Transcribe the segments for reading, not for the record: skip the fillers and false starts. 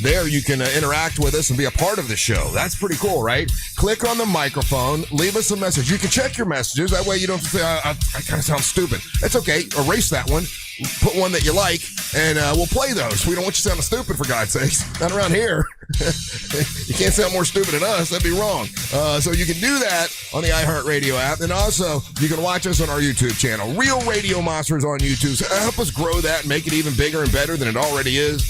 There you can interact with us and be a part of the show. That's pretty cool, right? Click on the microphone, leave us a message. You can check your messages. That way you don't have to say, I kind of sound stupid. It's okay. Erase that one. Put one that you like, and we'll play those. We don't want you sounding stupid, for God's sakes. Not around here. You can't sound more stupid than us. That'd be wrong. So you can do that on the iHeartRadio app. And also, you can watch us on our YouTube channel. Real Radio Monsters on YouTube. So help us grow that and make it even bigger and better than it already is.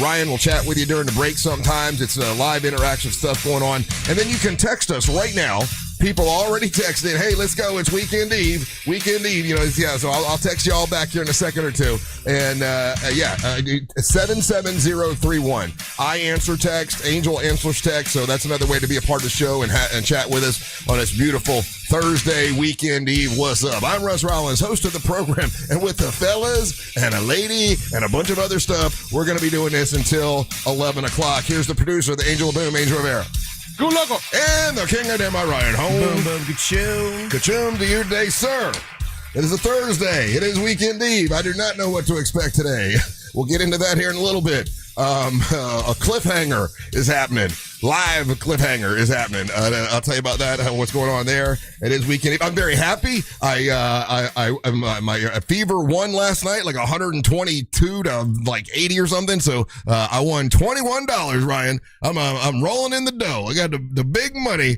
Ryan will chat with you during the break sometimes. It's live interactive stuff going on. And then you can text us right now. People already texted, hey, let's go. It's Weekend Eve. Weekend Eve, so I'll text you all back here in a second or two. And, 77031. I answer text. Angel answers text. So that's another way to be a part of the show and chat with us on this beautiful Thursday, Weekend Eve. What's up? I'm Russ Rollins, host of the program. And with the fellas and a lady and a bunch of other stuff, we're going to be doing this until 11 o'clock. Here's the producer of the Angel of Boom, Angel Rivera. Go loco. And the king of them, Ryan Home. Boom, boom, ka-choom. Ka-choom to your day, sir. It is a Thursday. It is Weekend Eve. I do not know what to expect today. We'll get into that here in a little bit. A cliffhanger is happening. Live cliffhanger is happening. I'll tell you about that. What's going on there? It is Weekend Eve. I'm very happy. My fever won last night, like 122 to like 80 or something. So I won $21. Ryan, I'm rolling in the dough. I got the big money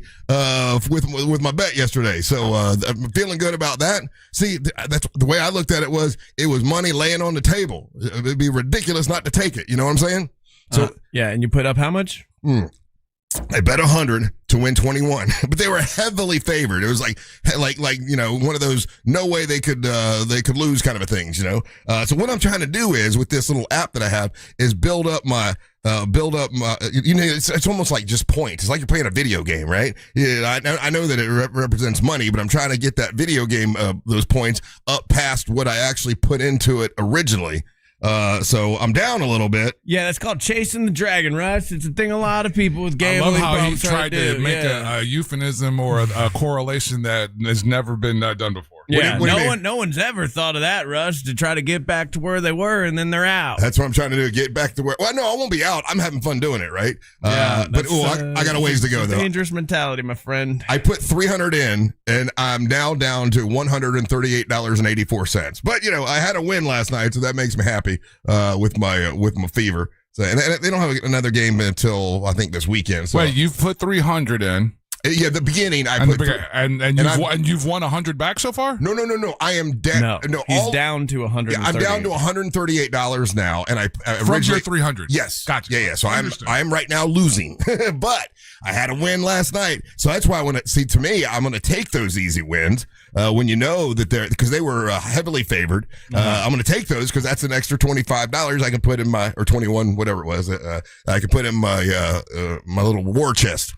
with my bet yesterday. So I'm feeling good about that. See, that's the way I looked at it. It was money laying on the table. It'd be ridiculous not to take it. You know what I'm saying? So and you put up how much? I bet 100 to win 21, but they were heavily favored. It was like one of those no way they could lose kind of a things, So what I'm trying to do is with this little app that I have is build up my it's almost like just points. It's like you're playing a video game, right? Yeah, I know that it represents money, but I'm trying to get that video game those points up past what I actually put into it originally. So I'm down a little bit. Yeah, that's called chasing the dragon, Russ. It's a thing a lot of people with gambling. I love how he tried to make a euphemism or a correlation that has never been done before. Yeah, no one's ever thought of that, Russ, to try to get back to where they were, and then they're out. That's what I'm trying to do, get back to where... Well, no, I won't be out. I'm having fun doing it, right? I got a ways to go, though. Dangerous mentality, my friend. I put $300 in, and I'm now down to $138.84. But, I had a win last night, so that makes me happy with my fever. So, and they don't have another game until, I think, this weekend. So. Wait, you've put 300 in. Yeah, the beginning I put and you've won 100 back so far? No. I am down. No, he's down to 100. Yeah, I'm down to $138 now, and I from your 300. Yes, gotcha. Yeah. So I am right now losing, but I had a win last night, so that's why I want to see. To me, I'm going to take those easy wins when you know that because they were heavily favored. I'm going to take those because that's an extra $25 I can put in my or 21 whatever it was. I can put in my my little war chest.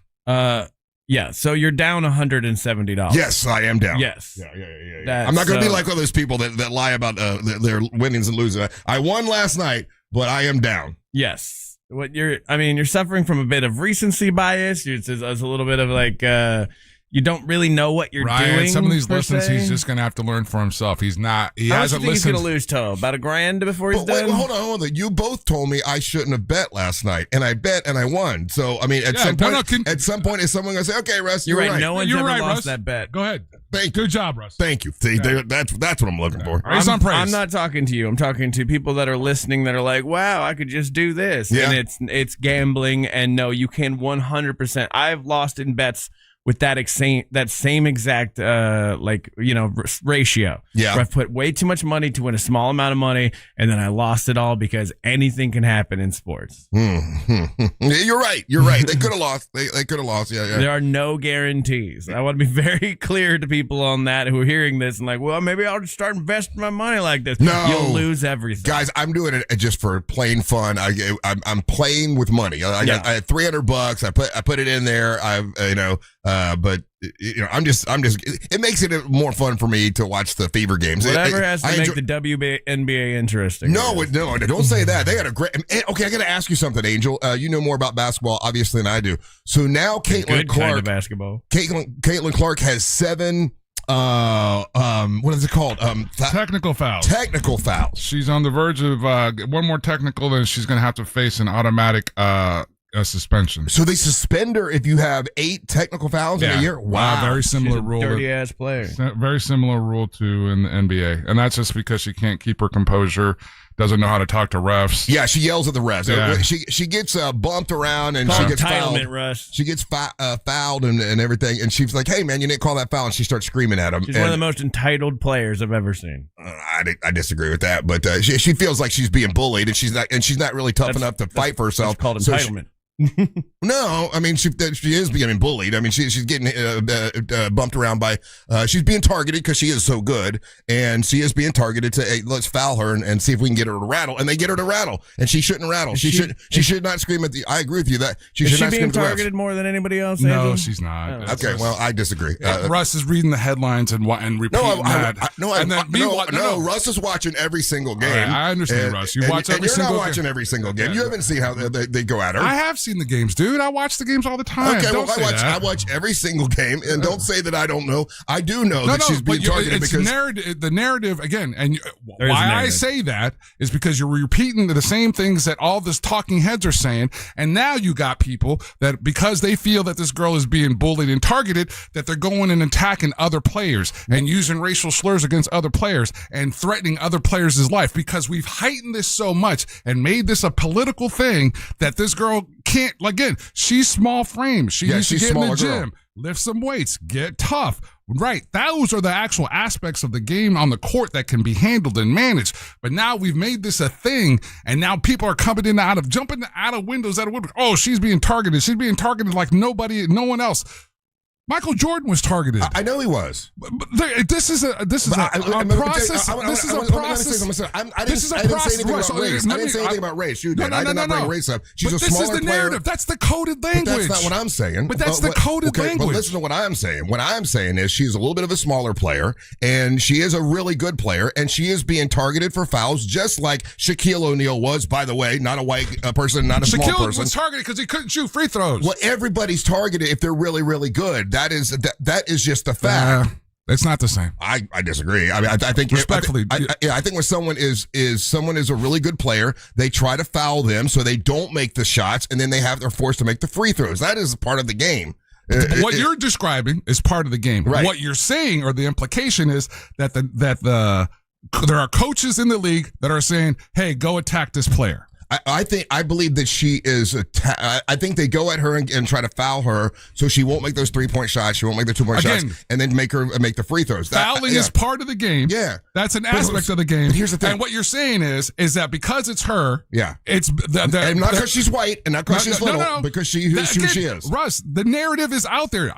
Yeah, so you're down $170. Yes, I am down. Yes. Yeah. I'm not going to be like all those people that lie about their winnings and losing. I won last night, but I am down. Yes. You're suffering from a bit of recency bias. It's a little bit of like you don't really know what you're doing. Some of these lessons he's just going to have to learn for himself. He's not. He hasn't listened. He's going to lose toe about $1,000 before he's done. Wait, hold on. You both told me I shouldn't have bet last night, and I bet and I won. So at some point, is someone going to say, "Okay, Russ, you're right." No one's ever lost that bet. Go ahead. Good job, Russ. Thank you. See, that's what I'm looking for. I'm not talking to you. I'm talking to people that are listening that are like, "Wow, I could just do this," and it's gambling. And no, you can 100%. I've lost in bets with that same exact ratio. Yeah. Where I've put way too much money to win a small amount of money, and then I lost it all because anything can happen in sports. You're right. They could have lost. They could have lost. Yeah. There are no guarantees. I want to be very clear to people on that who are hearing this and like, well, maybe I'll just start investing my money like this. No. You'll lose everything. Guys, I'm doing it just for plain fun. I'm playing with money. I had $300. I put it in there. But I'm just. It makes it more fun for me to watch the fever games. Whatever has to make the WNBA interesting. No, don't say that. They got a great. Okay, I got to ask you something, Angel. You know more about basketball, obviously, than I do. So now, Catlin Clark. Kind of basketball. Catlin Clark has 7 what is it called? Technical fouls. Technical fouls. She's on the verge of one more technical, then she's going to have to face an automatic suspension. So they suspend her if you have 8 technical fouls in a year? Wow. Very similar She's a rule. Dirty-ass player. Very similar rule to in the NBA. And that's just because she can't keep her composure, doesn't know how to talk to refs. Yeah, she yells at the refs. Yeah. She gets bumped around and Call she gets entitlement, fouled. Russ. She gets fouled and everything. And she's like, hey, man, you didn't call that foul. And she starts screaming at him. She's one of the most entitled players I've ever seen. I disagree with that. But she feels like she's being bullied and she's not really tough enough to fight for herself. That's called entitlement. No, I mean she is being bullied. I mean she's getting bumped around by she's being targeted because she is so good, and she is being targeted to hey, let's foul her and see if we can get her to rattle, and they get her to rattle, and she shouldn't rattle. She should not scream at the. I agree with you that she should not scream at the refs. Is she being targeted more than anybody else? No, Angel? she's not. Oh. Okay, well I disagree. Russ is reading the headlines and repeating that. No, Russ is watching every single game. Right, I understand, Russ. You watch every single game. You're not watching every single game. You haven't seen how they go at her. I have seen the games, dude. I watch the games all the time. Okay, don't I watch every single game, and don't say that I don't know. I do know that she's being targeted because the narrative again, and why I say that is because you're repeating the same things that all this talking heads are saying, and now you got people that because they feel that this girl is being bullied and targeted, that they're going and attacking other players and using racial slurs against other players and threatening other players' life because we've heightened this so much and made this a political thing that this girl can't. Again, she's small frame. She needs to get in the gym, lift some weights, get tough. Right. Those are the actual aspects of the game on the court that can be handled and managed. But now we've made this a thing, and now people are coming in jumping out of windows out of windows. Oh, she's being targeted. She's being targeted like no one else. Michael Jordan was targeted. I know he was. But this is a process. This is a process. I didn't say anything about race. I didn't say anything about race. You did. I did not bring race up. She's a smaller player. This is the narrative. That's the coded language. But that's not what I'm saying. But that's the coded language. But listen to what I'm saying. What I'm saying is she's a little bit of a smaller player, and she is a really good player, and she is being targeted for fouls, just like Shaquille O'Neal was, by the way, not a white person, not a small person. Shaquille was targeted because he couldn't shoot free throws. Well, everybody's targeted if they're really, really good. That is just a fact. It's not the same. I disagree. I mean, I think respectfully. I think when someone is a really good player, they try to foul them so they don't make the shots, and then they're forced to make the free throws. That is part of the game. What you're describing is part of the game. Right. What you're saying, or the implication is that there are coaches in the league that are saying, "Hey, go attack this player." I believe that she is. I think they go at her and try to foul her so she won't make those 3-point shots. She won't make the 2-point shots, and then make the free throws. Fouling is part of the game. Yeah, that's an aspect of the game. But here's the thing. And what you're saying is that because it's her, it's and not because she's white and not because she's little, because she is. Russ, the narrative is out there.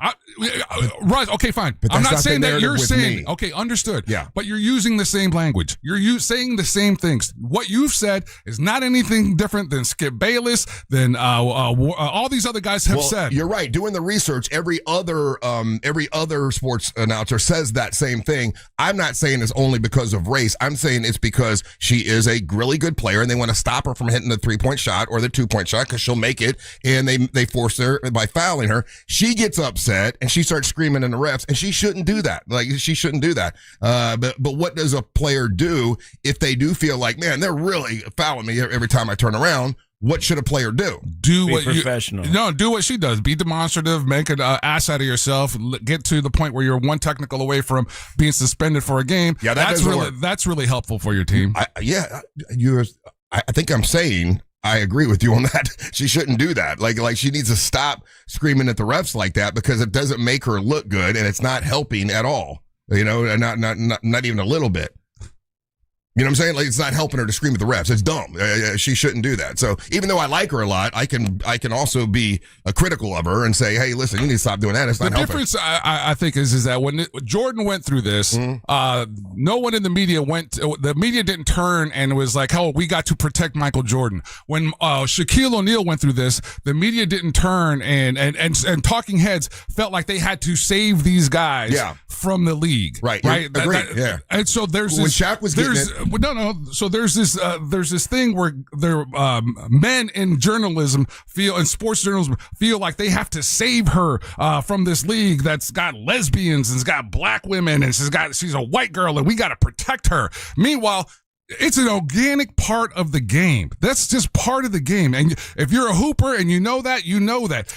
Russ, okay, fine. But I'm not saying that you're saying. Me. Okay, understood. Yeah, but you're using the same language. You're saying the same things. What you've said is not anything different than Skip Bayless, than all these other guys have said. You're right. Doing the research, every other sports announcer says that same thing. I'm not saying it's only because of race. I'm saying it's because she is a really good player, and they want to stop her from hitting the 3-point shot or the 2-point shot because she'll make it, and they force her by fouling her. She gets upset and she starts screaming at the refs, and she shouldn't do that. Like she shouldn't do that. But what does a player do if they do feel like, man, they're really fouling me every time I turn around? What should a player do? Be professional. Do what she does. Be demonstrative. Make an ass out of yourself. Get to the point where you're one technical away from being suspended for a game. Yeah, that's really helpful for your team. I think I'm saying I agree with you on that. She shouldn't do that. Like she needs to stop screaming at the refs like that because it doesn't make her look good and it's not helping at all. You know, and not even a little bit. You know what I'm saying? Like, it's not helping her to scream at the refs. It's dumb. She shouldn't do that. So even though I like her a lot, I can also be critical of her and say, hey, listen, you need to stop doing that. It's not helping. The difference, I think, is that when Jordan went through this, no one in the media the media didn't turn and was like, oh, we got to protect Michael Jordan. When Shaquille O'Neal went through this, the media didn't turn and talking heads felt like they had to save these guys from the league. Right. Right. Agreed. Yeah. And so there's when Shaq was getting it, no. So there's this thing where men in journalism in sports journalism feel like they have to save her from this league that's got lesbians and it's got black women and she's a white girl and we got to protect her. Meanwhile, it's an organic part of the game. That's just part of the game. And if you're a hooper and you know that,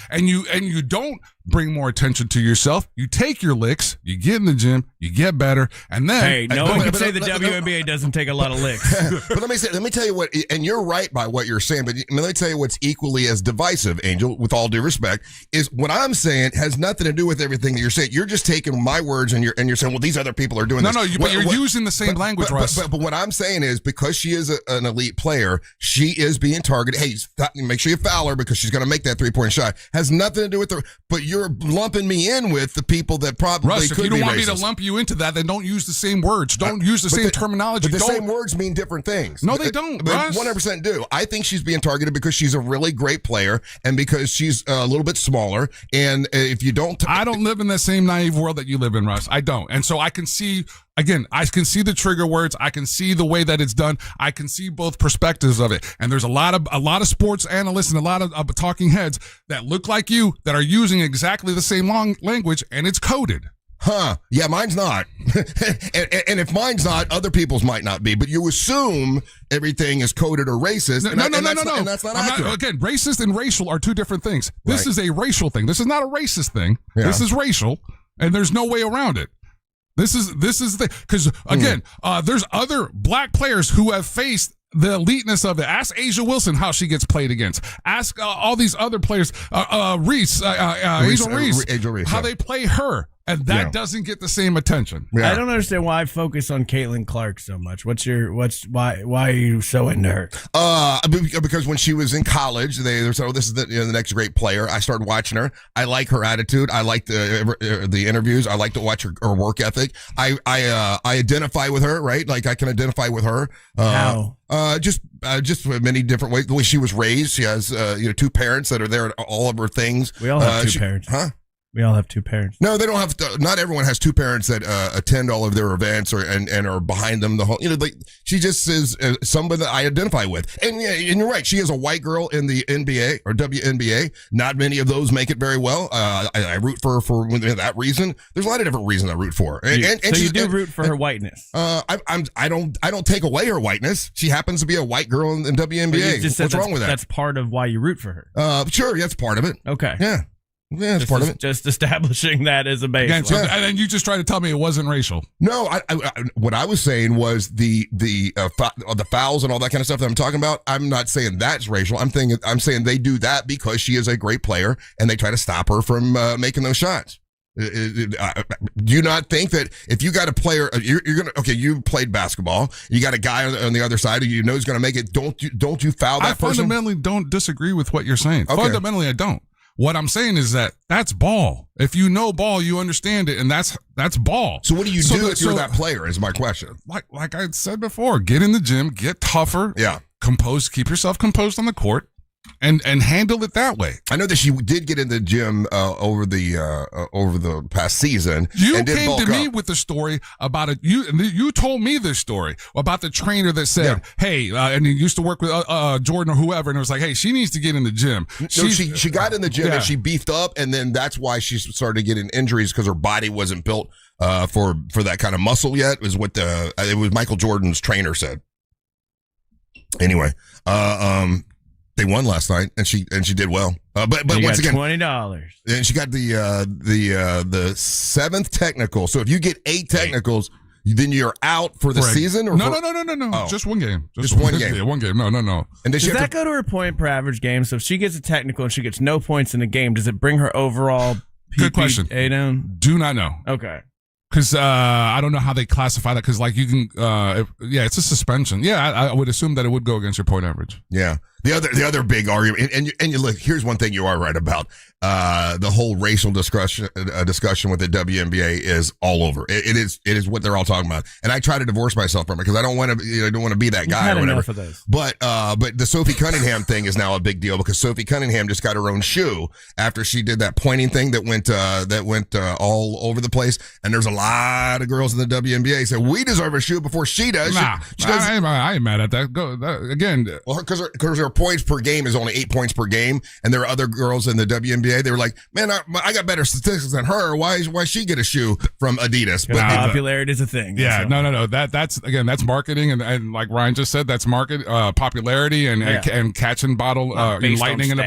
and you don't bring more attention to yourself. You take your licks, you get in the gym, you get better, and then hey, no one can say the WNBA doesn't take a lot of licks. But let me tell you what, and you're right by what you're saying, but let me tell you what's equally as divisive, Angel, with all due respect, is what I'm saying has nothing to do with everything that you're saying. You're just taking my words and you're saying, well, these other people are doing this. No, but you're using the same language, Russ. But what I'm saying is because she is an elite player, she is being targeted. Hey, make sure you foul her because she's going to make that 3-point shot. Has nothing to do with but you're lumping me in with the people that probably Russ, could be if you don't want racist. me to lump you into that, then don't use the same words. Don't use the same terminology. But the same words mean different things. No, they don't, Russ. 100% do. I think she's being targeted because she's a really great player and because she's a little bit smaller. And if you don't... I don't live in the same naive world that you live in, Russ. I don't. And so I can see... Again, I can see the trigger words. I can see the way that it's done. I can see both perspectives of it. And there's a lot of sports analysts and a lot of talking heads that look like you that are using exactly the same language, and it's coded. Huh. Yeah, mine's not. and if mine's not, other people's might not be. But you assume everything is coded or racist. No. And that's not accurate. Again, racist and racial are two different things. This is a racial thing. This is not a racist thing. Yeah. This is racial, and there's no way around it. This is the because again, there's other black players who have faced the eliteness of it. Ask Asia Wilson how she gets played against. Ask all these other players, Angel Reese, how they play her. And that doesn't get the same attention. Yeah. I don't understand why I focus on Catlin Clark so much. Why are you so into her? Because when she was in college, they said, "Oh, this is the next great player." I started watching her. I like her attitude. I like the interviews. I like to watch her work ethic. I identify with her, right? Like I can identify with her. How? Just many different ways. The way she was raised. She has two parents that are there at all of her things. We all have two parents. Huh? We all have two parents. No, they don't have. Not everyone has two parents that attend all of their events and are behind them the whole. She just is somebody that I identify with. And you're right. She is a white girl in the NBA or WNBA. Not many of those make it very well. I root for her for that reason. There's a lot of different reasons I root for her. So you do root for her whiteness. I don't take away her whiteness. She happens to be a white girl in WNBA. What's wrong with that? That's part of why you root for her. Sure, that's part of it. Okay. Yeah. Yeah, that's part of it. Just establishing that as a baseline. And then you just tried to tell me it wasn't racial. No, what I was saying was the fouls and all that kind of stuff that I'm talking about. I'm not saying that's racial. I'm saying they do that because she is a great player and they try to stop her from making those shots. Do you not think that if you got a player, you played basketball, you got a guy on the other side who you know is going to make it. Don't you foul that person? I fundamentally don't disagree with what you're saying. Okay. Fundamentally, I don't. What I'm saying is that's ball. If you know ball, you understand it, and that's ball. So what do you do if you're that player is my question. Like I said before, get in the gym, get tougher. Yeah. Keep yourself composed on the court. And handle it that way. I know that she did get in the gym over the past season. You came to me with the story about it. You told me this story about the trainer that said, "Hey," and he used to work with Jordan or whoever, and it was like, "Hey, she needs to get in the gym." She got in the gym and she beefed up, and then that's why she started getting injuries because her body wasn't built for that kind of muscle yet. Was what it was Michael Jordan's trainer said. Anyway, they won last night, and she did well. But once again, $20, and she got the seventh technical. So if you get 8 technicals, then you're out for the season. Or no. Oh. Just one game. Just one game. Yeah, one game. No. And does that go to her point per average game? So if she gets a technical and she gets no points in the game, does it bring her overall Good question. PPA down? Do not know. Okay. Because I don't know how they classify that. Because you can, it's a suspension. Yeah, I would assume that it would go against your point average. Yeah. The other big argument, and you look. Here's one thing you are right about. The whole racial discussion with the WNBA is all over. It is what they're all talking about. And I try to divorce myself from it because I don't want to be that guy or whatever. But the Sophie Cunningham thing is now a big deal because Sophie Cunningham just got her own shoe after she did that pointing thing that went all over the place. And there's a lot of girls in the WNBA say we deserve a shoe before she does. Nah, I ain't mad at that. Again. Well, because her points per game is only 8 points per game, and there are other girls in the WNBA. They were like, man, I got better statistics than her. Why she get a shoe from Adidas? But popularity is a thing. Yeah, no. That's marketing, and like Ryan just said, that's popularity and catching bottle lightning in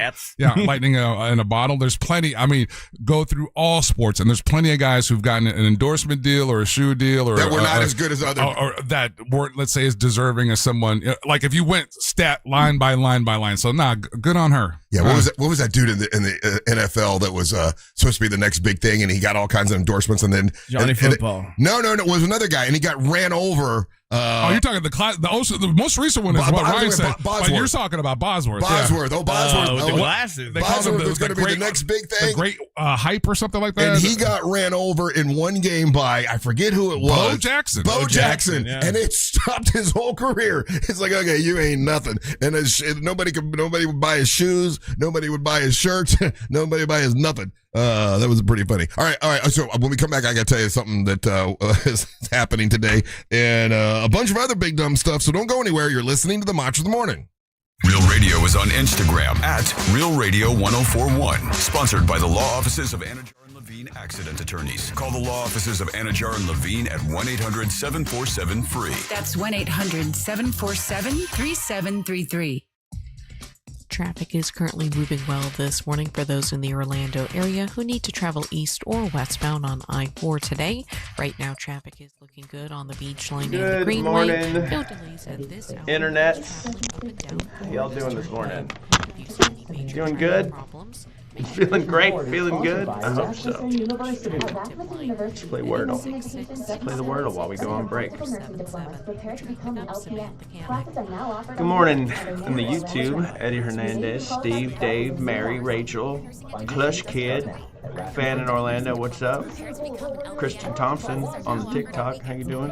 lightning in a bottle. There's plenty. I mean, go through all sports, and there's plenty of guys who've gotten an endorsement deal or a shoe deal or that were not as good as other, or that weren't, let's say, as deserving as someone. Like if you went stat line by line by line. So good on her. Yeah, what was that dude in the NFL that was supposed to be the next big thing, and he got all kinds of endorsements, and then Johnny Football. No, it was another guy, and he got ran over. You're talking the most recent one is what Ryan said. But you're talking about Bosworth. Bosworth, with the glasses. Bosworth was going to be the next big thing. The great hype or something like that. And he got ran over in one game by, I forget who it was. Bo Jackson. Yeah. And it stopped his whole career. It's like, okay, you ain't nothing. And nobody would buy his shoes. Nobody would buy his shirts. Nobody would buy his nothing. That was pretty funny. All right. So when we come back, I got to tell you something that is happening today, and a bunch of other big dumb stuff. So don't go anywhere. You're listening to the Match of the Morning. Real Radio is on Instagram at Real Radio 1041. Sponsored by the law offices of Anajar and Levine Accident Attorneys. Call the law offices of Anajar and Levine at 1-800-747-FREE. That's 1-800-747-3733. Traffic is currently moving well this morning for those in the Orlando area who need to travel east or westbound on I-4 today. Right now, traffic is looking good on the beach line and the Greenway. Good morning, no delays at this hour. Internet. How y'all doing this morning? Doing good? Feeling great? Feeling good? I hope so. Let's play Wordle. Let's play the Wordle while we go on break. Good morning from the YouTube. Eddie Hernandez, Steve, Dave, Mary, Rachel, Clush Kid, fan in Orlando, what's up? Kristen Thompson on the TikTok, how you doing?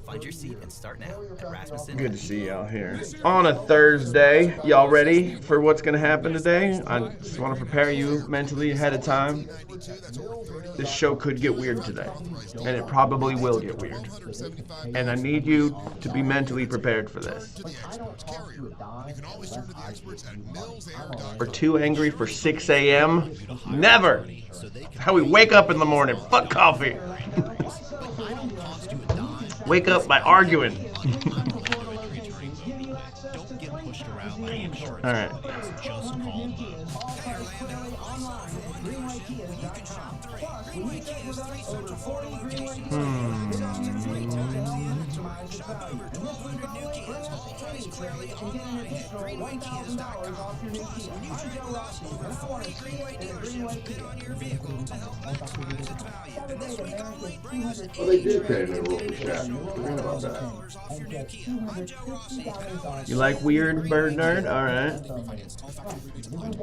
Find your seat and start now at Rasmussen. Good to see y'all here. On a Thursday, y'all ready for what's going to happen today? I just want to prepare you mentally ahead of time. This show could get weird today, and it probably will get weird. And I need you to be mentally prepared for this. We're too angry for 6 a.m.? Never! How we wake up in the morning. Fuck coffee. Wake up by arguing. All right. Well, they did create a new rule for Shaq. Forget about that. You like weird, bird nerd? All right.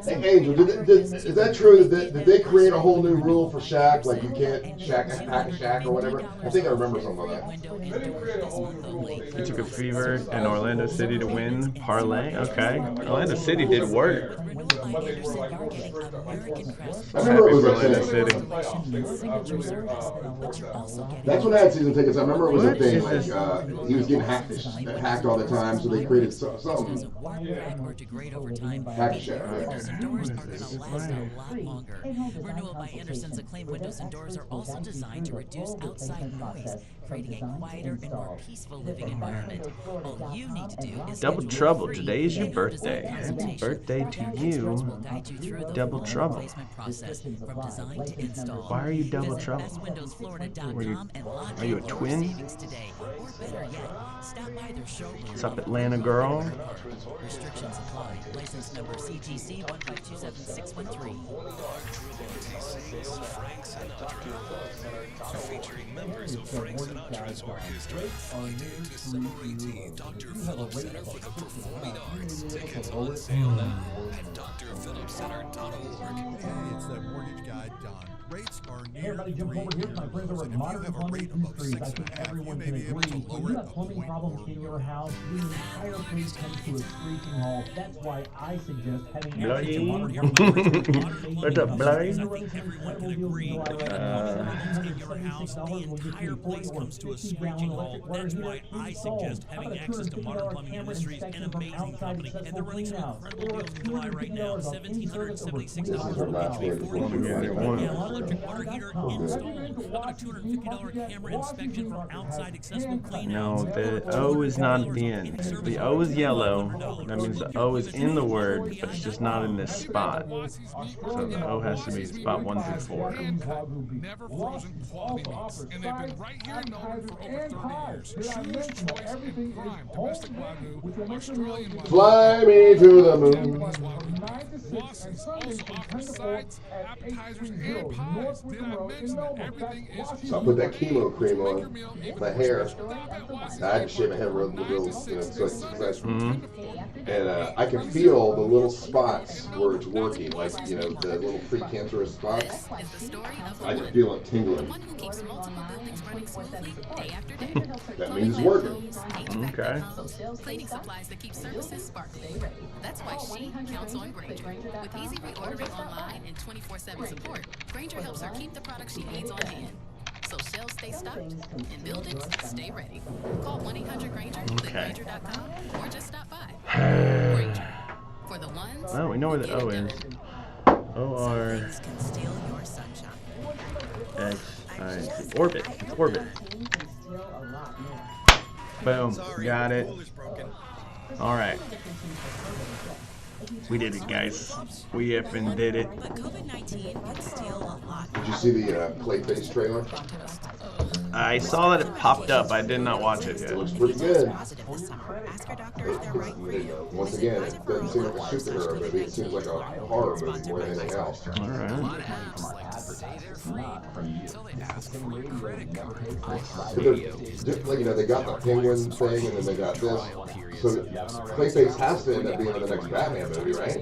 Hey, Angel, is that true? Did they create a whole new rule for Shaq? Like you can't hack a Shaq or whatever? I think I remember something like that. You took a fever in Orlando City to win parlay. Okay. Orlando City did work. I remember it was Orlando City. That's when I had season tickets. I remember it was a thing. Like he was getting hacked all the time, so they created something. Hack a Shaq. Renewal by Anderson's acclaimed windows and doors are also designed to reduce outside noise, creating a quieter and more peaceful living environment. All you need to do is Double Trouble, today is your birthday. Happy birthday to you. Double Trouble. Why are you Double Trouble? Are you a twin? What's up, Atlanta girl? know. Restrictions apply. License number CGC 1527613. Featuring members of Frank Sinatra's orchestra on December 18th. Dr. Phillips Center for the Performing Arts. Tickets on sale now at drphillipscenter.org. It's the mortgage guy, Don. Rates are near 3 years, and if you have a rate above 6.5, you may be able to lower it a point or more. Your house, the entire place comes to a screeching halt. That's why I suggest having Bloody. What's up, Bloody? Everyone can agree in your house, the entire place comes to a screeching halt. That's why I suggest having access to Modern Plumbing Industries, an amazing company, and they're running some incredible deals in July right now. $1,776 for each electric water heater installed. About a $250 camera inspection for outside accessible clean. No, the O is not at the end. The O is yellow. That means the O is in the word, but it's just not in this spot. So the O has to be spot 1 through 4. Never frozen quality meats, and they've been right here in Nolan for over 30 years. Choose choice and prime domestic wagyu, Australian wagyu, Fly me to the moon. Japanese wagyu. Losses also offer sides, appetizers, and pies. Did I mention that everything is So I put that chemo cream on my hair. I had to shave my head real, and I can feel the little spots where it's working, like, the little precancerous spots. I can feel it tingling. That means it's working. Okay. Cleaning supplies that keep surfaces sparkling. That's why she counts on Grainger. With easy reordering online and 24/7 support, Grainger helps her keep the products she needs on hand. So shelves stay stocked and buildings stay ready. Call 1-800-GRAINGER, Grainger.com, or just stop by. Grainger. For the ones. Well, we know where the O is. O-R. Can steal your sunshine. X-I-C. Orbit. It's orbit. Boom. Got it. All right. We did it, guys. We effing did it. But COVID-19 can steal a lot. Did you see the Clayface trailer? I saw that it popped up. I did not watch it It yet. looks pretty good. Positive this summer. Ask your doctor if they're right for you. Once again, it doesn't seem like a superhero movie. It seems like a horror movie more than anything else. All right. Just like, they got the penguin thing, and then they got this. So Clayface has to end up being in the next Batman movie, right?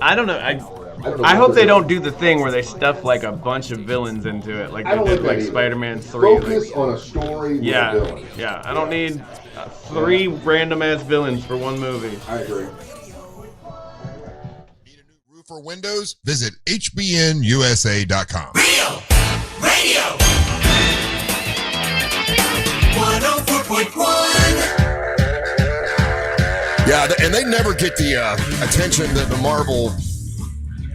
I don't know. I hope they don't do the thing where they stuff like a bunch of villains into it, like they did like Spider-Man 3. Focus on a story with a villain. Yeah. I don't need 3 random ass villains for one movie. I agree. Need a new roof or windows? Visit hbnusa.com. Real Radio 104.1. Yeah, and they never get the attention that the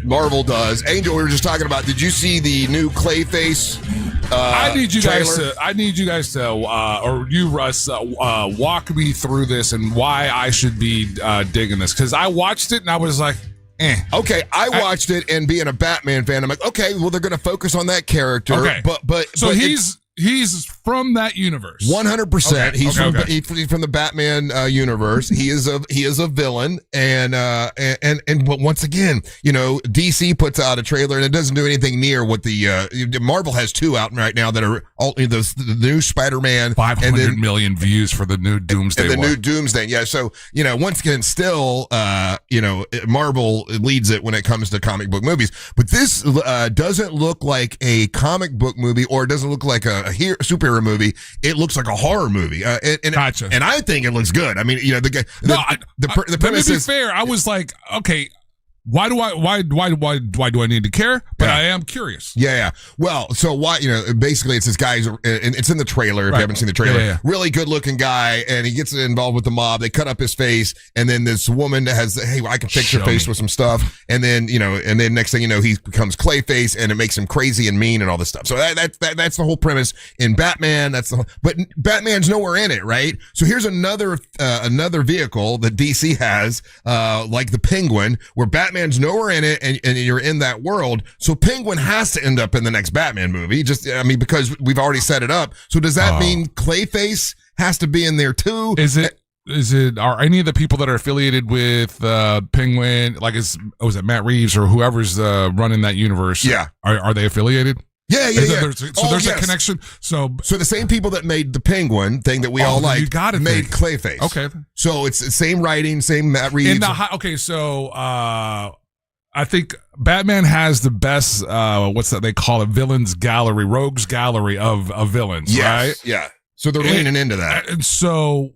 Marvel does. Angel, we were just talking about. Did you see the new Clayface? I need you trailer? guys to, or you, Russ, walk me through this and why I should be digging this, because I watched it and I was like, Okay, I watched it, and being a Batman fan, I'm like, okay, well, they're going to focus on that character. Okay, but he's from that universe. 100%. Okay. He's from the Batman universe. He is a villain, and but once again, DC puts out a trailer and it doesn't do anything near what the Marvel has 2 out right now that are all the new Spider-Man, 500 million views for the new Doomsday. New Doomsday, yeah. So once again, still Marvel leads it when it comes to comic book movies, but this doesn't look like a comic book movie, or it doesn't look like a superhero movie. It looks like a horror movie, Gotcha. And I think it looks good. I mean, the premise is fair. I was like, okay, why do I need to care? But I am curious. Yeah. Well, so why? Basically, it's this guy, and it's in the trailer. If you haven't seen the trailer, Yeah. really good looking guy, and he gets involved with the mob. They cut up his face, and then this woman has, hey, I can fix your face with some stuff, and then and then next thing you know, he becomes Clayface, and it makes him crazy and mean and all this stuff. So that's the whole premise in Batman. But Batman's nowhere in it, right? So here's another vehicle that DC has, like the Penguin, where Batman's nowhere in it, and you're in that world. So Penguin has to end up in the next Batman movie. Because we've already set it up. So does that mean Clayface has to be in there too? Is it? are any of the people that are affiliated with Penguin, like was it Matt Reeves or whoever's running that universe? Yeah. Are they affiliated? Yeah. There's a connection. So the same people that made the Penguin thing that we all like made Clayface. Okay. So it's the same writing, same Matt Reeves. So I think Batman has the best, what's that they call it, villains gallery, rogues gallery of villains, right? Yeah. So they're leaning into that. And so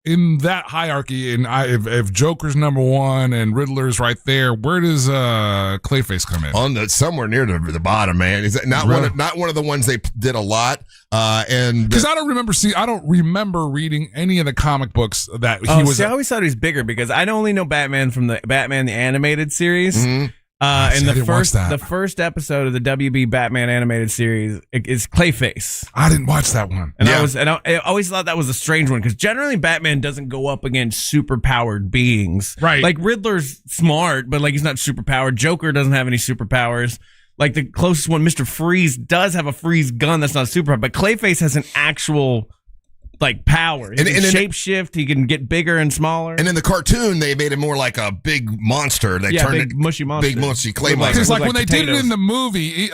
in that hierarchy, and if Joker's number one and Riddler's right there, where does Clayface come in? Somewhere near the bottom, man. Is that not one of the ones they did a lot? And because I don't remember reading any of the comic books that he was. I always thought he was bigger because I only know Batman from the Batman the Animated Series. Mm-hmm. And the first episode of the WB Batman animated series is Clayface. I didn't watch that one, and I always thought that was a strange one because generally Batman doesn't go up against superpowered beings, right? Like Riddler's smart, but like he's not superpowered. Joker doesn't have any superpowers. Like the closest one, Mr. Freeze does have a freeze gun that's not superpowered, but Clayface has an actual like power. He can shapeshift. He can get bigger and smaller. And in the cartoon, they made him more like a big monster. They turned big mushy monster, big mushy clay monster. Because like when they did it in the movie,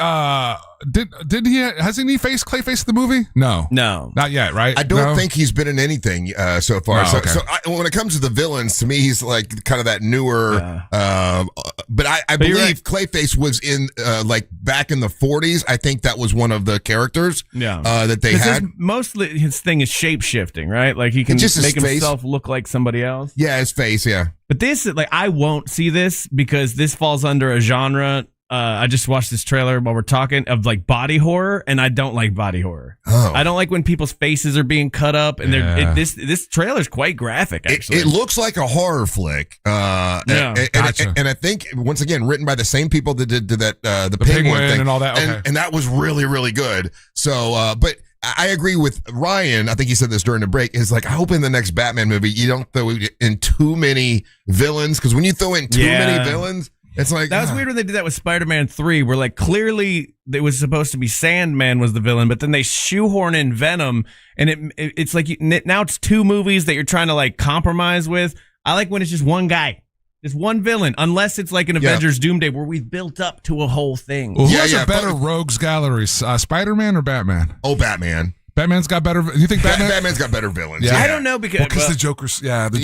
hasn't he faced Clayface in the movie? No, not yet. Right? I don't think he's been in anything so far. Oh, when it comes to the villains, to me, he's like kind of that newer. But I believe Clayface was in like back in the 40s. I think that was one of the characters. That they had. Mostly his thing is shape shifting, right? Like he can just make himself look like somebody else. Yeah, his face. Yeah. But this, like, I won't see this because this falls under a genre. I just watched this trailer while we're talking of like body horror, and I don't like body horror. I don't like when people's faces are being cut up, and this trailer is quite graphic. Actually, it looks like a horror flick. And I think once again written by the same people that did that the Penguin thing and all that, and that was really really good. So, but. I agree with Ryan. I think he said this during the break. Is like, I hope in the next Batman movie you don't throw in too many villains, because when you throw in too many villains, it's like that was weird when they did that with Spider-Man 3, where like clearly it was supposed to be Sandman was the villain, but then they shoehorn in Venom, and it's like now it's two movies that you're trying to like compromise with. I like when it's just one guy. There's one villain, unless it's like an Avengers Doomsday where we've built up to a whole thing. Well, who has a better rogues gallery, Spider-Man or Batman? Oh, Batman. Batman's got better. You think Batman's got better villains? Yeah. I don't know because the Joker's. Yeah, the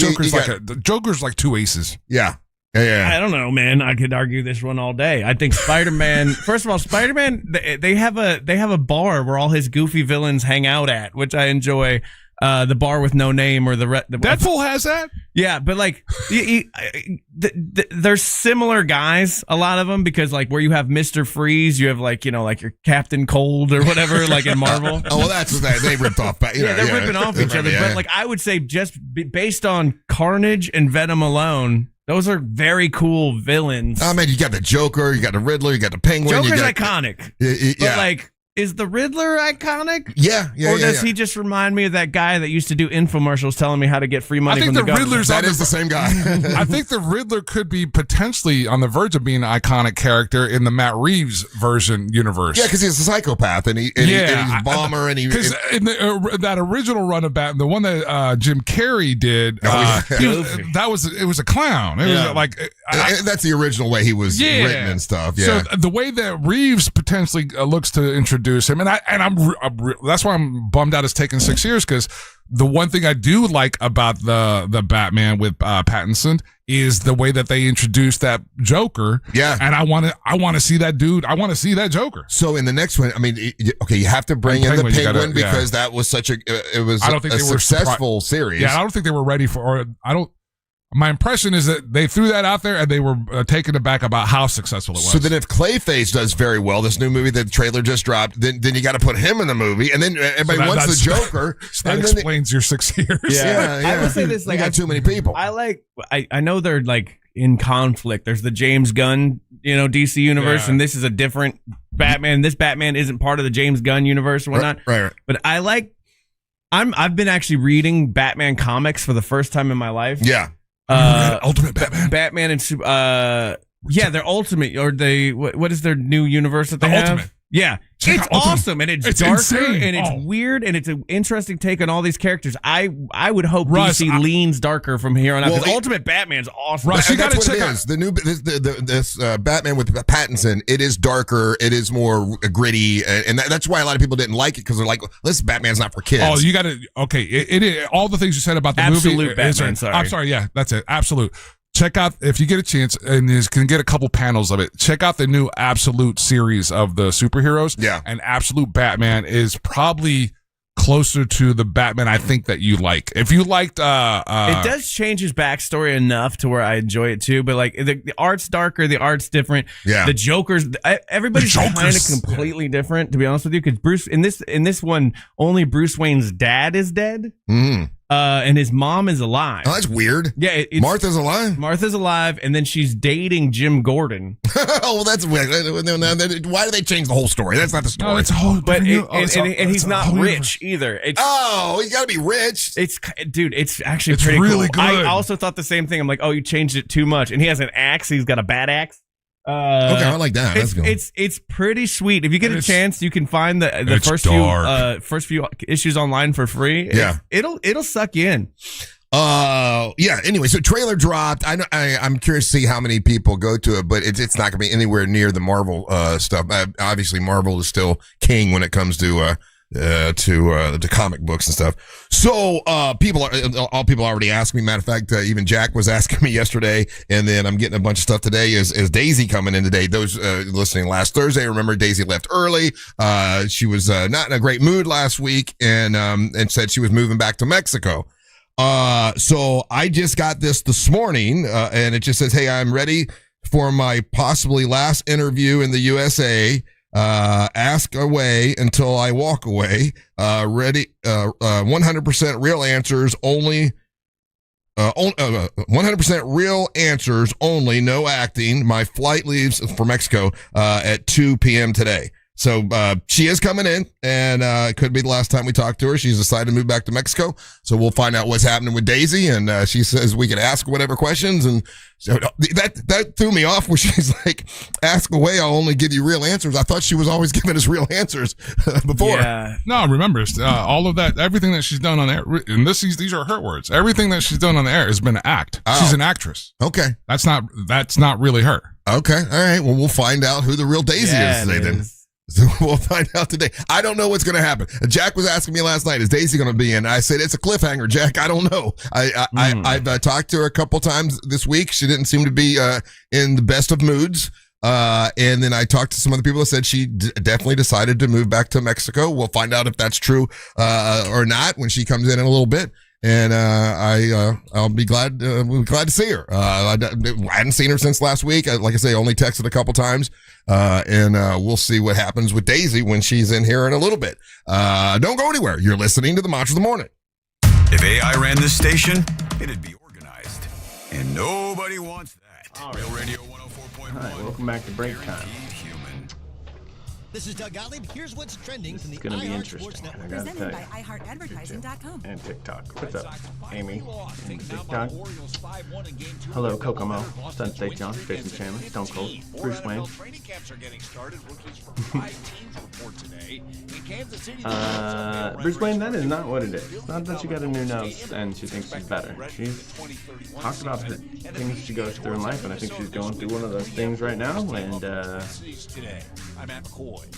Joker's like two aces. Yeah. I don't know, man. I could argue this one all day. I think Spider-Man. First of all, Spider-Man. They have a bar where all his goofy villains hang out at, which I enjoy. The bar with no name, or the Deadpool has that. Yeah, but like they're similar guys, a lot of them, because like where you have Mr. Freeze, you have like like your Captain Cold or whatever, like in Marvel. Oh, well, that's what they ripped off. They're ripping off each other. But like I would say, just based on Carnage and Venom alone, those are very cool villains. I mean, you got the Joker, you got the Riddler, you got the Penguin. Joker's iconic. But like. Is the Riddler iconic? Yeah. Or does he just remind me of that guy that used to do infomercials telling me how to get free money from the government? That is the same guy. I think the Riddler could be potentially on the verge of being an iconic character in the Matt Reeves version universe. Yeah, because he's a psychopath and he's a bomber and because in that original run of Batman, the one that Jim Carrey did, it was a clown. It was like that's the original way he was written and stuff. Yeah. So the way that Reeves potentially looks to introduce him, and I'm that's why I'm bummed out it's taken 6 years, because the one thing I do like about the Batman with Pattinson is the way that they introduced that Joker. Yeah, and I want to see that dude. I want to see that Joker. So in the next one, I mean, okay, you have to bring in the Penguin because that was such a successful series. Yeah, I don't think they were ready for. My impression is that they threw that out there and they were taken aback about how successful it was. So then if Clayface does very well, this new movie, the trailer just dropped, then you got to put him in the movie, and then everybody wants the Joker. So that explains your 6 years. Yeah. I would say this, like, I got too many people. I know they're like in conflict. There's the James Gunn, DC universe, and this is a different Batman. This Batman isn't part of the James Gunn universe and whatnot. Right. But I've been actually reading Batman comics for the first time in my life. Yeah. Ultimate Batman and they're Ultimate, or what is their new universe that they have? Ultimate. Yeah. It's awesome, and it's darker, insane. and it's weird, and it's an interesting take on all these characters. I would hope Russ, DC leans darker from here on out. Well, Because Ultimate Batman's awesome. Russ, you that's gotta what check it out is. The new this Batman with Pattinson. It is darker. It is more gritty, and that's why a lot of people didn't like it because they're like, "This Batman's not for kids." Oh, you got to okay. It all the things you said about the Absolute movie. Batman, sorry. I'm sorry. Yeah, that's it. Absolute. Check out if you get a chance and you can get a couple panels of it. Check out the new Absolute series of the superheroes. Yeah, and Absolute Batman is probably closer to the Batman I think that you like. If you liked, it does change his backstory enough to where I enjoy it too. But like the art's darker, the art's different. Yeah, the Joker's everybody's kind of completely different. To be honest with you, because Bruce in this one only Bruce Wayne's dad is dead. And his mom is alive. Oh, that's weird. Yeah, Martha's alive. Martha's alive, and then she's dating Jim Gordon. Oh, well, that's weird. Why do they change the whole story? That's not the story. No, it's a whole. But and he's not rich either. He's got to be rich. It's actually It's pretty really cool. good. I also thought the same thing. I'm like, oh, you changed it too much. And he has an axe. He's got a bad axe. Okay, I like that. That's cool. It's pretty sweet. If you get a chance, you can find the first few issues online for free. Yeah, it'll suck you in. Yeah. Anyway, so trailer dropped. I'm curious to see how many people go to it, but it's not going to be anywhere near the Marvel stuff. Obviously, Marvel is still king when it comes to comic books and stuff. So people already asked me. Matter of fact, even Jack was asking me yesterday, and then I'm getting a bunch of stuff today. Is Daisy coming in today? Those listening last Thursday, remember Daisy left early. She was not in a great mood last week, and said she was moving back to Mexico. So I just got this morning, and it just says, "Hey, I'm ready for my possibly last interview in the USA. Ask away until I walk away. Ready, 100% real answers only. 100% real answers only, no acting. My flight leaves for Mexico at 2 p.m. today." So she is coming in, and it could be the last time we talk to her. She's decided to move back to Mexico, so we'll find out what's happening with Daisy. And she says we can ask whatever questions, and so that threw me off. Where she's like, "Ask away, I'll only give you real answers." I thought she was always giving us real answers before. Yeah. No, remember all of that, everything that she's done on air, and these are her words. Everything that she's done on the air has been an act. Oh. She's an actress. Okay, that's not really her. Okay, all right. Well, we'll find out who the real Daisy is today then. So we'll find out today. I don't know what's going to happen. Jack was asking me last night, is Daisy going to be in? I said, it's a cliffhanger, Jack. I don't know. I've talked to her a couple times this week. She didn't seem to be in the best of moods. And then I talked to some other people that said she definitely decided to move back to Mexico. We'll find out if that's true or not when she comes in a little bit. And I'll be glad to see her. I hadn't seen her since last week. Like I say, only texted a couple times. And we'll see what happens with Daisy when she's in here in a little bit. Don't go anywhere. You're listening to the Mantra of the Morning. If AI ran this station, it'd be organized. And nobody wants that. Real Radio 104.1. All right, welcome back to break time. This is Doug Gottlieb. Here's what's trending from the It's going to be iHeart Sports interesting. Network. Presented by iHeartAdvertising.com. And TikTok. What's up, Amy? And TikTok. Hello, Kokomo. Sun State John. Jason Chandler. Stone Cold. Bruce Wayne. Bruce Wayne, that is not what it is. It's not that she got a new nose and she thinks she's better. She's talked about her things she goes through in life, and I think she's going through one of those things right now. And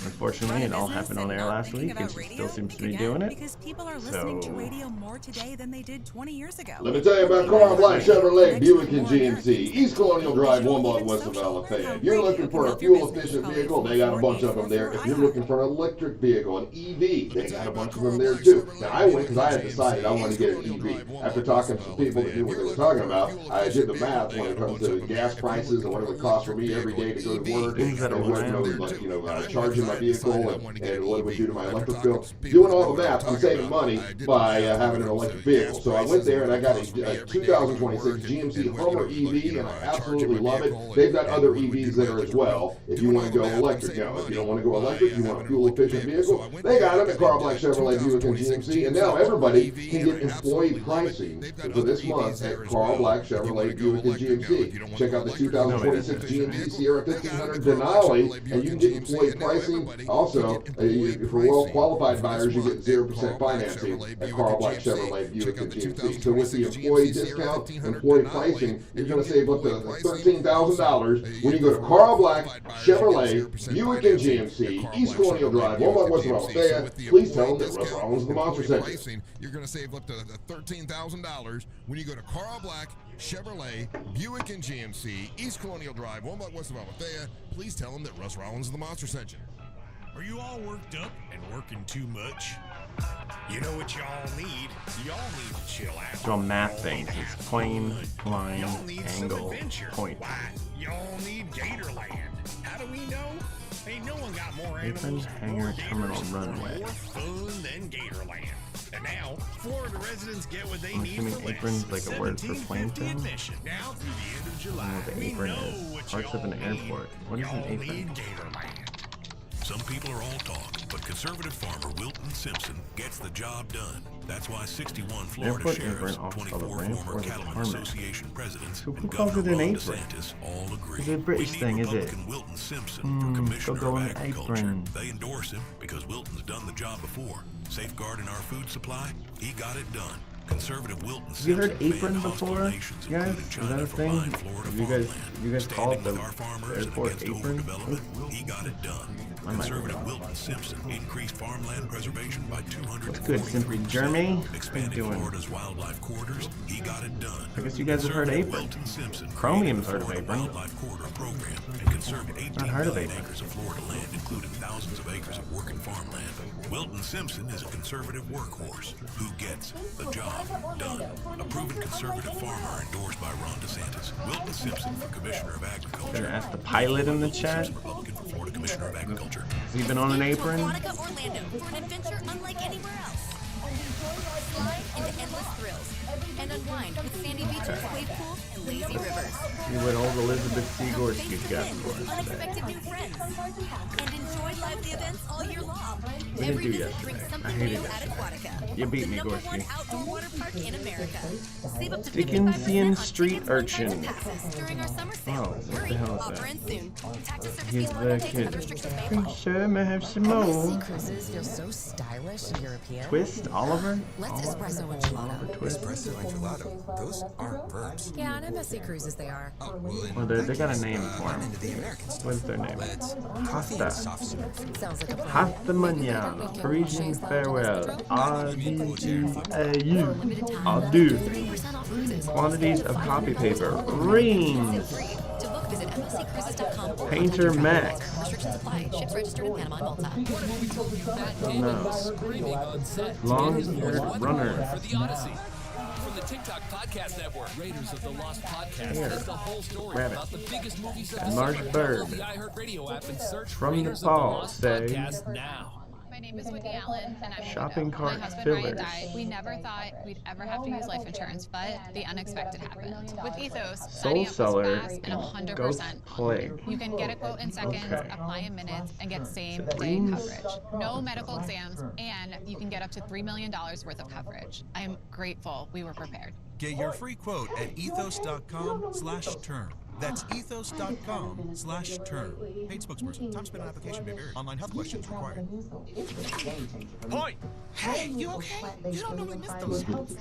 unfortunately, it all happened on air last week, and she still seems to be doing it. Because people are listening to radio more today than they did 20 years ago. Let me tell you about Carl Black Chevrolet Buick and GMC, East Colonial Drive, 1 block west of Alafaya. If you're looking for a fuel-efficient vehicle, they got a bunch of them there. If you're looking for an electric vehicle, an EV, they got a bunch of them there too. Now, I went because I had decided I wanted to get an EV. After talking to some people that knew what they were talking about, I did the math when it comes to gas prices and what it would cost for me every day to go to work, and what charging my vehicle and what it would do to my electric bill. Doing all the math, I'm saving money by having an electric vehicle. So I went there and I got a 2026 GMC Hummer EV, and I absolutely love it. They've got other EVs there as well if you want to go electric. Now, if you don't want to go electric, you want a fuel-efficient vehicle, they got them at Carl Black Chevrolet Buick and GMC, and now everybody can get employee pricing for this month at Carl Black Chevrolet Buick and GMC. Check out the 2026 GMC Sierra 1500 Denali, and you can get employee pricing pricing. Also, for well-qualified buyers, you get 0% financing at Carl Black Chevrolet, Buick, and GMC. So with the employee discount, employee pricing, you're going to save up to $13,000 when you go to Carl Black Chevrolet, Buick, and GMC, East Colonial Drive, Walmart West of Alabama. Please tell them that Russ Rollins is the Monster Sent. You're going to save up to $13,000 when you go to Carl Black Chevrolet, Buick, and GMC, East Colonial Drive, Walmart West of Alabama. Please tell them that Russ Rollins is the Monster Sent you. Are you all worked up and working too much? You know what y'all need? Y'all need to chill out. Draw math things. It's plane, line, angle, point. Y'all need Gatorland. How do we know? Ain't no one got more Apron, hangar, terminal, runway. More fun than Gatorland. And now, Florida residents get what they need for less. Apron's like a word for plane film. Admission. Now through the end of July. I don't know what the apron is. Parts of an airport. What is an apron? Some people are all talk, but conservative farmer Wilton Simpson gets the job done. That's why 61 Florida sheriffs, 24 former Cattlemen Association presidents, and Governor Ron DeSantis all agree. It's a British thing, is it? Wilton Simpson for Commissioner of Agriculture. They endorse him because Wilton's done the job before. Safeguarding our food supply, he got it done. Conservative Wilton Have you heard apron before, guys? Is that a thing? You guys call it the airport apron? He got it done. Conservative Wilton Simpson increased farmland preservation by 200. What's good, Simply Jeremy? Expanding Florida's wildlife corridors. He got it done. I guess you guys have heard apron. Chromium's heard of apron. Wildlife corridor program and conserved 18,000 acres of Florida land, including thousands of acres of working farmland. Wilton Simpson is a conservative workhorse who gets the job done. A proven conservative farmer endorsed by Ron DeSantis. Wilton Simpson for Commissioner of Agriculture. Gonna ask the pilot in the chat. Republican for Florida Commissioner of Agriculture. Has he been on an apron? Orlando for an adventure unlike anywhere else. Slide into endless thrills and unwind with sandy beaches, wave pools, and lazy rivers. See what old Elizabeth Seagorski's got for us today. Unexpected new friends and enjoy lively events all year long. What did you do yesterday? I hated it. You beat me, Gorski. Outdoor water park in America. Save up to Dickensian Street Urchin. during our summer sale. Oh, what the hell is Offer that? ends soon. Taxes, service He's fees, the local takes, kid. other restrictions may Can apply. sure may have some more. Cruises feel so stylish and European. Twist, Oliver? Let's espresso enchilada. Twist. Espresso enchilada. Those aren't verbs. Yeah, on MSC Cruises they are. Well, they got a name for him. What's their name? Hasta. Sounds like a Hasta mañana. Parisian farewell. R-D-E-A-U. Adieu. Quantities of copy paper. Rings. To book, visit MSCCruises.com. Painter Max. Restrictions apply. Ships registered in Panama and Malta. No. Long-haired runner. For the Odyssey. From the TikTok Podcast Network, Raiders of the Lost Podcast. Hair. That's the whole story Rabbit. about the biggest movies of And the Marsh summer. Bird. Download the iHeartRadio app and search From Raiders Nepal, of the Lost say. Podcast now. My name is Whitney Allen, and I'm a Shopping widow. cart My husband fillers. Ryan died. We never thought we'd ever have to use life insurance, but the unexpected happened. With Ethos, Soul signing up was Seller. fast and 100%. Ghost Plague. You can get a quote in seconds, Okay. apply in minutes, and get same-day Dreams. coverage. No medical exams, and you can get up to $3 million worth of coverage. I am grateful we were prepared. Get your free quote at ethos.com/term. That's ethos.com/term. Paid spokesperson. Time spent on application may vary. Online health questions required. Point. Hey, you okay? You don't normally miss those shots.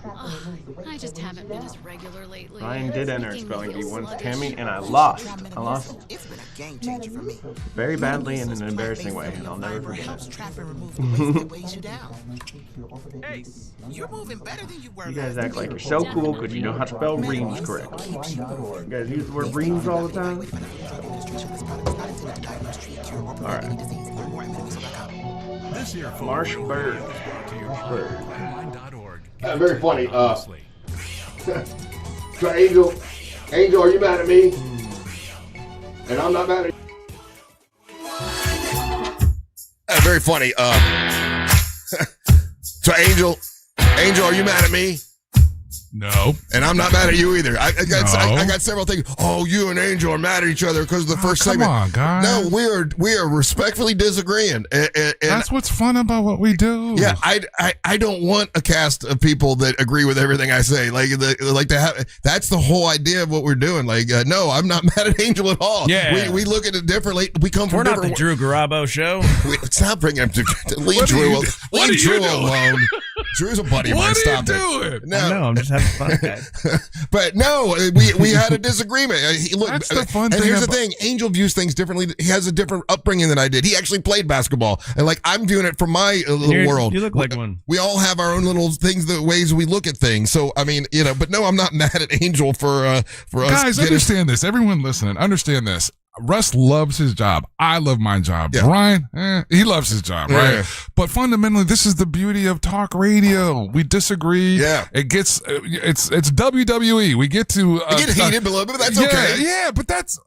I just haven't been as regular lately. Ryan did enter Making me spelling bee feel once, sluggish. Tammy, and I lost. I lost It's been a game changer for me. very badly in an embarrassing way, and I'll never forget Helps it. trap and remove the weight that weighs you down. Hey, You're moving better than you were. You guys act like you're so cool because you know how to spell reams correctly. You guys use the word reams all the time? Alright. This year, Marsh Bird. Very funny. So Angel, are you mad at me? And I'm not mad at you. Very funny. So Angel, are you mad at me? No. And I'm not mad at you either. I got several things. Oh, you and Angel are mad at each other because of the first segment. Come on, guys. No, we are respectfully disagreeing. And that's what's fun about what we do. Yeah, I don't want a cast of people that agree with everything I say. Like to have. That's the whole idea of what we're doing. Like, no, I'm not mad at Angel at all. Yeah, we look at it differently. We come from. We're not the Drew Garabo show. Stop bringing him to leave Drew alone. Drew's a buddy of mine. Stop it. No, I'm just having fun, guys. But no, we had a disagreement. That's the fun and thing. Here's the thing: Angel views things differently. He has a different upbringing than I did. He actually played basketball, and like I'm doing it from my little world. You look like one. We all have our own little things, the ways we look at things. So I mean, but no, I'm not mad at Angel for us. Guys, understand this. Everyone listening, understand this. Russ loves his job. I love my job. Yeah. Ryan, he loves his job, right? But fundamentally, this is the beauty of talk radio. We disagree. Yeah. It gets, it's WWE. We get to get heated a little bit, but that's okay. Yeah, but that's,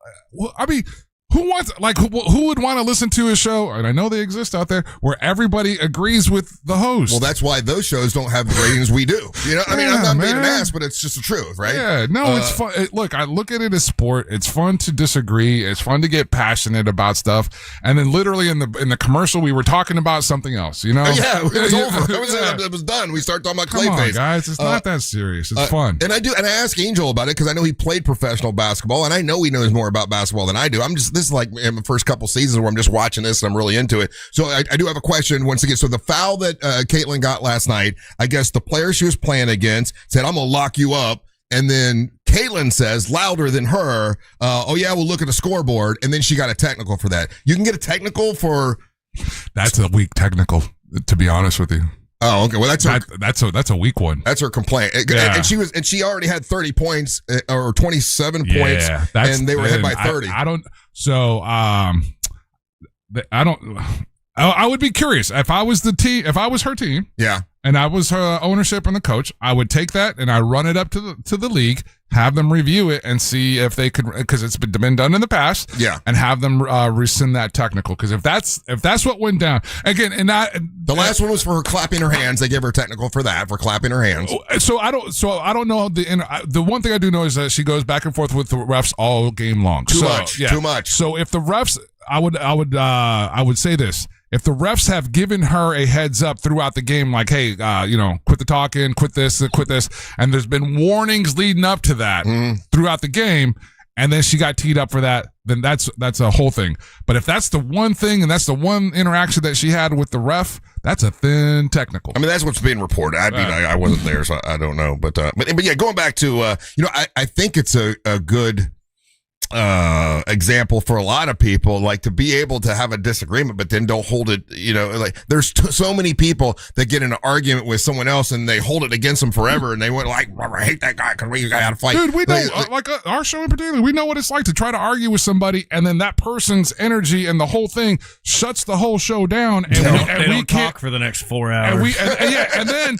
I mean, who wants, like, who would want to listen to a show, and I know they exist out there, where everybody agrees with the host? Well, that's why those shows don't have the ratings we do. I mean, I'm not being an ass, but it's just the truth, right? Yeah, no, it's fun. Look, I look at it as sport. It's fun to disagree. It's fun to get passionate about stuff. And then literally in the commercial, we were talking about something else, Yeah, it was over. It was done. We started talking about Clayface. Come on, guys. It's not that serious. It's fun. And I ask Angel about it because I know he played professional basketball, and I know he knows more about basketball than I do. This is like in the first couple seasons where I'm just watching this and I'm really into it. So I do have a question once again. So the foul that Catlin got last night, I guess the player she was playing against said, "I'm going to lock you up." And then Catlin says, louder than her, "Oh yeah, we'll look at the scoreboard." And then she got a technical for that. You can get a technical for. That's a weak technical, to be honest with you. Oh, okay. Well, that's a weak one. That's her complaint. And she already had 30 points or 27 points, and they were ahead by 30. I would be curious if I was her team. Yeah. And I was her ownership and the coach, I would take that and I run it up to the league, have them review it and see if they could, because it's been done in the past. Yeah. And have them rescind that technical. Because if that's what went down again, and the last one was for her clapping her hands. They gave her a technical for that, for clapping her hands. So I don't know the one thing I do know is that she goes back and forth with the refs all game long. Too much. So if the refs, I would say this. If the refs have given her a heads up throughout the game, like, hey, quit the talking, quit this, and there's been warnings leading up to that throughout the game, and then she got teed up for that, then that's a whole thing. But if that's the one thing and that's the one interaction that she had with the ref, that's a thin technical. I mean, that's what's being reported. I wasn't there, so I don't know. But yeah, going back to, I think it's a good example for a lot of people, like to be able to have a disagreement but then don't hold it, like there's so many people that get in an argument with someone else and they hold it against them forever and they went like, I hate that guy because we got to fight. Dude, we know, our show in particular, we know what it's like to try to argue with somebody and then that person's energy and the whole thing shuts the whole show down and we can't talk for the next 4 hours. And then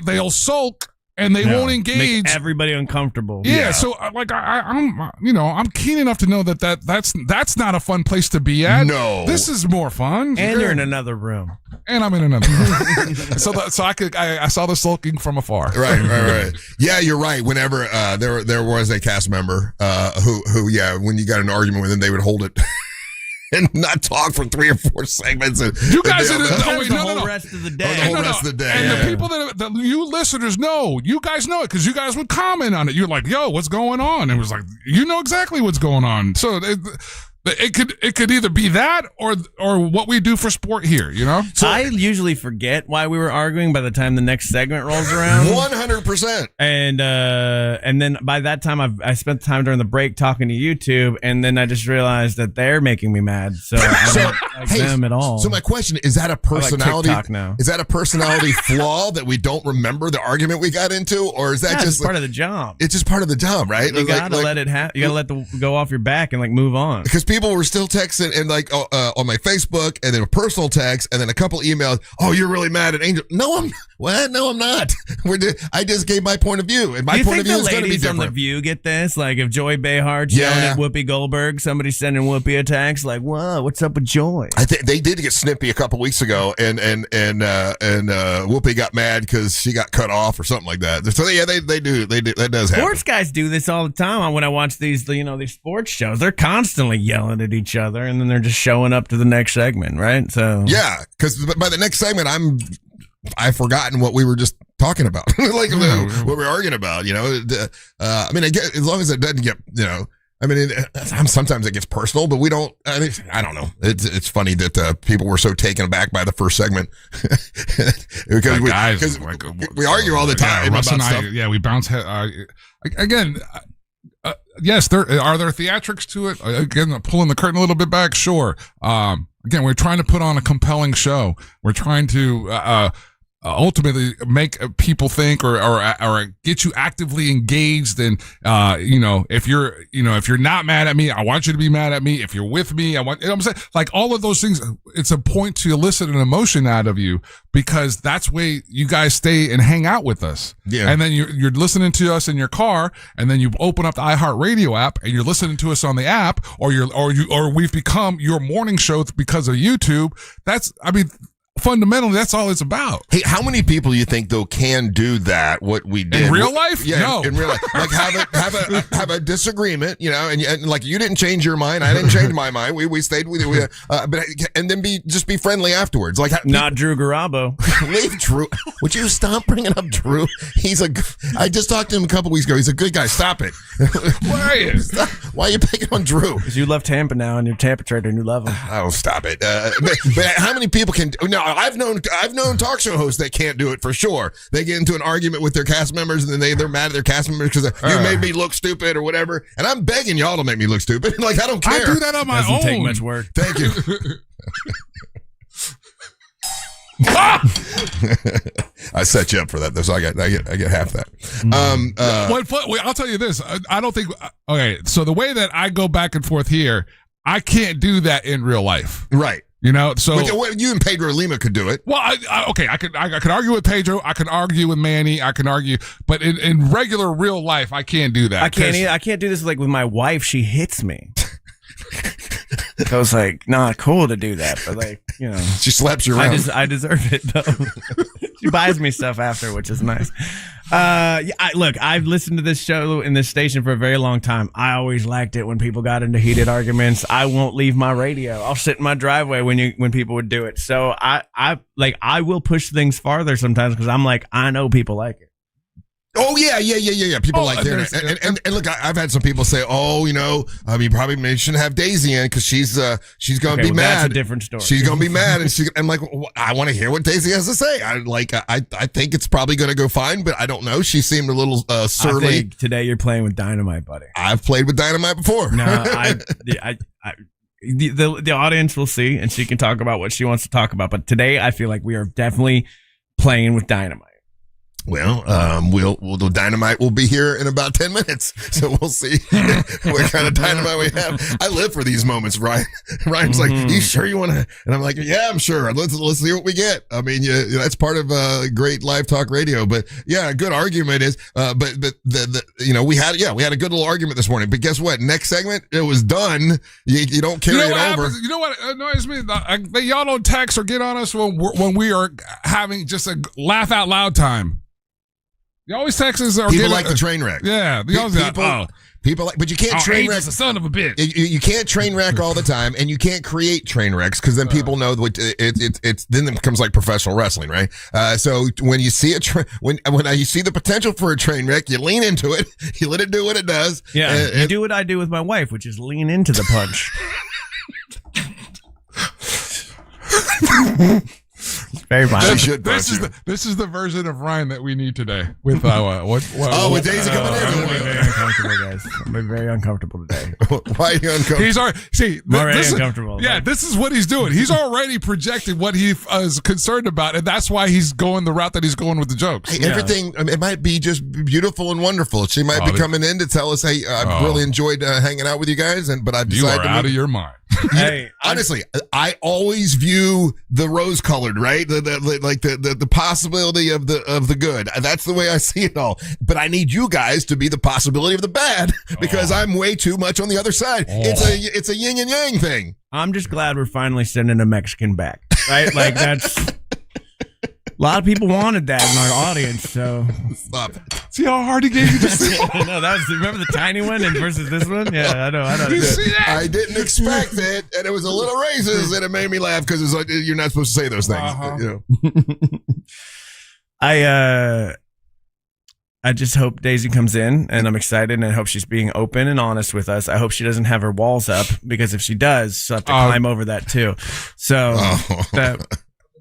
they'll sulk and they won't engage. Make everybody uncomfortable. Yeah. So like I'm keen enough to know that's not a fun place to be at. No. This is more fun. And you're in another room. And I'm in another room. so I saw the sulking from afar. Right. Yeah, you're right. Whenever there was a cast member who when you got an argument with them, they would hold it. And not talk for 3 or 4 segments. You guys are the whole rest of the day. The whole rest of the day. And the people that you listeners know, you guys know it because you guys would comment on it. You're like, yo, what's going on? And it was like, you know exactly what's going on. So it could either be that or what we do for sport here, So I usually forget why we were arguing by the time the next segment rolls around. 100%. And then by that time I spent time during the break talking to YouTube, and then I just realized that they're making me mad. So I don't like them at all. So my question is that a personality? I like TikTok now. Is that a personality flaw that we don't remember the argument we got into, or is that just part of the job? It's just part of the job, right? You gotta let it happen. You gotta let the go off your back and move on. Because people were still texting and on my Facebook and then a personal text and then a couple emails. Oh, you're really mad at Angel. No, What? No, I'm not. I just gave my point of view, and my point of view is going to be different. On The View get this? Like, if Joy Behart's yelling at Whoopi Goldberg, somebody's sending Whoopi a text like, "Whoa, what's up with Joy?" I think they did get snippy a couple weeks ago, and Whoopi got mad because she got cut off or something like that. So yeah, they do. That does happen. Sports guys do this all the time. When I watch these sports shows, they're constantly yelling at each other, and then they're just showing up to the next segment, right? So yeah, because by the next segment, I've forgotten what we were just talking about, like what we were arguing about. I mean, I get, as long as it doesn't get, I mean, sometimes it gets personal, but we don't. I don't know. It's funny that people were so taken aback by the first segment because we argue all the time. Russ and I, we bounce again. Yes, there theatrics to it. Again, pulling the curtain a little bit back. Sure. Again, we're trying to put on a compelling show. We're trying to ultimately make people think or get you actively engaged. And if you're not mad at me, I want you to be mad at me. If you're with me, I'm saying, like, all of those things. It's a point to elicit an emotion out of you, because that's where you guys stay and hang out with us. Yeah. And then you're listening to us in your car, and then you open up the iHeartRadio app and you're listening to us on the app, or we've become your morning show because of YouTube. Fundamentally, that's all it's about. Hey, how many people do you think, though, can do that? What we did in real life? Yeah, no. In real life, like have a disagreement, and like you didn't change your mind, I didn't change my mind. We stayed with you, but and then be friendly afterwards. Like not Drew Garabo. Leave Drew. Would you stop bringing up Drew? I just talked to him a couple weeks ago. He's a good guy. Stop it. Where are you? Why are you picking on Drew? Because you love Tampa now, and you're Tampa trader, and you love him. Oh, stop it. But how many people can? No. I've known talk show hosts that can't do it for sure. They get into an argument with their cast members, and then they're mad at their cast members because you made me look stupid or whatever. And I'm begging y'all to make me look stupid. Like, I don't care. I do that on my own. Doesn't take much work. Thank you. I set you up for that, though, so I get half that. I'll tell you this. I don't think. Okay, so the way that I go back and forth here, I can't do that in real life. Right. So you and Pedro Lima could do it. Well, I could argue with Pedro. I can argue with Manny. I can argue, but in regular real life, I can't do that. I can't do this with my wife. She hits me. I was like, not cool to do that, but she slaps you around. I deserve it though. She buys me stuff after, which is nice. I've listened to this show in this station for a very long time. I always liked it when people got into heated arguments. I won't leave my radio. I'll sit in my driveway when people would do it. So I will push things farther sometimes because I'm like, I know people like it. Oh yeah. People like that, and look, I've had some people say, you probably shouldn't have Deisi in because she's gonna be mad. That's a different story. She's gonna be mad, and I'm like, I want to hear what Deisi has to say. I think it's probably gonna go fine, but I don't know. She seemed a little surly. I think today you're playing with dynamite, buddy. I've played with dynamite before. No, the audience will see, and she can talk about what she wants to talk about. But today, I feel like we are definitely playing with dynamite. Well, the dynamite will be here in about 10 minutes, so we'll see what kind of dynamite we have. I live for these moments, Ryan. Ryan's like, "You sure you want to?" And I'm like, "Yeah, I'm sure. Let's see what we get." I mean, that's part of great live talk radio. But yeah, a good argument is, but we had a good little argument this morning. But guess what? Next segment, it was done. You don't carry it over. You know what annoys me? Y'all don't text or get on us when we are having just a laugh out loud time. You always text us. People like the train wreck. Yeah. People like, but you can't train wreck. A son of a bitch. You can't train wreck all the time, and you can't create train wrecks because then people know it's then it becomes like professional wrestling, right? So when you see when you see the potential for a train wreck, you lean into it. You let it do what it does. Yeah. You do what I do with my wife, which is lean into the punch. Very violent. This is the version of Ryan that we need today. With with Deisi coming in. I'm very uncomfortable, guys. I'm very uncomfortable today. Why are you uncomfortable? He's already uncomfortable. This is what he's doing. He's already projected what he is concerned about, and that's why he's going the route that he's going with the jokes. Hey, everything. It might be just beautiful and wonderful. She might be coming in to tell us, "Hey, I really enjoyed hanging out with you guys," but I decided you are out of your mind. Hey, honestly, I always view the rose-colored, right? The possibility of the good. That's the way I see it all. But I need you guys to be the possibility of the bad because I'm way too much on the other side. It's a yin and yang thing. I'm just glad we're finally sending a Mexican back, right? Like that's a lot of people wanted that in our audience. So stop it. See how hard he gave you to see? No, that was remember the tiny one and versus this one. Yeah, I know. You see that? I didn't expect it, and it was a little racist, and it made me laugh because it's like you're not supposed to say those things. You know. I just hope Daisy comes in, and I'm excited, and I hope she's being open and honest with us. I hope she doesn't have her walls up, because if she does, she'll have to climb over that too. So I'm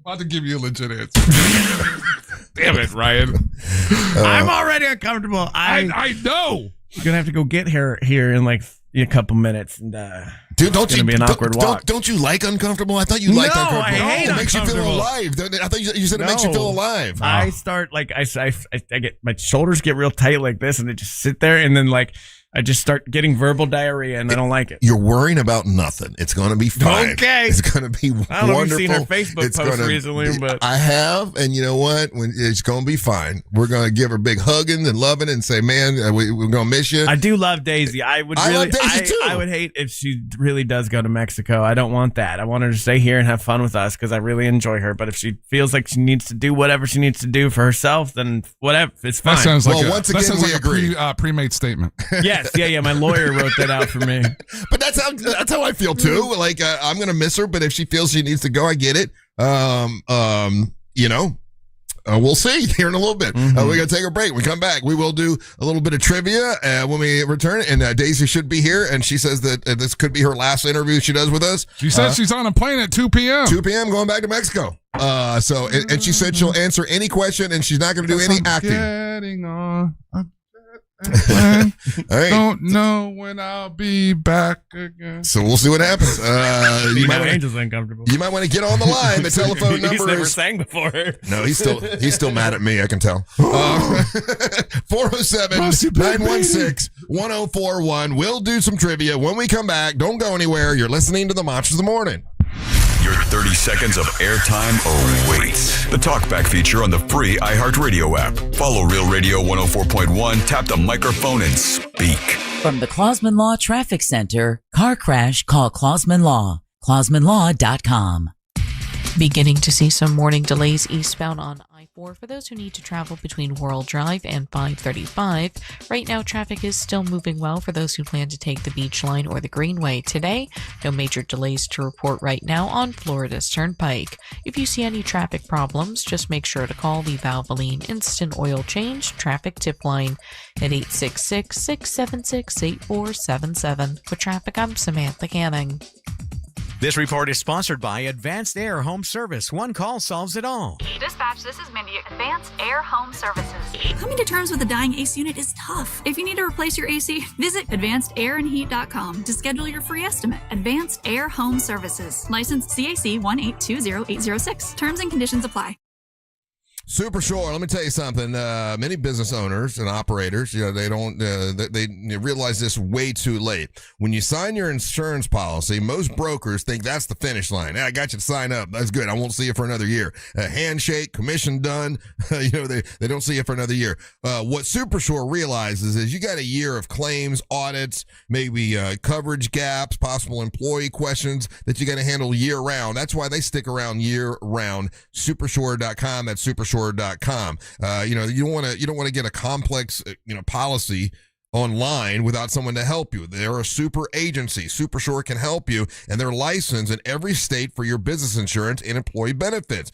about to give you a legit answer. Damn it, Ryan. I'm already uncomfortable. I know. You're gonna have to go get her here in like a couple minutes, and dude, don't it's gonna be an awkward walk. Don't you like uncomfortable? I thought you liked uncomfortable. I hate it makes you feel uncomfortable. alive. I thought you said it makes you feel alive. I start like I get my shoulders get real tight like this, and they just sit there, and then like I just start getting verbal diarrhea, and I don't like it. You're worrying about nothing. It's going to be fine. Okay. It's going to be wonderful. I don't know if you've seen her Facebook post recently, but I have, and you know what? It's going to be fine. We're going to give her a big hugging and loving and say, man, we're going to miss you. I do love Daisy. I love Daisy too. I would hate if she really does go to Mexico. I don't want that. I want her to stay here and have fun with us because I really enjoy her. But if she feels like she needs to do whatever she needs to do for herself, then whatever. It's fine. That sounds like once again, we agree. Pre-made statement. Yes. Yeah. My lawyer wrote that out for me. But that's how I feel too. Like I'm gonna miss her, but if she feels she needs to go, I get it. We'll see here in a little bit. We're gonna take a break. When we come back, we will do a little bit of trivia when we return. And Daisy should be here, and she says that this could be her last interview she does with us. She says she's on a plane at 2 p.m. 2 p.m. going back to Mexico. And she said she'll answer any question, and she's not gonna do any acting. Getting on. Right. Don't know when I'll be back again. So we'll see what happens. Angel's uncomfortable. You might want to get on the line. The telephone number He's never is sang before. No, he's still mad at me. I can tell. 407-916-1041. We'll do some trivia when we come back. Don't go anywhere. You're listening to the Monsters of the Morning. Your 30 seconds of airtime awaits. The Talkback feature on the free iHeartRadio app. Follow Real Radio 104.1, tap the microphone, and speak. From the Clausman Law Traffic Center, car crash, call Clausman Law. ClausmanLaw.com. Beginning to see some morning delays eastbound on I-4 for those who need to travel between World Drive and 535. Right now, traffic is still moving well for those who plan to take the Beach Line or the Greenway today. No major delays to report right now on Florida's Turnpike. If you see any traffic problems, just make sure to call the Valvoline Instant Oil Change Traffic Tip Line at 866-676-8477. For traffic, I'm Samantha Canning. This report is sponsored by Advanced Air Home Service. One call solves it all. Dispatch, this is Mindy. Advanced Air Home Services. Coming to terms with a dying AC unit is tough. If you need to replace your AC, visit AdvancedAirandHeat.com to schedule your free estimate. Advanced Air Home Services. License CAC 1820806. Terms and conditions apply. Super Shore. Let me tell you something. Many business owners and operators, they don't. They realize this way too late. When you sign your insurance policy, most brokers think that's the finish line. Hey, I got you to sign up. That's good. I won't see you for another year. Handshake, commission done. They don't see you for another year. What Super Shore realizes is you got a year of claims, audits, maybe coverage gaps, possible employee questions that you got to handle year round. That's why they stick around year round. Supershore.com. That's Supershore.com. You don't want to get a complex policy online without someone to help you. They're a super agency. Supershore can help you, and they're licensed in every state for your business insurance and employee benefits.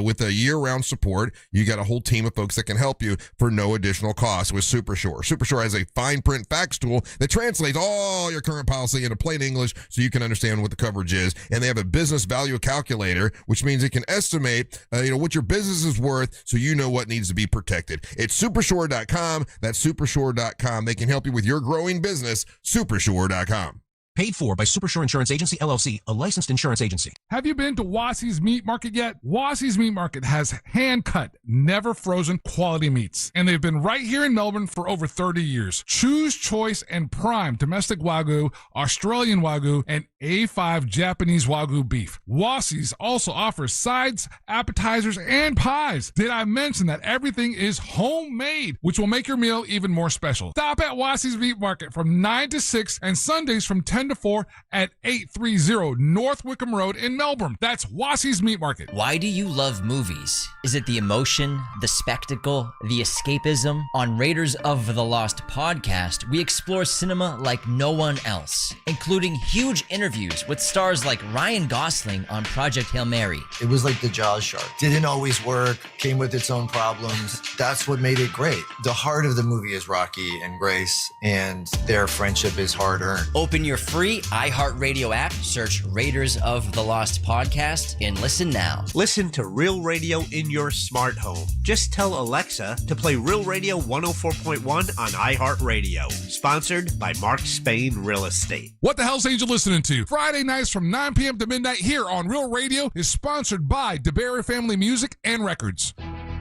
With a year-round support, you got a whole team of folks that can help you for no additional cost with Supershore. Supershore has a fine print facts tool that translates all your current policy into plain English so you can understand what the coverage is. And they have a business value calculator, which means it can estimate what your business is worth so you know what needs to be protected. It's Supershore.com. That's Supershore.com. They can help you with your growing business. Supershore.com. Paid for by Supersure Insurance Agency, LLC, a licensed insurance agency. Have you been to Wassie's Meat Market yet? Wassie's Meat Market has hand-cut, never frozen quality meats. And they've been right here in Melbourne for over 30 years. Choose choice and prime domestic Wagyu, Australian Wagyu, and A5 Japanese Wagyu beef. Wassie's also offers sides, appetizers, and pies. Did I mention that everything is homemade, which will make your meal even more special? Stop at Wassie's Meat Market from 9 to 6 and Sundays from 10 to 4 at 830 North Wickham Road in Melbourne. That's Wassie's Meat Market. Why do you love movies? Is it the emotion, the spectacle, the escapism? On Raiders of the Lost podcast, we explore cinema like no one else, including huge interviews with stars like Ryan Gosling on Project Hail Mary. It was like the Jaws shark. Didn't always work, came with its own problems. That's what made it great. The heart of the movie is Rocky and Grace, and their friendship is hard-earned. Open your free iHeartRadio app, search Raiders of the Lost podcast, and listen now. Listen to Real Radio in your smart home. Just tell Alexa to play Real Radio 104.1 on iHeartRadio. Sponsored by Mark Spain Real Estate. What the hell's Angel listening to? Friday nights from 9 p.m. to midnight here on Real Radio is sponsored by DeBerry Family Music and Records.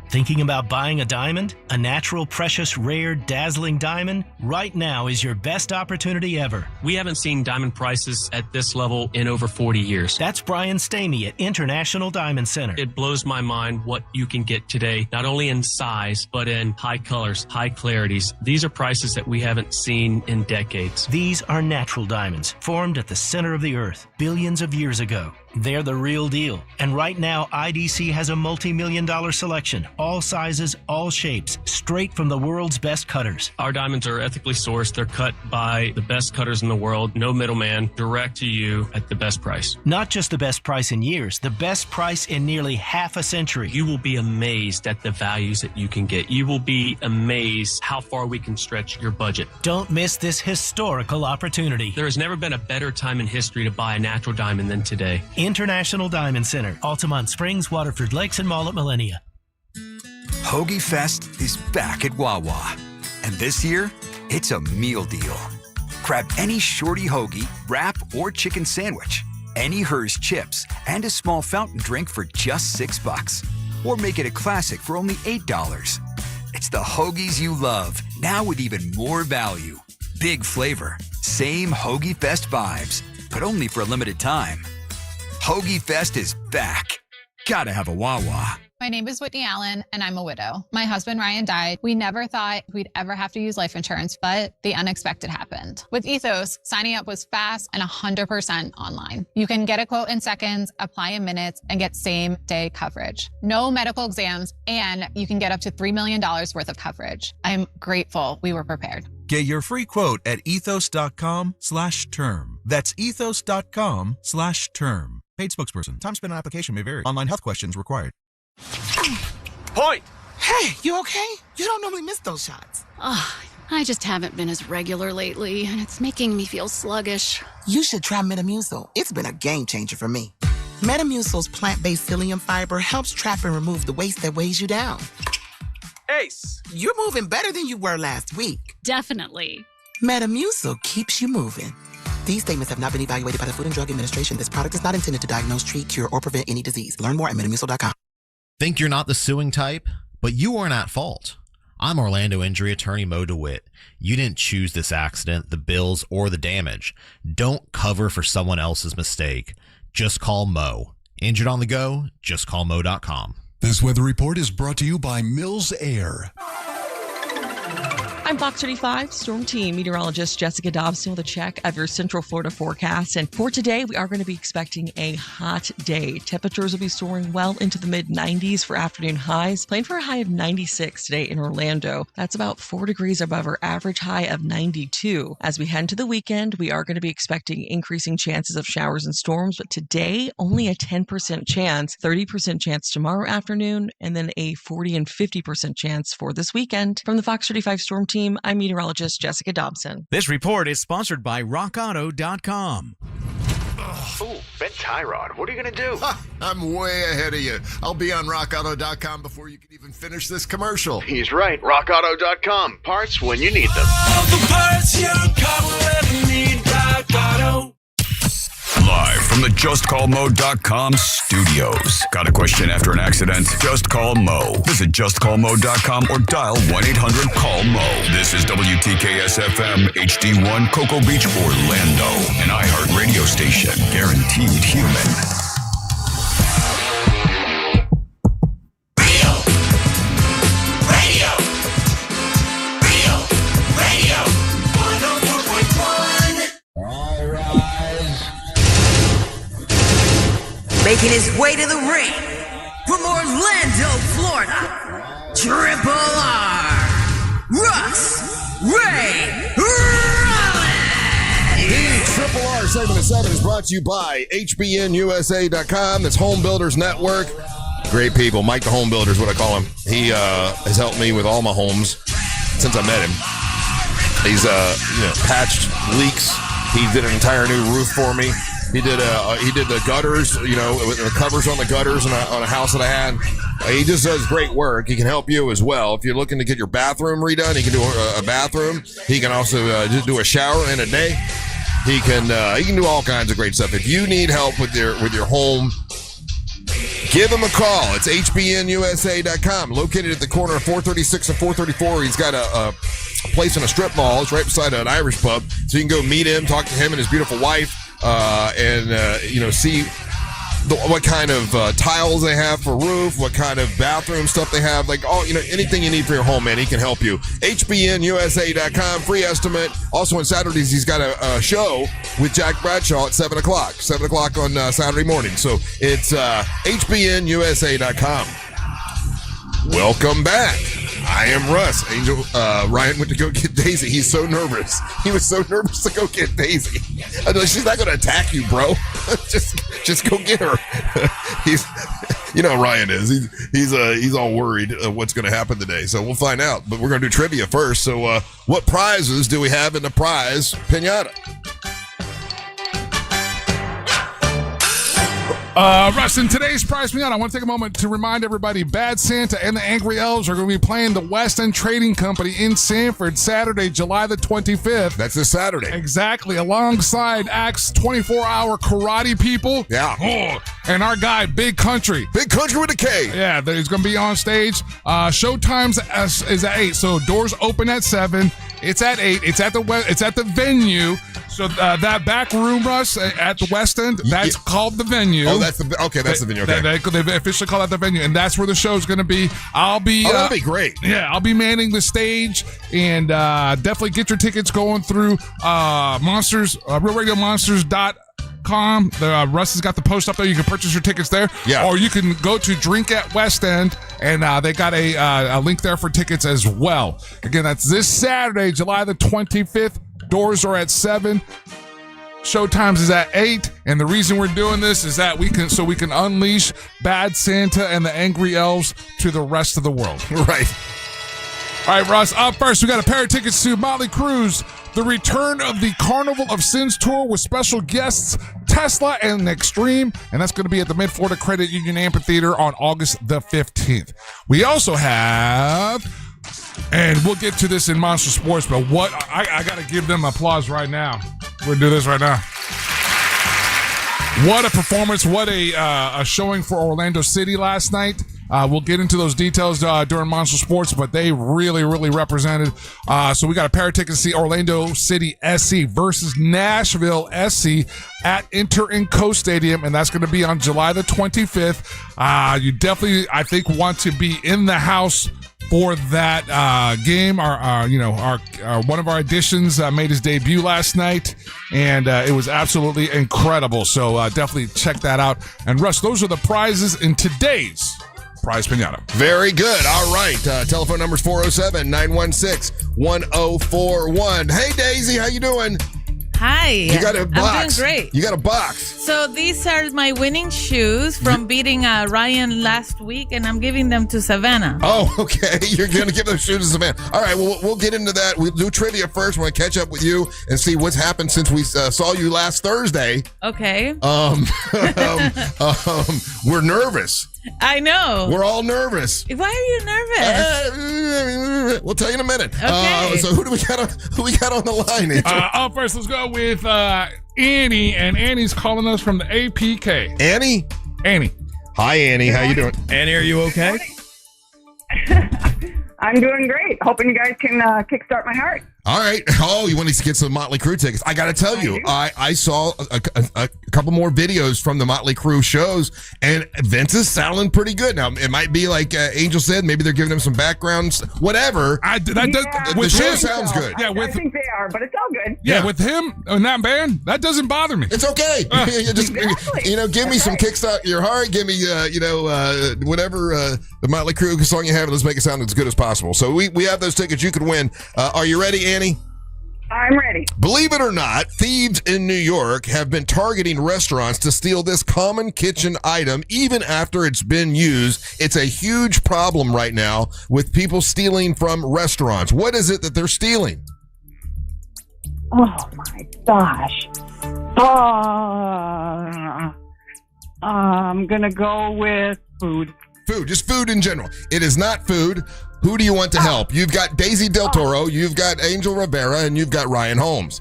Thinking about buying a diamond? A natural, precious, rare, dazzling diamond? Right now is your best opportunity ever. We haven't seen diamond prices at this level in over 40 years. That's Brian Stamey at International Diamond Center. It blows my mind what you can get today, not only in size, but in high colors, high clarities. These are prices that we haven't seen in decades. These are natural diamonds, formed at the center of the earth, billions of years ago. They're the real deal. And right now, IDC has a multi-million-dollar selection. All sizes, all shapes, straight from the world's best cutters. Our diamonds are ethically sourced. They're cut by the best cutters in the world. No middleman, direct to you at the best price. Not just the best price in years, the best price in nearly half a century. You will be amazed at the values that you can get. You will be amazed how far we can stretch your budget. Don't miss this historical opportunity. There has never been a better time in history to buy a natural diamond than today. International Diamond Center, Altamont Springs, Waterford Lakes, and Mall at Millennia. Hoagie Fest is back at Wawa. And this year, it's a meal deal. Grab any shorty hoagie, wrap, or chicken sandwich, any Hers chips, and a small fountain drink for just $6. Or make it a classic for only $8. It's the hoagies you love, now with even more value. Big flavor, same Hoagie Fest vibes, but only for a limited time. Hoagie Fest is back. Gotta have a Wawa. My name is Whitney Allen, and I'm a widow. My husband, Ryan, died. We never thought we'd ever have to use life insurance, but the unexpected happened. With Ethos, signing up was fast and 100% online. You can get a quote in seconds, apply in minutes, and get same-day coverage. No medical exams, and you can get up to $3 million worth of coverage. I'm grateful we were prepared. Get your free quote at ethos.com/term. That's ethos.com/term. Paid spokesperson. Time spent on application may vary. Online health questions required. Point! Hey, you okay? You don't normally miss those shots. I just haven't been as regular lately, and it's making me feel sluggish. You should try Metamucil. It's been a game changer for me. Metamucil's plant-based psyllium fiber helps trap and remove the waste that weighs you down. Ace! You're moving better than you were last week. Definitely. Metamucil keeps you moving. These statements have not been evaluated by the Food and Drug Administration. This product is not intended to diagnose, treat, cure, or prevent any disease. Learn more at Metamucil.com. Think you're not the suing type? But you aren't at fault. I'm Orlando injury attorney Mo DeWitt. You didn't choose this accident, the bills, or the damage. Don't cover for someone else's mistake. Just call Mo. Injured on the go? Just call Mo.com. This weather report is brought to you by Mills Air. I'm Fox 35 Storm Team meteorologist Jessica Dobson with a check of your Central Florida forecast. And for today, we are going to be expecting a hot day. Temperatures will be soaring well into the mid-90s for afternoon highs. Plan for a high of 96 today in Orlando. That's about 4 degrees above our average high of 92. As we head into the weekend, we are going to be expecting increasing chances of showers and storms. But today, only a 10% chance, 30% chance tomorrow afternoon, and then a 40 and 50% chance for this weekend. From the Fox 35 Storm Team, I'm meteorologist Jessica Dobson. This report is sponsored by RockAuto.com. Ooh, Ben Tyrod, what are you going to do? I'm way ahead of you. I'll be on RockAuto.com before you can even finish this commercial. He's right. RockAuto.com. Parts when you need them. All the parts your car will ever need. Rock Auto. JustCallMo.com studios. Got a question after an accident? Just call Mo. Visit JustCallMo.com or dial 1-800-CALL-MO. This is WTKS-FM HD1 Cocoa Beach, Orlando. An iHeart radio station. Guaranteed human. Making his way to the ring from Orlando, Florida, Triple R, Russ Ray Rollins. The Triple R segment of 7 is brought to you by HBNUSA.com. That's Home Builders Network. Great people. Mike the Home Builder is what I call him. He has helped me with all my homes since I met him. He's patched leaks. He did an entire new roof for me. He did the gutters, with the covers on the gutters on a house that I had. He just does great work. He can help you as well. If you're looking to get your bathroom redone, he can do a bathroom. He can also just do a shower in a day. He can do all kinds of great stuff. If you need help with your home, give him a call. It's HBNUSA.com. Located at the corner of 436 and 434. He's got a place in a strip mall. It's right beside an Irish pub. So you can go meet him, talk to him and his beautiful wife. See what kind of tiles they have for roof, what kind of bathroom stuff they have, anything you need for your home, man, he can help you. HBNUSA.com, free estimate. Also on Saturdays, he's got a show with Jack Bradshaw at 7 o'clock on Saturday morning. So it's HBNUSA.com. Welcome back. I am Russ. Angel Ryan went to go get Daisy. He's so nervous. He was so nervous to go get Daisy. I know, she's not going to attack you, bro. just go get her. He's, how Ryan is. He's all worried what's going to happen today. So we'll find out. But we're going to do trivia first. So what prizes do we have in the prize pinata? Russ, in today's prize pinata, I want to take a moment to remind everybody Bad Santa and the Angry Elves are going to be playing the West End Trading Company in Sanford Saturday, July the 25th. That's this Saturday. Exactly. Alongside Act's 24-hour karate people. Yeah. Oh, and our guy, Big Country. Big Country with a K. Yeah, he's going to be on stage. Show times is at 8, so doors open at 7. It's at 8. It's at the venue. So that back room, Russ, at the West End, that's called the venue. Oh, that's the venue. Okay. They officially call that the venue, and that's where the show's going to be. I'll be. That'll be great. Yeah, I'll be manning the stage, and definitely get your tickets going through RealRadioMonsters.com. Russ has got the post up there. You can purchase your tickets there. Yeah. Or you can go to Drink at West End, and they got a link there for tickets as well. Again, that's this Saturday, July the 25th. Doors are at 7. Showtimes is at 8. And the reason we're doing this is that we can unleash Bad Santa and the Angry Elves to the rest of the world. Right. All right, Russ, up first, we got a pair of tickets to Motley Crue's The Return of the Carnival of Sins Tour with special guests Tesla and Extreme, and that's going to be at the Mid-Florida Credit Union Amphitheater on August the 15th. We also have... And we'll get to this in Monster Sports, but what I got to give them applause right now. We're going to do this right now. What a performance. What a showing for Orlando City last night. We'll get into those details during Monster Sports, but they really, really represented. So we got a pair of tickets to see Orlando City SC versus Nashville SC at Inter & Co Stadium, and that's going to be on July the 25th. You definitely, I think, want to be in the house for that game. Our one of our additions made his debut last night, and it was absolutely incredible. So definitely check that out. And Russ, those are the prizes in today's Prize Pinata. Very good. All right. Telephone number's 407-916-1041. Hey, Daisy, how you doing? Hi. You got a box. I'm doing great. You got a box. So these are my winning shoes from beating Ryan last week, and I'm giving them to Savannah. Oh, okay. You're going to give those shoes to Savannah. All right. Well, we'll get into that. We'll do trivia first. We're going to catch up with you and see what's happened since we saw you last Thursday. Okay. We're nervous. I know. We're all nervous. Why are you nervous? We'll tell you in a minute. Okay. So who we got on the line? Angel? Up first, let's go with Annie, and Annie's calling us from the APK. Annie? Annie. Hi, Annie. How you doing? Annie, are you okay? I'm doing great. Hoping you guys can kickstart my heart. All right. Oh, you want to get some Motley Crue tickets? I got to tell you, I saw a couple more videos from the Motley Crue shows, and Vince is sounding pretty good. Now, it might be like Angel said, maybe they're giving him some backgrounds, whatever. The show sounds good. Yeah, I think they are, but it's all good. Yeah, with him in that band, that doesn't bother me. It's okay. Just, give me some Kickstart Your Heart. Give me, whatever the Motley Crue song you have. Let's make it sound as good as possible. So we have those tickets you can win. Are you ready, Annie? I'm ready. Believe it or not, thieves in New York have been targeting restaurants to steal this common kitchen item even after it's been used. It's a huge problem right now with people stealing from restaurants. What is it that they're stealing? Oh my gosh. I'm going to go with food. Food, just food in general. It is not food. Who do you want to help? You've got Daisy Del Toro, you've got Angel Rivera, and you've got Ryan Holmes.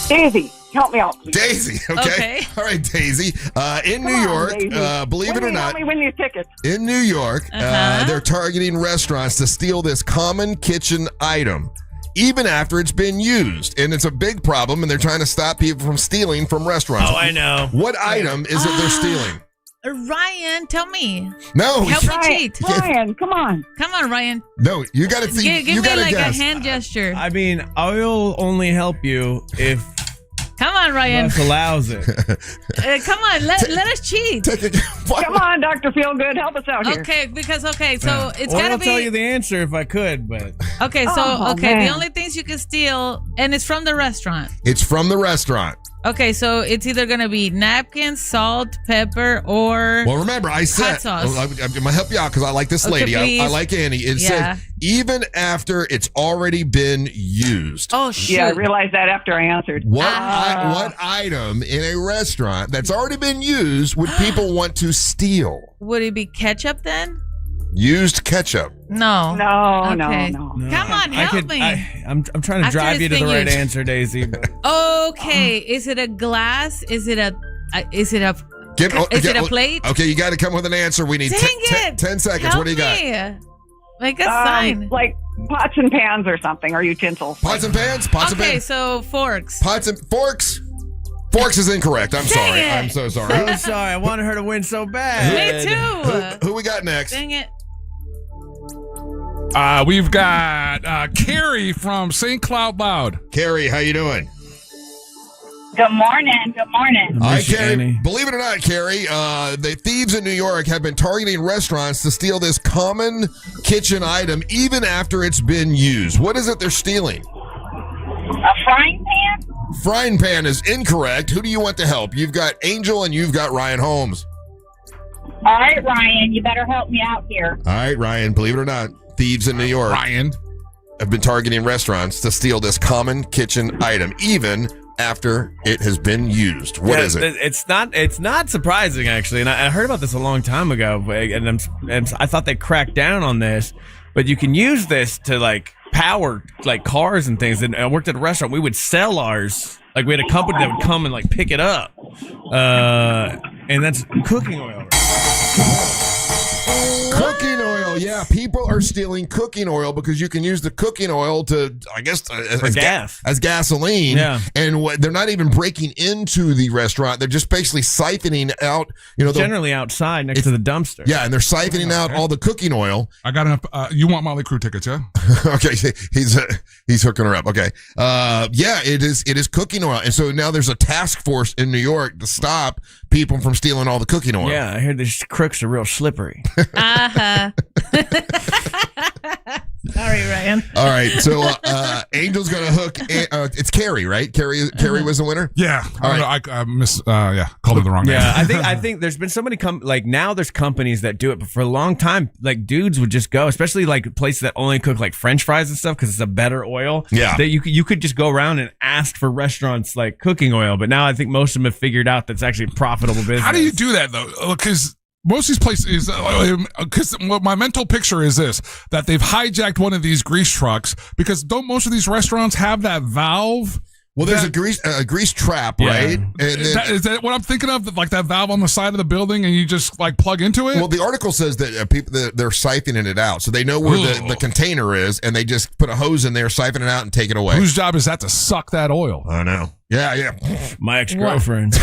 Daisy, help me out, please. Daisy, okay. All right, Daisy. In New York, believe it or not, help me win these tickets. In New York, they're targeting restaurants to steal this common kitchen item, even after it's been used. And it's a big problem, and they're trying to stop people from stealing from restaurants. Oh, I know. What item is it they're stealing? Ryan, tell me. No. Help me cheat. Ryan, come on. Come on, Ryan. No, you got to Give me like guess. a hand gesture. I mean, I'll only help you if Come on, Ryan. Russ allows it. Come on, let us cheat. Come on, Dr. Feelgood, help us out here. Okay, so it's Or gotta I'll be. tell you the answer if I could, but Okay, so Oh, the man. only things you can steal, and it's from the restaurant. It's from the restaurant. Okay, so it's either gonna be napkins, salt, pepper, or Well, remember, I said, hot sauce. I'm going to help you out because I like this Okay, lady. I please. like Annie. It Yeah. says, even after it's already been used. Oh, shoot. Yeah, I realized that after I answered. What item in a restaurant that's already been used would people want to steal? Would it be ketchup then? Used ketchup. No. No. Come on, help me. I'm trying to After drive it's you to the been right used. answer, Daisy. But Okay, is it a glass? Is it a plate? Okay, you got to come with an answer. We need Dang it. 10 seconds. Help what do you got? me. Make a sign. Like pots and pans or something, or utensils. Pots and pans? Pots and Okay, pans? so forks. Pots and forks? Forks is incorrect. I'm sorry. it. I'm so sorry. I'm sorry. I wanted her to win so bad. Me too. Who we got next? Dang it. We've got Carrie from St. Cloud Loud. Carrie, how you doing? Good morning. Hi, Carrie. Believe it or not, Carrie, the thieves in New York have been targeting restaurants to steal this common kitchen item even after it's been used. What is it they're stealing? A frying pan? Frying pan is incorrect. Who do you want to help? You've got Angel and you've got Ryan Holmes. All right, Ryan, you better help me out here. All right, Ryan, believe it or not, thieves in New York have been targeting restaurants to steal this common kitchen item even after it has been used. What is it? It's not surprising actually, and I heard about this a long time ago, and I thought they cracked down on this, but you can use this to like power like cars and things. And I worked at a restaurant. We would sell ours. Like we had a company that would come and like pick it up, and that's cooking oil. Cooking oil, yeah. People are stealing cooking oil because you can use the cooking oil to, I guess, as gas. as gasoline. Yeah. And they're not even breaking into the restaurant. They're just basically siphoning out, Generally outside next to the dumpster. Yeah, and they're siphoning out all the cooking oil. I got enough. You want Motley Crue tickets, yeah? Okay, he's hooking her up. Okay. Yeah, it is cooking oil. And so now there's a task force in New York to stop people from stealing all the cooking oil. Yeah, I hear these crooks are real slippery. Sorry, Ryan. All right, so Angel's gonna hook. It's Carrie, right? Carrie was the winner. Yeah. All right. I missed. Called it the wrong name. Yeah, I think there's been so many now there's companies that do it, but for a long time, like dudes would just go, especially like places that only cook like French fries and stuff because it's a better oil. Yeah, that you could just go around and ask for restaurants like cooking oil, but now I think most of them have figured out that's actually a profitable business. How do you do that though? Because most of these places, because my mental picture is this, that they've hijacked one of these grease trucks, because don't most of these restaurants have that valve? Well, there's a grease trap, right? And is that what I'm thinking of? Like that valve on the side of the building, and you just like plug into it? Well, the article says that people they're siphoning it out, so they know where the container is, and they just put a hose in there, siphon it out, and take it away. Whose job is that to suck that oil? I know. Yeah. My ex-girlfriend.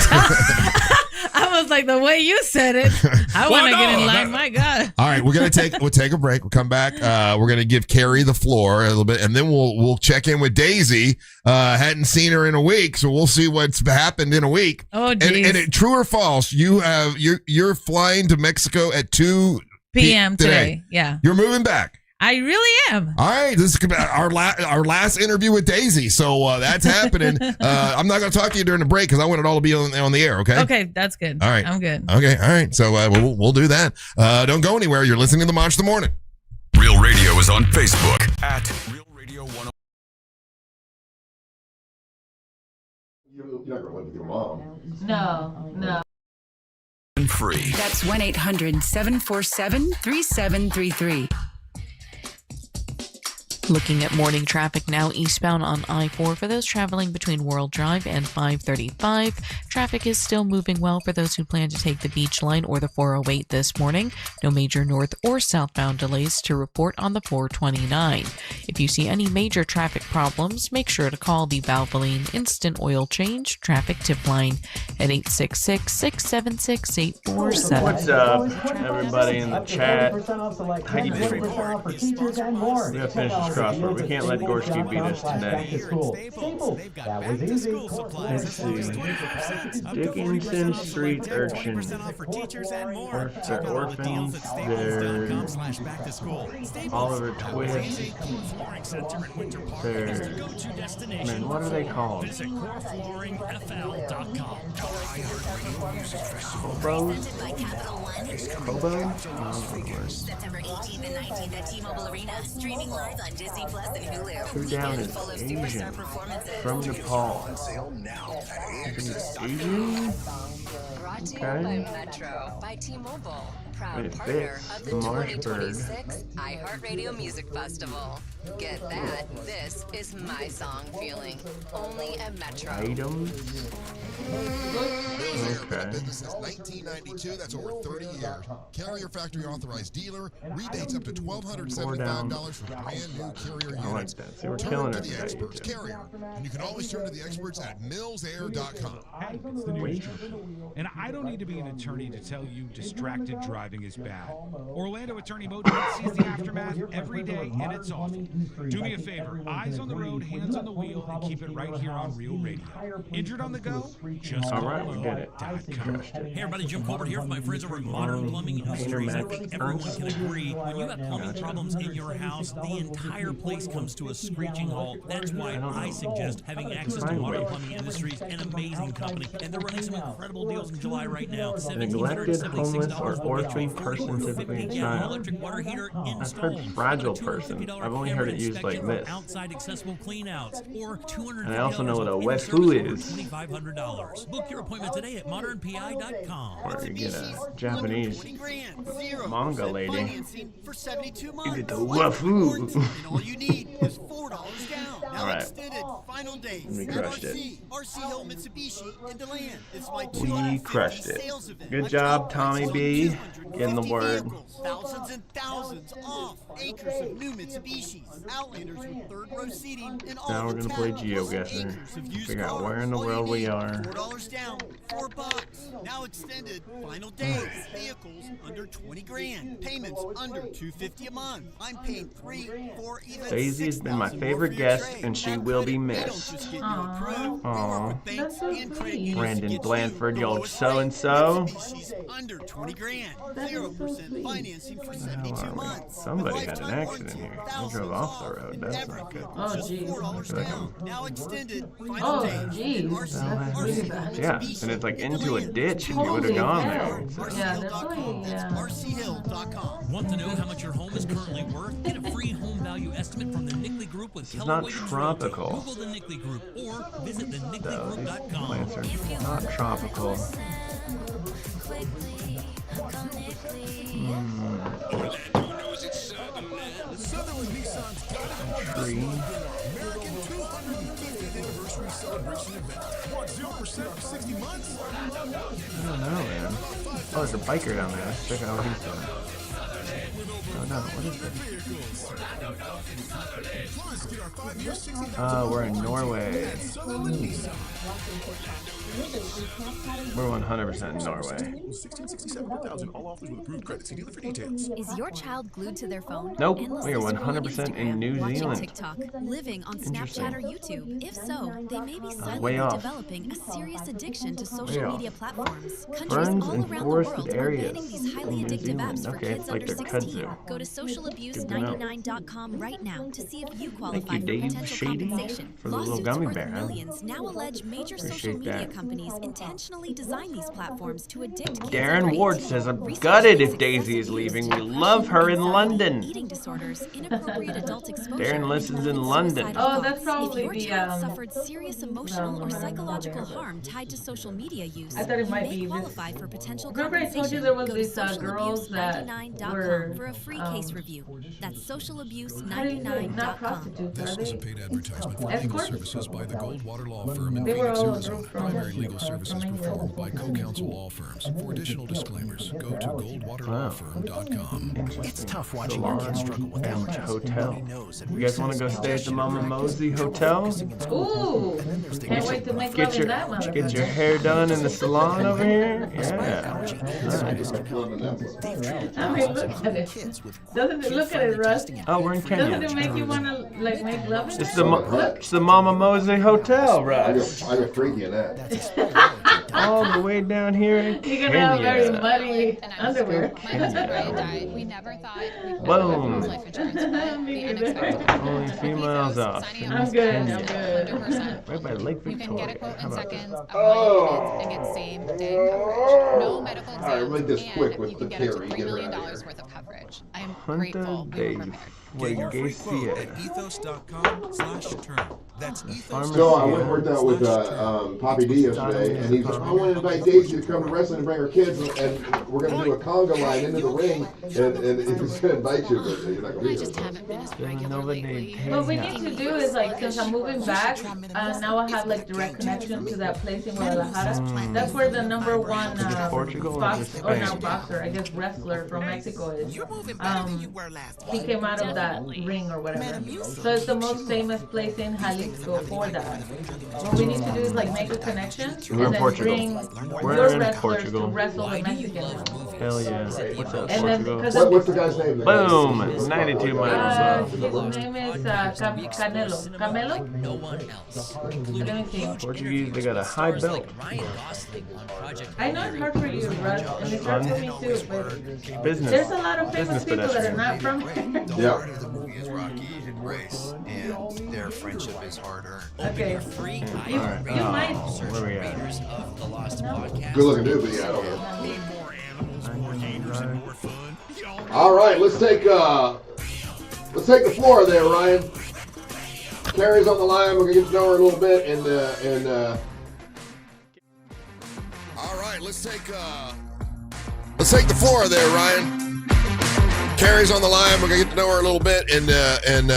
I was like, the way you said it, I want to get in line. My God. All right, we'll take a break. We'll come back. We're gonna give Carrie the floor a little bit, and then we'll check in with Daisy. Hadn't seen her in a week, so we'll see what's happened in a week. Oh, geez. And true or false? You're flying to Mexico at 2 p.m. today. Yeah, you're moving back. I really am. All right, this is our last interview with Daisy, so that's happening. I'm not going to talk to you during the break because I want it all to be on the air. Okay. Okay, that's good. All right, I'm good. Okay, all right. So we'll do that. Don't go anywhere. You're listening to the Monster Morning. Real Radio is on Facebook at Real Radio 1. You're not going to live with your mom. No. Free. That's 1-800-747-3733. Looking at morning traffic now eastbound on I-4 for those traveling between World Drive and 535. Traffic is still moving well for those who plan to take the Beach Line or the 408 this morning. No major north or southbound delays to report on the 429. If you see any major traffic problems, make sure to call the Valvoline Instant Oil Change Traffic Tip Line at 866-676-847. What's up, everybody in the chat? How you doing? We gotta finish this crossword. We can't let Gorski beat us today. Let's see. Dickinson Street urchins. They're orphans. They're Oliver Twist. They're... Man, what are they called? Kobo? September 18th and 19th at T-Mobile Arena, streaming live on Disney Plus and Hulu. Who down is Asian? From Nepal. Asian? Brought to you by Metro, by T-Mobile, proud partner of the Marshburg. 2026 iHeartRadio Music Festival. Get that? This is my song feeling. Only at Metro. Items? Okay. Business since 1992. That's over 30 years. Carrier factory authorized dealer. Rebates up to $1,275 for brand new Carrier units. I like that. See, we're turn killing to it the today. experts, Carrier. And you can always turn to the experts at millsair.com. Hey, it's the news. And I don't need to be an attorney to tell you distracted driving is bad. Orlando attorney Mo DeWitt sees the aftermath every day, and it's awful. Do me a favor, eyes on the road, hands on the wheel, and keep it right here on Real Radio. Injured on the go? Just All right, we get it. Hey everybody, Jim Colbert here from my friends over at Modern Plumbing Industries. I think everyone can agree, when you have plumbing problems in your house, the entire place comes to a screeching halt. That's why I suggest having access to Modern Plumbing Industries, an amazing company, and they're running some incredible deals in July right now. Neglected, homeless, or orphan person typically in China. I've heard fragile person. I've only heard it used like this. Outside accessible cleanouts, or And I also know what a Wesu is. $2,500. Book your appointment today at modernpi.com. Or you get a Japanese manga lady. For 72 You get the months. Wefu. All you need is $4 down. Now All right. extended. Final days. We crushed it. RC Hill Mitsubishi in DeLand. It's my We crushed it. Good job, Tommy B. Getting the word. Thousands and thousands off. Acres of new Mitsubishis. Outlanders with third row seating and all Now we're the gonna play townhomes. GeoGuessr. Acres of used Figure out cars. where in the All you world we need, are. $4 down. $4. Now extended. Final days. Vehicles under 20 grand. Payments under $250 a month. I'm paying $3, $4, even Daisy has been my $6,000 favorite more for your guest, trade. and she Have will be credit, they missed. just get you approved. Aw. Banks and credit unions Brandon get Blandford, you your lowest so-and-so. rate. She's under 20 grand. 0% financing for 72 months. Somebody had an accident here. I drove off the road. That's not good. Oh, jeez. down. Now extended. Oh, jeez. That's really bad. Yeah, and it's like into a ditch if you would have gone there. So. Yeah, that's why. Yeah. RCHill.com. Want to know how much your home is currently worth? Get a free home value estimate from the Nickley Group with It's Keller not Williams tropical. Realty. Google the Nickley Group or visit So these thenickley.com. plants are not tropical. Sutherland Nissan's Tree. American 250th anniversary celebration event. Want 0% for 60 months? I don't know, man. Oh, there's a biker down there. Let's check out what he's doing. Oh no, what is this? We're in Norway. We're 100% in Norway. 1667 1000 all offers with approved credit. See dealer for details. Is your child glued to their phone? Nope, Endlessly we are scrolling 100% in Instagram, New watching Zealand. TikTok, living on Snapchat or YouTube. If so, they may be way silently off. developing a serious addiction to Way social off. media platforms. Countries Ferns all and around the forested world are areas banning these highly in New addictive Zealand. apps for Okay, kids it's like under their 16. kudzu. Go to Good to know. socialabuse99.com right now to see if you qualify Thank you, for Dave potential Shady, compensation. for the little Lawsuits gummy worth bear. millions now allege major social Appreciate media that. companies intentionally design these platforms to addict kids Darren under Ward 18. says, I'm Research gutted if links Daisy is excessive leaving. use We to love her in anxiety, London. eating disorders, inappropriate adult exposure, Darren listens and in even London. suicidal Oh, that's thoughts. probably If your the, child suffered serious emotional or no, psychological no, no. harm tied to social media use, I thought it you might may be qualify for potential Remember I compensation. told you there was Go to these girls that socialabuse99.com were for a free case review. That's not socialabuse99.com. prostitutes, This are is a they? paid advertisement for legal Escorts? services by the Goldwater Law Firm in They were Phoenix, all Arizona. from Primary legal services performed by Co-Counsel Law Firms. For additional disclaimers, go to goldwaterlawfirm.com. It's tough watching your kids struggle with allergies. Hotel. You guys want to go stay at the Mama Mosey Hotel? Ooh! Can't wait to make love in that motherfucker. Get your hair done in the salon over here? Yeah. Nice. I mean, look at it. Doesn't it look at it, Russ? Oh, we're in Kenya. Doesn't it make you want to like make love in It's it? it's the Mama Mosey Hotel, Russ. I got freaky in that. All the way down here in You're gonna have very Kenya. muddy underwear. My husband Ryan died. We never thought we'd Boom. life insurance, but the unexpected. Only females off. I'm good. I'm good. 100%. Right by Lake You can get a Victoria. quote How in about seconds, that? apply units, and get same-day coverage. No medical All right, exams, make this quick and with you the can get up to theory. $3 Get her million out of here. worth of coverage. I am Hunter grateful we were Dave. prepared. Wait, Your free quote Garcia. at ethos.com/term. That's ethos. So I went and worked out with Papi D yesterday, and he's like, I want to invite Deisi to come to wrestling and bring her kids, and we're going to do a conga line into the ring, and he's going to invite you, but you're not going to be I here. just haven't been as regular lately. What we need to do is like, since I'm moving back, now I have like direct connection to that place in Guadalajara. That's where the number one Portugal or boxer, or now Spain? boxer, I guess wrestler from Mexico is. He came out of that ring or whatever. So it's the most famous place in Jalisco for that. What we need to do is like make a connection We're in and then Portugal. bring We're your in wrestlers Portugal. to wrestle the Mexicans. Hell yeah. What's up, And then Portugal? because What's the guy's name? Boom! 92 miles off. his name is Canelo. Camelo? No one else. Let me see. Portuguese, they got a high belt. I know it's hard for you, Russ, and it's hard for me too, but Business. there's a lot of famous Business people that are not from here. Yeah. The movie is Rocky and Grace, and their friendship is hard earned. Okay. All right. You might. Where we at? Of the Lost Podcast. Good looking dude, but yeah, I don't know. All right, let's take the floor there, Ryan. Carrie's on the line. We're gonna get to know her a little bit, and all right, let's take the floor there, Ryan. Carrie's on the line. We're gonna get to know her a little bit, and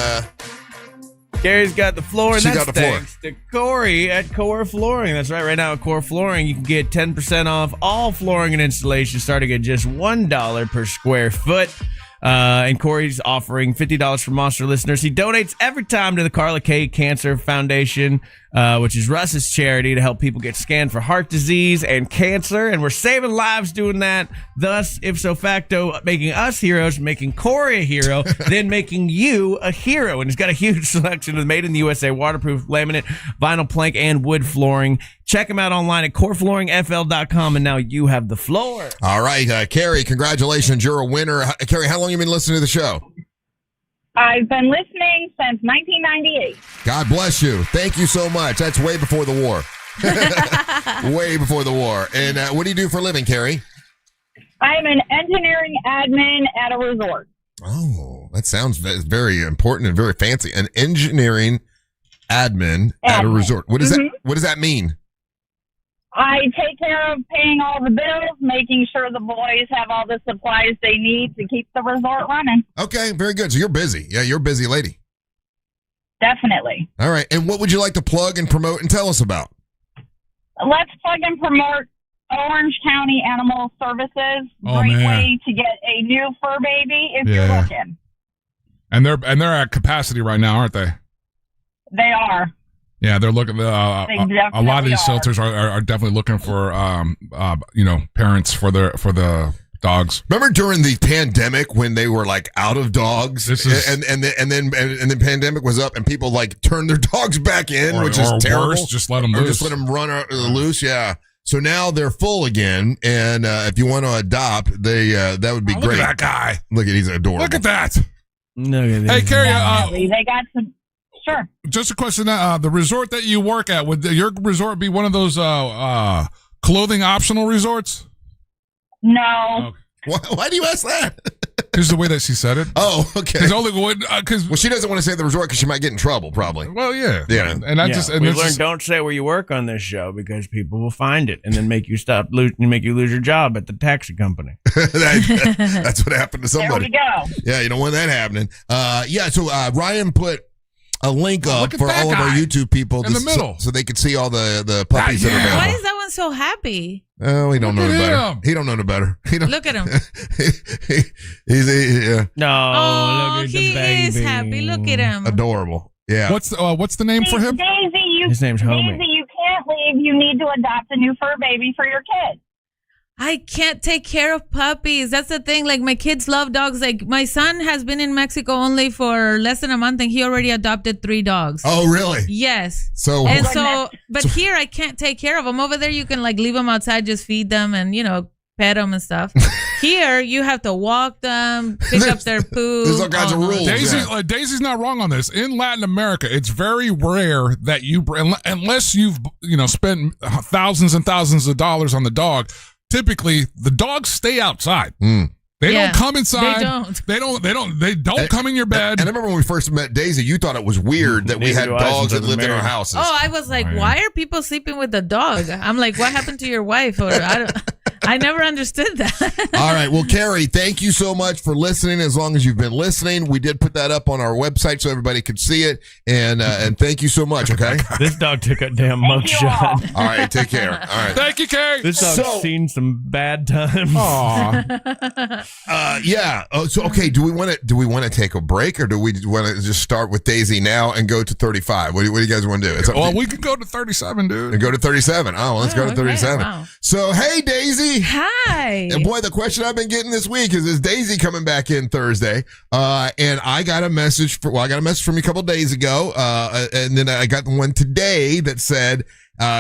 Gary's got the floor, and She that's got the floor. thanks to Corey at Core Flooring. That's right. Right now at Core Flooring, you can get 10% off all flooring and installation starting at just $1 per square foot. And Corey's offering $50 for Monster listeners. He donates every time to the Carla K Cancer Foundation, which is Russ's charity to help people get scanned for heart disease and cancer. And we're saving lives doing that. Thus, ipso facto, making us heroes, making Corey a hero, then making you a hero. And he's got a huge selection of made in the USA waterproof laminate, vinyl plank, and wood flooring. Check him out online at coreflooringfl.com. And now you have the floor. All right, Carrie, congratulations. You're a winner. Carrie, how long have you been listening to the show? I've been listening since 1998. God bless you. Thank you so much. That's way before the war. Way before the war. And what do you do for a living, Carrie? I'm an engineering admin at a resort. Oh, that sounds very important and very fancy. An engineering admin at a resort. What does that mean? I take care of paying all the bills, making sure the boys have all the supplies they need to keep the resort running. Okay, very good. So you're busy. Yeah, you're a busy lady. Definitely. All right. And what would you like to plug and promote and tell us about? Let's plug and promote Orange County Animal Services. Oh, Great man. way to get a new fur baby if you're looking. And they're at capacity right now, aren't they? They are. Yeah, they're looking. A lot of these are. shelters are definitely looking for parents for the dogs. Remember during the pandemic when they were like out of dogs, and then pandemic was up and people like turned their dogs back in, which is terrible. Worse, just let them loose. Just let them run loose. Yeah. So now they're full again, and if you want to adopt, that would be great. Look at that guy. Look at he's adorable. Look at that. Hey, Carrie. They got some. Sure. Just a question. The resort that you work at, would your resort be one of those clothing optional resorts? No. Why do you ask that? Because the way that she said it. Oh, okay. Well, she doesn't want to say the resort because she might get in trouble, probably. Well, yeah. Yeah. And we learned don't say where you work on this show because people will find it and then make you lose your job at the taxi company. That's what happened to somebody. There we go. Yeah, you don't want that happening. So Ryan put a link up for all of our YouTube people in the middle so they could see all the puppies that are available. Why is that one so happy? Oh, he don't know no better. He don't know no better. Look at him. He's No, look at he the baby. is happy. Look at him. Adorable. Yeah. What's the name for him? Daisy, His name's Homie. Daisy, you can't leave. You need to adopt a new fur baby for your kid. I can't take care of puppies. That's the thing. Like, my kids love dogs. Like, my son has been in Mexico only for less than a month, and he already adopted 3 dogs. Oh, really? Yes. But here I can't take care of them. Over there, you can like leave them outside, just feed them and, pet them and stuff. Here, you have to walk them, pick up their poo. There's all kinds of rules. Daisy's not wrong on this. In Latin America, it's very rare that unless you've spent thousands and thousands of dollars on the dog. Typically, the dogs stay outside. They don't come inside. They don't come in your bed. And I remember when we first met Daisy, you thought it was weird that we had dogs that lived in our houses. Oh, I was like, why are people sleeping with the dog? I'm like, what happened to your wife? Or I never understood that. All right. Well, Carrie, thank you so much for listening. As long as you've been listening, we did put that up on our website so everybody could see it. And thank you so much. Okay. This dog took a damn mugshot. All right. Take care. All right. Thank you, Carrie. This dog's seen some bad times. Aw. Yeah. So okay. Do we want to take a break or do we want to just start with Daisy now and go to 35? What do you guys want to do? It's up to you. We could go to 37, dude. And go to 37. Oh, let's go to 37. Wow. So hey, Daisy. Hi. And boy, the question I've been getting this week is Daisy coming back in Thursday? And I got a message from you a couple days ago. And then I got one today that said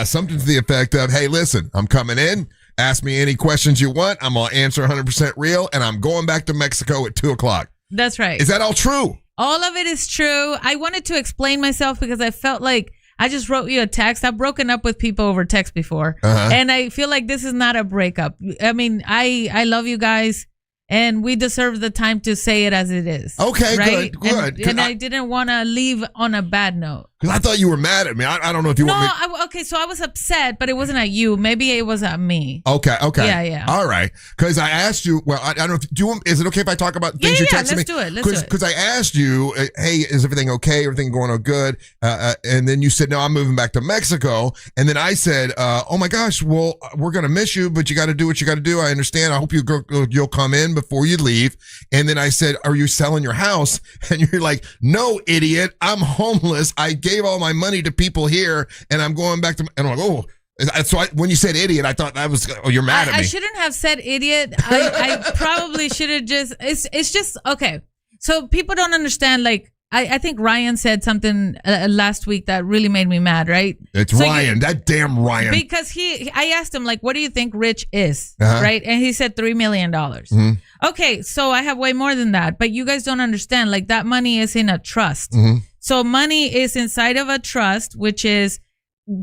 something to the effect of, hey, listen, I'm coming in. Ask me any questions you want. I'm going to answer 100% real. And I'm going back to Mexico at 2:00. That's right. Is that all true? All of it is true. I wanted to explain myself because I felt like I just wrote you a text. I've broken up with people over text before. And I feel like this is not a breakup. I mean, I love you guys. And we deserve the time to say it as it is. Okay, right? good. And I didn't want to leave on a bad note. Because I thought you were mad at me. I don't know if you want me. Okay, so I was upset, but it wasn't at you. Maybe it was at me. Okay. Yeah. All right. Because I asked you, well, I don't know if is it okay if I talk about things you texted me? Let's do it. Because I asked you, hey, is everything okay? Everything going on good? And then you said, no, I'm moving back to Mexico. And then I said, oh my gosh, well, we're going to miss you, but you got to do what you got to do. I understand. I hope you'll come in before you leave. And then I said, are you selling your house? And you're like, no, idiot. I'm homeless. I gave all my money to people here and I'm going back to, and I'm like, oh. So when you said idiot, I thought that was, oh, you're mad at me. I shouldn't have said idiot. I probably should have just, it's just, okay. So people don't understand, like, I think Ryan said something last week that really made me mad, right? It's so Ryan, that damn Ryan. Because I asked him, like, what do you think rich is, right? And he said $3 million. Mm-hmm. Okay, so I have way more than that, but you guys don't understand, like, that money is in a trust. Mm-hmm. So money is inside of a trust, which is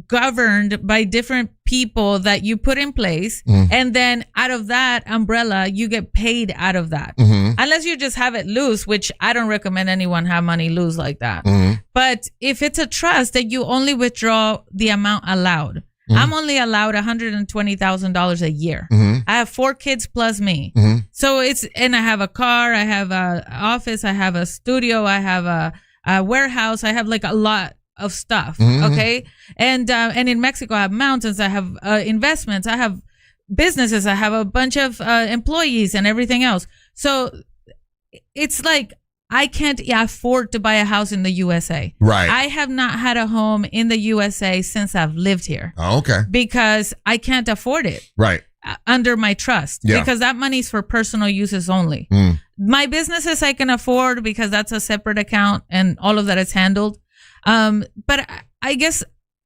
governed by different people that you put in place, and then out of that umbrella you get paid out of that, unless you just have it loose, which I don't recommend anyone have money loose like that. But if it's a trust, that you only withdraw the amount allowed. I'm only allowed $120,000 a year. I have 4 kids plus me, so and I have a car, I have a office, I have a studio, I have a warehouse, I have like a lot of stuff. Okay. And in Mexico, I have mountains, I have investments, I have businesses, I have a bunch of employees and everything else. So it's like, I can't afford to buy a house in the USA. Right. I have not had a home in the USA since I've lived here. Oh, okay. Because I can't afford it. Right. Under my trust. Yeah. Because that money's for personal uses only. My businesses I can afford because that's a separate account and all of that is handled. But I guess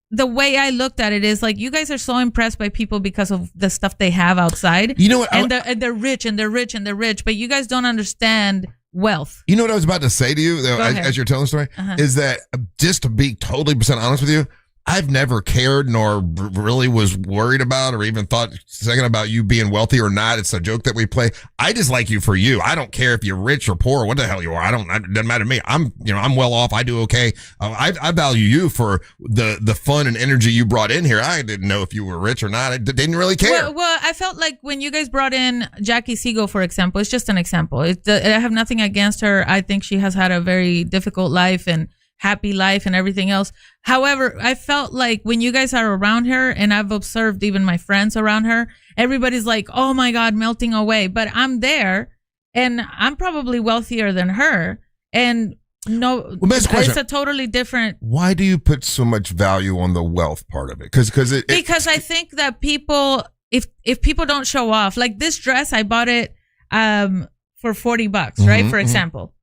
the way I looked at it is like, you guys are so impressed by people because of the stuff they have outside. You know what? And they're rich and they're rich and they're rich, but you guys don't understand wealth. You know what I was about to say to you as you're telling the story? Is that, just to be totally % honest with you, I've never cared nor really was worried about or even thought a second about you being wealthy or not. It's a joke that we play. I just like you for you. I don't care if you're rich or poor or what the hell you are. It doesn't matter to me. I'm well off. I do okay. I value you for the fun and energy you brought in here. I didn't know if you were rich or not. I didn't really care. Well, I felt like when you guys brought in Jackie Siegel, for example, it's just an example. I have nothing against her. I think she has had a very difficult life and happy life and everything else. However, I felt like when you guys are around her, and I've observed even my friends around her, everybody's like, oh my God, melting away. But I'm there and I'm probably wealthier than her. And it's a totally different. Why do you put so much value on the wealth part of it? Because I think that people, if people don't show off, like this dress, I bought it for $40, right? For example.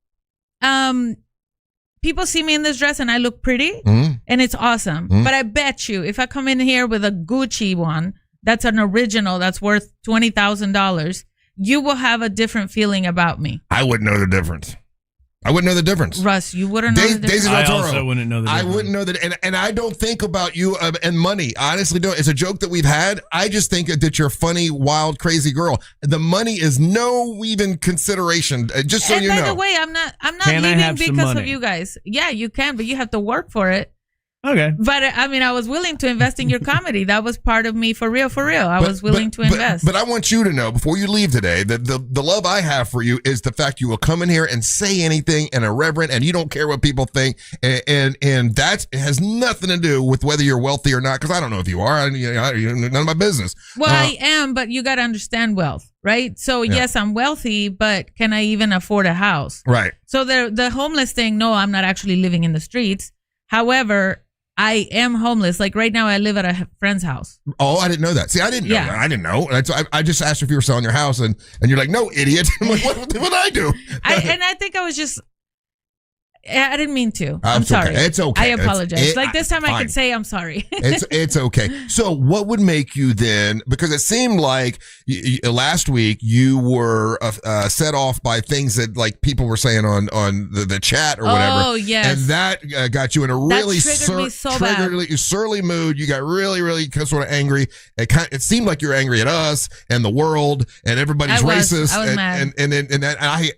People see me in this dress and I look pretty and it's awesome. But I bet you if I come in here with a Gucci one, that's an original, that's worth $20,000, you will have a different feeling about me. I wouldn't know the difference. Russ, you wouldn't know the difference. I also wouldn't know the difference. I wouldn't know that. And I don't think about you and money. I honestly don't. It's a joke that we've had. I just think that you're a funny, wild, crazy girl. The money is no even consideration. Just so you know. And by the way, I'm not leaving because of you guys. Yeah, you can, but you have to work for it. Okay. But I mean, I was willing to invest in your comedy. That was part of me for real. I was willing to invest. But I want you to know before you leave today that the love I have for you is the fact you will come in here and say anything and irreverent and you don't care what people think. And that has nothing to do with whether you're wealthy or not, because I don't know if you are. None of my business. Well, I am, but you got to understand wealth, right? So yes, I'm wealthy, but can I even afford a house? Right. So the homeless thing, no, I'm not actually living in the streets. However, I am homeless. Like right now, I live at a friend's house. Oh, I didn't know that. See, I didn't know that. I didn't know. I just asked if you were selling your house, and you're like, no, idiot. I'm like, what did I do? I think I was just. I didn't mean to. I'm sorry. Okay. It's okay. I apologize. This time fine. I can say I'm sorry. It's okay. So what would make you then, because it seemed like last week you were set off by things that like people were saying on the chat or whatever. Oh, yes. And that got you in a really surly mood. You got really, really sort of angry. It seemed like you were angry at us and the world and everybody's racist. I was mad. And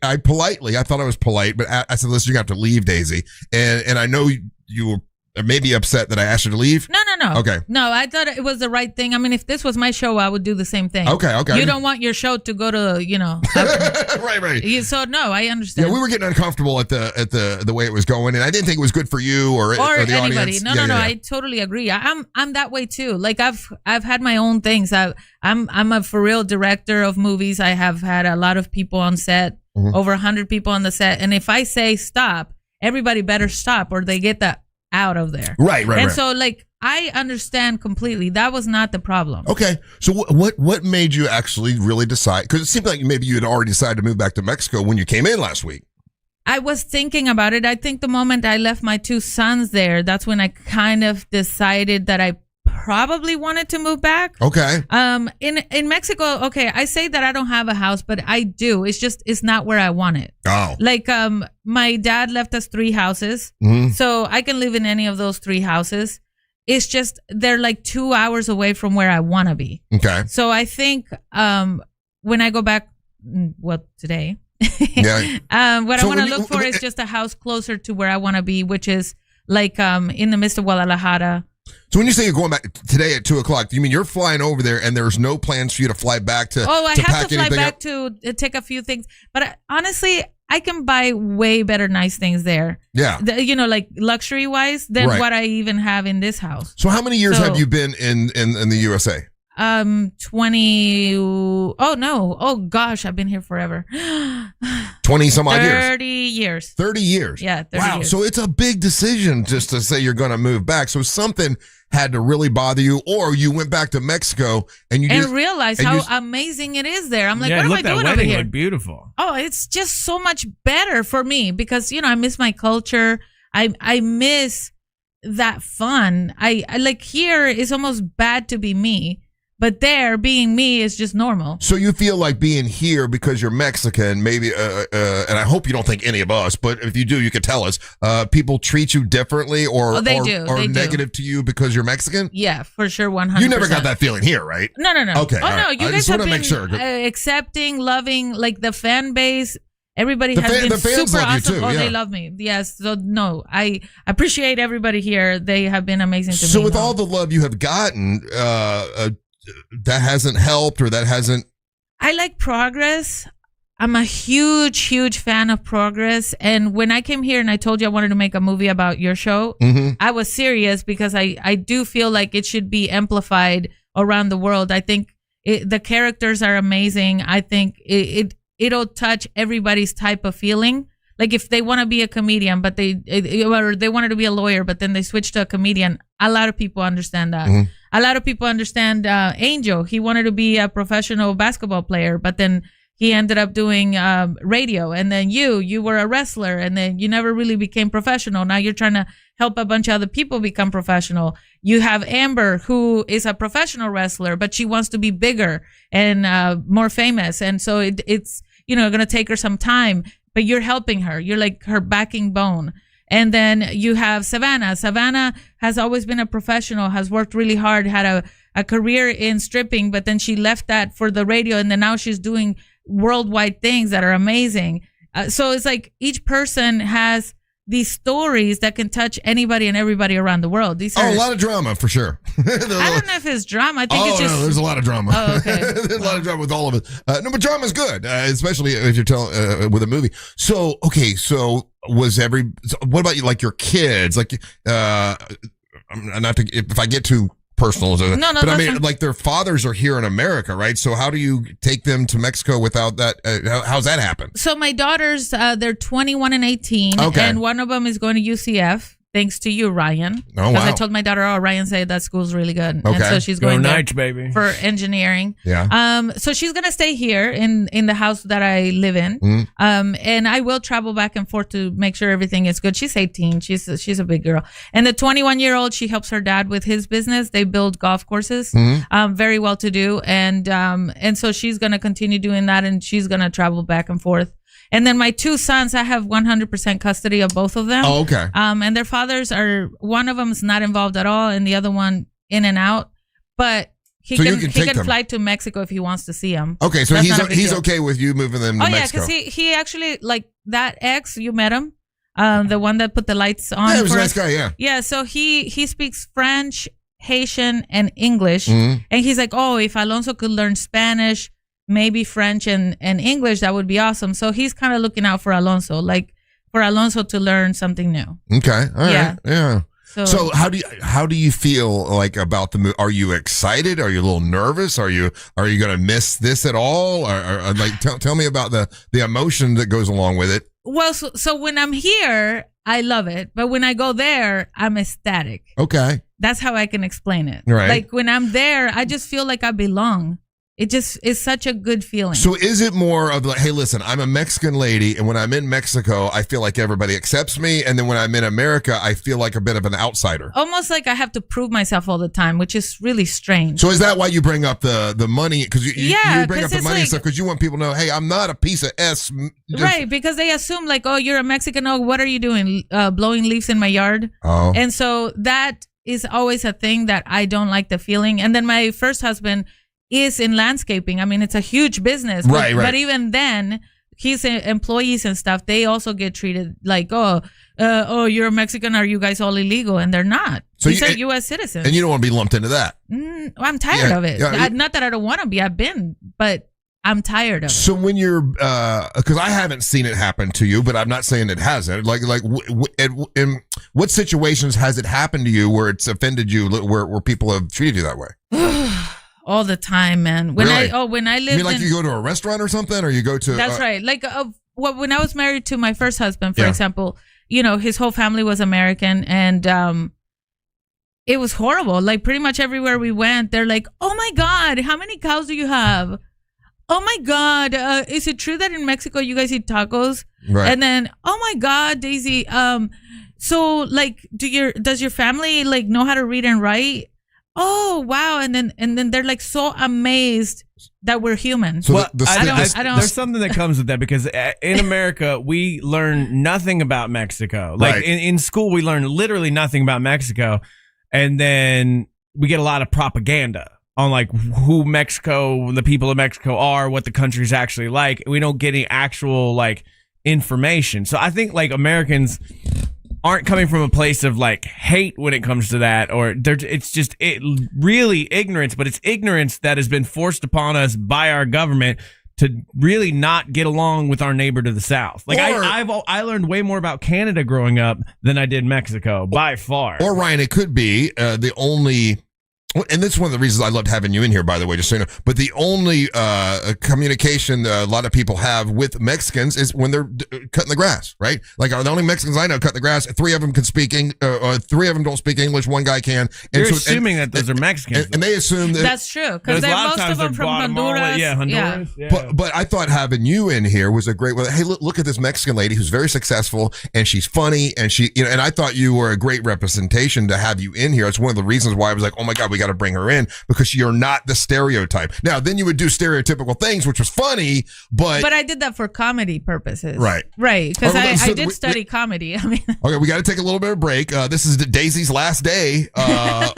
I politely, I thought I was polite, but I said, listen, you have to leave, Daisy. And I know you were maybe upset that I asked her to leave? No. Okay. No, I thought it was the right thing. I mean, if this was my show, I would do the same thing. Okay. You don't want your show to go to, right. So no, I understand. Yeah, we were getting uncomfortable at the way it was going, and I didn't think it was good for you or the anybody. audience. No. I totally agree. I'm that way too. Like I've had my own things. I'm a for real director of movies. I have had a lot of people on set, over 100 people on the set, and if I say stop, everybody better stop or they get that out of there. Right. And so like I understand completely. That was not the problem. Okay. So what made you actually really decide? Because it seemed like maybe you had already decided to move back to Mexico when you came in last week. I was thinking about it. I think the moment I left my 2 sons there, that's when I kind of decided that I probably wanted to move back. Okay. In Mexico, okay, I say that I don't have a house, but I do. It's not where I want it. Oh. Like my dad left us 3 houses. So I can live in any of those 3 houses. It's just they're like 2 hours away from where I want to be. Okay. So I think when I go back, today, what I want to look for is just a house closer to where I want to be, which is like in the midst of Guadalajara. So when you say you're going back today at 2:00, do you mean you're flying over there and there's no plans for you to fly back to? Oh, I have to fly back up? to take a few things, but honestly, I can buy way better nice things there. Yeah. Like luxury wise than what I even have in this house. So how many years have you been in the USA? 20. Oh no. Oh gosh, I've been here forever. 20 some odd years. 30 years. 30 years. Yeah. 30 wow. years. So it's a big decision just to say you're going to move back. So something had to really bother you, or you went back to Mexico and realized how amazing it is there. I'm like, what am I doing over here? Looked beautiful. Oh, it's just so much better for me because I miss my culture. I miss that fun. I like here it's almost bad to be me. But there, being me is just normal. So you feel like being here because you're Mexican, maybe, and I hope you don't think any of us, but if you do, you could tell us. People treat you differently or they negative to you because you're Mexican? Yeah, for sure, 100%. You never got that feeling here, right? No. Okay. Oh, no, you guys have been make sure. Accepting, loving, like the fan base. Everybody has been the fans super love you awesome. too, They love me. Yes. So no, I appreciate everybody here. They have been amazing to me. So with all the love you have gotten, that hasn't helped, or that hasn't. I like progress. I'm a huge fan of progress. And when I came here and I told you I wanted to make a movie about your show, I was serious because I do feel like it should be amplified around the world. I think the characters are amazing. I think it'll touch everybody's type of feeling. Like if they want to be a comedian, but or they wanted to be a lawyer, but then they switched to a comedian. A lot of people understand that. A lot of people understand Angel. He wanted to be a professional basketball player, but then he ended up doing radio. And then you were a wrestler, and then you never really became professional. Now you're trying to help a bunch of other people become professional. You have Amber, who is a professional wrestler, but she wants to be bigger and more famous. And so it's going to take her some time, but you're helping her. You're like her backing bone. And then you have Savannah. Savannah has always been a professional, has worked really hard, had a career in stripping, but then she left that for the radio, and then now she's doing worldwide things that are amazing. So it's like each person has these stories that can touch anybody and everybody around the world. These are a lot of drama for sure. I don't know if it's drama. I think it's just. No, there's a lot of drama. Oh, okay. There's a lot of drama with all of it. No, but drama's good, especially if you're telling with a movie. So okay, so what about you? Like your kids, like not to if I get too personal, no, but I mean, like their fathers are here in America, right? So how do you take them to Mexico without that? How's that happen? So my daughters, they're 21 and 18, and one of them is going to UCF. Thanks to you, Ryan. Oh, wow. Because I told my daughter, Ryan said that school's really good. Okay. And so she's going there baby. For engineering. Yeah. So she's going to stay here in the house that I live in. And I will travel back and forth to make sure everything is good. She's 18. She's a big girl. And the 21-year-old, she helps her dad with his business. They build golf courses. Very well to do. And so she's going to continue doing that, and she's going to travel back and forth. And then my 2 sons, I have 100% custody of both of them. Oh, okay. And their fathers one of them is not involved at all, and the other one in and out. But he can fly to Mexico if he wants to see them. Okay, so he's okay with you moving them to Mexico. Yeah, because he actually, like that ex, you met him. the one that put the lights on. Yeah, he was a for nice us. guy, yeah. Yeah, so he speaks French, Haitian, and English. Mhm. And he's like, oh, if Alonso could learn Spanish, maybe French and English, that would be awesome. So he's kind of looking out for Alonso, like for Alonso to learn something new. Okay. All right. Yeah. So how do you feel like about the movie? Are you excited? Are you a little nervous? Are you going to miss this at all? Or like tell me about the emotion that goes along with it. Well, so when I'm here, I love it. But when I go there, I'm ecstatic. Okay. That's how I can explain it. Right. Like when I'm there, I just feel like I belong. It just is such a good feeling. So is it more of like, hey, listen, I'm a Mexican lady, and when I'm in Mexico, I feel like everybody accepts me, and then when I'm in America, I feel like a bit of an outsider. Almost like I have to prove myself all the time, which is really strange. So is that why you bring up the money? Because you bring up the 'cause money and it's stuff because you want people to know, hey, I'm not a piece of S. Right, because they assume like, oh, you're a Mexican. Oh, what are you doing? Blowing leaves in my yard? Oh. And so that is always a thing that I don't like the feeling. And then my first husband is in landscaping. I mean, it's a huge business. Right. But even then, his employees and stuff, they also get treated like, oh, you're a Mexican. Are you guys all illegal? And they're not. So These are U.S. citizens. And you don't want to be lumped into that. I'm tired of it. Yeah. Not that I don't want to be. I've been, but I'm tired of it. So when you're, because I haven't seen it happen to you, but I'm not saying it hasn't. Like, in what situations has it happened to you where it's offended you, where people have treated you that way? All the time, man. When Really? when I lived You mean like in, you go to a restaurant or something, or you go to? that's right. Like when I was married to my first husband, for Yeah. example, his whole family was American, and it was horrible. Like pretty much everywhere we went, they're like, "Oh my God, how many cows do you have? Oh my God, is it true that in Mexico you guys eat tacos?" Right. And then, "Oh my God, Daisy, so like, does your family like know how to read and write?" Oh wow, and then they're like so amazed that we're human. So I don't. There's something that comes with that because in America we learn nothing about Mexico. Like Right. in school we learn literally nothing about Mexico, and then we get a lot of propaganda on like who Mexico, the people of Mexico are, what the country's actually like. We don't get any actual like information. So I think like Americans aren't coming from a place of like hate when it comes to that, or it's just really ignorance, but it's ignorance that has been forced upon us by our government to really not get along with our neighbor to the south. Like I learned way more about Canada growing up than I did Mexico by far. Or Ryan, it could be the only. And this is one of the reasons I loved having you in here, by the way, just so you know. But the only communication a lot of people have with Mexicans is when they're cutting the grass, right? Like the only Mexicans I know cut the grass. 3 of them can speak three of them don't speak English. 1 guy can. And You're assuming that those are Mexicans, and they assume that That's true, because most of them from Honduras. Yeah, Honduras. Yeah. But I thought having you in here was a great way. Hey, look at this Mexican lady who's very successful and she's funny and and I thought you were a great representation to have you in here. It's one of the reasons why I was like, oh my God, we got to bring her in because you're not the stereotype. Now, then you would do stereotypical things, which was funny, but I did that for comedy purposes. Right. Right, because So I did study comedy. I mean, okay, we got to take a little bit of break. This is Daisy's last day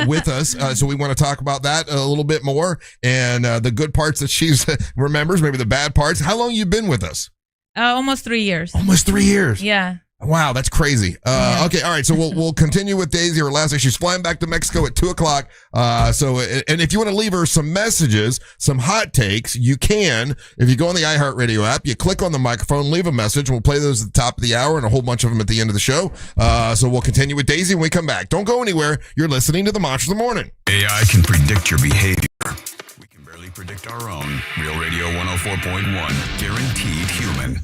with us, so we want to talk about that a little bit more and the good parts that she remembers, maybe the bad parts. How long you been with us? almost 3 years. Almost 3 years. Yeah. Wow, that's crazy. Okay, all right. So we'll continue with Daisy. Her last day, she's flying back to Mexico at 2:00. And if you want to leave her some messages, some hot takes, you can. If you go on the iHeartRadio app, you click on the microphone, leave a message. We'll play those at the top of the hour and a whole bunch of them at the end of the show. So we'll continue with Daisy when we come back. Don't go anywhere. You're listening to the Monsters of the Morning. AI can predict your behavior. We can barely predict our own. Real Radio 104.1. Guaranteed human.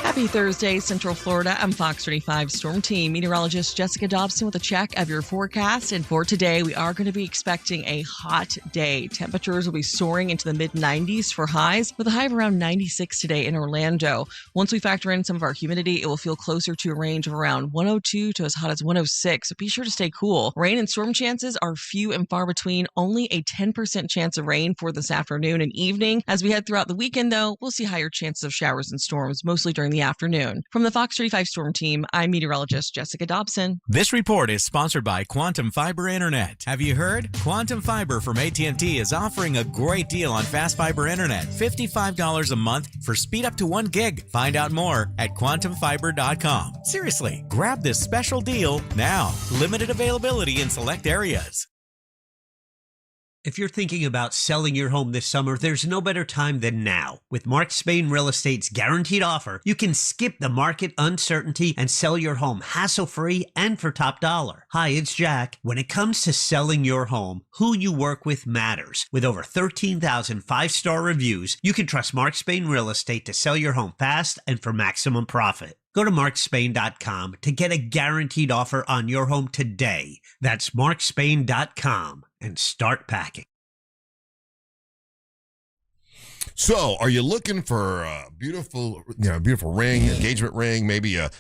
Happy Thursday, Central Florida. I'm Fox 35 Storm Team meteorologist Jessica Dobson with a check of your forecast. And for today, we are going to be expecting a hot day. Temperatures will be soaring into the mid-90s for highs, with a high of around 96 today in Orlando. Once we factor in some of our humidity, it will feel closer to a range of around 102 to as hot as 106. So be sure to stay cool. Rain and storm chances are few and far between. Only a 10% chance of rain for this afternoon and evening. As we head throughout the weekend, though, we'll see higher chances of showers and storms, mostly during the afternoon. From the Fox 35 Storm Team, I'm meteorologist Jessica Dobson. This report is sponsored by Quantum Fiber Internet. Have you heard? Quantum Fiber from AT&T is offering a great deal on fast fiber internet. $55 a month for speed up to 1 gig. Find out more at quantumfiber.com. Seriously, grab this special deal now. Limited availability in select areas. If you're thinking about selling your home this summer, there's no better time than now. With Mark Spain Real Estate's guaranteed offer, you can skip the market uncertainty and sell your home hassle-free and for top dollar. Hi, it's Jack. When it comes to selling your home, who you work with matters. With over 13,000 five-star reviews, you can trust Mark Spain Real Estate to sell your home fast and for maximum profit. Go to markspain.com to get a guaranteed offer on your home today. That's markspain.com and start packing. So, are you looking for a beautiful ring, engagement ring, maybe a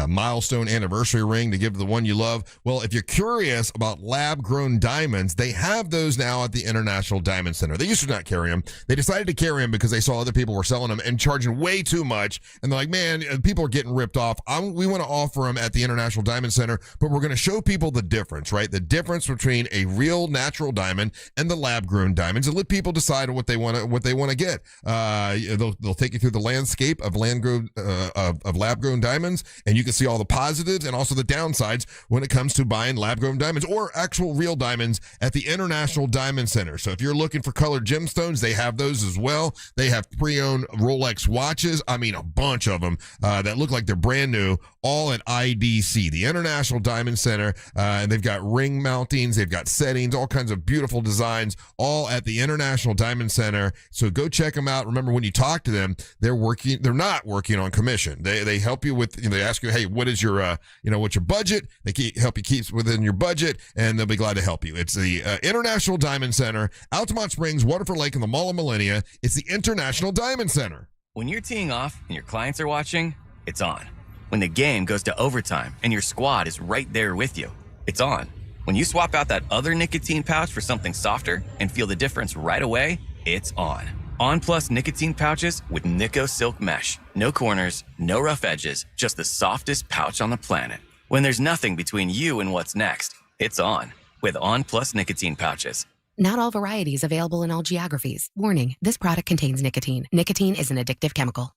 milestone anniversary ring to give to the one you love? Well, if you're curious about lab-grown diamonds, they have those now at the International Diamond Center. They used to not carry them. They decided to carry them because they saw other people were selling them and charging way too much. And they're like, man, people are getting ripped off. We want to offer them at the International Diamond Center, but we're going to show people the difference, right? The difference between a real natural diamond and the lab-grown diamonds, and let people decide what they want to get. They'll take you through the landscape of lab-grown diamonds, and you can see all the positives and also the downsides when it comes to buying lab-grown diamonds or actual real diamonds at the International Diamond Center. So if you're looking for colored gemstones, they have those as well. They have pre-owned Rolex watches. I mean, a bunch of them that look like they're brand new, all at IDC, the International Diamond Center. And they've got ring mountings, they've got settings, all kinds of beautiful designs, all at the International Diamond Center. So go check them out. Remember, when you talk to them, they're not working on commission. They help you with, they ask you, hey, what is your, what's your budget? They help you keep within your budget, and they'll be glad to help you. It's the International Diamond Center, Altamont Springs, Waterford Lake, and the Mall of Millennia. It's the International Diamond Center. When you're teeing off and your clients are watching, it's on. When the game goes to overtime and your squad is right there with you, it's on. When you swap out that other nicotine pouch for something softer and feel the difference right away, it's on. On Plus nicotine pouches with Nico Silk Mesh. No corners, no rough edges, just the softest pouch on the planet. When there's nothing between you and what's next, it's on with On Plus nicotine pouches. Not all varieties available in all geographies. Warning, this product contains nicotine. Nicotine is an addictive chemical.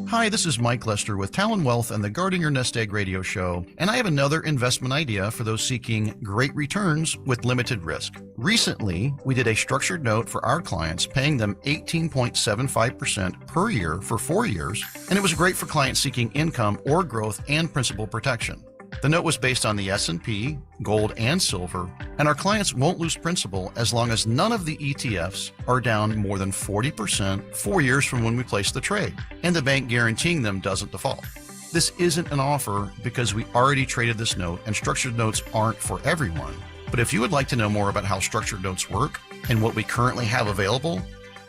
Hi, this is Mike Lester with Talon Wealth and the Guarding Your Nest Egg radio show, and I have another investment idea for those seeking great returns with limited risk. Recently, we did a structured note for our clients, paying them 18.75% per year for 4 years, and it was great for clients seeking income or growth and principal protection. The note was based on the S&P, gold, and silver, and our clients won't lose principal as long as none of the ETFs are down more than 40% 4 years from when we place the trade, and the bank guaranteeing them doesn't default. This isn't an offer because we already traded this note, and structured notes aren't for everyone. But if you would like to know more about how structured notes work and what we currently have available,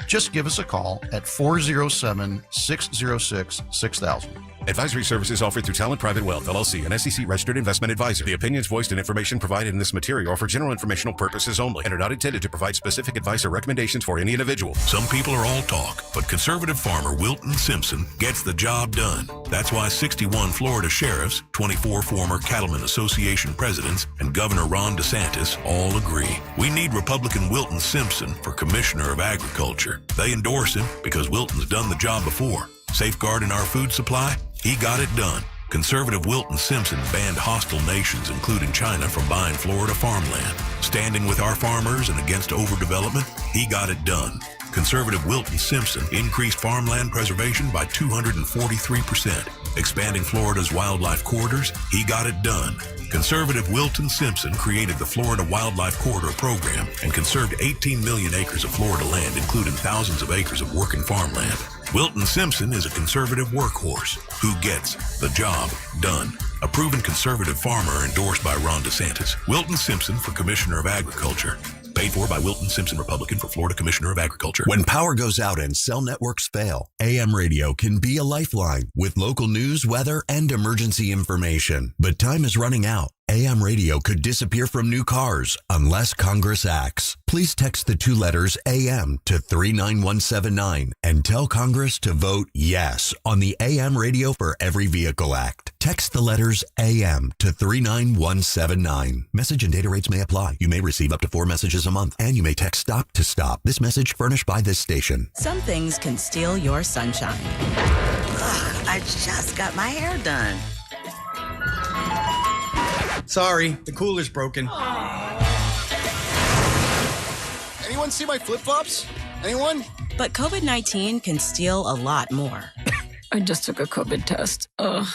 just give us a call at 407-606-6000. Advisory services offered through Talent Private Wealth, LLC, an SEC-registered investment advisor. The opinions voiced and information provided in this material are for general informational purposes only and are not intended to provide specific advice or recommendations for any individual. Some people are all talk, but conservative farmer Wilton Simpson gets the job done. That's why 61 Florida sheriffs, 24 former Cattlemen Association presidents, and Governor Ron DeSantis all agree. We need Republican Wilton Simpson for Commissioner of Agriculture. They endorse him because Wilton's done the job before. Safeguarding our food supply? He got it done. Conservative Wilton Simpson banned hostile nations, including China, from buying Florida farmland. Standing with our farmers and against overdevelopment? He got it done. Conservative Wilton Simpson increased farmland preservation by 243%. Expanding Florida's wildlife corridors? He got it done. Conservative Wilton Simpson created the Florida Wildlife Corridor Program and conserved 18 million acres of Florida land, including thousands of acres of working farmland. Wilton Simpson is a conservative workhorse who gets the job done. A proven conservative farmer endorsed by Ron DeSantis. Wilton Simpson for Commissioner of Agriculture. Paid for by Wilton Simpson, Republican, for Florida Commissioner of Agriculture. When power goes out and cell networks fail, AM radio can be a lifeline with local news, weather, and emergency information. But time is running out. AM radio could disappear from new cars unless Congress acts. Please text the 2 letters AM to 39179 and tell Congress to vote yes on the AM Radio for Every Vehicle Act. Text the letters AM to 39179. Message and data rates may apply. You may receive up to 4 messages a month, and you may text STOP to stop. This message furnished by this station. Some things can steal your sunshine. Ugh, I just got my hair done. Sorry, the cooler's broken. Anyone see my flip-flops? Anyone? But COVID-19 can steal a lot more. I just took a COVID test. Ugh.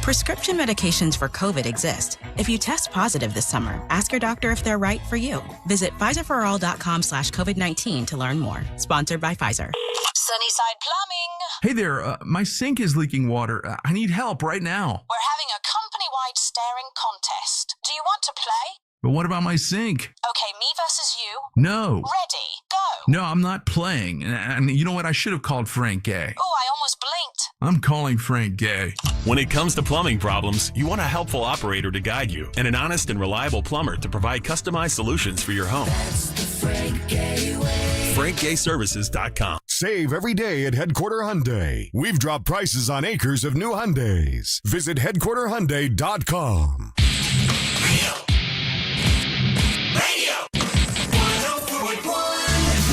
Prescription medications for COVID exist. If you test positive this summer, ask your doctor if they're right for you. Visit PfizerForAll.com/COVID-19 to learn more. Sponsored by Pfizer. Sunnyside Plumbing. Hey there, my sink is leaking water. I need help right now. We're having a company-wide staring contest. Do you want to play? But what about my sink? Okay, me versus you. No. Ready, go. No, I'm not playing. And you know what? I should have called Frank Gay. Oh, I almost blinked. I'm calling Frank Gay. When it comes to plumbing problems, you want a helpful operator to guide you and an honest and reliable plumber to provide customized solutions for your home. That's the Frank Gay way. FrankGayServices.com. Save every day at Headquarter Hyundai. We've dropped prices on acres of new Hyundais. Visit HeadquarterHyundai.com.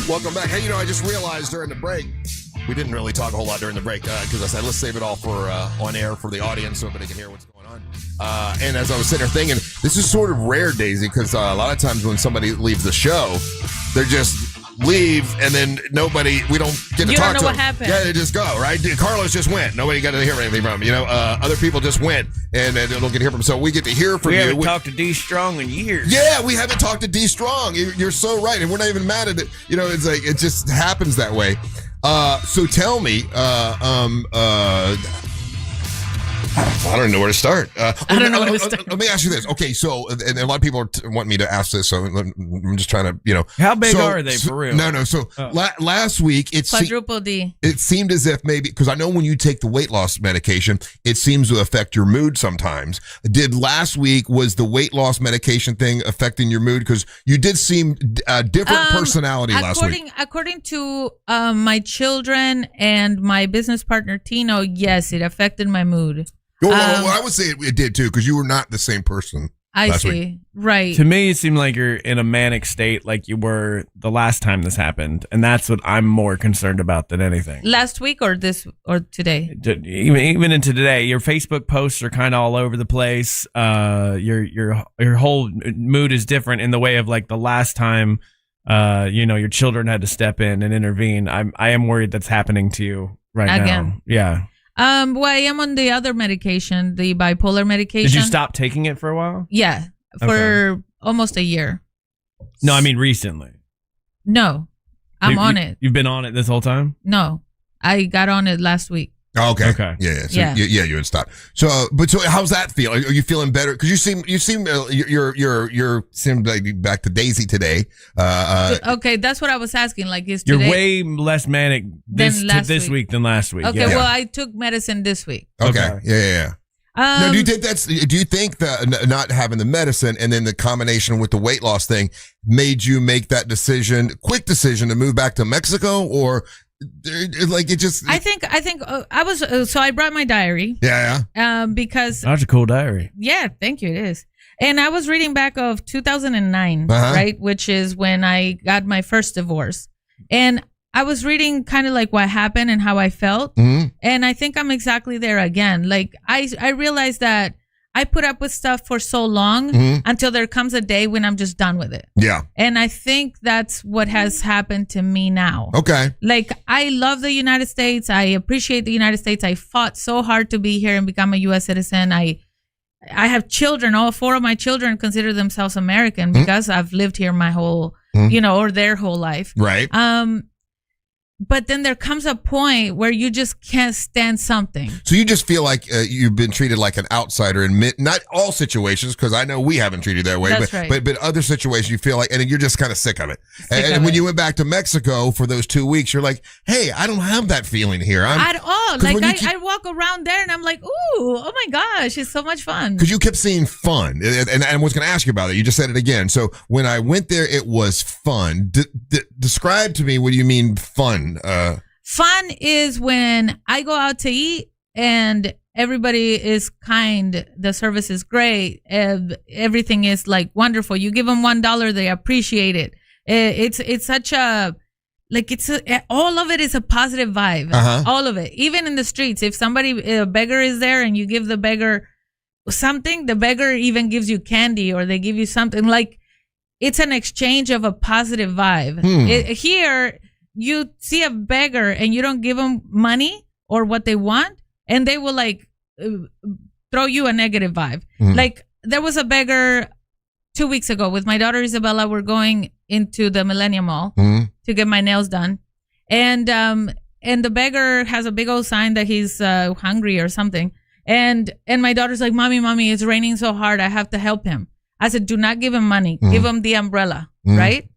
Welcome back. Hey, I just realized during the break, we didn't really talk a whole lot during the break because I said, let's save it all for on air for the audience so everybody can hear what's going on. And as I was sitting there thinking, this is sort of rare, Daisy, because a lot of times when somebody leaves the show, they're just leave and then we don't get to talk to them. You don't know what happened. Yeah, they just go, right? Carlos just went. Nobody got to hear anything from him. Other people just went and they don't get to hear from them. So we get to hear from you. We haven't talked to D Strong in years. Yeah, we haven't talked to D Strong. You're so right. And we're not even mad at it. It's like, it just happens that way. So tell me, I don't know where to start. I don't know where to start. Let me ask you this. Okay, so and a lot of people want me to ask this, so I'm just trying to, How big are they for real? No. So last week quadruple D. It seemed as if maybe because I know when you take the weight loss medication, it seems to affect your mood sometimes. Did last week was the weight loss medication thing affecting your mood? Because you did seem different personality last week. According to my children and my business partner Tino, yes, it affected my mood. Well, I would say it did too, because you were not the same person. I see. Right. To me, it seemed like you're in a manic state like you were the last time this happened. And that's what I'm more concerned about than anything. Last week or today? Even into today, your Facebook posts are kind of all over the place. Your whole mood is different in the way of like the last time, your children had to step in and intervene. I am worried that's happening to you right now. Yeah. Well, I am on the other medication, the bipolar medication. Did you stop taking it for a while? Yeah, for almost a year. No, I mean recently. No, I'm on it. You've been on it this whole time? No, I got on it last week. Oh, okay. Yeah. So, you would stop. So, so how's that feel? Are you feeling better? Because you seem you seem like back to Daisy today. Okay, that's what I was asking. Like, is today, you're way less manic this week than last week. Okay, well, I took medicine this week. Okay, yeah. Now, do you think that not having the medicine and then the combination with the weight loss thing made you make that quick decision to move back to Mexico, or? Like it just. I think I was. So I brought my diary. Yeah. Because that's a cool diary. Yeah, thank you. It is. And I was reading back of 2009, right, which is when I got my first divorce, and I was reading kind of like what happened and how I felt, and I think I'm exactly there again. Like I realized that I put up with stuff for so long until there comes a day when I'm just done with it. Yeah. And I think that's what has happened to me now. Okay. Like, I love the United States. I appreciate the United States. I fought so hard to be here and become a U.S. citizen. I have children. All 4 of my children consider themselves American because I've lived here my whole, or their whole life. Right. But then there comes a point where you just can't stand something. So you just feel like you've been treated like an outsider in not all situations, because I know we haven't treated that way. That's but, right. but other situations you feel like, and you're just kind of sick of it. And when you went back to Mexico for those 2 weeks, you're like, hey, I don't have that feeling here. At all. Like I walk around there and I'm like, ooh, oh my gosh, it's so much fun. Because you kept saying fun, and I was going to ask you about it. You just said it again. So when I went there, it was fun. Describe to me, what do you mean fun? Fun is when I go out to eat and everybody is kind, the service is great, everything is like wonderful. You give them $1, they appreciate it. It's such a all of it is a positive vibe. All of it, even in the streets. If a beggar is there and you give the beggar something, the beggar even gives you candy or they give you something. Like, it's an exchange of a positive vibe. Here, you see a beggar and you don't give them money or what they want, and they will like throw you a negative vibe. Like, there was a beggar 2 weeks ago with my daughter Isabella. We're going into the Millennium Mall to get my nails done, and the beggar has a big old sign that he's hungry or something, and my daughter's like, mommy, it's raining so hard, I have to help him. I said, do not give him money, give him the umbrella, right?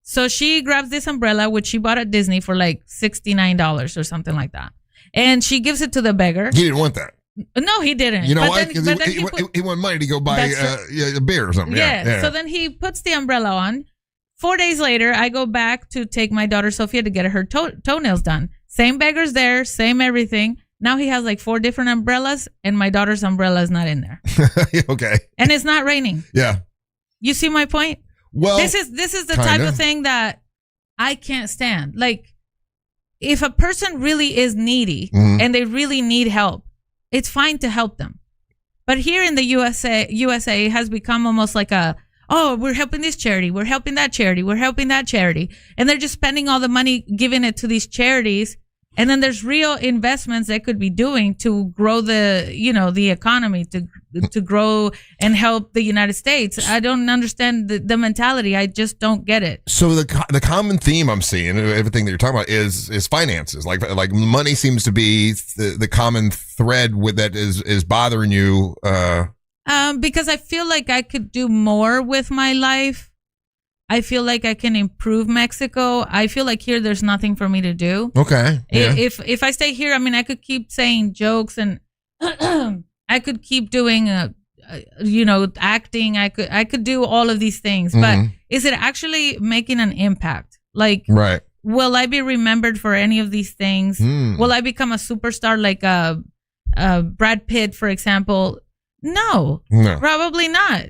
So she grabs this umbrella, which she bought at Disney for like $69 or something like that. And she gives it to the beggar. He didn't want that. No, he didn't. You know why? Because he wanted money to go buy a beer or something. Yeah. So then he puts the umbrella on. 4 days later, I go back to take my daughter Sophia to get her toenails done. Same beggar's there, same everything. Now he has like 4 different umbrellas, and my daughter's umbrella is not in there. Okay. And it's not raining. Yeah. You see my point? Well, this is the type of thing that I can't stand. Like, if a person really is needy and they really need help, it's fine to help them. But here in the USA has become almost like we're helping this charity, we're helping that charity, we're helping that charity. And they're just spending all the money, giving it to these charities. And then there's real investments they could be doing to grow the economy, to grow and help the United States. I don't understand the mentality. I just don't get it. So the common theme I'm seeing, everything that you're talking about, is finances. Like money seems to be the common thread with that is bothering you. Because I feel like I could do more with my life. I feel like I can improve Mexico. I feel like here there's nothing for me to do. Okay. Yeah. If I stay here, I mean, I could keep saying jokes and I could keep doing acting. I could do all of these things, but is it actually making an impact? Like, right. Will I be remembered for any of these things? Will I become a superstar like Brad Pitt, for example? No, probably not.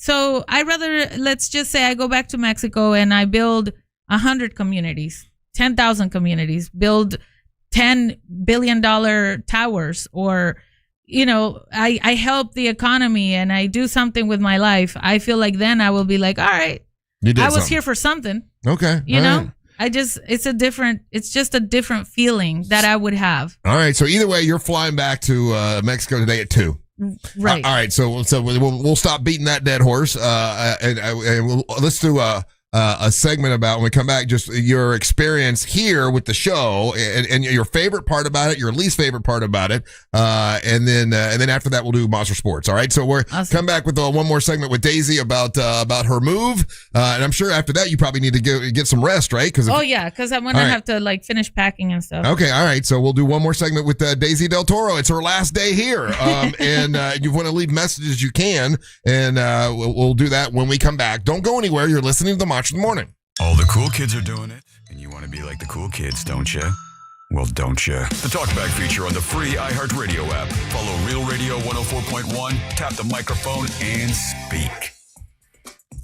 So I rather, let's just say I go back to Mexico and I build 100 communities, 10,000 communities, build $10 billion towers, or, I help the economy and I do something with my life. I feel like then I will be like, all right, I was here for something. Okay. You know? Right. It's just a different feeling that I would have. All right. So either way, you're flying back to Mexico today at 2. Right. All right. So we'll stop beating that dead horse. And let's do a segment about, when we come back, just your experience here with the show and your favorite part about it, your least favorite part about it. And then after that, we'll do Monster Sports. All right. So we're come back with one more segment with Deisi about her move. And I'm sure after that, you probably need to get some rest, right? Because I'm going to have to finish packing and stuff. Okay. All right. So we'll do one more segment with Deisi Del Toro. It's her last day here. And you want to leave messages, you can. And we'll do that when we come back. Don't go anywhere. You're listening to the Monster in the Morning. All the cool kids are doing it, and you want to be like the cool kids, don't you? Well, don't you? The Talkback feature on the free iHeartRadio app. Follow Real Radio 104.1, tap the microphone, and speak.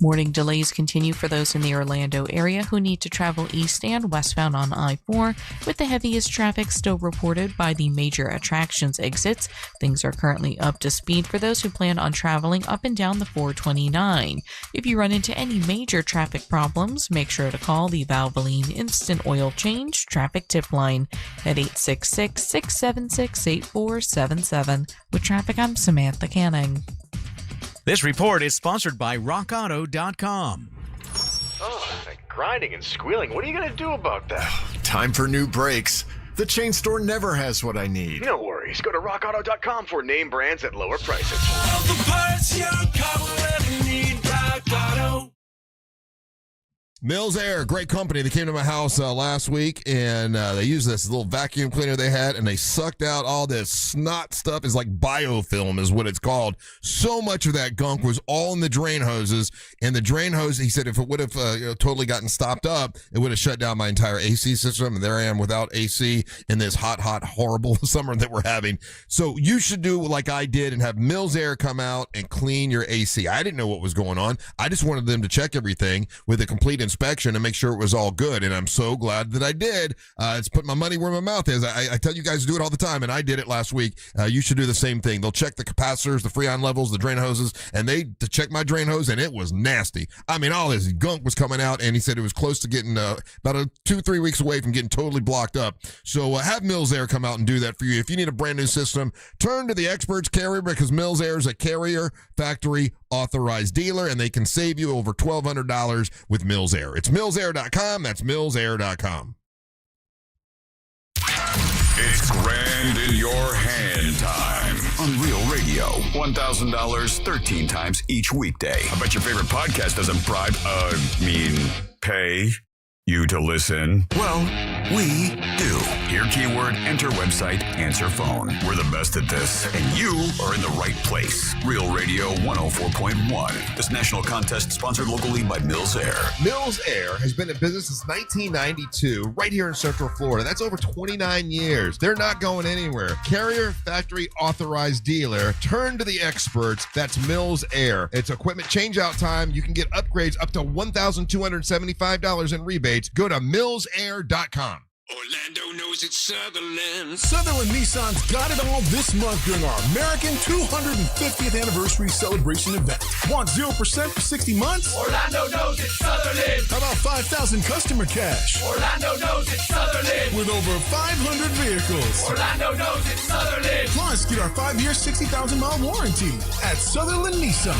Morning delays continue for those in the Orlando area who need to travel east and westbound on I-4, with the heaviest traffic still reported by the major attractions exits. Things are currently up to speed for those who plan on traveling up and down the 429. If you run into any major traffic problems, make sure to call the Valvoline Instant Oil Change Traffic Tip Line at 866-676-8477. With traffic, I'm Samantha Canning. This report is sponsored by RockAuto.com. Oh, that grinding and squealing. What are you going to do about that? Time for new brakes. The chain store never has what I need. No worries. Go to rockauto.com for name brands at lower prices. All the parts your car will ever need. Rock Auto. Mills Air, great company. They came to my house last week, and they used this little vacuum cleaner they had, and they sucked out all this snot stuff. It's like biofilm is what it's called. So much of that gunk was all in the drain hoses, and the drain hose, he said if it would have totally gotten stopped up, it would have shut down my entire AC system, and there I am without AC in this hot, horrible summer that we're having. So you should do like I did and have Mills Air come out and clean your AC. I didn't know what was going on. I just wanted them to check everything with a complete inspection and make sure it was all good, and I'm so glad that I did. It's put my money where my mouth is. I tell you guys to do it all the time, and I did it last week. You should do the same thing. They'll check the capacitors, the freon levels, the drain hoses, and they checked my drain hose, and it was nasty. I mean, all this gunk was coming out, and he said it was close to getting about 2-3 weeks away from getting totally blocked up. So have Mills Air come out and do that for you. If you need a brand new system, turn to the experts Carrier, because Mills Air is a Carrier factory authorized dealer, and they can save you over $1,200 with Mills Air. It's millsair.com. That's millsair.com. It's grand in your hand time on Real Radio. $1,000 13 times each weekday. I bet your favorite podcast doesn't pay you to listen. Well, we do. Hear keyword, enter website, answer phone. We're the best at this, and you are in the right place. Real Radio 104.1. This national contest sponsored locally by Mills Air. Mills Air has been in business since 1992, right here in Central Florida. That's over 29 years. They're not going anywhere. Carrier factory authorized dealer. Turn to the experts. That's Mills Air. It's equipment change-out time. You can get upgrades up to $1,275 in rebates. Go to millsair.com. Orlando knows it's Sutherland. Sutherland Nissan's got it all this month during our American 250th anniversary celebration event. Want 0% for 60 months? Orlando knows it's Sutherland. How about 5,000 customer cash? Orlando knows it's Sutherland. With over 500 vehicles. Orlando knows it's Sutherland. Plus, get our 5-year, 60,000-mile warranty at Sutherland Nissan.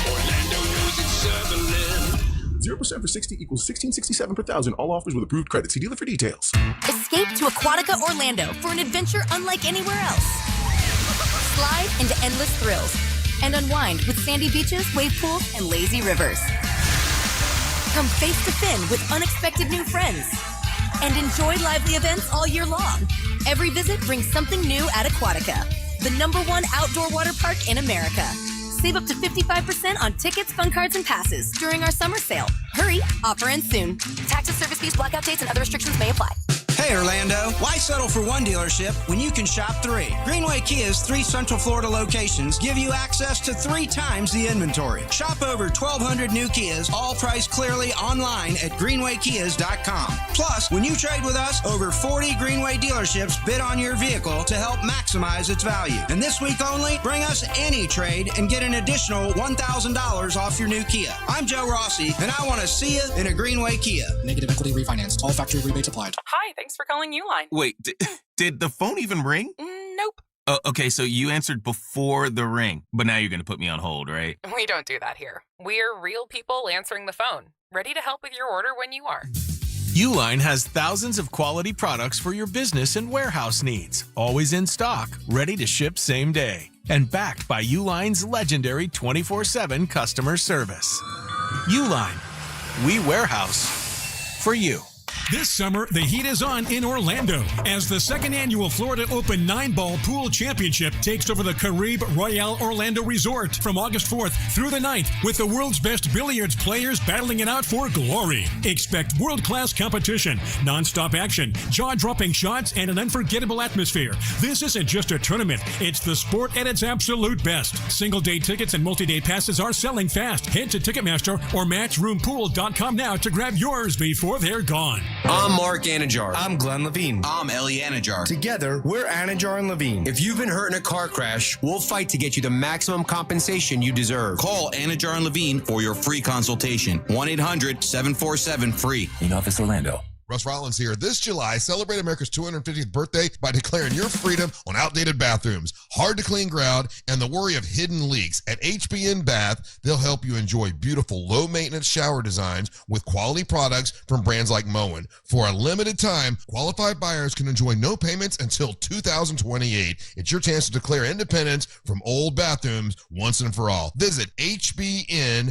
Orlando knows it's Sutherland. 0% for 60 equals $1,667 per thousand. All offers with approved credit. See dealer for details. Escape to Aquatica Orlando for an adventure unlike anywhere else. Slide into endless thrills and unwind with sandy beaches, wave pools, and lazy rivers. Come face to fin with unexpected new friends and enjoy lively events all year long. Every visit brings something new at Aquatica, the #1 outdoor water park in America. Save up to 55% on tickets, fun cards, and passes during our summer sale. Hurry, offer ends soon. Taxes, service fees, blackout dates, and other restrictions may apply. Hey Orlando, why settle for one dealership when you can shop 3? Greenway Kia's 3 Central Florida locations give you access to 3 times the inventory. Shop over 1,200 new Kias, all priced clearly online at greenwaykias.com. Plus, when you trade with us, over 40 Greenway dealerships bid on your vehicle to help maximize its value. And this week only, bring us any trade and get an additional $1,000 off your new Kia. I'm Joe Rossi, and I want to see you in a Greenway Kia. Negative equity refinanced. All factory rebates applied. Hi, thanks for calling Uline. Wait, did the phone even ring? Nope. Oh, okay, so you answered before the ring, but now you're going to put me on hold, right? We don't do that here. We're real people answering the phone, ready to help with your order when you are. Uline has thousands of quality products for your business and warehouse needs, always in stock, ready to ship same day, and backed by Uline's legendary 24/7 customer service. Uline, we warehouse for you. This summer, the heat is on in Orlando as the 2nd annual Florida Open 9-Ball Pool Championship takes over the Caribe Royale Orlando Resort from August 4th through the 9th with the world's best billiards players battling it out for glory. Expect world-class competition, non-stop action, jaw-dropping shots, and an unforgettable atmosphere. This isn't just a tournament, it's the sport at its absolute best. Single-day tickets and multi-day passes are selling fast. Head to Ticketmaster or MatchRoomPool.com now to grab yours before they're gone. I'm Mark Anajar. I'm Glenn Levine. I'm Ellie Anajar. Together, we're Anajar and Levine. If you've been hurt in a car crash, we'll fight to get you the maximum compensation you deserve. Call Anajar and Levine for your free consultation. 1-800-747-FREE. In office Orlando. Russ Rollins here. This July, celebrate America's 250th birthday by declaring your freedom on outdated bathrooms, hard-to-clean grout, and the worry of hidden leaks. At HBN Bath, they'll help you enjoy beautiful, low-maintenance shower designs with quality products from brands like Moen. For a limited time, qualified buyers can enjoy no payments until 2028. It's your chance to declare independence from old bathrooms once and for all. Visit hbnusa.com.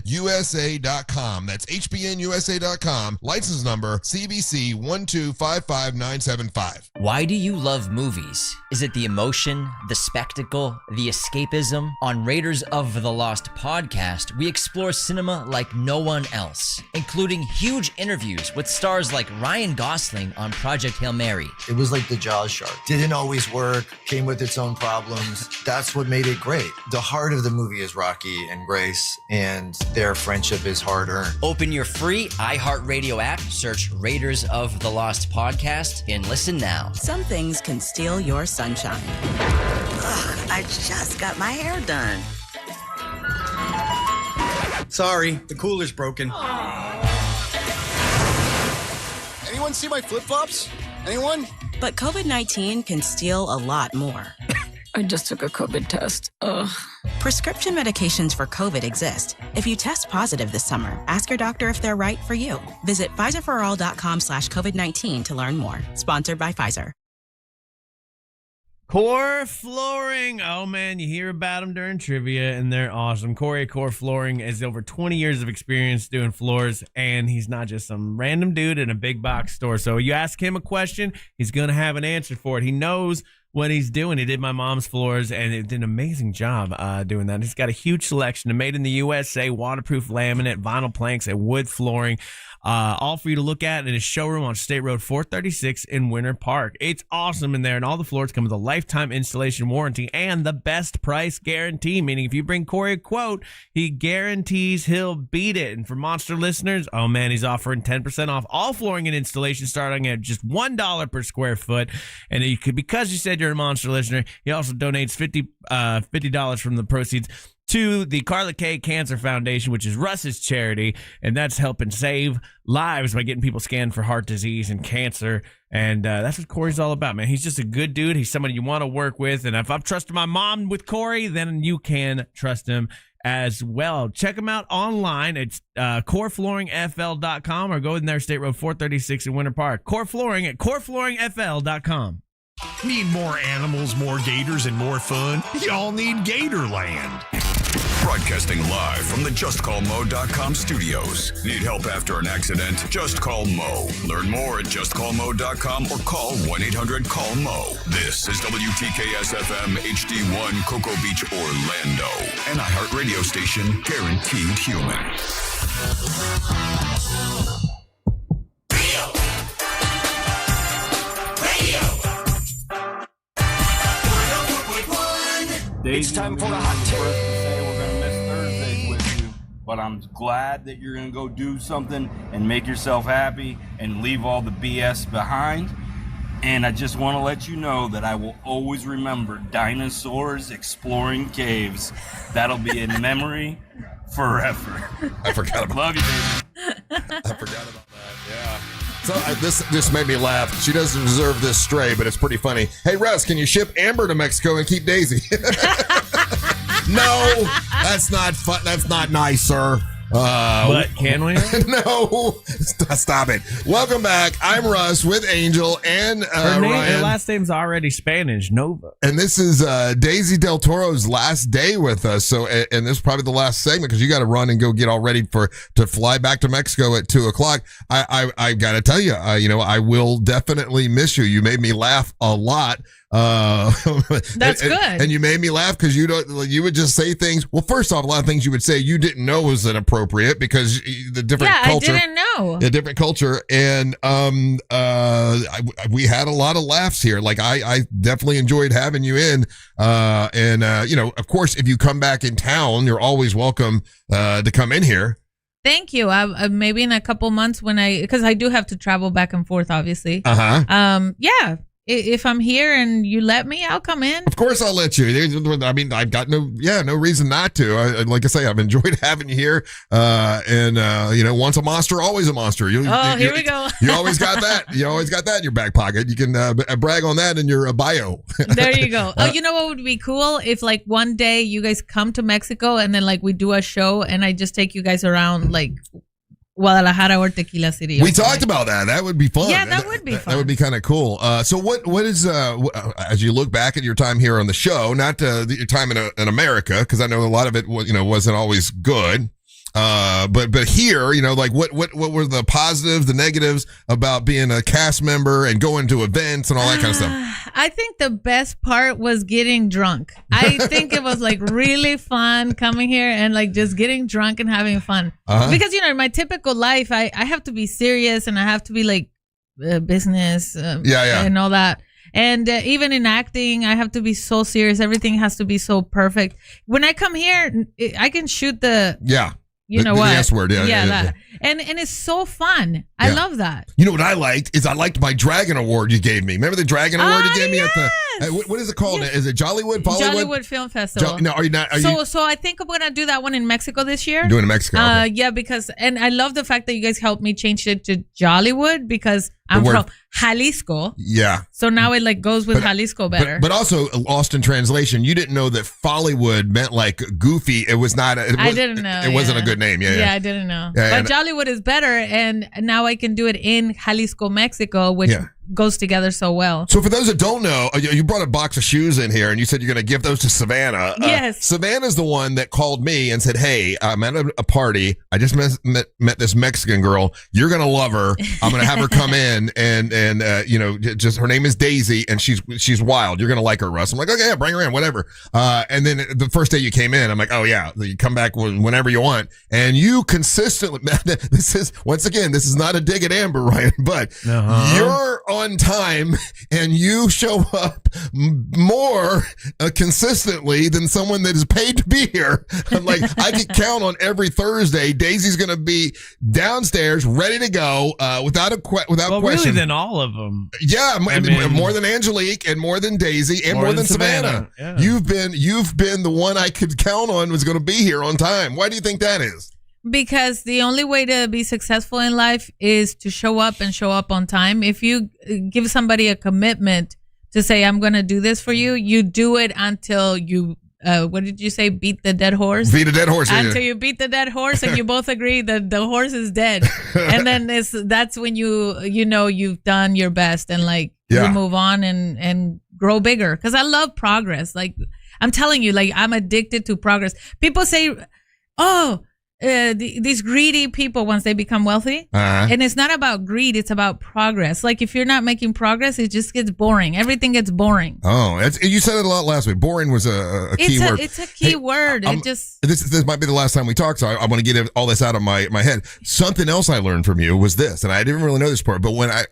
That's hbnusa.com. License number CBC 1255975. Why do you love movies? Is it the emotion, the spectacle, the escapism? On Raiders of the Lost podcast, we explore cinema like no one else, including huge interviews with stars like Ryan Gosling on Project Hail Mary. It was like the Jaws shark. Didn't always work, came with its own problems. That's what made it great. The heart of the movie is Rocky and Grace, and their friendship is hard-earned. Open your free iHeartRadio app, search Raiders of the Lost podcast, and listen now. Some things can steal your sunshine. Ugh, I just got my hair done. Sorry, the cooler's broken. Anyone see my flip-flops? Anyone? But COVID-19 can steal a lot more. I just took a COVID test. Ugh. Prescription medications for COVID exist. If you test positive this summer, ask your doctor if they're right for you. Visit PfizerForAll.com/COVID-19 to learn more. Sponsored by Pfizer. Core Flooring. Oh, man, you hear about them during trivia, and they're awesome. Corey at Core Flooring has over 20 years of experience doing floors, and he's not just some random dude in a big box store. So you ask him a question, he's going to have an answer for it. He knows what he's doing. He did my mom's floors, and it did an amazing job doing that. He's got a huge selection of made in the USA, waterproof laminate, vinyl planks, and wood flooring. All for you to look at in his showroom on State Road 436 in Winter Park. It's awesome in there, and all the floors come with a lifetime installation warranty and the best price guarantee, meaning if you bring Corey a quote, he guarantees he'll beat it. And for Monster listeners, oh man, he's offering 10% off all flooring and installation starting at just $1 per square foot. And you could, because you said you're a Monster listener, he also donates $50 from the proceeds to the Carla K Cancer Foundation, which is Russ's charity, and that's helping save lives by getting people scanned for heart disease and cancer. And that's what Corey's all about, man. He's just a good dude. He's somebody you want to work with. And if I've trusted my mom with Corey, then you can trust him as well. Check him out online. It's coreflooringfl.com or go in there, State Road 436 in Winter Park. Core Flooring at coreflooringfl.com. Need more animals, more gators, and more fun? Y'all need Gatorland. Broadcasting live from the JustCallMo.com studios. Need help after an accident? Just call Mo. Learn more at JustCallMo.com or call 1-800-CALL-MO. This is WTKS-FM HD1 Cocoa Beach, Orlando. An iHeart radio station guaranteed human. It's time for the hot take. We're going to miss Thursdays with you, but I'm glad that you're going to go do something and make yourself happy and leave all the BS behind. And I just want to let you know that I will always remember dinosaurs exploring caves. That'll be in memory forever. I forgot about Love you, baby. I forgot about that, yeah. So this just made me laugh. She doesn't deserve this stray, but it's pretty funny. Hey, Russ, can you ship Amber to Mexico and keep Daisy? No, that's not fun. That's not nice, sir. But can we? No, stop it. Welcome back. I'm Russ with Angel and her Ryan. last name's already Spanish, Nova. And this is Daisy Del Toro's last day with us. So, and this is probably the last segment because you got to run and go get all ready to fly back to Mexico at 2:00. I got to tell you, I will definitely miss you. You made me laugh a lot. That's good. And you made me laugh because you would just say things. Well, first off, a lot of things you would say you didn't know was inappropriate because the different culture. I didn't know. A different culture. And we had a lot of laughs here. Like I definitely enjoyed having you in. Of course, if you come back in town, you're always welcome to come in here. Thank you. Maybe in a couple months because I do have to travel back and forth, obviously. Uh-huh. Yeah. if I'm here and you let me, I'll come in. Of course I'll let you. I mean, I've got no reason not to. Like I say, I've enjoyed having you here. Once a monster, always a monster. Here we go. You always got that. You always got that in your back pocket. You can brag on that in your bio. There you go. You know what would be cool? If like one day you guys come to Mexico and then like we do a show and I just take you guys around like Guadalajara or Tequila City. We talked about that. That would be fun. Yeah, that would be fun. That would be kind of cool. So what is as you look back at your time here on the show, not your time in America, because I know a lot of it wasn't always good. But here, like what were the positives, the negatives about being a cast member and going to events and all that kind of stuff? I think the best part was getting drunk. I think it was like really fun coming here and like just getting drunk and having fun. Because, in my typical life, I have to be serious and I have to be like business and all that. And even in acting, I have to be so serious. Everything has to be so perfect. When I come here, I can shoot the... Yeah. You know the what? S word, yeah. That. And it's so fun. I love that. You know what I liked is I liked my Dragon Award you gave me. Remember the Dragon Award you gave me at the what is it called? Yes. Is it Jollywood? Jollywood Film Festival. No, are you not? So I think I'm gonna do that one in Mexico this year. You're doing it in Mexico. Okay. Yeah, because I love the fact that you guys helped me change it to Jollywood because I'm from Jalisco. Yeah. So now it like goes with Jalisco better. But also lost in translation. You didn't know that Follywood meant like goofy. It was not. I didn't know. It wasn't a good name. Yeah, I didn't know. But Jollywood is better, and now I can do it in Jalisco, Mexico, which goes together so well. So for those that don't know, you brought a box of shoes in here and you said you're going to give those to Savannah. Yes. Savannah's the one that called me and said, hey, I'm at a party. I just met this Mexican girl. You're going to love her. I'm going to have her come in and just her name is Deisi and she's wild. You're going to like her, Russ. I'm like, okay, yeah, bring her in, whatever. And then the first day you came in, I'm like, oh yeah, you come back whenever you want. And you consistently, this is not a dig at Amber, Ryan, but you're on time and you show up more consistently than someone that is paid to be here. I'm like, I can count on every Thursday. Daisy's going to be downstairs, ready to go, without question. Really than all of them. Yeah, more than Angelique and more than Deisi and more than Savannah. Yeah. You've been the one I could count on was going to be here on time. Why do you think that is? Because the only way to be successful in life is to show up and show up on time. If you give somebody a commitment to say, I'm going to do this for you, you do it until you, what did you say? Beat the dead horse? Beat a dead horse. Until you beat the dead horse and you both agree that the horse is dead. And then that's when you've done your best and you move on and grow bigger. Because I love progress. Like, I'm telling you, like, I'm addicted to progress. People say, these greedy people once they become wealthy, and it's not about greed, it's about progress. Like if you're not making progress, it just gets boring. Everything gets boring. You said it a lot last week. Boring was a key word. It's a key word. This might be the last time we talk, so I want to get all this out of my head. Something else I learned from you was this, and I didn't really know this part, but when I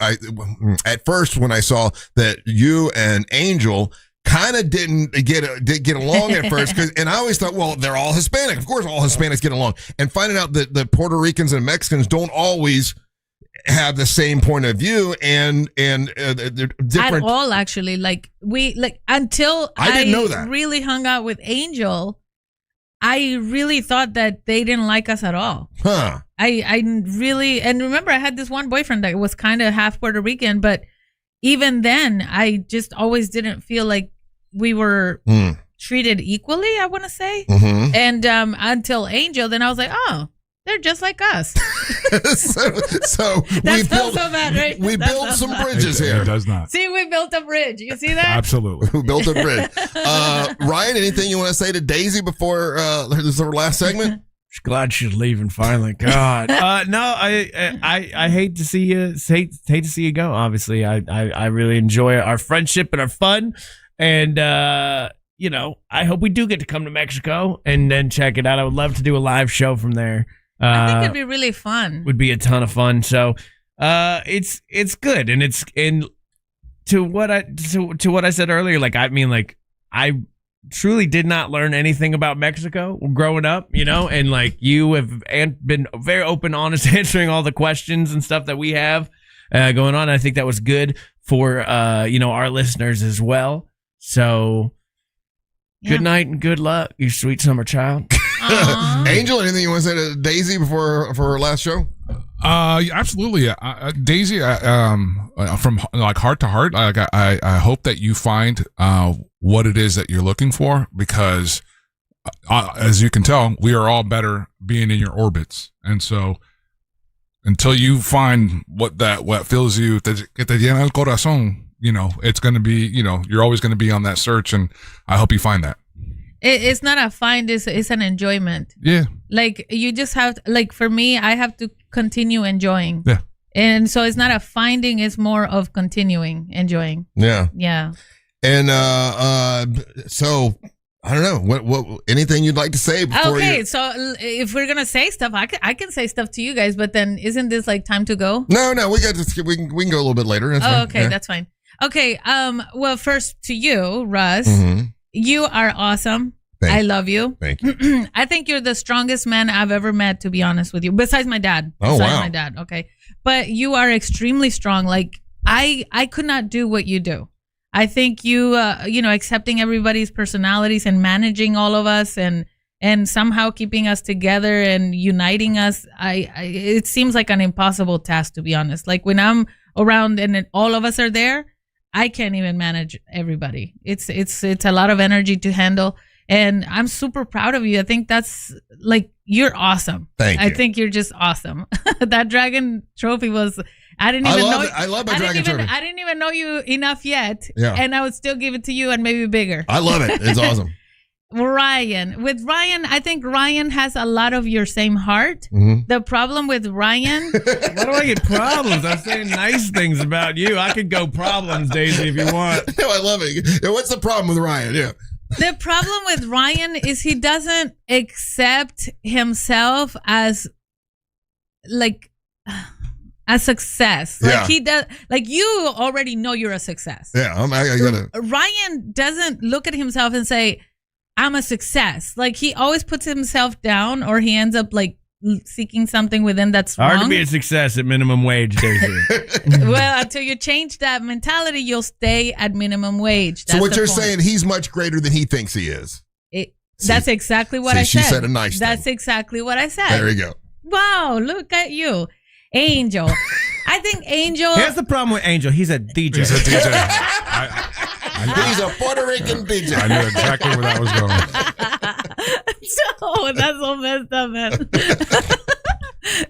at first when I saw that you and Angel kind of didn't get along at first, and I always thought, well, they're all Hispanic. Of course, all Hispanics get along. And finding out that the Puerto Ricans and Mexicans don't always have the same point of view, and they're different at all. Actually, until I didn't know that. Really hung out with Angel, I really thought that they didn't like us at all. I really, and remember, I had this one boyfriend that was kind of half Puerto Rican, but even then, I just always didn't feel like we were treated equally, I want to say. Mm-hmm. And until Angel, then I was like, oh, they're just like us. so that's not so bad, right? We built some bridges here. It does not. See, we built a bridge. You see that? Absolutely. We built a bridge. Ryan, anything you want to say to Deisi before this is our last segment? Just glad she's leaving finally. God, no, I hate to see you. Hate to see you go. Obviously, I really enjoy our friendship and our fun, and I hope we do get to come to Mexico and then check it out. I would love to do a live show from there. I think it'd be really fun. Would be a ton of fun. So, it's good, and to what I said earlier. I truly did not learn anything about Mexico growing up, and you have been very open, honest, answering all the questions and stuff that we have going on. I think that was good for our listeners as well. So good night and good luck, you sweet summer child. Angel, anything you want to say to Daisy before for her last show? Absolutely. Daisy, from like heart to heart, I hope that you find what it is that you're looking for, because as you can tell, we are all better being in your orbits. And so until you find what fills you, que te llena el corazón, it's going to be, you're always going to be on that search, and I hope you find that. It's not a find, it's an enjoyment. Yeah. Like, you just have, like, for me, I have to continue enjoying. Yeah. And so it's not a finding, it's more of continuing enjoying. Yeah. Yeah. And so I don't know what anything you'd like to say before so if we're gonna say stuff, I can say stuff to you guys, but then isn't this like time to go? No, we can go a little bit later. That's fine. Okay, yeah. That's fine. Okay, well, first to you, Russ, you are awesome. I love you. Thank you. I think you're the strongest man I've ever met, to be honest with you, besides my dad. My dad, okay. But you are extremely strong. Like, I could not do what you do. I think you, accepting everybody's personalities and managing all of us and somehow keeping us together and uniting us. It seems like an impossible task, to be honest. Like, when I'm around and all of us are there, I can't even manage everybody. It's a lot of energy to handle. And I'm super proud of you. I think that's like, you're awesome. Thank you. I think you're just awesome. That dragon trophy was, I love my dragon trophy. I didn't even know you enough yet. Yeah. And I would still give it to you and maybe bigger. I love it. It's awesome. With Ryan, I think Ryan has a lot of your same heart. The problem with Ryan. Why do I get problems? I'm saying nice things about you. I could go problems, Daisy, if you want. No, I love it. What's the problem with Ryan? Yeah. The problem with Ryan is he doesn't accept himself as like a success. Yeah. Like, he does. Like, you already know you're a success. Yeah, I gotta. Ryan doesn't look at himself and say, I'm a success. Like, he always puts himself down, or he ends up like seeking something within that's wrong. Hard to be a success at minimum wage, Daisy. Well, until you change that mentality, you'll stay at minimum wage. So what you're saying, he's much greater than he thinks he is. That's exactly what I said. She said a nice thing. That's exactly what I said. There you go. Wow, look at you. Angel. I think Angel. Here's the problem with Angel. He's a DJ. He's a DJ. He's a Puerto Rican DJ. I knew exactly where that was going. Oh, that's so messed up, man.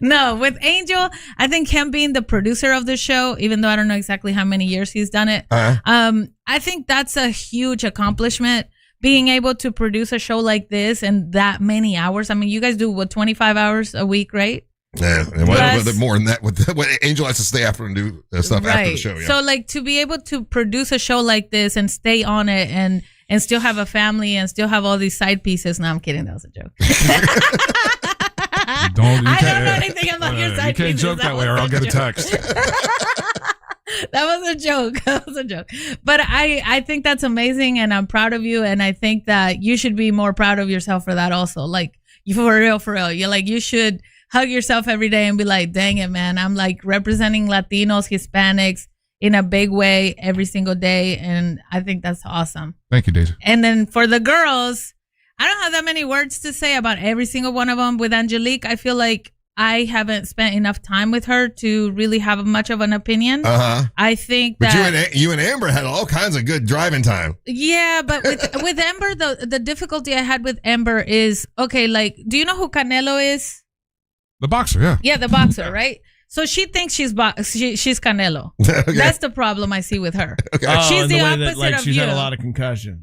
No, with Angel, I think him being the producer of the show, even though I don't know exactly how many years he's done it, I think that's a huge accomplishment. Being able to produce a show like this in that many hours. I mean, you guys do 25 hours a week, right? Yeah, and more than that. With Angel has to stay after and do stuff after the show. Yeah. So, like, to be able to produce a show like this and stay on it and still have a family and still have all these side pieces. No, I'm kidding. That was a joke. I don't know anything about your side pieces. You can't joke that way, or I'll get a text. That was a joke. That was a joke. But I think that's amazing, and I'm proud of you. And I think that you should be more proud of yourself for that also. Like, for real. You're like, you should hug yourself every day and be like, dang it, man. I'm like representing Latinos, Hispanics in a big way every single day. And I think that's awesome. Thank you, Daisy. And then for the girls, I don't have that many words to say about every single one of them. With Angelique, I feel like I haven't spent enough time with her to really have much of an opinion. I think that. But you and Amber had all kinds of good driving time. Yeah, but with Amber, the difficulty I had with Amber is, okay, like, do you know who Canelo is? The boxer, yeah. Yeah, the boxer, right? So she thinks she's Canelo. Okay. That's the problem I see with her. Okay. She's the opposite of she's you. had a lot of concussion.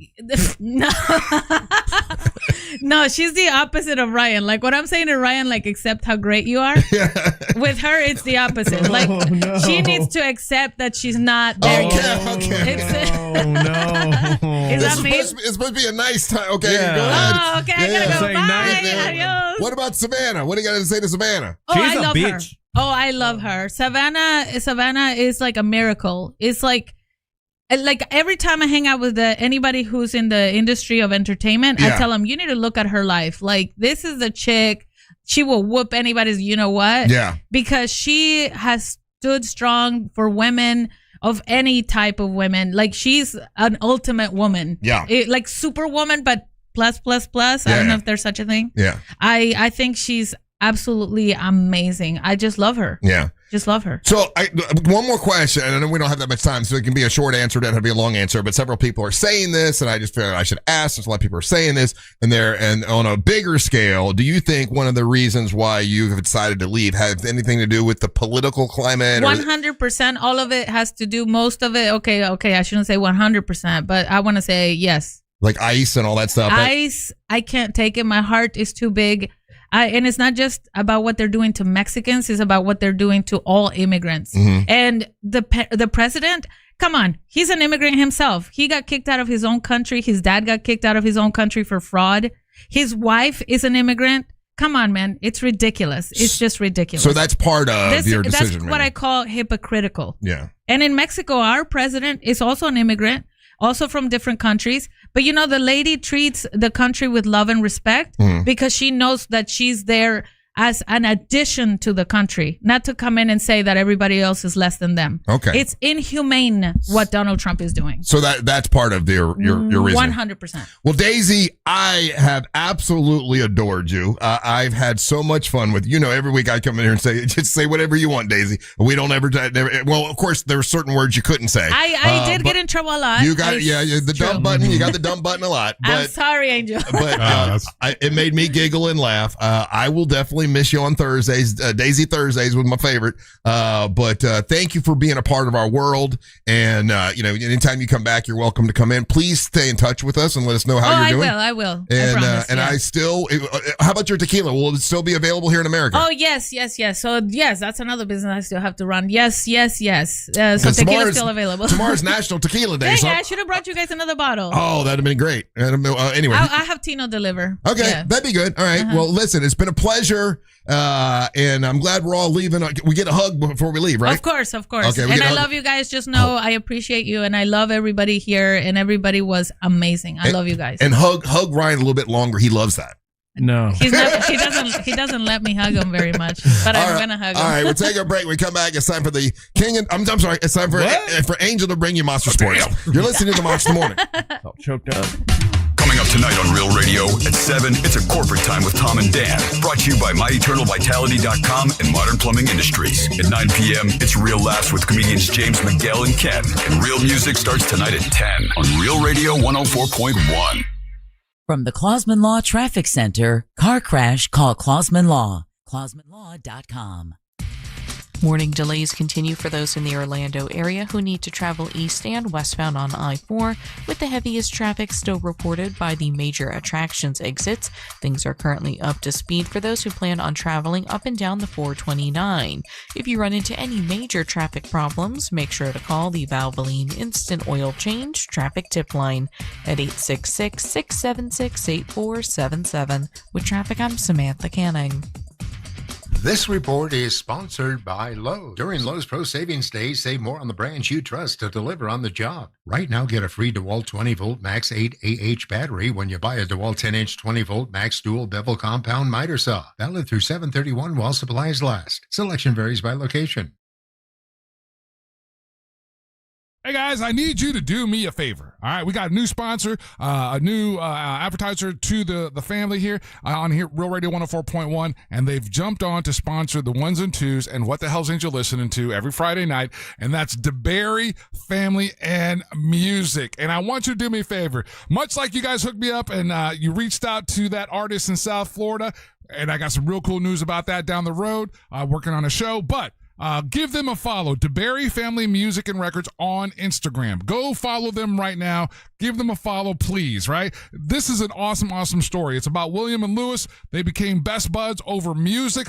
No, she's the opposite of Ryan. Like, what I'm saying to Ryan, like, accept how great you are. With her, it's the opposite. Like, she needs to accept that she's not there yet. Okay. It's supposed to be a nice time. Okay, yeah. go ahead. Oh, okay, I gotta go. Bye. Adios. What about Savannah? What do you got to say to Savannah? Oh, I love her. Oh, I love her. Savannah is like a miracle. It's like every time I hang out with anybody who's in the industry of entertainment, I tell them, you need to look at her life. Like, this is a chick. She will whoop anybody's you know what. Yeah. Because she has stood strong for women of any type of women. Like, she's an ultimate woman. Yeah. Like superwoman, but plus. I don't know if there's such a thing. Yeah. I think she's absolutely amazing. I just love her. Yeah. Just love her. So, one more question, and I know we don't have that much time, so it can be a short answer, doesn't have to be a long answer, but several people are saying this, and I just feel like I should ask. There's a lot of people are saying this, and on a bigger scale, do you think one of the reasons why you've decided to leave has anything to do with the political climate? 100%. All of it has to do, most of it. Okay, I shouldn't say 100%, but I want to say yes. Like ICE and all that stuff? ICE, I can't take it. My heart is too big. And it's not just about what they're doing to Mexicans. It's about what they're doing to all immigrants. Mm-hmm. And the president, come on, he's an immigrant himself. He got kicked out of his own country. His dad got kicked out of his own country for fraud. His wife is an immigrant. Come on, man. It's ridiculous. It's just ridiculous. So that's part of your decision. That's what I call hypocritical. Yeah. And in Mexico, our president is also an immigrant, also from different countries. But, the lady treats the country with love and respect because she knows that she's there as an addition to the country, not to come in and say that everybody else is less than them. Okay. It's inhumane what Donald Trump is doing. So that's part of your reason. 100%. Well, Deisi, I have absolutely adored you. I've had so much fun with you. Every week I come in here and just say whatever you want, Deisi. We don't ever. Well, of course, there are certain words you couldn't say. I did get in trouble a lot. You got the dumb button. You got the dumb button a lot. But, I'm sorry, Angel. But it made me giggle and laugh. I will definitely miss you on Thursdays. Deisi Thursdays was my favorite. But thank you for being a part of our world. And anytime you come back, you're welcome to come in. Please stay in touch with us and let us know how you're doing. I will. And I promise, I still. How about your tequila? Will it still be available here in America? Oh yes. So yes, that's another business I still have to run. Yes. So tequila's still available. Tomorrow's National Tequila Day. Dang, I should have brought you guys another bottle. Oh, that'd have been great. Anyway, I have Tino deliver. Okay, that'd be good. All right. Well, listen, it's been a pleasure. And I'm glad we're all leaving. We get a hug before we leave, right? Of course. Okay, and I love you guys. Just know I appreciate you, and I love everybody here, and everybody was amazing. I love you guys. And hug Ryan a little bit longer. He loves that. No, he doesn't let me hug him very much, but I'm gonna hug him. All right, we'll take a break. When we come back, it's time for the King. I'm sorry. It's time for Angel to bring you Monster Sports. You're listening to the Monster Morning. All choked up. Coming up tonight on Real Radio at 7, it's a corporate time with Tom and Dan. Brought to you by MyEternalVitality.com and Modern Plumbing Industries. At 9 p.m., it's Real Laughs with comedians James McGill and Ken. And Real Music starts tonight at 10 on Real Radio 104.1. From the Clausman Law Traffic Center, car crash, call Clausman Law. ClausmanLaw.com. Morning delays continue for those in the Orlando area who need to travel east and westbound on I-4, with the heaviest traffic still reported by the major attractions exits. Things are currently up to speed for those who plan on traveling up and down the 429. If you run into any major traffic problems, make sure to call the Valvoline Instant Oil Change Traffic Tip Line at 866-676-8477. With traffic, I'm Samantha Canning. This report is sponsored by Lowe's. During Lowe's Pro Savings Days, save more on the brands you trust to deliver on the job. Right now, get a free DeWalt 20-volt Max 8 AH battery when you buy a DeWalt 10-inch 20-volt Max dual bevel compound miter saw. Valid through 7/31 while supplies last. Selection varies by location. Hey guys, I need you to do me a favor. All right, we got a new sponsor, a new advertiser to the family here on here, Real Radio 104.1, and they've jumped on to sponsor the ones and twos and What the Hell's Angel listening to every Friday night, and that's DeBerry Family and Music. And I want you to do me a favor, much like you guys hooked me up and you reached out to that artist in South Florida, and I got some real cool news about that down the road, working on a show, but give them a follow, DeBerry Family Music and Records on Instagram. Go follow them right now. Give them a follow, please, right? This is an awesome story. It's about William and Lewis. They became best buds over music.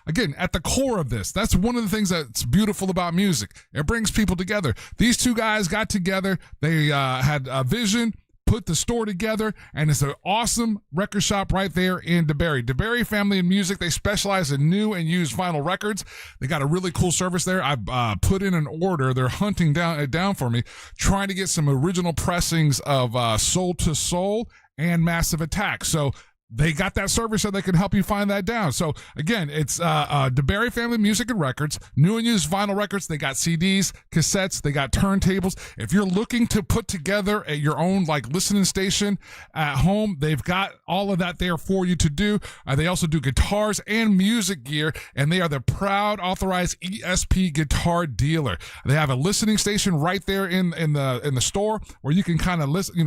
Again, at the core of this, that's one of the things that's beautiful about music. It brings people together. These two guys got together. They had a vision, put the store together, and it's an awesome record shop right there in DeBerry. DeBerry Family and Music, they specialize in new and used vinyl records. They got a really cool service there. I put in an order. They're hunting down for me, trying to get some original pressings of Soul to Soul and Massive Attack. So they got that service so they can help you find that down. So again, it's DeBerry Family Music and Records, new and used vinyl records. They got CDs, cassettes, they got turntables. If you're looking to put together your own like listening station at home, they've got all of that there for you to do. They also do guitars and music gear, and they are the proud authorized ESP guitar dealer. They have a listening station right there in the store where you can kind of listen. You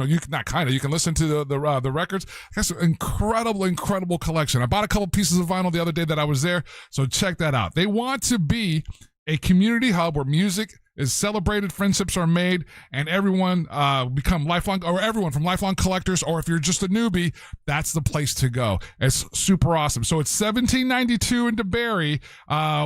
can listen to the records. That's an incredible collection. I bought a couple pieces of vinyl the other day that I was there, so check that out. They want to be a community hub where music is celebrated, friendships are made, and everyone become lifelong, or everyone from lifelong collectors, or if you're just a newbie, that's the place to go. It's super awesome. So it's 1792 in DeBerry,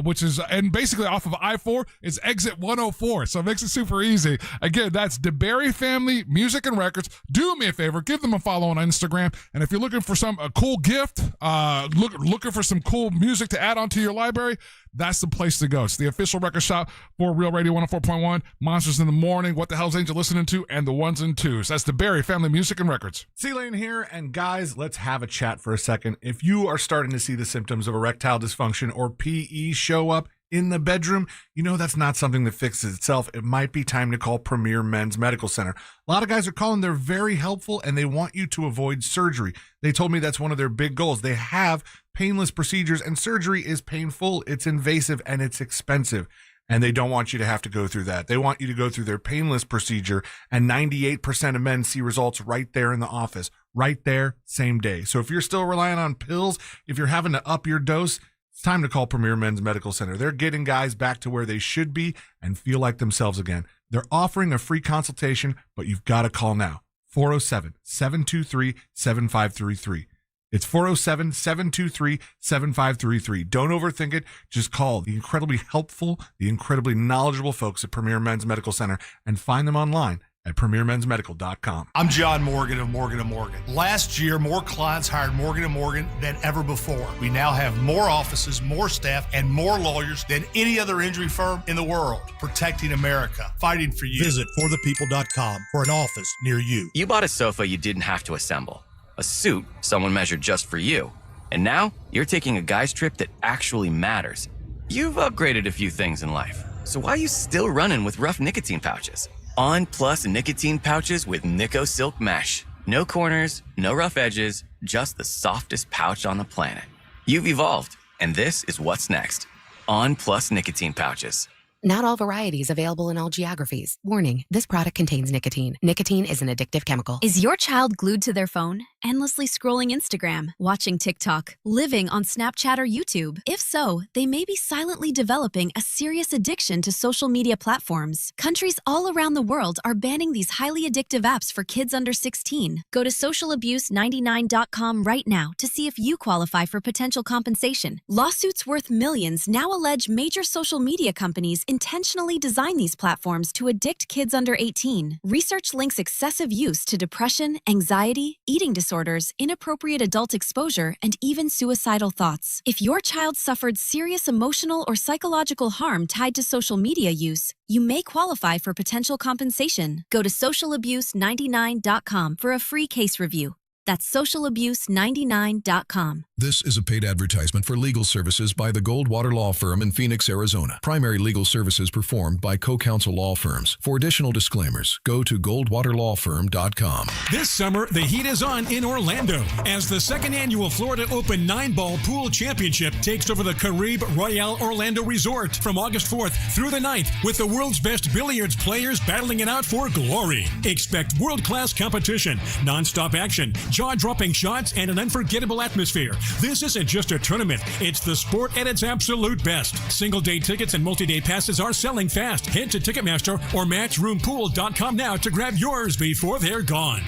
which is, and basically off of I-4, it's exit 104. So it makes it super easy. Again, that's DeBerry Family Music and Records. Do me a favor, give them a follow on Instagram. And if you're looking for a cool gift, looking for some cool music to add onto your library, that's the place to go. It's the official record shop for Real Radio 104.1, Monsters in the Morning, What the Hell's Angel Listening To, and the Ones and Twos. That's DeBerry Family Music and Records. C-Lane here, and guys, let's have a chat for a second. If you are starting to see the symptoms of erectile dysfunction or PE show up in the bedroom, that's not something that fixes itself. It might be time to call Premier Men's Medical Center. A lot of guys are calling. They're very helpful, and they want you to avoid surgery. They told me that's one of their big goals. They have painless procedures, and surgery is painful, it's invasive, and it's expensive. And they don't want you to have to go through that. They want you to go through their painless procedure, and 98% of men see results right there in the office, right there, same day. So if you're still relying on pills, if you're having to up your dose, it's time to call Premier Men's Medical Center. They're getting guys back to where they should be and feel like themselves again. They're offering a free consultation, but you've got to call now. 407-723-7533. It's 407-723-7533. Don't overthink it. Just call the incredibly helpful, the incredibly knowledgeable folks at Premier Men's Medical Center and find them online at premiermensmedical.com. I'm John Morgan of Morgan & Morgan. Last year, more clients hired Morgan & Morgan than ever before. We now have more offices, more staff, and more lawyers than any other injury firm in the world. Protecting America. Fighting for you. Visit forthepeople.com for an office near you. You bought a sofa you didn't have to assemble. A suit someone measured just for you. And now you're taking a guy's trip that actually matters. You've upgraded a few things in life. So why are you still running with rough nicotine pouches? On Plus nicotine pouches with Nico Silk Mesh. No corners, no rough edges, just the softest pouch on the planet. You've evolved, and this is what's next. On Plus nicotine pouches. Not all varieties available in all geographies. Warning, this product contains nicotine. Nicotine is an addictive chemical. Is your child glued to their phone, endlessly scrolling Instagram, watching TikTok, living on Snapchat or YouTube? If so, they may be silently developing a serious addiction to social media platforms. Countries all around the world are banning these highly addictive apps for kids under 16. Go to socialabuse99.com right now to see if you qualify for potential compensation. Lawsuits worth millions now allege major social media companies intentionally design these platforms to addict kids under 18. Research links excessive use to depression, anxiety, eating disorders, inappropriate adult exposure, and even suicidal thoughts. If your child suffered serious emotional or psychological harm tied to social media use, you may qualify for potential compensation. Go to socialabuse99.com for a free case review. That's socialabuse99.com. This is a paid advertisement for legal services by the Goldwater Law Firm in Phoenix, Arizona. Primary legal services performed by co-counsel law firms. For additional disclaimers, go to goldwaterlawfirm.com. This summer, the heat is on in Orlando as the second annual Florida Open 9-Ball Pool Championship takes over the Caribe Royale Orlando Resort from August 4th through the 9th with the world's best billiards players battling it out for glory. Expect world-class competition, non-stop action, jaw-dropping shots, and an unforgettable atmosphere. This isn't just a tournament, it's the sport at its absolute best. Single-day tickets and multi-day passes are selling fast. Head to Ticketmaster or matchroompool.com now to grab yours before they're gone.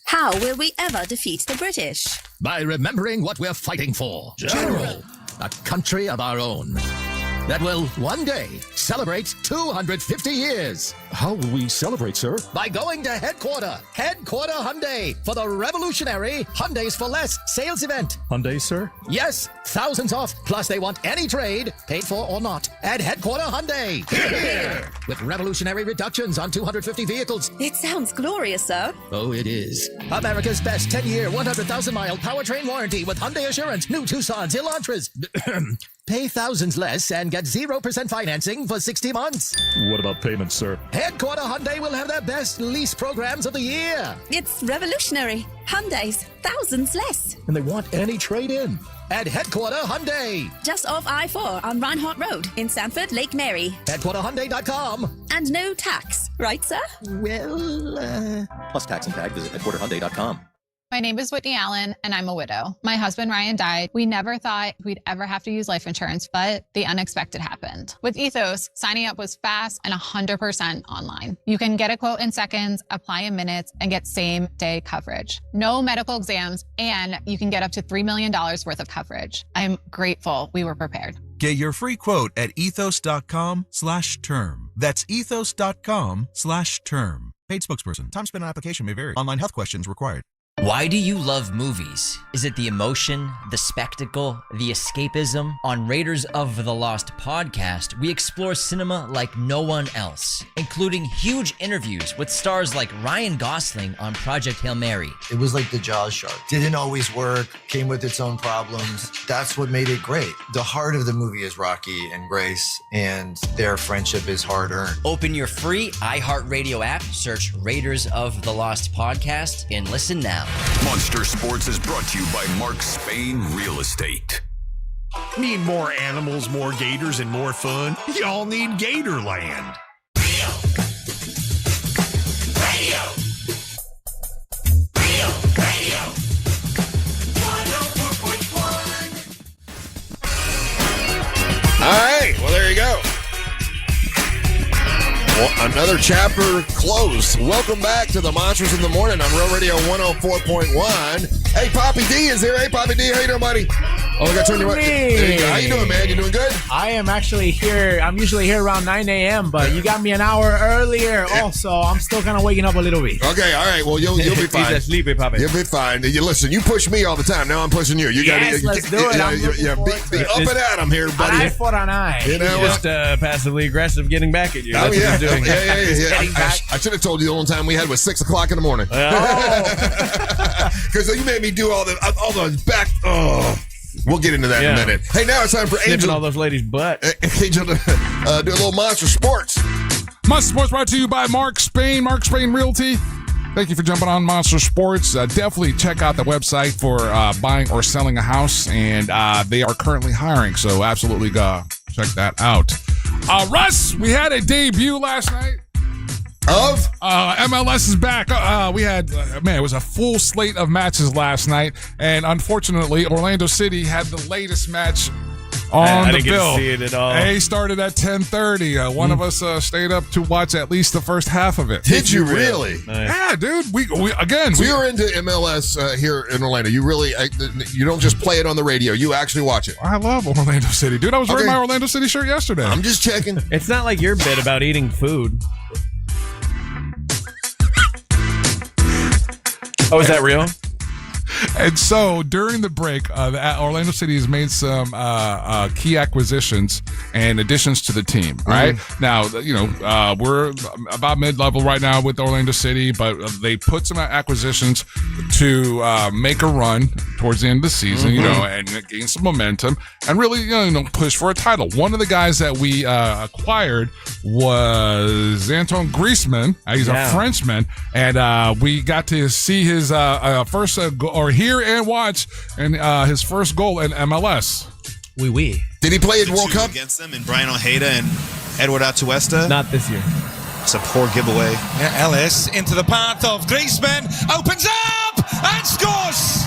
How will we ever defeat the British? By remembering what we're fighting for. General. A country of our own. that will one day celebrate 250 years. How will we celebrate, sir? By going to Headquarter Hyundai, for the revolutionary Hyundais for Less sales event. Hyundai, sir? Yes, thousands off, plus they want any trade, paid for or not, at Headquarter Hyundai. Here. With revolutionary reductions on 250 vehicles. It sounds glorious, sir. Oh, it is. America's best 10-year, 100,000-mile powertrain warranty with Hyundai Assurance. New Tucson's, Elantras. Pay thousands less and get 0% financing for 60 months. What about payments, sir? Headquarter Hyundai will have their best lease programs of the year. It's revolutionary. Hyundai's, thousands less. And they want any trade-in. At Headquarter Hyundai. Just off I-4 on Reinhardt Road in Sanford, Lake Mary. HeadquarterHyundai.com. And no tax, right, sir? Well, plus tax and tag, visit HeadquarterHyundai.com. My name is Whitney Allen, and I'm a widow. My husband, Ryan, died. We never thought we'd ever have to use life insurance, but the unexpected happened. With Ethos, signing up was fast and 100% online. You can get a quote in seconds, apply in minutes, and get same-day coverage. No medical exams, and you can get up to $3 million worth of coverage. I'm grateful we were prepared. Get your free quote at ethos.com/term. That's ethos.com/term. Paid spokesperson. Time spent on application may vary. Online health questions required. Why do you love movies? Is it the emotion, the spectacle, the escapism? On Raiders of the Lost podcast, we explore cinema like no one else, including huge interviews with stars like Ryan Gosling on Project Hail Mary. It was like the Jaws shark. Didn't always work, came with its own problems. That's what made it great. The heart of the movie is Rocky and Grace, and their friendship is hard-earned. Open your free iHeartRadio app, search Raiders of the Lost podcast, and listen now. Monster Sports is brought to you by Mark Spain Real Estate. Need more animals, more gators, and more fun? Y'all need Gatorland. Radio. All right. Well, there you go. Well, another chapter closed. Welcome back to the Monsters in the Morning on Real Radio 104.1. Hey, Papi D is here. Hey, Papi D, how you doing, buddy? Oh, I got to turn you up. There you go. How you doing, man? You doing good? I am actually here. I'm usually here around 9 a.m., but you got me an hour earlier also. I'm still kind of waking up a little bit. Okay, all right. Well, you'll be fine. He's sleepy, Papi. You'll be fine. Listen, you push me all the time. Now I'm pushing you. Let's do it. Be up and at him here, buddy. An eye for an eye. You know, just passively aggressive getting back at you. That's what he's doing. Yeah. I should have told you the only time we had was 6 o'clock in the morning. Because you made me do all the back. Oh. We'll get into that in a minute. Hey, now it's time for Sniffing Angel. all those ladies' butts. Angel to do a little Monster Sports. Monster Sports brought to you by Mark Spain Realty. Thank you for jumping on Monster Sports. Definitely check out the website for buying or selling a house, and they are currently hiring, so absolutely check that out. Russ, we had a debut last night. Of? MLS is back. We had, it was a full slate of matches last night, and unfortunately, Orlando City had the latest match on the bill. I didn't get to see it at all. They started at 10:30. One of us stayed up to watch at least the first half of it. Did you really? Nice. Yeah, dude. We were into MLS here in Orlando. You really, you don't just play it on the radio. You actually watch it. I love Orlando City, dude. I was wearing my Orlando City shirt yesterday. I'm just checking. It's not like your bit about eating food. Oh, is that real? And so during the break, Orlando City has made some key acquisitions and additions to the team. Right now, we're about mid-level right now with Orlando City, but they put some acquisitions to make a run towards the end of the season, and gain some momentum and really, push for a title. One of the guys that we acquired was Antoine Griezmann. He's a Frenchman, and we got to see his first or hear and watch and his first goal in MLS. Oui. Did he play at World Cup against them? And Brian Ojeda and Edward Atuesta? Not this year. It's a poor giveaway. Yeah, Ellis into the path of Griezmann, opens up and scores!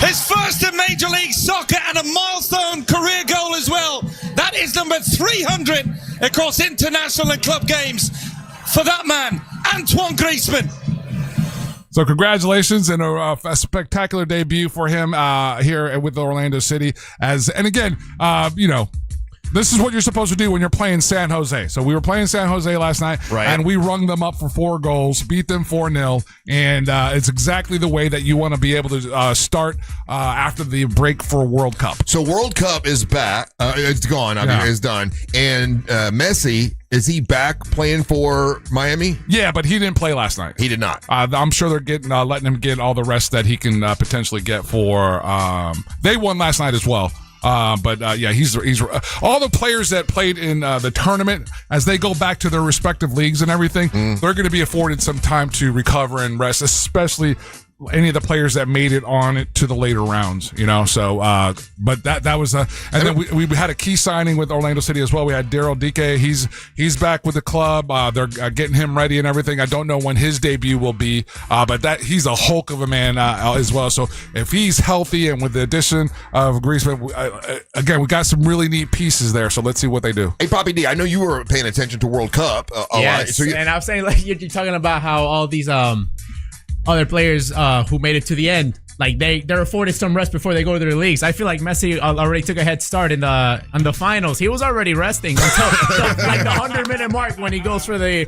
His first in Major League Soccer and a milestone career goal as well. That is number 300 across international and club games for that man, Antoine Griezmann. So congratulations and a spectacular debut for him here with Orlando City. And again, this is what you're supposed to do when you're playing San Jose. So we were playing San Jose last night, and we rung them up for 4 goals, beat them 4-0, and it's exactly the way that you want to be able to start after the break for World Cup. So World Cup is back. It's gone. I mean, it's done. And Messi, is he back playing for Miami? Yeah, but he didn't play last night. He did not. I'm sure they're letting him get all the rest that he can potentially get for. They won last night as well. He's all the players that played in the tournament, as they go back to their respective leagues and everything, they're going to be afforded some time to recover and rest, especially any of the players that made it on it to the later rounds, So, but that was and then we had a key signing with Orlando City as well. We had Daryl Dike. He's back with the club. They're getting him ready and everything. I don't know when his debut will be, but he's a hulk of a man as well. So if he's healthy and with the addition of Griezmann, again, we got some really neat pieces there. So let's see what they do. Hey, Papi D, I know you were paying attention to World Cup a lot. So and I'm saying, like, you're talking about how all these other players who made it to the end, like they're afforded some rest before they go to their leagues. I feel like Messi already took a head start in the finals. He was already resting until like the 100-minute mark when he goes for the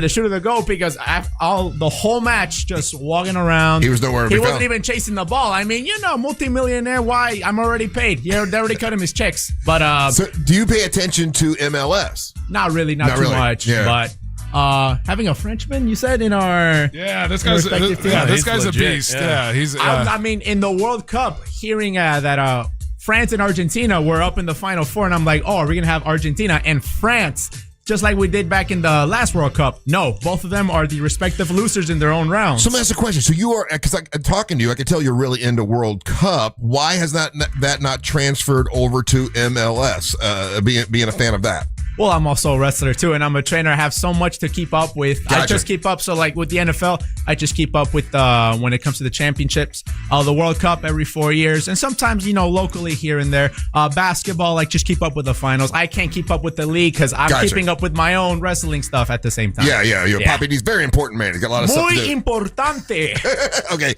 shoot of the goal, because the whole match just walking around. He was nowhere to be He wasn't found. even chasing the ball. I mean, multimillionaire. Why? I'm already paid. Yeah, they already cut him his checks. But so do you pay attention to MLS? Not really, not too really. much. Yeah. But having a Frenchman, you said, in our this guy's a beast. Yeah, he's. I mean, in the World Cup, hearing that France and Argentina were up in the Final Four, and I'm like, oh, are we gonna have Argentina and France just like we did back in the last World Cup? No, both of them are the respective losers in their own rounds. So let me ask a question. So you are, because I'm talking to you, I can tell you're really into World Cup. Why has that not transferred over to MLS? Being a fan of that. Well, I'm also a wrestler too, and I'm a trainer. I have so much to keep up with. Gotcha. I just keep up. So like with the NFL, I just keep up with when it comes to the championships, the World Cup every 4 years, and sometimes, locally here and there. Basketball, like just keep up with the finals. I can't keep up with the league because I'm keeping up with my own wrestling stuff at the same time. Yeah. Papi D's very important man. He's got a lot of stuff to do. Muy importante. Okay.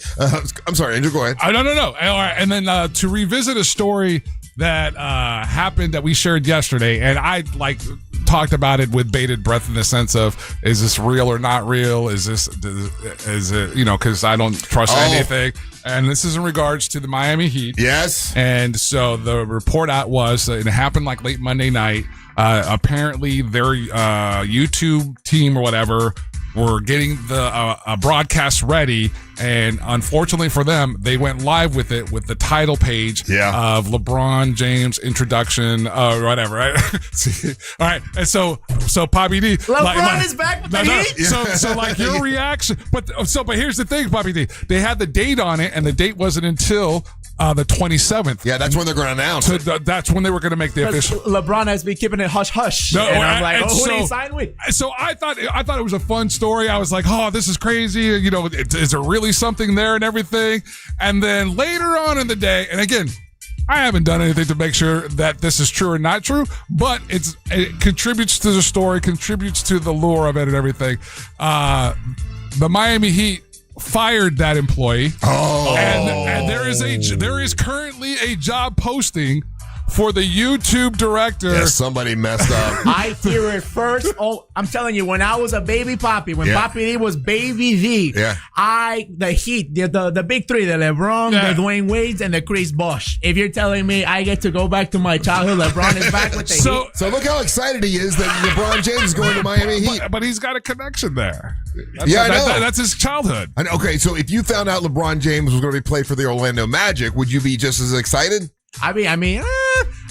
I'm sorry, Andrew, go ahead. No. All right. And then to revisit a story that happened that we shared yesterday, and I talked about it with bated breath in the sense of, is this real or not real? Is it because I don't trust anything. And this is in regards to the Miami Heat. Yes. And so the report out was it happened like late Monday night. Apparently their YouTube team or whatever were getting the broadcast ready, and unfortunately for them, they went live with it with the title page of LeBron James introduction, whatever. Right? All right, and so Papi D, LeBron is back with the Heat. So like your reaction, but here's the thing, Papi D, they had the date on it, and the date wasn't until the 27th. Yeah, that's when they're going to announce it. That's when they were going to make the official. LeBron has been keeping it hush hush. No, and I'm like, who did he sign with? So I thought it was a fun story. I was like, oh, this is crazy. Is there really something there and everything? And then later on in the day, and again, I haven't done anything to make sure that this is true or not true, but it contributes to the story, contributes to the lure of it and everything. The Miami Heat fired that employee. And there is currently a job posting for the YouTube director. Yeah, somebody messed up. I hear it first. Oh, I'm telling you, when I was a baby Papi, when Papi D was baby V, the Heat, the big three, the LeBron, the Dwayne Wades, and the Chris Bosh. If you're telling me I get to go back to my childhood, LeBron is back with the Heat. So look how excited he is that LeBron James is going to Miami Heat. But he's got a connection there. I know. That's his childhood. Okay, so if you found out LeBron James was going to be played for the Orlando Magic, would you be just as excited? I'm a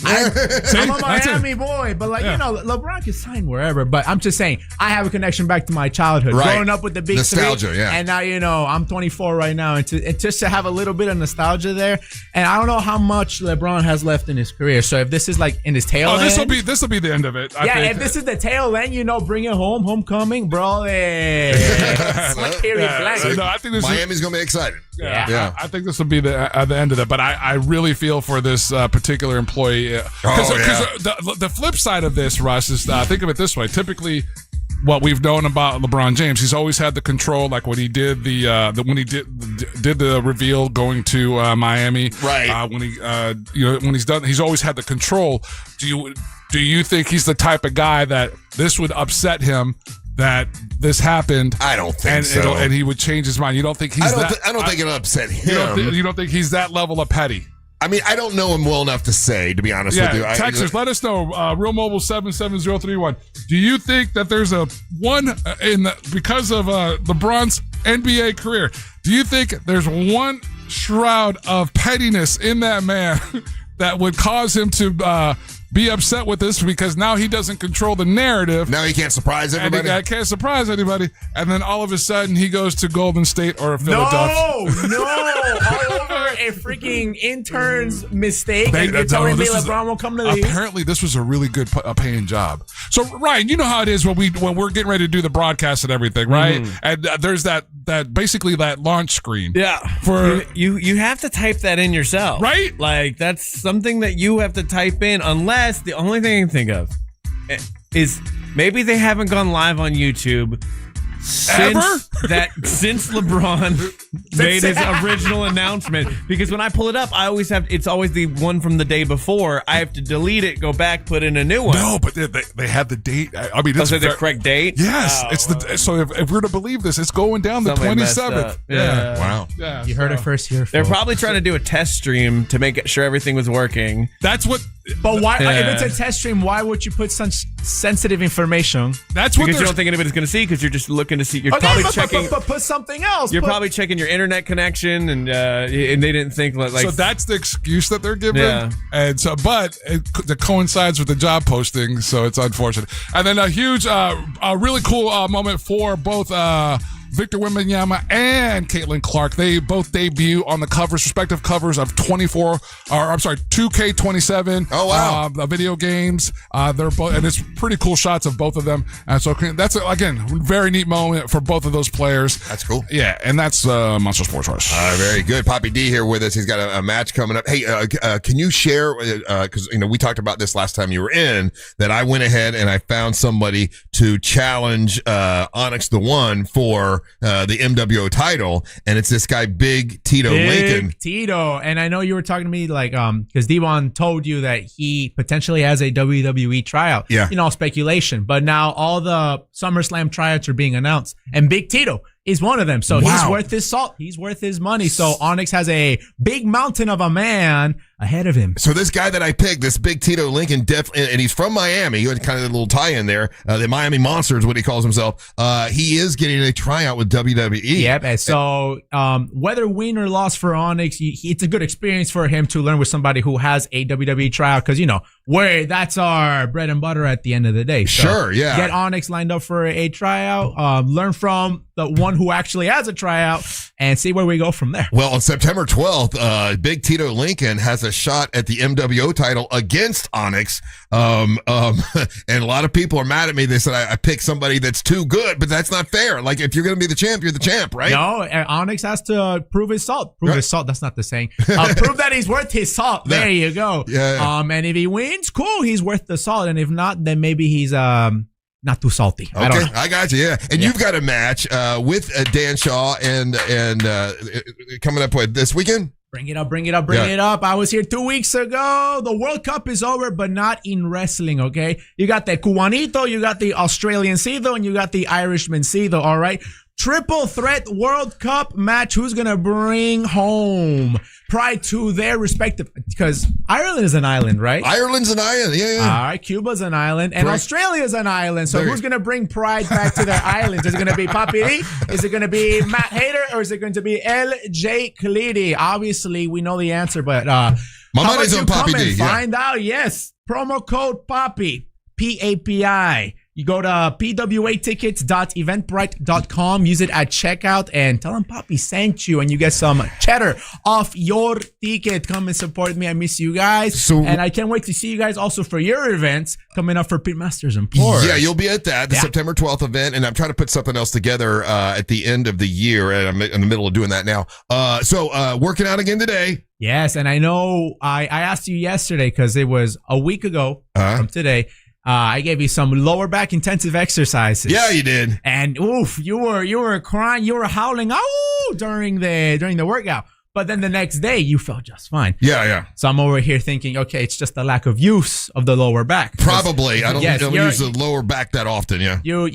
Miami boy, but LeBron can sign wherever. But I'm just saying, I have a connection back to my childhood, growing up with the big nostalgia, three. And now, I'm 24 right now, and just to have a little bit of nostalgia there. And I don't know how much LeBron has left in his career. So if this is like in his tail end, this will be the end of it. I think. If this is the tail end, bring it home, homecoming, bro. Period blank. No, I think Miami's gonna be excited. Yeah. I think this will be the end of it. But I really feel for this particular employee. Because the flip side of this, Russ, is think of it this way. Typically, what we've known about LeBron James. He's always had the control, like when he did when he did the reveal going to Miami. Right. When he's done, he's always had the control. Do you think he's the type of guy that this would upset him that this happened? I don't think so. And he would change his mind. You don't think he's I don't think it'll upset him. You don't think he's that level of petty? I mean, I don't know him well enough to say, to be honest with you. Texas, let us know. Real Mobile 77031. Do you think that there's because of LeBron's NBA career? Do you think there's one shroud of pettiness in that man that would cause him to be upset with this because now he doesn't control the narrative? Now he can't surprise everybody. And he can't surprise anybody. And then all of a sudden he goes to Golden State or Philadelphia. No, all over a freaking intern's mistake. And you're telling me LeBron won't come to the league? Apparently this was a really good paying job. So Ryan, you know how it is when we're getting ready to do the broadcast and everything, right? Mm-hmm. And there's that basically that launch screen. Yeah. For you have to type that in yourself. Right? Like that's something that you have to type in, unless the only thing I can think of is maybe they haven't gone live on YouTube since LeBron made his original announcement. Because when I pull it up, it's always the one from the day before. I have to delete it, go back, put in a new one. No, but they had the date. I mean, it's the correct date. Yes, so if we're to believe this, it's going down the 27th. Yeah. Wow. Yeah, you heard it first here. They're probably trying to do a test stream to make sure everything was working. That's what. But why? If it's a test stream, why would you put such sensitive information? That's what because you don't think anybody's going to see. Because you're just looking to see. You're probably checking. But put something else. You're probably checking your internet connection, and they didn't think like. So that's the excuse that they're giving. Yeah. And so, but it coincides with the job posting, so it's unfortunate. And then a huge, a really cool moment for both. Victor Wembanyama and Catlin Clark. They both debut on the respective covers of 2K27. Oh wow! Video games. They're both, and it's pretty cool shots of both of them. And so that's again very neat moment for both of those players. That's cool. Yeah, and that's Monster Sports Rush. Very good. Papi D here with us. He's got a match coming up. Hey, can you share? Because we talked about this last time you were in. That I went ahead and I found somebody to challenge Onyx the One for the MWO title, and it's this guy Big Tito Lincoln. Tito, and I know you were talking to me like because Devon told you that he potentially has a WWE tryout. Yeah, speculation, but now all the SummerSlam tryouts are being announced, and Big Tito is one of them. So he's worth his salt. He's worth his money. So Onyx has a big mountain of a man ahead of him. So this guy that I picked, this Big Tito Lincoln, and he's from Miami. He had kind of a little tie-in there. The Miami Monster is what he calls himself. He is getting a tryout with WWE. Yep. So whether win or loss for Onyx, it's a good experience for him to learn with somebody who has a WWE tryout because, that's our bread and butter at the end of the day. So sure, yeah. Get Onyx lined up for a tryout. Learn from the one who actually has a tryout and see where we go from there. Well, on September 12th, Big Tito Lincoln has a shot at the MWO title against Onyx. And a lot of people are mad at me. They said I picked somebody that's too good, but that's not fair. Like, if you're going to be the champ, you're the champ, right? No, Onyx has to prove his salt. His salt. That's not the saying. Prove that he's worth his salt. There you go. Yeah. And if he wins, cool. He's worth the salt. And if not, then maybe he's not too salty. Okay, I got you. Yeah, and you've got a match with Dan Shaw and coming up with this weekend. Bring it up. I was here 2 weeks ago. The World Cup is over, but not in wrestling, okay? You got the Cubanito, you got the Australian Cido, and you got the Irishman Cido, all right? Triple threat World Cup match. Who's going to bring home pride to their respective... Because Ireland is an island, right? Ireland's an island, yeah. All right, Cuba's an island, and Australia's an island. So who's going to bring pride back to their islands? Is it going to be Papi D? Is it going to be Matt Hader? Or is it going to be LJ Kalidi? Obviously, we know the answer, but... my money's on Papi D. Find out, yes. Promo code Papi, PAPI. You go to pwatickets.eventbrite.com, use it at checkout, and tell them Papi sent you, and you get some cheddar off your ticket. Come and support me. I miss you guys. And I can't wait to see you guys also for your events coming up for Pitmasters and Porsche. Yeah, you'll be at that, the September 12th event, and I'm trying to put something else together at the end of the year, and I'm in the middle of doing that now. So working out again today. Yes, and I know I asked you yesterday because it was a week ago from today. I gave you some lower back intensive exercises. Yeah, you did. And oof, you were crying, you were howling during the workout. But then the next day, you felt just fine. Yeah. So I'm over here thinking, okay, it's just the lack of use of the lower back. Probably. I don't use the lower back that often, yeah. You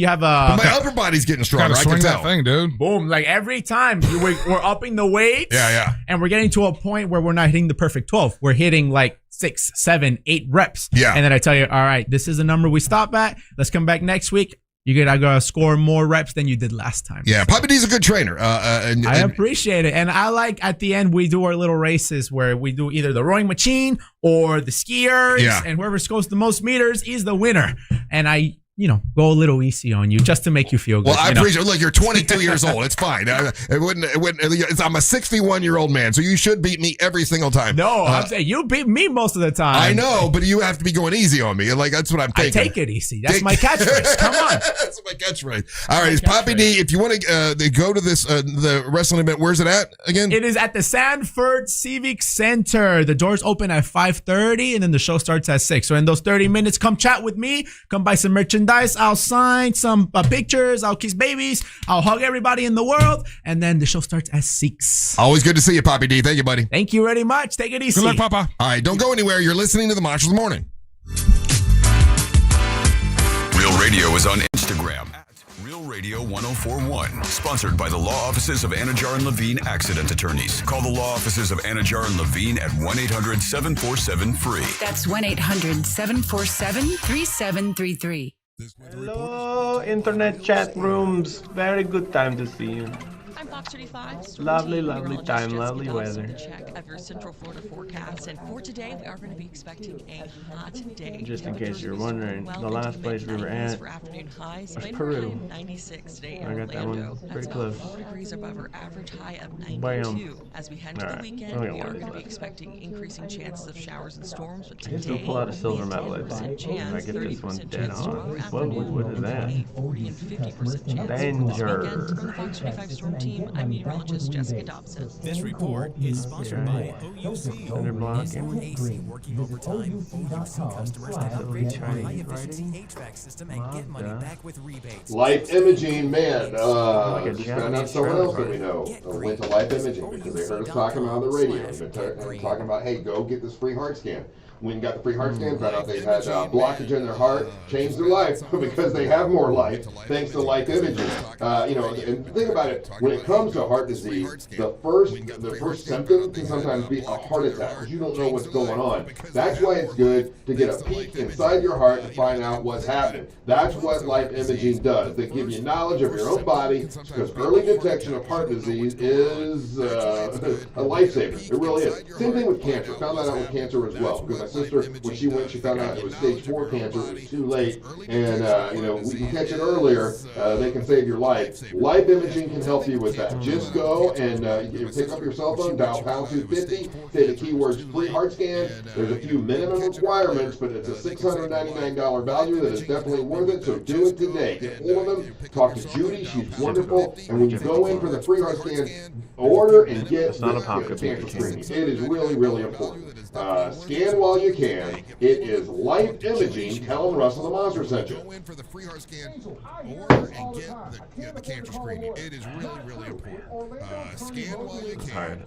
have a... But my upper body's getting stronger, I can tell. That thing, dude. Boom. Like every time we're upping the weights. Yeah. And we're getting to a point where we're not hitting the perfect 12. We're hitting like 6, 7, 8 reps. Yeah. And then I tell you, all right, this is the number we stop at. Let's come back next week. You're gonna score more reps than you did last time. Yeah, Papi D's a good trainer. I appreciate it. And I like at the end, we do our little races where we do either the rowing machine or the skiers. Yeah. And whoever scores the most meters is the winner. And I, go a little easy on you just to make you feel good. Well, I appreciate it. Look, you're 22 years old. It's fine. I'm a 61-year-old man, so you should beat me every single time. No, I'm saying you beat me most of the time. I know, but you have to be going easy on me. Like, that's what I'm thinking. I take it easy. That's my catchphrase. Come on. That's my catchphrase. All right, it's Papi D. If you want to go to this the wrestling event, where's it at again? It is at the Sanford Civic Center. The doors open at 5:30, and then the show starts at 6. So in those 30 minutes, come chat with me. Come buy some merchandise. I'll sign some pictures. I'll kiss babies. I'll hug everybody in the world. And then the show starts at 6. Always good to see you, Papi D. Thank you, buddy. Thank you very much. Take it easy. Good luck, Papa. All right, don't go anywhere. You're listening to the Monsters Morning. Real Radio is on Instagram at Real Radio 1041. Sponsored by the law offices of Anajar and Levine Accident Attorneys. Call the law offices of Anajar and Levine at 1-800-747-FREE. That's 1-800-747-3733. Hello, internet chat rooms. Very good time to see you. I'm Fox 35. Lovely time, lovely weather. Check of your Central Florida forecast, and for today we are going to be expecting a hot day. Just in case you're wondering, the last place we were at was Peru. 96 today in I got that Orlando. one pretty That's close. 4 degrees above our average high of 92. Bam. As we head into the weekend, All right. we are going to be expecting increasing chances of showers and storms. But I guess today, we'll pull out a silver medal, I 10% think. chance, I get this one 30% dead chance on. tomorrow Whoa, what is that? 40 and 50% chance. Danger. This weekend, from the Fox 35 Storm Team, I'm meteorologist Jessica Dobson. This report is sponsored by OUC. Underblocking. AC working overtime. OUC customers can upgrade to a high-efficiency HVAC system and get money back with rebates. Life Imaging, man. Just found out someone else that we know went to Life Imaging because they heard us talking about on the radio. They've been talking about, hey, go get this free heart scan. When you got the free heart scan, found out they had blockage in their heart, changed their life because they have more life thanks to Life Imaging. And think about it. When it comes to heart disease, the first symptom can sometimes be a heart attack because you don't know what's going on. That's why it's good to get a peek inside your heart to find out what's happening. That's what Life Imaging does. They give you knowledge of your own body because early detection of heart disease is a lifesaver. It really is. Same thing with cancer. Found that out with cancer as well because my sister, when she went, she found out it was stage 4 cancer. It was too late, and we can catch it earlier. They can save your life. Life Imaging can help you with that. Just go and pick up your cell phone, dial pound 250, say the keywords free heart scan. There's a few minimum requirements, but it's a $699 value that is definitely worth it. So do it today. Get hold of them. Talk to Judy. She's wonderful. And when you go in for the free heart scan, order and get the cancer screening. It is really, really important. Scan while you can. It is Life Imaging. Tell them Russ of the Monster sent you. Go in for the free heart scan, order and get the cancer screening. It is really, really important. Scan while you can.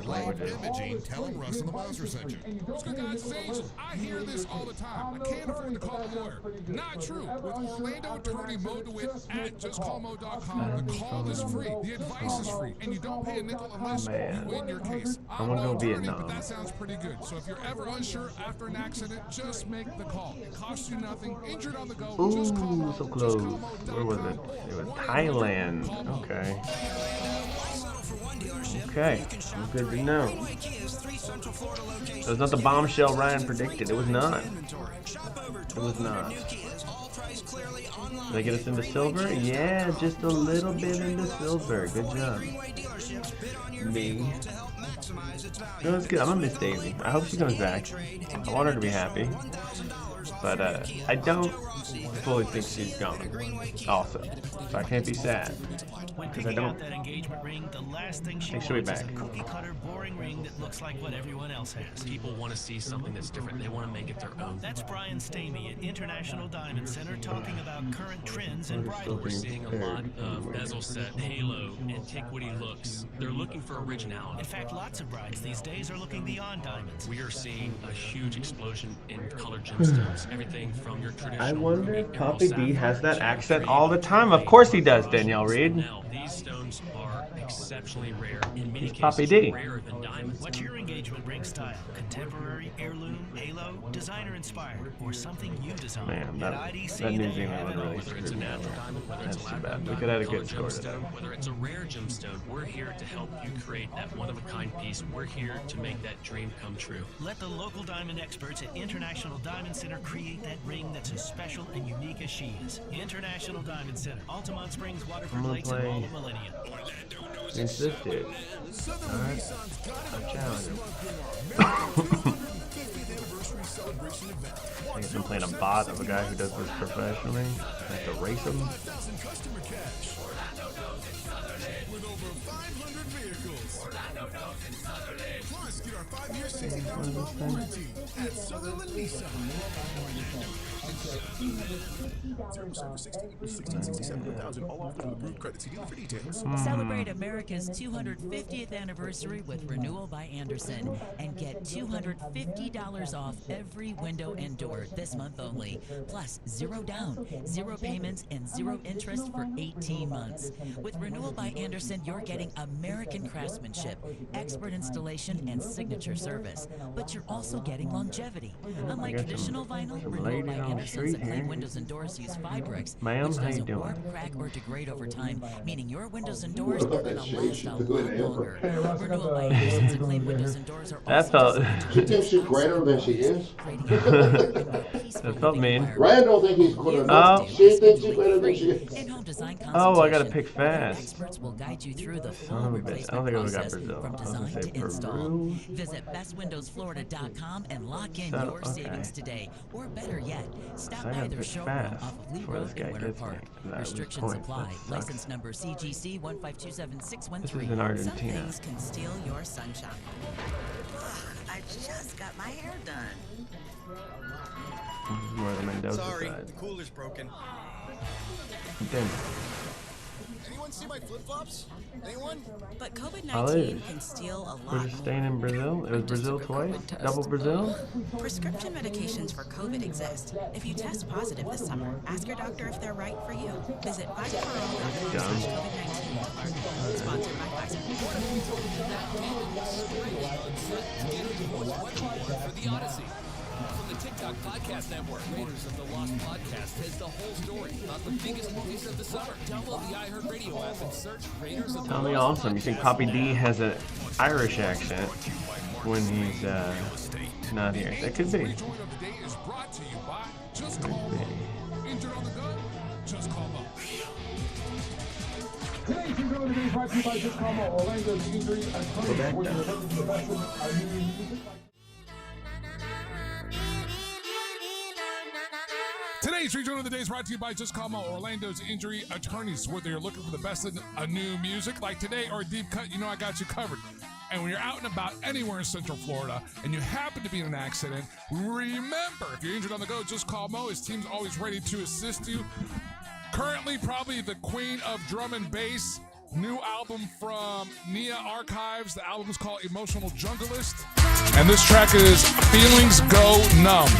Life Imaging. Tell them Russ of the Monster sent you. What's good, guys? Sage, I hear this all the time. I can't afford to call a lawyer. Not true. With Orlando attorney Mo DeWitt at justcallmo.com, the call is free, the advice is free, and you don't pay a nickel unless you win your case. I want to go Vietnam. That sounds pretty good. So if you're ever unsure after an accident, just make the call. It costs you nothing. Injured on the go. Just call Mo. So close. Where was it? It was Thailand. Okay. Okay. Good to know. It was not the bombshell Ryan predicted. It was not. It was not. Did they get us into silver? Yeah, just a little bit into silver. Good job. Me. No, it's good. I'm gonna miss Daisy. I hope she comes back. I want her to be happy. But I don't fully think she's gone. Also, so I can't be sad because I don't that engagement ring, the last thing she think she'll be wants back. is a cookie-cutter, boring ring that looks like what everyone else has. People want to see something that's different. They want to make it their own. That's Brian Stamey at International Diamond Center talking about current trends in bridal. We're seeing a lot of bezel set, halo, antiquity looks. They're looking for originality. In fact, lots of brides these days are looking beyond diamonds. We are seeing a huge explosion in colored gemstones. Everything from your traditional. I wonder if ruby, Papi emerald, D has sapphire, that accent all the time. Of course he does, Danielle Reed. Now, these stones are exceptionally rare. In many He's cases, Papi D. rarer than diamonds. What's your engagement ring style? Contemporary, heirloom, halo, designer inspired, or something you design? Man, At that IDC, New they Zealand have one it all. really Whether it's a screwed me natural over. diamond, whether That's it's a too lab bad. We diamond, could have had a colored good score today. gemstone, whether it's a rare gemstone, we're here to help you create that one-of-a-kind piece. We're here to make that dream come true. Let the local diamond experts at International Diamond Center create that ring that's as special and unique as she is. International Diamond Center, Altamont Springs, Waterford I'm gonna Lakes, and play all of Millennium. against this dude. Alright. I'm challenging. I guess I'm playing a bot of a guy who does this professionally. I have to race him. Plus, get our 5-year 60,000 off warranty at Sutherland Nissan. Celebrate America's 250th anniversary with Renewal by Anderson and get $250 off every window and door this month only. Plus, 0 down, 0 payments, and 0 interest for 18 months. With Renewal by Anderson, you're getting American craftsmanship, expert installation, and signature service. But you're also getting longevity. Unlike traditional vinyl, Renewal by Anderson's acclaimed windows and doors use Fibrex, Ma'am, which how you doesn't doing? warp, crack, or degrade over time, meaning your windows and doors are going to last a lot longer. Renewal by Anderson's acclaimed windows and doors are That felt. She thinks she's greater than she is. That felt mean. Ryan don't think he's greater than she thinks she's greater than she is. Oh, I gotta pick fast. Experts will guide you through the full Son of a bitch. I don't think I would've got process Brazil. from I was gonna design say to install. Peru. Visit bestwindowsflorida.com and lock in So, your okay. savings today. Or better yet, stop So I by gotta their pick showroom fast off of Lee before Road this guy in Winter gets me. Park. That was Restrictions points. apply. That sucks. License number CGC 1527613. This is in Argentina. Some things can steal your sunshine. I just got my hair done. This is more the Mendoza Sorry, side. the cooler's broken. Damn. Anyone see my flip-flops? Anyone? But I'll COVID-19 leave. can steal a We're lot just staying in Brazil. It was Brazil twice. Double Brazil. Prescription medications for COVID exist. If you test positive this summer, ask your doctor if they're right for you. Visit Pfizer.com/COVID-19 to learn. Sponsored by Pfizer. For the Odyssey. From the TikTok Podcast Network, Raiders of the Lost Podcast has the whole story about the biggest movies of the summer. Download the iHeartRadio app and search Raiders of the Tell me Lost awesome. You think Podcast Papi D now. has an Irish accent when he's not here? That could be. Rejoin of the day is brought to you by Just Call Mo. Injured on the gun? Just call Mo. Today's Intro of the Day is brought to you by Just Call Mo. Orlando's injury attorney. back Working down. with the best of our new music. Today's Rejoin of the Day is brought to you by Just Call Mo, Orlando's injury attorneys. Whether you're looking for the best in new music like today or a deep cut, you know I got you covered. And when you're out and about anywhere in Central Florida and you happen to be in an accident, remember, if you're injured on the go, just call Mo. His team's always ready to assist you. Currently, probably the queen of drum and bass. New album from Nia Archives. The album is called Emotional Junglist. And this track is Feelings Go Numb.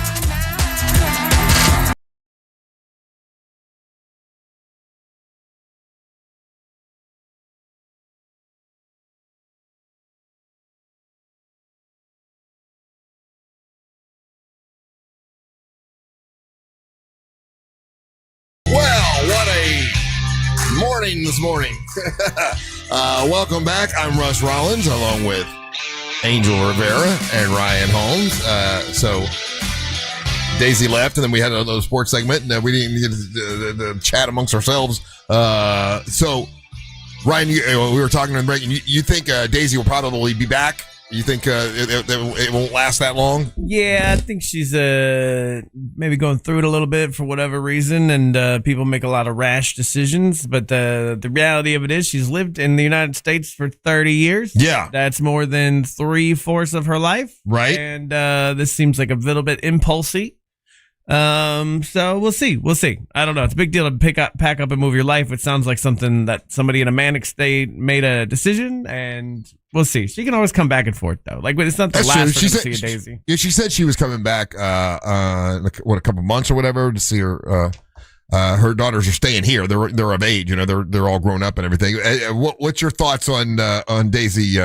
Well, what a morning this morning. Welcome back. I'm Russ Rollins along with Angel Rivera and Ryan Holmes. So Daisy left, and then we had another sports segment, and we didn't get to chat amongst ourselves. So, Ryan, we were talking in the break, and you think Daisy will probably be back You think it won't last that long? Yeah, I think she's maybe going through it a little bit for whatever reason, and people make a lot of rash decisions. But the reality of it is, she's lived in the United States for 30 years. Yeah, that's more than 3/4 of her life, right? And this seems like a little bit impulsy. So we'll see. I don't know. It's a big deal to pack up and move your life. It sounds like something that somebody in a manic state made a decision, and we'll see. She can always come back and forth though. Like, it's not the last we're gonna see a Daisy. Yeah, she said she was coming back a couple months or whatever to see her. Her daughters are staying here. They're of age, they're all grown up and everything. What's your thoughts on Daisy?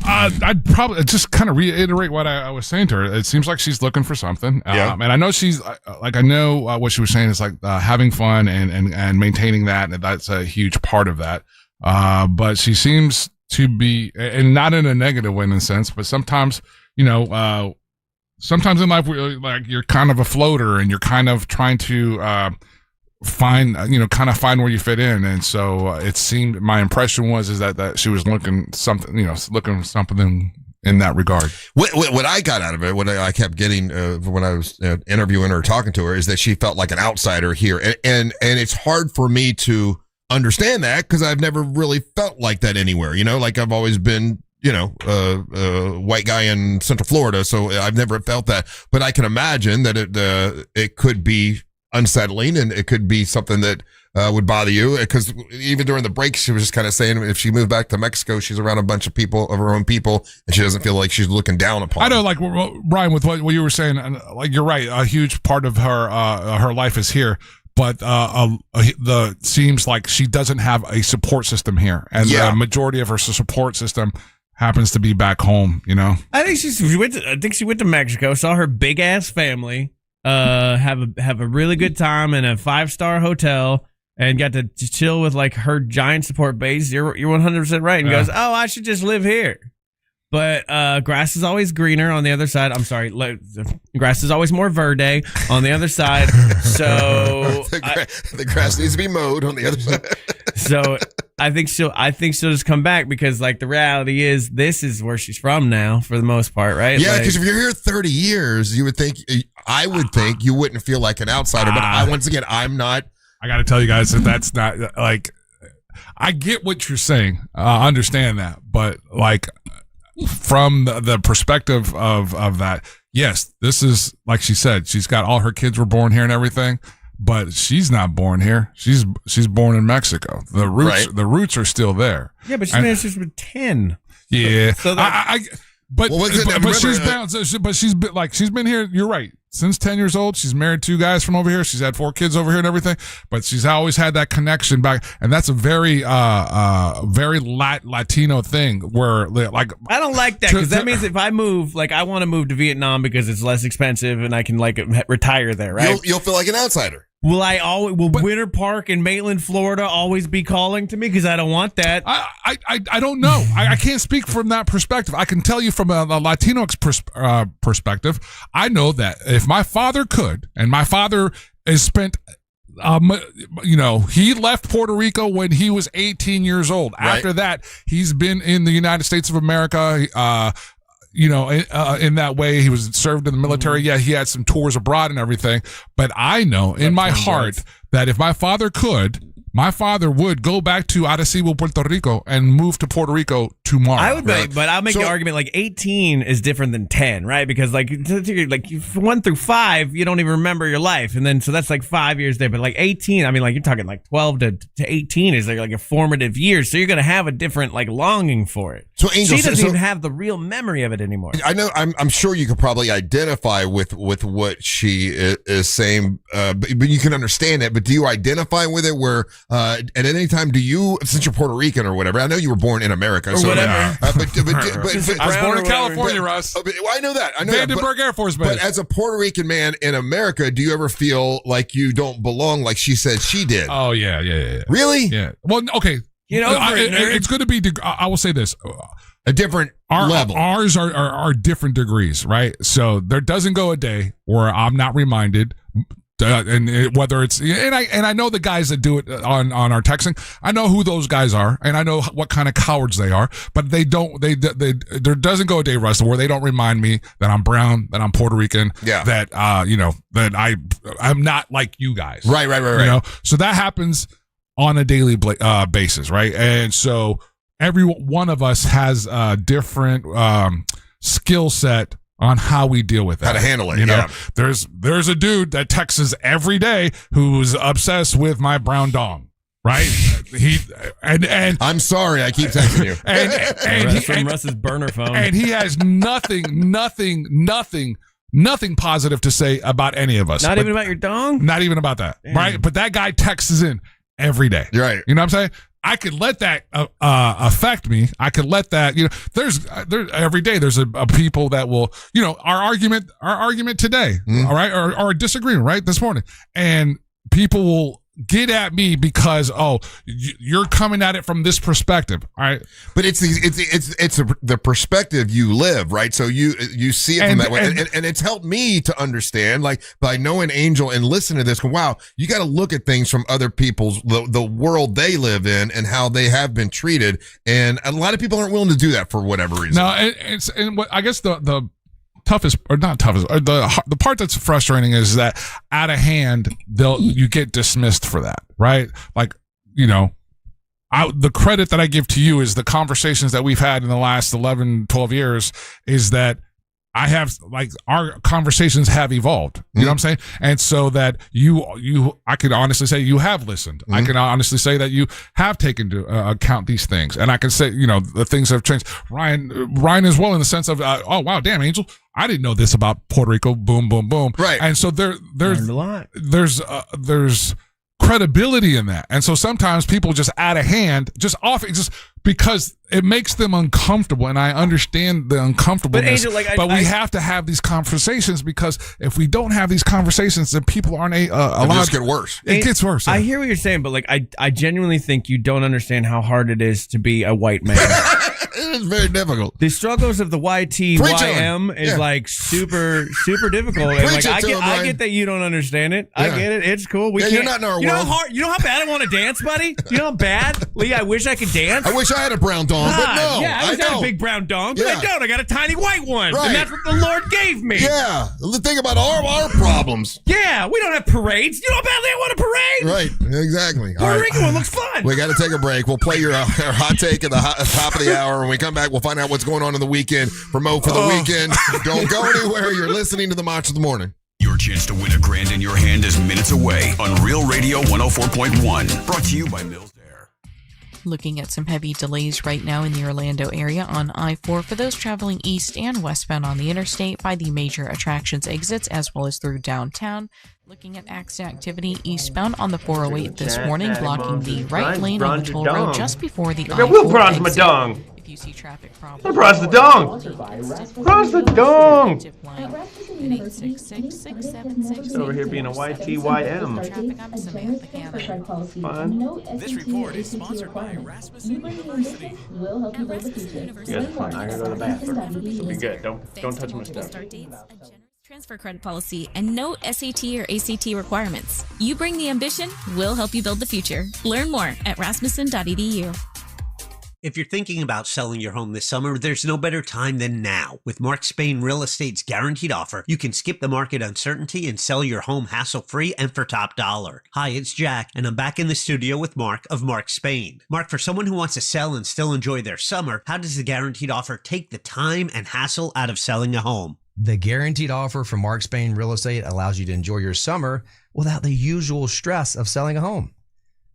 I'd probably just kind of reiterate what I was saying to her. It seems like she's looking for something. And I know she's I know what she was saying is like having fun and maintaining that. And that's a huge part of that. But she seems to be, and not in a negative way in a sense, but sometimes, sometimes in life, like you're kind of a floater and you're kind of trying to, find where you fit in. And so it seemed, my impression is that she was looking something in that regard. What I got out of it, what I kept getting when I was interviewing her, talking to her, is that she felt like an outsider here. And it's hard for me to understand that because I've never really felt like that anywhere. Like I've always been, a white guy in Central Florida. So I've never felt that, but I can imagine that it could be unsettling, and it could be something that would bother you, because even during the break she was just kind of saying if she moved back to Mexico, she's around a bunch of people, of her own people, and she doesn't feel like she's looking down upon I know, like Brian, with what you were saying, like you're right, a huge part of her life is here, but seems like she doesn't have a support system here, and the majority of her support system happens to be back home. I think she went to Mexico, saw her big ass family, have a really good time in a 5-star hotel, and got to chill with like her giant support base. You're 100% right. And goes, oh, I should just live here. But grass is always greener on the other side. I'm sorry, grass is always more verde on the other side. So the grass needs to be mowed on the other side. So I think she'll just come back, because like the reality is this is where she's from now for the most part, right? Yeah, because if you're here 30 years, I would think you wouldn't feel like an outsider. But I'm not. I got to tell you guys that's not like. I get what you're saying. I understand that, but like from the perspective of that, yes, this is like she said. She's got all her kids were born here and everything. But she's not born here. She's born in Mexico. The roots are still there. Yeah, but she's been 10. Yeah, so she's been here. You're right. Since 10 years old, she's married 2 guys from over here. She's had 4 kids over here and everything. But she's always had that connection back, and that's a very Latino thing. Where like I don't like that, because that means if I move, like I want to move to Vietnam because it's less expensive and I can like retire there, right? You'll feel like an outsider. Will Winter Park in Maitland, Florida, always be calling to me? Because I don't want that. I don't know. I can't speak from that perspective. I can tell you from a Latino perspective. I know that if my father could, and my father has spent, he left Puerto Rico when he was 18 years old. Right. After that, he's been in the United States of America. In that way, he was served in the military. Yeah, he had some tours abroad and everything. But I know in my heart that if my father could, my father would go back to Arecibo, Puerto Rico, and move to Puerto Rico tomorrow. I would, but I'll make the argument like 18 is different than 10, right? Because like 1 through 5, you don't even remember your life, and then so that's like 5 years there. But like 18, I mean, like you're talking like 12 to 18 is like a formative year, so you're gonna have a different like longing for it. So Angel, she doesn't even have the real memory of it anymore. I know. I'm sure you could probably identify with what she is saying, but you can understand it. But do you identify with it? Where at any time do you, since you're Puerto Rican or whatever? I know you were born in America, or so whatever. I was born in California, Russ. I know that. Vandenberg Air Force Base. But as a Puerto Rican man in America, do you ever feel like you don't belong, like she said she did? Oh yeah. Really? Yeah. Well, okay. It's going to be. I will say this: a different level. Ours are different degrees, right? So there doesn't go a day where I'm not reminded whether it's I know the guys that do it on our texting. I know who those guys are, and I know what kind of cowards they are. But there doesn't go a day, Russ, where they don't remind me that I'm brown, that I'm Puerto Rican, that that I'm not like you guys. Right. You know, so that happens on a daily basis, right? And so every one of us has a different skill set on how we deal with that. How to handle it, you know. There's a dude that texts every day who's obsessed with my brown dong, right? And I'm sorry, I keep texting you. and from Russ's burner phone. And he has nothing positive to say about any of us. Not even about your dong? Not even about that, right? But that guy texts in every day. Right. You know what I'm saying? I could let that affect me. I could let that, there's every day there's a people that will, our argument today, all right, or a disagreement, right, this morning, and people will get at me because you're coming at it from this perspective, all right? But it's the perspective you live, right? So you see it from that way, and it's helped me to understand, like, by knowing Angel and listening to this. Wow, you got to look at things from other people's the world they live in and how they have been treated, and a lot of people aren't willing to do that for whatever reason. No, and what I guess the toughest, or not toughest, or the part that's frustrating is that out of hand you get dismissed for that, right? Like, the credit that I give to you is the conversations that we've had in the last 11, 12 years is that I have, like, our conversations have evolved. You know what I'm saying? And so that I can honestly say you have listened. I can honestly say that you have taken into account these things. And I can say, the things have changed. Ryan as well, in the sense of, oh, wow, damn, Angel, I didn't know this about Puerto Rico. Boom, boom, boom. Right. And so there's a lot. There's credibility in that. And so sometimes people just out of hand, just because it makes them uncomfortable, and I understand the uncomfortableness. But we have to have these conversations, because if we don't have these conversations, then people aren't allowed. It just get worse. It gets worse. I hear what you're saying, but I genuinely think you don't understand how hard it is to be a white man. It is very difficult. The struggles of the YTYM is like super, super difficult. And I get that you don't understand it. Yeah. I get it. It's cool. You're not in our world. You know how bad I want to dance, buddy? You know how bad, Lee, I wish I could dance? I wish I had a brown dong, but no. Yeah, I wish I had a big brown dong, but I don't. I got a tiny white one. Right. And that's what the Lord gave me. Yeah. Think about our problems. Yeah, we don't have parades. You know how badly I want a parade? Right. Exactly. Puerto Rican one looks fun. We got to take a break. We'll play your hot take at the top of the hour. When we come back, we'll find out what's going on in the weekend. Promote for the weekend. Don't go anywhere. You're listening to the Match of the Morning. Your chance to win $1,000 in your hand is minutes away on Real Radio 104.1. Brought to you by Mills Air. Looking at some heavy delays right now in the Orlando area on I-4 for those traveling east and westbound on the interstate by the major attractions exits, as well as through downtown. Looking at accident activity eastbound on the 408 this morning, blocking the right lane on the toll road just before the I-4 will bronze my dong. If you see traffic problems, bronze the dong. Bronze the dong. Over here being a YTYM. Fun. This report is sponsored by Rasmussen University. You guys are fun. I'm gonna go to the bathroom. It'll be good. Don't touch my stuff. Transfer credit policy and no SAT or ACT requirements. You bring the ambition, we'll help you build the future. Learn more at rasmussen.edu. If you're thinking about selling your home this summer, there's no better time than now. With Mark Spain Real Estate's guaranteed offer, you can skip the market uncertainty and sell your home hassle-free and for top dollar. Hi, it's Jack, and I'm back in the studio with Mark of Mark Spain. Mark, for someone who wants to sell and still enjoy their summer, how does the guaranteed offer take the time and hassle out of selling a home? The guaranteed offer from Mark Spain Real Estate allows you to enjoy your summer without the usual stress of selling a home.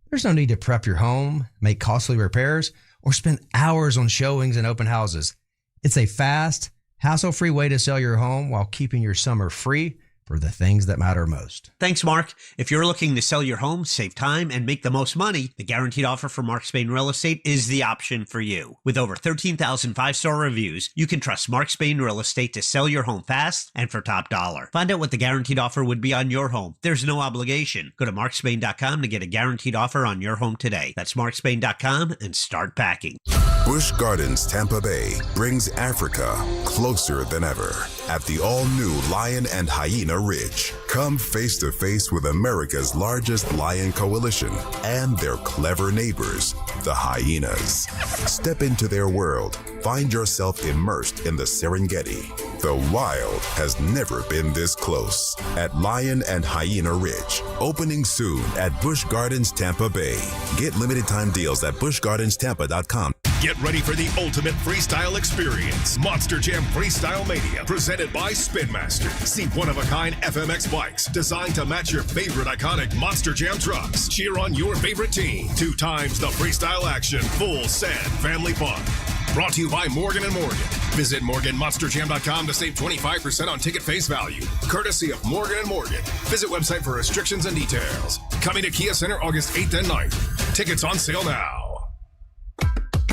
There's no need to prep your home, make costly repairs, or spend hours on showings and open houses. It's a fast, hassle-free way to sell your home while keeping your summer free for the things that matter most. Thanks, Mark. If you're looking to sell your home, save time, and make the most money, the guaranteed offer from Mark Spain Real Estate is the option for you. With over 13,000 5-star reviews, you can trust Mark Spain Real Estate to sell your home fast and for top dollar. Find out what the guaranteed offer would be on your home. There's no obligation. Go to markspain.com to get a guaranteed offer on your home today. That's markspain.com and start packing. Busch Gardens Tampa Bay brings Africa closer than ever at the all-new Lion and Hyena Hyena Ridge. Come face to face with America's largest lion coalition and their clever neighbors, the hyenas. Step into their world. Find yourself immersed in the Serengeti. The wild has never been this close. At Lion and Hyena Ridge. Opening soon at Busch Gardens, Tampa Bay. Get limited time deals at buschgardenstampa.com. Get ready for the ultimate freestyle experience. Monster Jam Freestyle Mania, presented by Spin Master. See one-of-a-kind FMX bikes designed to match your favorite iconic Monster Jam trucks. Cheer on your favorite team. 2 times the freestyle action. Full send family fun. Brought to you by Morgan & Morgan. Visit MorganMonsterJam.com to save 25% on ticket face value. Courtesy of Morgan & Morgan. Visit website for restrictions and details. Coming to Kia Center August 8th and 9th. Tickets on sale now.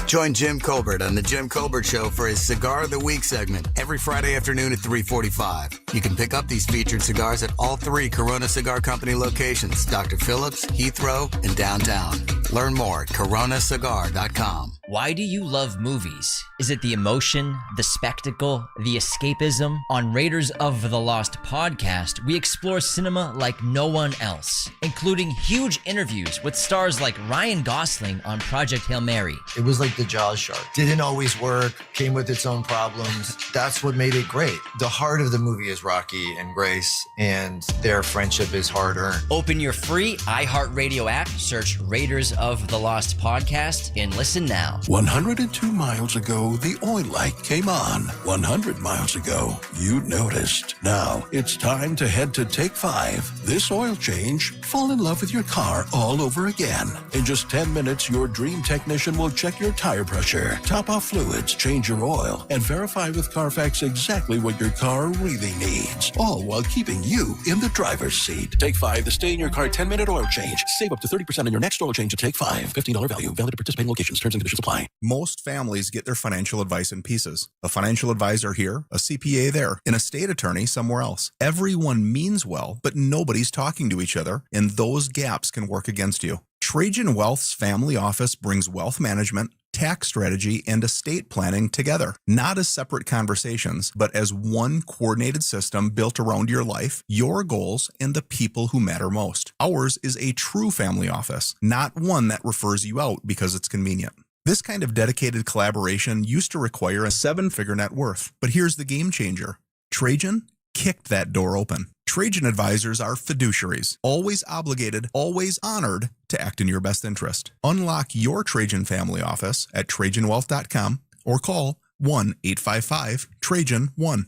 Join Jim Colbert on The Jim Colbert Show for his Cigar of the Week segment every Friday afternoon at 3:45. You can pick up these featured cigars at all 3 Corona Cigar Company locations, Dr. Phillips, Heathrow, and downtown. Learn more at coronacigar.com. Why do you love movies? Is it the emotion, the spectacle, the escapism? On Raiders of the Lost podcast, we explore cinema like no one else, including huge interviews with stars like Ryan Gosling on Project Hail Mary. It was like the Jaws shark. Didn't always work, came with its own problems. That's what made it great. The heart of the movie is Rocky and Grace, and their friendship is hard-earned. Open your free iHeartRadio app, search Raiders of the Lost podcast, and listen now. 102 miles ago, the oil light came on. 100 miles ago, you noticed. Now, it's time to head to Take 5. This oil change, fall in love with your car all over again. In just 10 minutes, your dream technician will check your tire pressure, top off fluids, change your oil, and verify with Carfax exactly what your car really needs. All while keeping you in the driver's seat. Take 5, the stay in your car 10-minute oil change. Save up to 30% on your next oil change at Take 5. $15 value. Valid at participating locations. Terms and conditions apply. Most families get their financial advice in pieces. A financial advisor here, a CPA there, an estate attorney somewhere else. Everyone means well, but nobody's talking to each other, and those gaps can work against you. Trajan Wealth's family office brings wealth management, tax strategy, and estate planning together, not as separate conversations, but as one coordinated system built around your life, your goals, and the people who matter most. Ours is a true family office, not one that refers you out because it's convenient. This kind of dedicated collaboration used to require a 7-figure net worth, but here's the game changer. Trajan kicked that door open. Trajan advisors are fiduciaries, always obligated, always honored to act in your best interest. Unlock your Trajan family office at TrajanWealth.com or call 1-855-TRAJAN-1.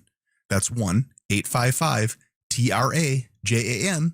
That's 1-855-TRAJAN-1.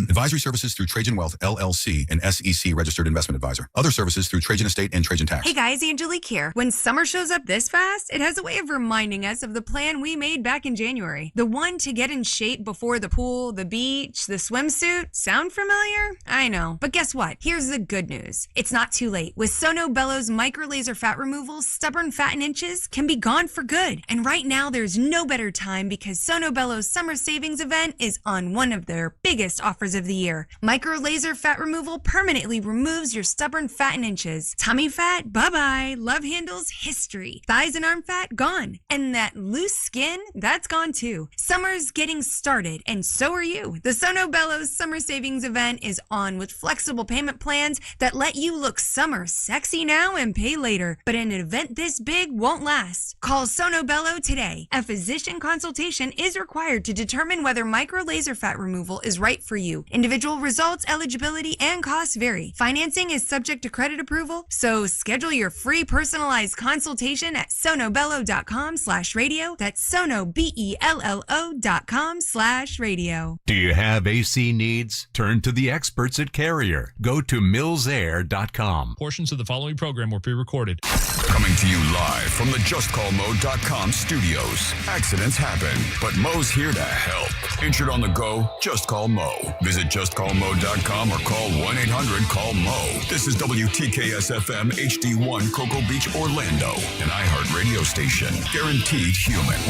Advisory services through Trajan Wealth, LLC, an SEC registered investment advisor. Other services through Trajan Estate and Trajan Tax. Hey guys, Angelique here. When summer shows up this fast, it has a way of reminding us of the plan we made back in January. The one to get in shape before the pool, the beach, the swimsuit. Sound familiar? I know. But guess what? Here's the good news. It's not too late. With Sono Bello's micro laser fat removal, stubborn fat in inches can be gone for good. And right now, there's no better time because Sono Bello's summer savings event is on one of their biggest offers of the year. Micro laser fat removal permanently removes your stubborn fat in inches. Tummy fat, bye-bye. Love handles, history. Thighs and arm fat, gone. And that loose skin, that's gone too. Summer's getting started, and so are you. The Sono Bello's summer savings event is on with flexible payment plans that let you look summer sexy now and pay later. But an event this big won't last. Call Sono Bello today. A physician consultation is required to determine whether micro laser fat removal is right for you. Individual results, eligibility, and costs vary. Financing is subject to credit approval, so schedule your free personalized consultation at sonobello.com/radio. That's sonobello.com/radio. Do you have AC needs? Turn to the experts at Carrier. Go to millsair.com. Portions of the following program were pre-recorded. Coming to you live from the JustCallMo.com studios. Accidents happen, but Mo's here to help. Injured on the go? Just call Mo. Visit JustCallMo.com or call 1-800-CALL-MO. This is WTKS-FM HD1 Cocoa Beach, Orlando, an iHeart radio station. Guaranteed human.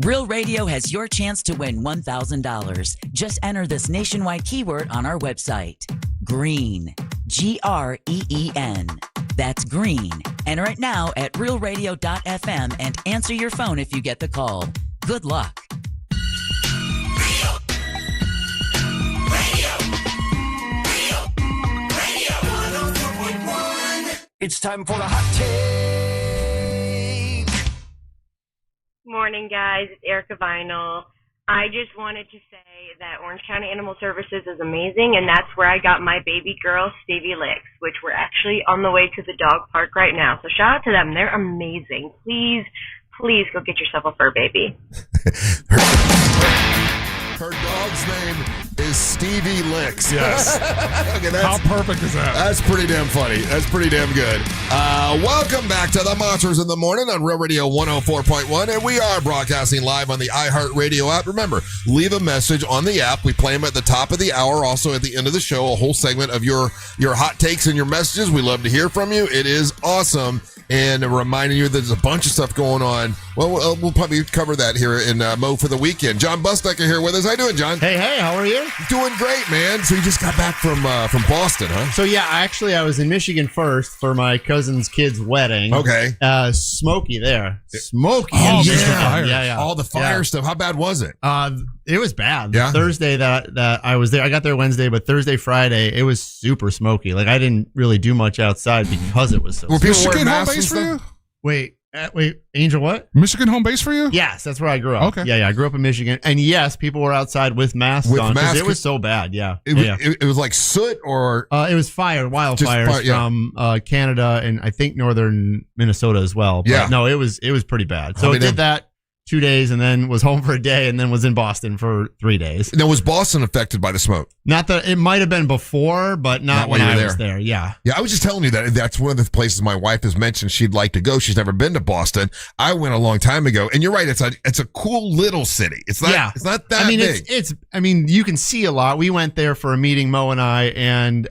Real Radio has your chance to win $1,000. Just enter this nationwide keyword on our website. Green. Green. That's green. Enter it now at realradio.fm and answer your phone if you get the call. Good luck. It's time for a hot take. Morning, guys. It's Erica Vinyl. I just wanted to say that Orange County Animal Services is amazing, and that's where I got my baby girl, Stevie Licks, which we're actually on the way to the dog park right now. So shout out to them. They're amazing. Please go get yourself a fur baby. Her dog's name is Stevie Licks. Yes. Okay, how perfect is that? That's pretty damn funny. That's pretty damn good. Welcome back to the Monsters in the Morning on Real Radio 104.1, and we are broadcasting live on the iHeartRadio app. Remember, leave a message on the app. We play them at the top of the hour, also at the end of the show, a whole segment of your hot takes and your messages. We love to hear from you. It is awesome. And reminding you that there's a bunch of stuff going on. Well, we'll probably cover that here in Mo for the weekend. John Bustecker here with us. How you doing, John? Hey, how are you? Doing great, man. So you just got back from Boston, huh? So yeah, I was in Michigan first for my cousin's kid's wedding. Okay. Smoky there. Smoky. Oh, yeah. All the fire stuff. How bad was it? It was bad. Yeah? Thursday that I was there, I got there Wednesday, but Thursday, Friday, it was super smoky. Like I didn't really do much outside because it was so. Were people Michigan wearing home masks base and for you? stuff? Wait, Angel, what? Michigan home base for you? Yes, that's where I grew up. Okay. Yeah, I grew up in Michigan, and yes, people were outside with masks on because it was so bad. Yeah, It was like soot or it was wildfires from Canada and I think northern Minnesota as well. But no, it was pretty bad. So I did that 2 days and then was home for a day and then was in Boston for 3 days. Now, was Boston affected by the smoke? Not that it might have been before, but not when I was there. Yeah. Yeah, I was just telling you that's one of the places my wife has mentioned she'd like to go. She's never been to Boston. I went a long time ago, and you're right. It's a cool little city. It's not. It's not that big. It's. You can see a lot. We went there for a meeting, Mo and I, and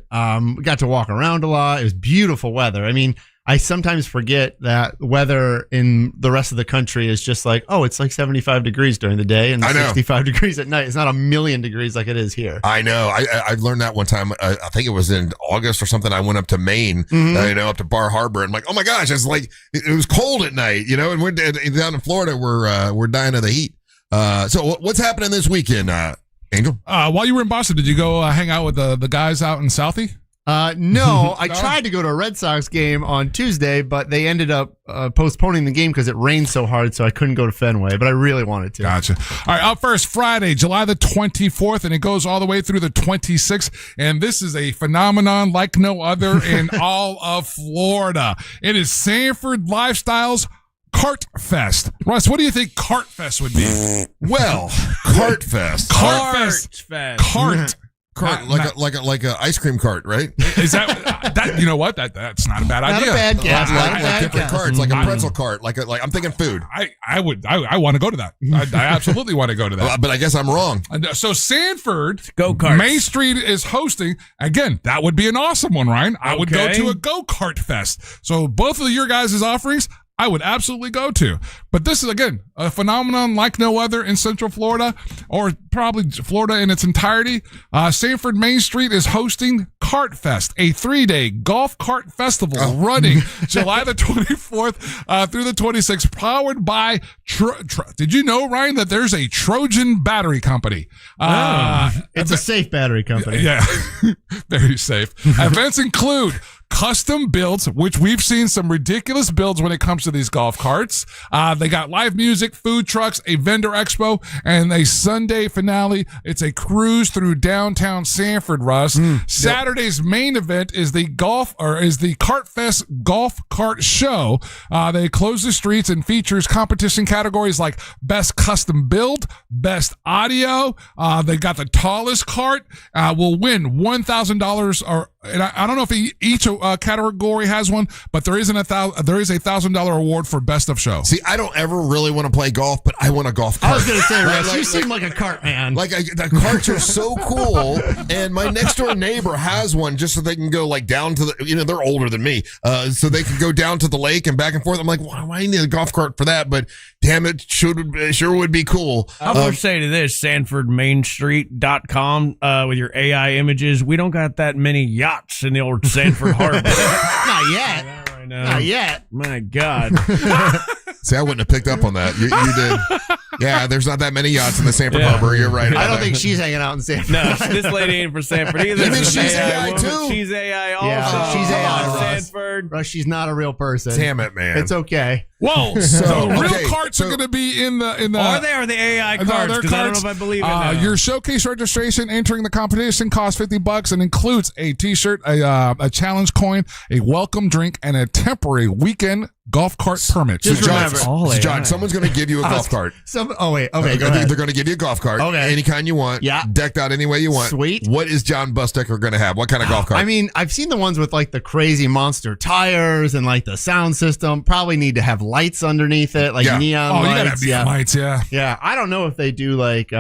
we got to walk around a lot. It was beautiful weather. I mean, I sometimes forget that weather in the rest of the country is just like, oh, it's like 75 degrees during the day and 65 degrees at night. It's not a million degrees like it is here. I know. I learned that one time. I think it was in August or something. I went up to Maine, up to Bar Harbor, and I'm like, oh my gosh, it's like it was cold at night, and we're down in Florida. We're dying of the heat. So what's happening this weekend, Angel? While you were in Boston, did you go hang out with the guys out in Southie? No, I tried to go to a Red Sox game on Tuesday, but they ended up postponing the game because it rained so hard, so I couldn't go to Fenway, but I really wanted to. Gotcha. All right, up first, Friday, July the 24th, and it goes all the way through the 26th, and this is a phenomenon like no other in all of Florida. It is Sanford Lifestyle's Cart Fest. Russ, what do you think Cart Fest would be? Well, Cart Fest. Cart, like a ice cream cart, right? Is that you know what? That's not a bad idea. Not a bad guess. Like different carts, like a pretzel cart, like I'm thinking food. I want to go to that. I absolutely want to go to that. But I guess I'm wrong. So Sanford go-karts. Main Street is hosting again. That would be an awesome one, Ryan. I would go to a go-kart fest. So both of your guys' offerings, I would absolutely go to. But this is, again, a phenomenon like no other in Central Florida, or probably Florida in its entirety. Sanford Main Street is hosting Kart Fest, a 3-day golf cart festival running July the 24th through the 26th, powered by, did you know, Ryan, that there's a Trojan battery company? It's a safe battery company. Yeah, very safe. Events include custom builds, which we've seen some ridiculous builds when it comes to these golf carts. They got live music, food trucks, a vendor expo, and a Sunday finale. It's a cruise through downtown Sanford, Russ. Saturday's main event is the Kart Fest Golf Cart Show. They close the streets and features competition categories like best custom build, best audio. They got the tallest cart will win $1,000 and I don't know if each category has one, but there is a $1,000 award for best of show. See, I don't ever really want to play golf, but I want a golf cart. I was going to say, Russ, you seem like a cart man. The carts are so cool, and my next door neighbor has one just so they can go down to the, they're older than me, so they can go down to the lake and back and forth. I'm like, why do I need a golf cart for that? But damn it, sure would be cool. I would say to this, SanfordMainStreet.com with your AI images, we don't got that many yachts in the old Sanford Harbor. Not yet. Not yet. My God. See, I wouldn't have picked up on that. You did. Yeah, there's not that many yachts in the Sanford Harbor. You're right. I don't think she's hanging out in Sanford. No, this lady ain't for Sanford either. You mean she's AI too? She's AI also. Yeah, she's AI. Sanford. word. Russ, she's not a real person. Damn it, man. It's okay. Whoa! So real carts are going to be in the. Are they or the AI cards? Because I don't know if I believe it. Your showcase registration entering the competition costs $50 and includes a T-shirt, a challenge coin, a welcome drink, and a temporary weekend golf cart permit. Just remember, John, someone's going to give you a golf cart. Okay, go ahead. They're going to give you a golf cart. Okay. Any kind you want. Yeah. Decked out any way you want. Sweet. What is John Bustecker going to have? What kind of golf cart? I mean, I've seen the ones with like the crazy monster tires and like the sound system. Probably need to have lights underneath it, like neon lights. You gotta have neon lights, yeah. Yeah. I don't know if they do like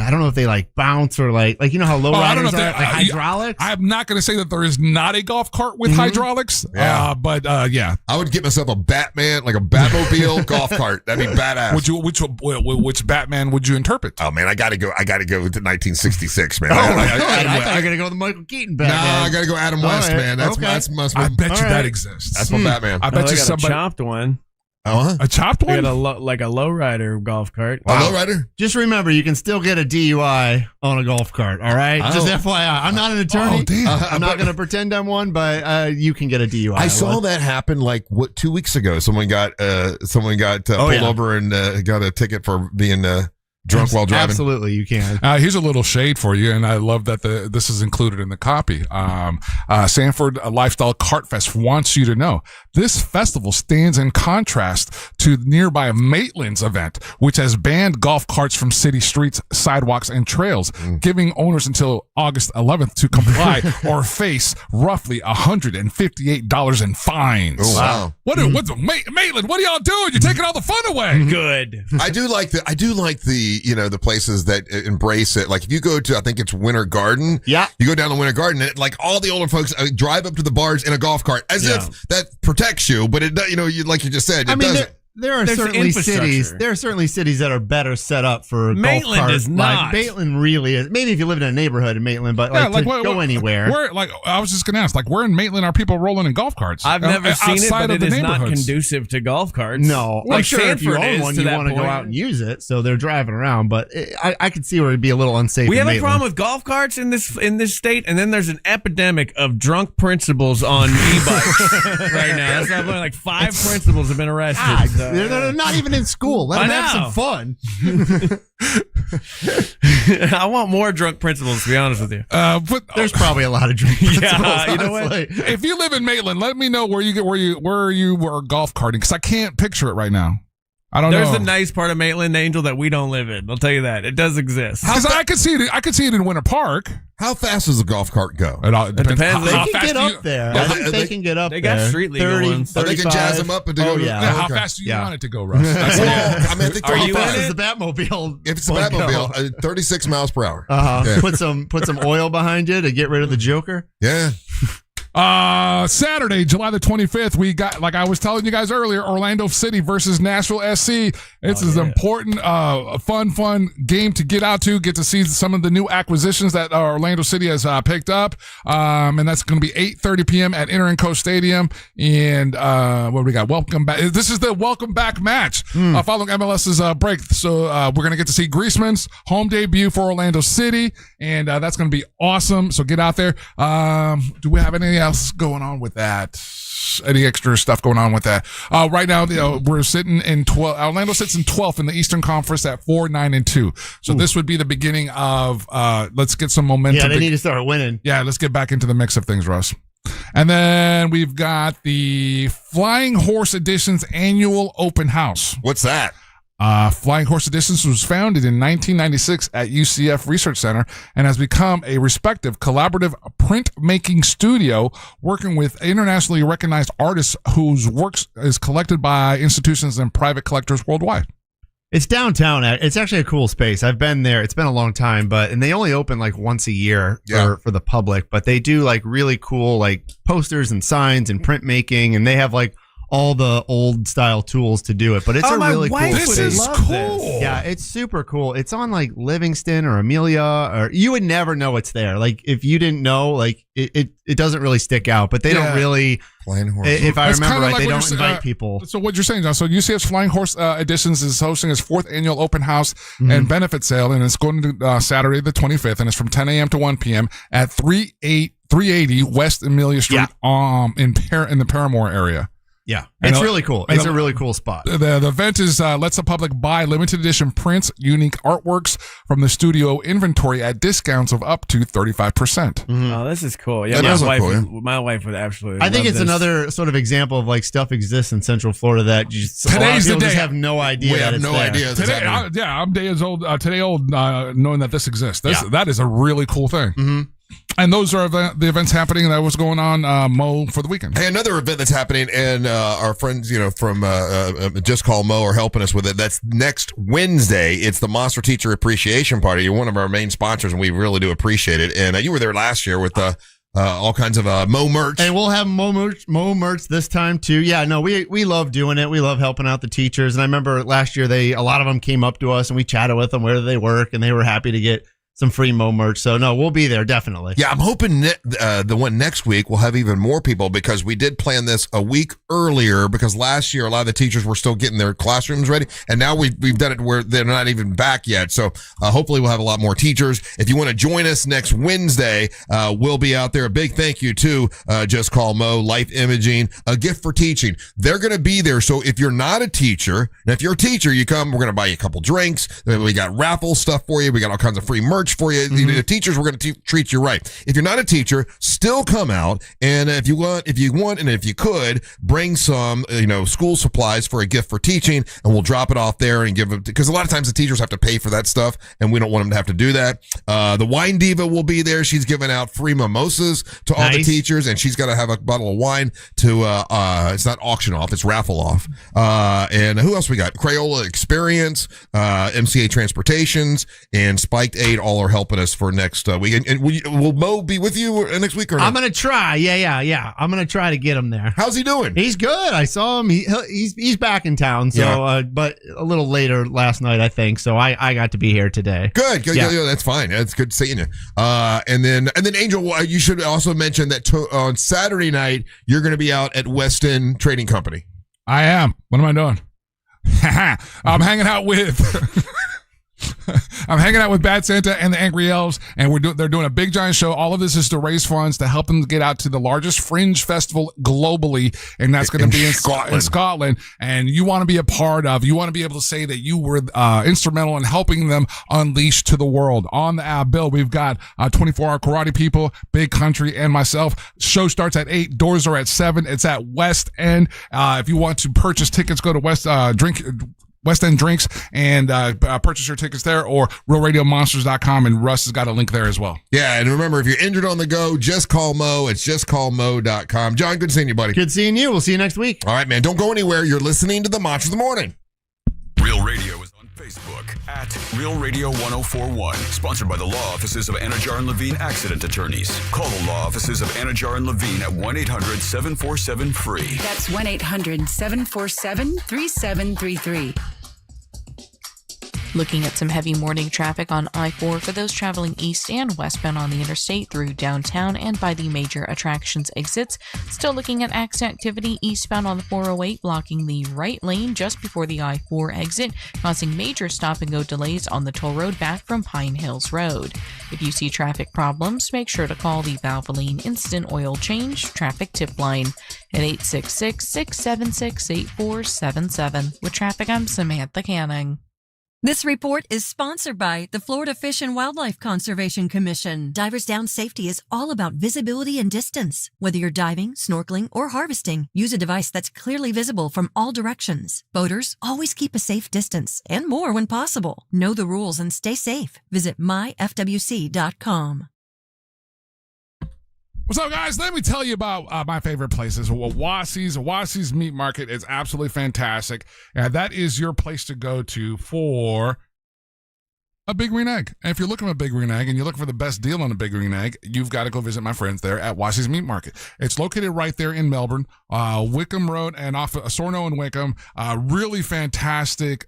I don't know if they like bounce or like you know how low riders are, like hydraulics. I'm not going to say that there is not a golf cart with hydraulics, but yeah, I would get myself a Batman, like a Batmobile golf cart. That'd be badass. Which Batman would you interpret? Oh man, I got to go to 1966, man. I thought you were gonna go with the Michael Keaton Batman. No, I got to go Adam West, man. That's I bet you that exists. That's my Batman. I bet you somebody chopped one. A chopped one? They got like a lowrider golf cart. A lowrider? Just remember, you can still get a DUI on a golf cart. All right, just FYI. I'm not an attorney. I'm not going to pretend I'm one, but you can get a DUI. I saw that happen 2 weeks ago. Someone got pulled over and got a ticket for being drunk while driving. Absolutely, you can. Here's a little shade for you, and I love that this is included in the copy. Sanford Lifestyle Kart Fest wants you to know this festival stands in contrast to nearby Maitland's event, which has banned golf carts from city streets, sidewalks, and trails, giving owners until August 11th to comply or face roughly $158 in fines. Oh, wow. Maitland, what are y'all doing? You're taking all the fun away. Good. I do like the places that embrace it. Like if you go to, I think it's Winter Garden. Yeah. You go down to Winter Garden and like all the older folks drive up to the bars in a golf cart as if that protects you, but it, like you just said, it doesn't. There's certainly cities. There are certainly cities that are better set up for Maitland golf cart. is not. Maitland really is. Maybe if you live in a neighborhood in Maitland, but go anywhere. I was just going to ask, where in Maitland are people rolling in golf carts? I've never seen it, but it is not conducive to golf carts. No, like I'm sure Sanford if you own one, you want to go out and use it, so they're driving around. But I could see where it'd be a little unsafe. We have Maitland. a problem with golf carts in this state, and then there's an epidemic of drunk principals on e-bikes right now. That's not like 5 principals have been arrested. They're not even in school. Let them have some fun. I want more drunk principals, to be honest with you. But there's probably a lot of drunk principals. Yeah, you know what? If you live in Maitland, let me know where you were golf karting, because I can't picture it right now. I don't know. There's a nice part of Maitland, Angel, that we don't live in. I'll tell you that. It does exist. Because I could see it in Winter Park. How fast does a golf cart go? It depends. They can get up there. I think they can get up there. They got street legal ones. They can jazz them up and go. How fast do you want it to go, Russ? I mean, I think how fast is the Batmobile? If it's the Batmobile, 36 miles per hour. Yeah. Put some oil behind you to get rid of the Joker. Yeah. Saturday, July the 25th, we got, like I was telling you guys earlier, Orlando City versus Nashville SC. It's an important, fun game to get out to, get to see some of the new acquisitions that Orlando City has picked up. And that's going to be 8:30 p.m. at Interco Stadium. And what do we got? Welcome back. This is the welcome back match following MLS's break. So we're going to get to see Griezmann's home debut for Orlando City, and that's going to be awesome. So get out there. Do we have anything else going on with that? Any extra stuff going on with that? Right now, we're sitting in 12. Orlando sits in 12th in the Eastern Conference at 4-9-2. So this would be the beginning of let's get some momentum. Yeah, they need to start winning. Yeah, let's get back into the mix of things, Russ. And then we've got the Flying Horse Editions annual open house. What's that? Flying Horse Editions was founded in 1996 at UCF Research Center and has become a respective collaborative printmaking studio working with internationally recognized artists whose works is collected by institutions and private collectors worldwide. It's downtown. It's actually a cool space. I've been there. It's been a long time, and they only open like once a year for the public, but they do like really cool like posters and signs and printmaking, and they have like all the old style tools to do it. But it's a really cool This thing. is cool. Yeah, it's super cool. It's on like Livingston or Amelia, or you would never know it's there. Like if you didn't know, like it doesn't really stick out. But they don't really. Flying Horse. If I It's remember kinda right, like they what don't you're invite people. So what you're saying, John? So UCF's Flying Horse Editions is hosting its 4th annual open house and benefit sale, and it's going to Saturday the 25th, and it's from 10 a.m. to 1 p.m. at 380 West Amelia Street, in the Paramore area. Yeah, And it's a- really cool. and It's a- a really cool spot. The event is lets the public buy limited edition prints, unique artworks from the studio inventory at discounts of up to 35%. Oh, this is cool. Yeah, That my is wife, cool, my wife would absolutely. I think love it's this. another sort of example of like stuff exists in Central Florida that you just, a lot of Today's the people just day. have no idea. We that have it's no there. idea. Today, I'm days old. Today old, knowing that this exists. That is a really cool thing. Mm-hmm. And those are the events happening that was going on, Mo, for the weekend. Hey, another event that's happening, and our friends, from Just Call Mo are helping us with it. That's next Wednesday. It's the Monster Teacher Appreciation Party. You're one of our main sponsors, and we really do appreciate it. And you were there last year with all kinds of Mo merch. And we'll have Mo merch this time too. Yeah, no, we love doing it. We love helping out the teachers. And I remember last year a lot of them came up to us and we chatted with them where they work, and they were happy to get some free Mo merch. So no, we'll be there definitely. Yeah, I'm hoping the one next week will have even more people, because we did plan this a week earlier, because last year a lot of the teachers were still getting their classrooms ready, and now we've done it where they're not even back yet. So hopefully we'll have a lot more teachers. If you want to join us next Wednesday, we'll be out there. A big thank you to Just Call Mo, Life Imaging, A Gift for Teaching. They're going to be there. So if you're not a teacher, and if you're a teacher, you come, we're going to buy you a couple drinks. We got raffle stuff for you. We got all kinds of free merch for you. The teachers, we're going to treat you right. If you're not a teacher, still come out, and if you want, and if you could, bring some, school supplies for A Gift for Teaching, and we'll drop it off there and give it, because a lot of times the teachers have to pay for that stuff, and we don't want them to have to do that. The Wine Diva will be there. She's giving out free mimosas to all the teachers, and she's got to have a bottle of wine to, it's not auction off, it's raffle off. And who else we got? Crayola Experience, MCA Transportations, and Spiked Aid all are helping us for next week. And will Mo be with you next week or not? I'm gonna try. Yeah. I'm gonna try to get him there. How's he doing? He's good. I saw him. He's back in town. So, but a little later last night, I think. So I got to be here today. Good. Yeah, that's fine. It's good seeing you. And then Angel, you should also mention that on Saturday night you're going to be out at West End Trading Company. I am. What am I doing? I'm hanging out with. I'm hanging out with Bad Santa and the Angry Elves, and they're doing a big giant show. All of this is to raise funds to help them get out to the largest fringe festival globally, and that's going to be in Scotland. And you want to be a part of. You want to be able to say that you were instrumental in helping them unleash to the world. On the bill, we've got 24-hour karate people, Big Country, and myself. Show starts at 8. Doors are at 7. It's at West End. If you want to purchase tickets, go to West End Drinks and purchase your tickets there, or realradiomonsters.com, and Russ has got a link there as well. Yeah, and remember, if you're injured on the go, just call Mo. It's justcallmo.com. John, good seeing you, buddy. Good seeing you. We'll see you next week. All right, man. Don't go anywhere. You're listening to the Monster of the Morning. Real Radio is on Facebook at Real Radio 1041. Sponsored by the law offices of Anajar and Levine Accident Attorneys. Call the law offices of Anajar and Levine at 1-800-747-FREE. That's 1-800-747-3733. Looking at some heavy morning traffic on I-4 for those traveling east and westbound on the interstate through downtown and by the major attractions exits. Still looking at accident activity eastbound on the 408, blocking the right lane just before the I-4 exit, causing major stop-and-go delays on the toll road back from Pine Hills Road. If you see traffic problems, make sure to call the Valvoline Instant Oil Change Traffic Tip Line at 866-676-8477. With traffic, I'm Samantha Canning. This report is sponsored by the Florida Fish and Wildlife Conservation Commission. Divers Down safety is all about visibility and distance. Whether you're diving, snorkeling, or harvesting, use a device that's clearly visible from all directions. Boaters, always keep a safe distance and more when possible. Know the rules and stay safe. Visit myfwc.com. What's up, guys? Let me tell you about my favorite places. Wasi's Meat Market is absolutely fantastic. And that is your place to go to for a Big Green Egg. And if you're looking for a Big Green Egg and you're looking for the best deal on a Big Green Egg, you've got to go visit my friends there at Wassy's Meat Market. It's located right there in Melbourne, Wickham Road and off of Sorno and Wickham. Really fantastic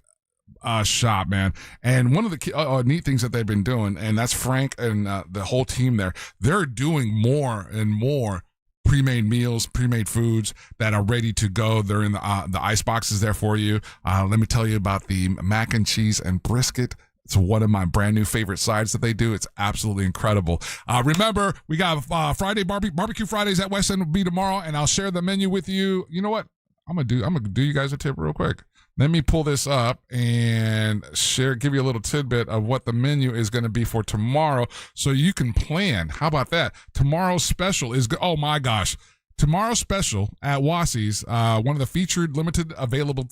shop, man. And one of the neat things that they've been doing, and that's Frank and the whole team there, they're doing more and more pre-made meals, pre-made foods that are ready to go. They're in the ice boxes there for you. Let me tell you about the mac and cheese and brisket. It's one of my brand new favorite sides that they do. It's absolutely incredible. Remember, we got Friday barbecue Fridays at West End will be tomorrow, and I'll share the menu with you. You know what? I'm gonna do you guys a tip real quick. Let me pull this up and give you a little tidbit of what the menu is going to be for tomorrow so you can plan. How about that? Tomorrow's special is, oh my gosh. Tomorrow's special at Wassy's, one of the featured limited available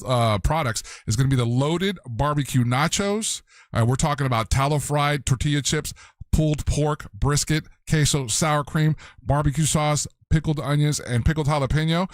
products is going to be the loaded barbecue nachos. We're talking about tallow fried tortilla chips, pulled pork, brisket, queso, sour cream, barbecue sauce, pickled onions, and pickled jalapeno.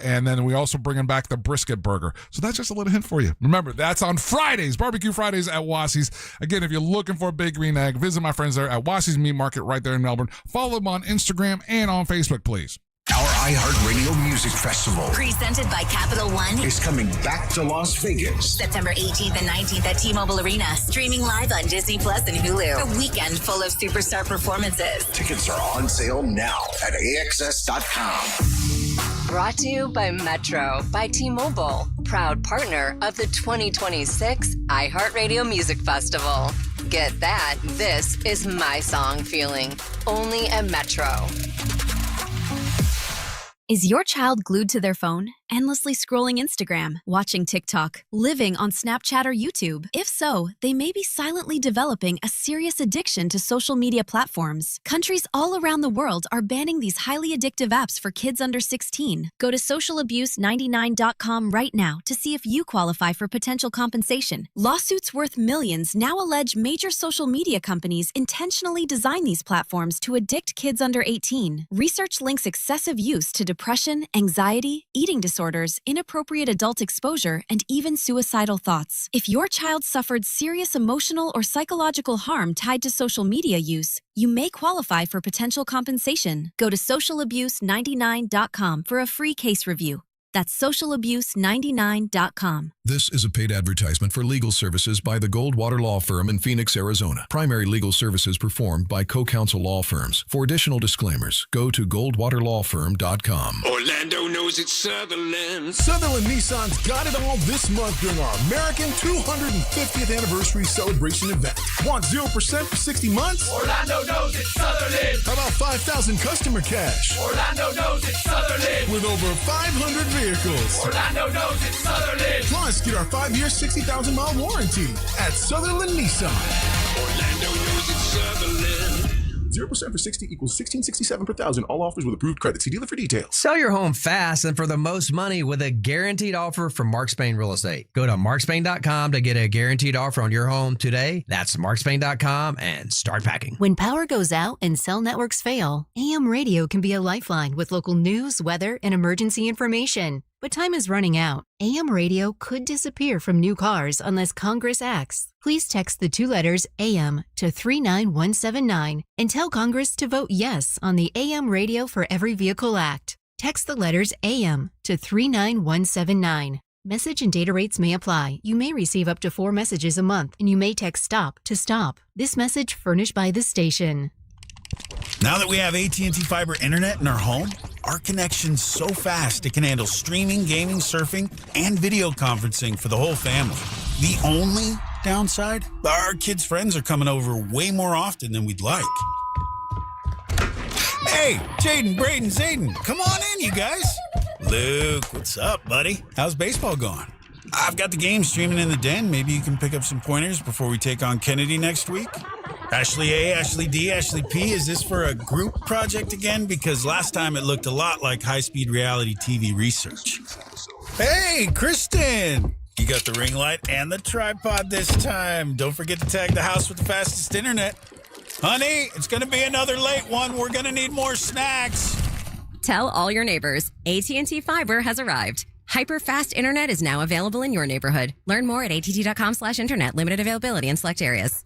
And then we also bringing back the brisket burger. So that's just a little hint for you. Remember, that's on Fridays, Barbecue Fridays at Wassy's. Again, if you're looking for a Big Green Egg, visit my friends there at Wassy's Meat Market right there in Melbourne. Follow them on Instagram and on Facebook, please. Our iHeartRadio Music Festival, presented by Capital One, is coming back to Las Vegas. September 18th and 19th at T-Mobile Arena. Streaming live on Disney Plus and Hulu. A weekend full of superstar performances. Tickets are on sale now at AXS.com. Brought to you by Metro by T-Mobile, proud partner of the 2026 iHeartRadio Music Festival. Get that. This is my song feeling. Only at Metro. Is your child glued to their phone, endlessly scrolling Instagram, watching TikTok, living on Snapchat or YouTube? If so, they may be silently developing a serious addiction to social media platforms. Countries all around the world are banning these highly addictive apps for kids under 16. Go to socialabuse99.com right now to see if you qualify for potential compensation. Lawsuits worth millions now allege major social media companies intentionally design these platforms to addict kids under 18. Research links excessive use to depression, anxiety, eating disorders, inappropriate adult exposure, and even suicidal thoughts. If your child suffered serious emotional or psychological harm tied to social media use, you may qualify for potential compensation. Go to socialabuse99.com for a free case review. That's socialabuse99.com. This is a paid advertisement for legal services by the Goldwater Law Firm in Phoenix, Arizona. Primary legal services performed by co-counsel law firms. For additional disclaimers, go to goldwaterlawfirm.com. Orlando knows it's Sutherland. Sutherland Nissan's got it all this month during our American 250th anniversary celebration event. Want 0% for 60 months? Orlando knows it's Sutherland. How about 5,000 customer cash? Orlando knows it's Sutherland. With over 500 vehicles. Orlando knows it's Sutherland. Plus, get our 5-year, 60,000-mile warranty at Sutherland Nissan. Orlando knows it's Sutherland. 0% for 60 equals $1,667 per thousand. All offers with approved credit. See dealer for details. Sell your home fast and for the most money with a guaranteed offer from Mark Spain Real Estate. Go to markspain.com to get a guaranteed offer on your home today. That's markspain.com and start packing. When power goes out and cell networks fail, AM radio can be a lifeline with local news, weather, and emergency information. But time is running out. AM radio could disappear from new cars unless Congress acts. Please text the 2 letters AM to 39179 and tell Congress to vote yes on the AM Radio for Every Vehicle Act. Text the letters AM to 39179. Message and data rates may apply. You may receive up to 4 messages a month, and you may text STOP to stop. This message furnished by the station. Now that we have AT&T Fiber Internet in our home, our connection's so fast it can handle streaming, gaming, surfing, and video conferencing for the whole family. The only downside? Our kids' friends are coming over way more often than we'd like. Hey, Jaden, Braden, Zayden, come on in, you guys. Luke, what's up, buddy? How's baseball going? I've got the game streaming in the den. Maybe you can pick up some pointers before we take on Kennedy next week. Ashley A, Ashley D, Ashley P, is this for a group project again? Because last time it looked a lot like high-speed reality TV research. Hey, Kristen! You got the ring light and the tripod this time. Don't forget to tag the house with the fastest internet. Honey, it's going to be another late one. We're going to need more snacks. Tell all your neighbors, AT&T Fiber has arrived. Hyper-fast internet is now available in your neighborhood. Learn more at att.com/internet. Limited availability in select areas.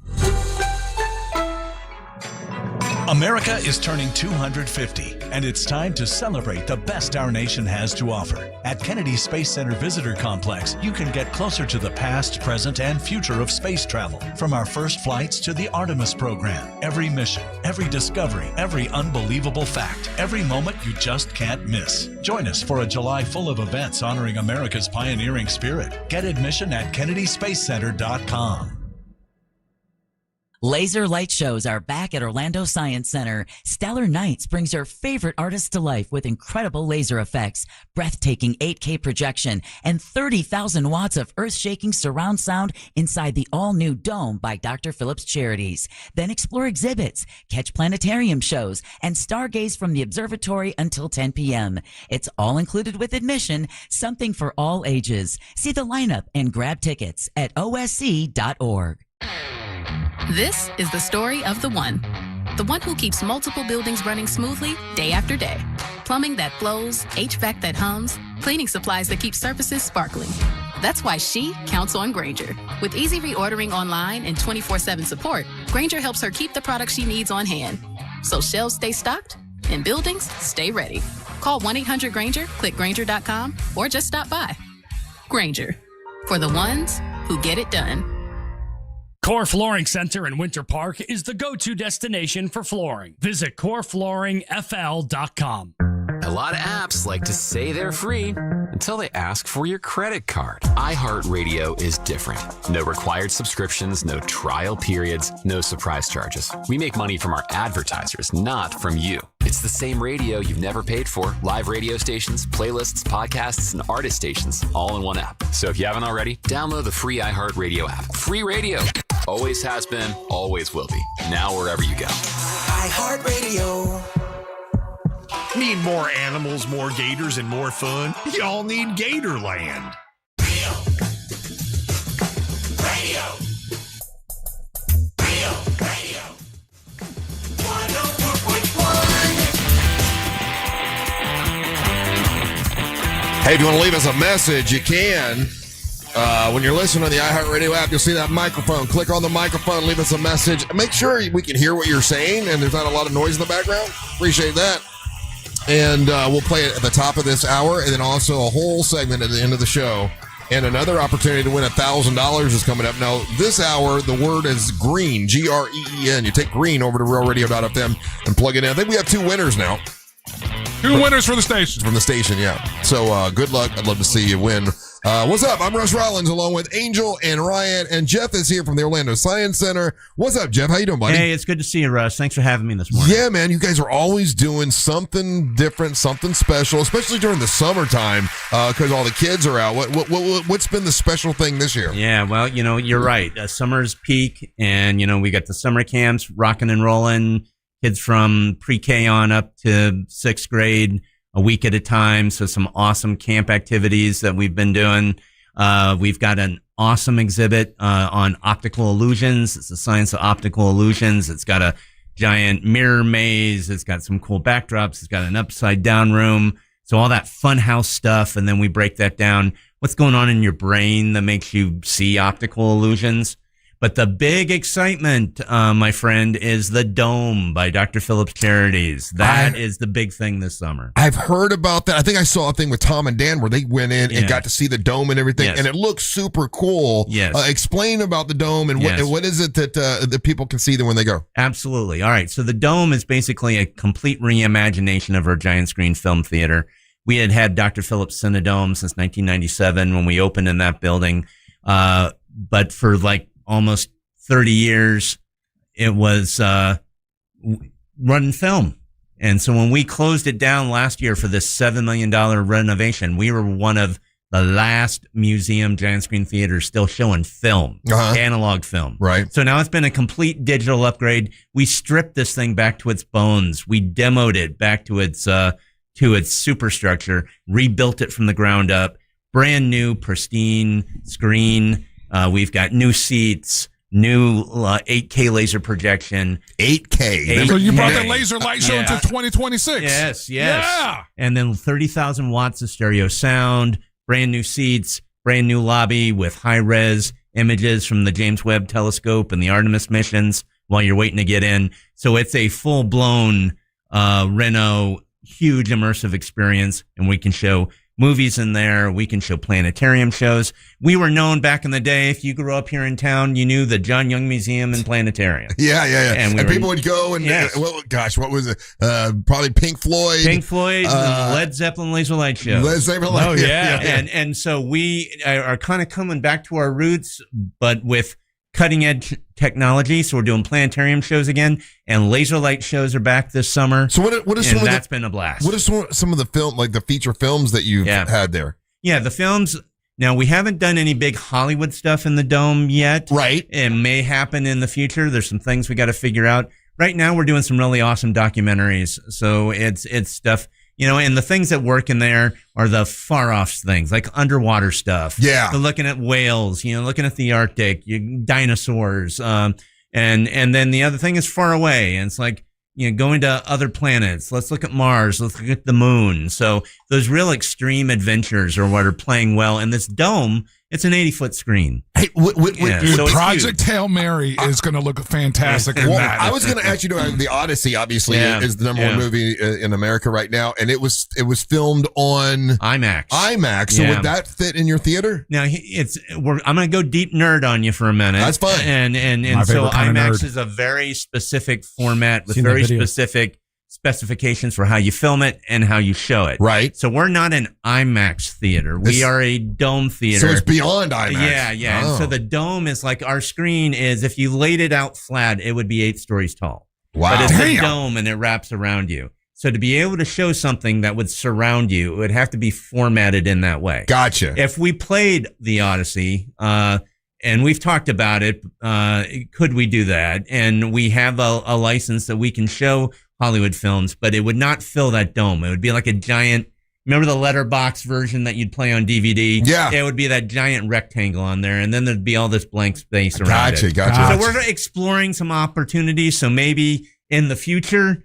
America is turning 250, and it's time to celebrate the best our nation has to offer. At Kennedy Space Center Visitor Complex, you can get closer to the past, present, and future of space travel. From our first flights to the Artemis program, every mission, every discovery, every unbelievable fact, every moment you just can't miss. Join us for a July full of events honoring America's pioneering spirit. Get admission at KennedySpaceCenter.com. Laser light shows are back at Orlando Science Center. Stellar Nights brings your favorite artists to life with incredible laser effects, breathtaking 8K projection, and 30,000 watts of earth-shaking surround sound inside the all-new Dome by Dr. Phillips Charities. Then explore exhibits, catch planetarium shows, and stargaze from the observatory until 10 p.m. It's all included with admission, something for all ages. See the lineup and grab tickets at osc.org. This is the story of the one who keeps multiple buildings running smoothly day after day. Plumbing that flows, HVAC that hums, cleaning supplies that keep surfaces sparkling. That's why she counts on Grainger. With easy reordering online and 24/7 support, Grainger helps her keep the products she needs on hand. So shelves stay stocked and buildings stay ready. Call 1-800-GRAINGER, click Grainger.com, or just stop by. Grainger, for the ones who get it done. Core Flooring Center in Winter Park is the go-to destination for flooring. Visit coreflooringfl.com. A lot of apps like to say they're free until they ask for your credit card. iHeartRadio is different. No required subscriptions, no trial periods, no surprise charges. We make money from our advertisers, not from you. It's the same radio you've never paid for. Live radio stations, playlists, podcasts, and artist stations all in one app. So if you haven't already, download the free iHeartRadio app. Free radio. Always has been, always will be. Now wherever you go. iHeartRadio. Need more animals, more gators, and more fun? Y'all need Gatorland. Radio. Hey, if you want to leave us a message, you can. When you're listening on the iHeartRadio app, you'll see that microphone. Click on the microphone, leave us a message. Make sure we can hear what you're saying and there's not a lot of noise in the background. Appreciate that. And we'll play it at the top of this hour, and then also a whole segment at the end of the show. And another opportunity to win $1,000 is coming up. Now, this hour, the word is green, Green. You take green over to realradio.fm and plug it in. I think we have 2 winners now. 2 winners for the station. From the station, yeah. So good luck. I'd love to see you win. What's up? I'm Russ Rollins along with Angel and Ryan, and Jeff is here from the Orlando Science Center. What's up, Jeff? How you doing, buddy? Hey, it's good to see you, Russ. Thanks for having me this morning. Yeah, man. You guys are always doing something different, something special, especially during the summertime because all the kids are out. What's been the special thing this year? Yeah, well, you're right. Summer's peak, and, we got the summer camps rocking and rolling. Kids from pre-K on up to 6th grade, a week at a time. So some awesome camp activities that we've been doing. We've got an awesome exhibit on optical illusions. It's the science of optical illusions. It's got a giant mirror maze. It's got some cool backdrops. It's got an upside down room. So all that fun house stuff. And then we break that down. What's going on in your brain that makes you see optical illusions? But the big excitement, my friend, is the Dome by Dr. Phillips Charities. That is the big thing this summer. I've heard about that. I think I saw a thing with Tom and Dan where they went in and got to see the Dome and everything, and it looks super cool. Yes. Explain about the Dome and what is it that people can see there when they go? Absolutely. All right. So the Dome is basically a complete reimagination of our giant screen film theater. We had Dr. Phillips Cinedome since 1997 when we opened in that building. But for almost 30 years, it was running film. And so when we closed it down last year for this $7 million renovation, we were one of the last museum giant screen theaters still showing film, analog film. Right. So now it's been a complete digital upgrade. We stripped this thing back to its bones. We demoed it back to its superstructure, rebuilt it from the ground up, brand new, pristine screen. We've got new seats, new 8K laser projection. 8K. So you brought that laser light show into 2026. Yes. Yeah. And then 30,000 watts of stereo sound, brand new seats, brand new lobby with high-res images from the James Webb Telescope and the Artemis missions, while you're waiting to get in. So it's a full-blown reno, huge immersive experience, and we can show movies in there. We can show planetarium shows. We were known back in the day, if you grew up here in town, you knew the John Young Museum and Planetarium. Yeah. And, people would go and, Yes. what was it? Probably Pink Floyd. Led Zeppelin laser light show. Led Zeppelin. And so we are kind of coming back to our roots, but with cutting edge technology. So we're doing planetarium shows again, and laser light shows are back this summer. So what is some of that's been a blast. What are some of the film, like the feature films that you've had there? Yeah, the films. Now, we haven't done any big Hollywood stuff in the Dome yet. Right. It may happen in the future. There's some things we got to figure out. Right now, we're doing some really awesome documentaries. So it's stuff, and the things that work in there are the far off things, like underwater stuff. Yeah. So looking at whales, looking at the Arctic, dinosaurs. And then the other thing is far away. And it's like, going to other planets. Let's look at Mars. Let's look at the moon. So those real extreme adventures are what are playing well. And this Dome, it's an 80-foot screen. Hey, dude, Project Hail Mary is going to look fantastic in that. I was going to ask you, the Odyssey obviously is the number one movie in America right now, and it was filmed on IMAX. So would that fit in your theater? Now I'm going to go deep nerd on you for a minute. That's fine. And so IMAX is a very specific format with very specific specifications for how you film it and how you show it. Right. So we're not an IMAX theater. We are a Dome theater. So it's beyond IMAX. Yeah. Oh. And so the Dome is like our screen is, if you laid it out flat, it would be 8 stories tall. Wow. But it's a dome and it wraps around you. So to be able to show something that would surround you, it would have to be formatted in that way. Gotcha. If we played the Odyssey, and we've talked about it, could we do that? And we have a license that we can show Hollywood films, but it would not fill that dome. It would be like a giant, remember the letterbox version that you'd play on DVD? Yeah. It would be that giant rectangle on there, and then there'd be all this blank space around it. Gotcha. So we're exploring some opportunities. So maybe in the future,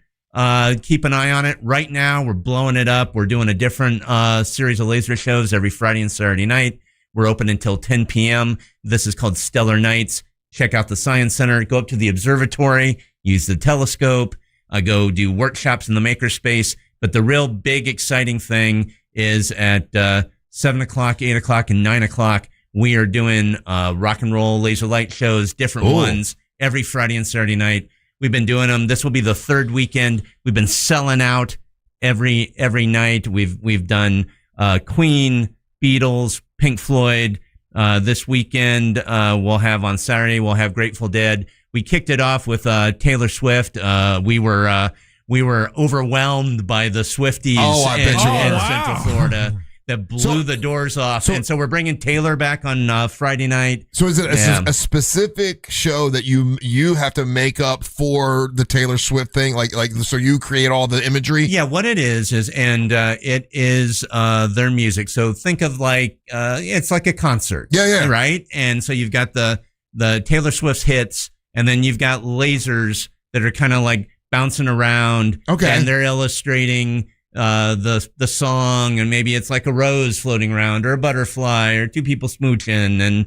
keep an eye on it. Right now, we're blowing it up. We're doing a different series of laser shows every Friday and Saturday night. We're open until 10 p.m. This is called Stellar Nights. Check out the Science Center. Go up to the observatory. Use the telescope. Go do workshops in the makerspace. But the real big exciting thing is at 7 o'clock, 8 o'clock, and 9 o'clock, we are doing rock and roll laser light shows, different ones, every Friday and Saturday night. We've been doing them. This will be the third weekend. We've been selling out every night. We've done Queen, Beatles, Pink Floyd. This weekend, we'll have on Saturday, we'll have Grateful Dead. We kicked it off with Taylor Swift. We were overwhelmed by the Swifties in Central Florida that blew the doors off. And so we're bringing Taylor back on Friday night. So is it a specific show that you have to make up for the Taylor Swift thing? Like so you create all the imagery? Yeah, what it is it is their music. So think of it's like a concert. Yeah. Right? And so you've got the Taylor Swift's hits, and then you've got lasers that are kind of like bouncing around. Okay. And they're illustrating the song, and maybe it's like a rose floating around or a butterfly or two people smooching,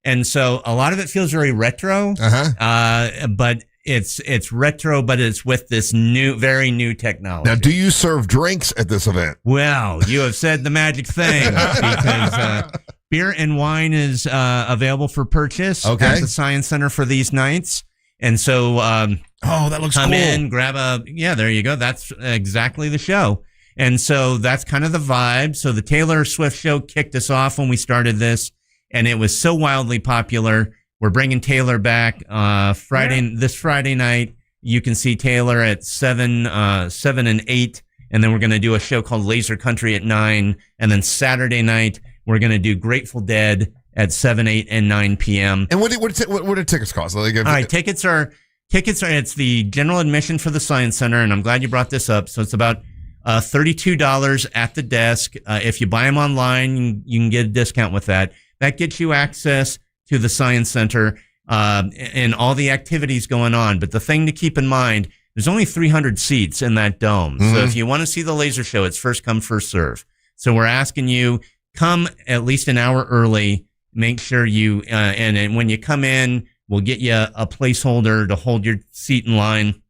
and so a lot of it feels very retro. But it's retro, but it's with this very new technology. Now, do you serve drinks at this event? Well, you have said the magic thing, because beer and wine is available for purchase at the Science Center for these nights. And so, that looks come cool. in, grab there you go. That's exactly the show. And so that's kind of the vibe. So the Taylor Swift show kicked us off when we started this, and it was so wildly popular. We're bringing Taylor back this Friday night. You can see Taylor at 7 and 8. And then we're going to do a show called Laser Country at 9. And then Saturday night, we're going to do Grateful Dead at 7, 8, and 9 p.m. And what do tickets cost? All right, tickets are it's the general admission for the Science Center, and I'm glad you brought this up. So it's about $32 at the desk. If you buy them online, you can get a discount with that. That gets you access to the Science Center and all the activities going on. But the thing to keep in mind, there's only 300 seats in that dome. Mm-hmm. So if you want to see the laser show, it's first come, first serve. So we're asking you, come at least an hour early. Make sure you, and when you come in, We'll get you a placeholder to hold your seat in line.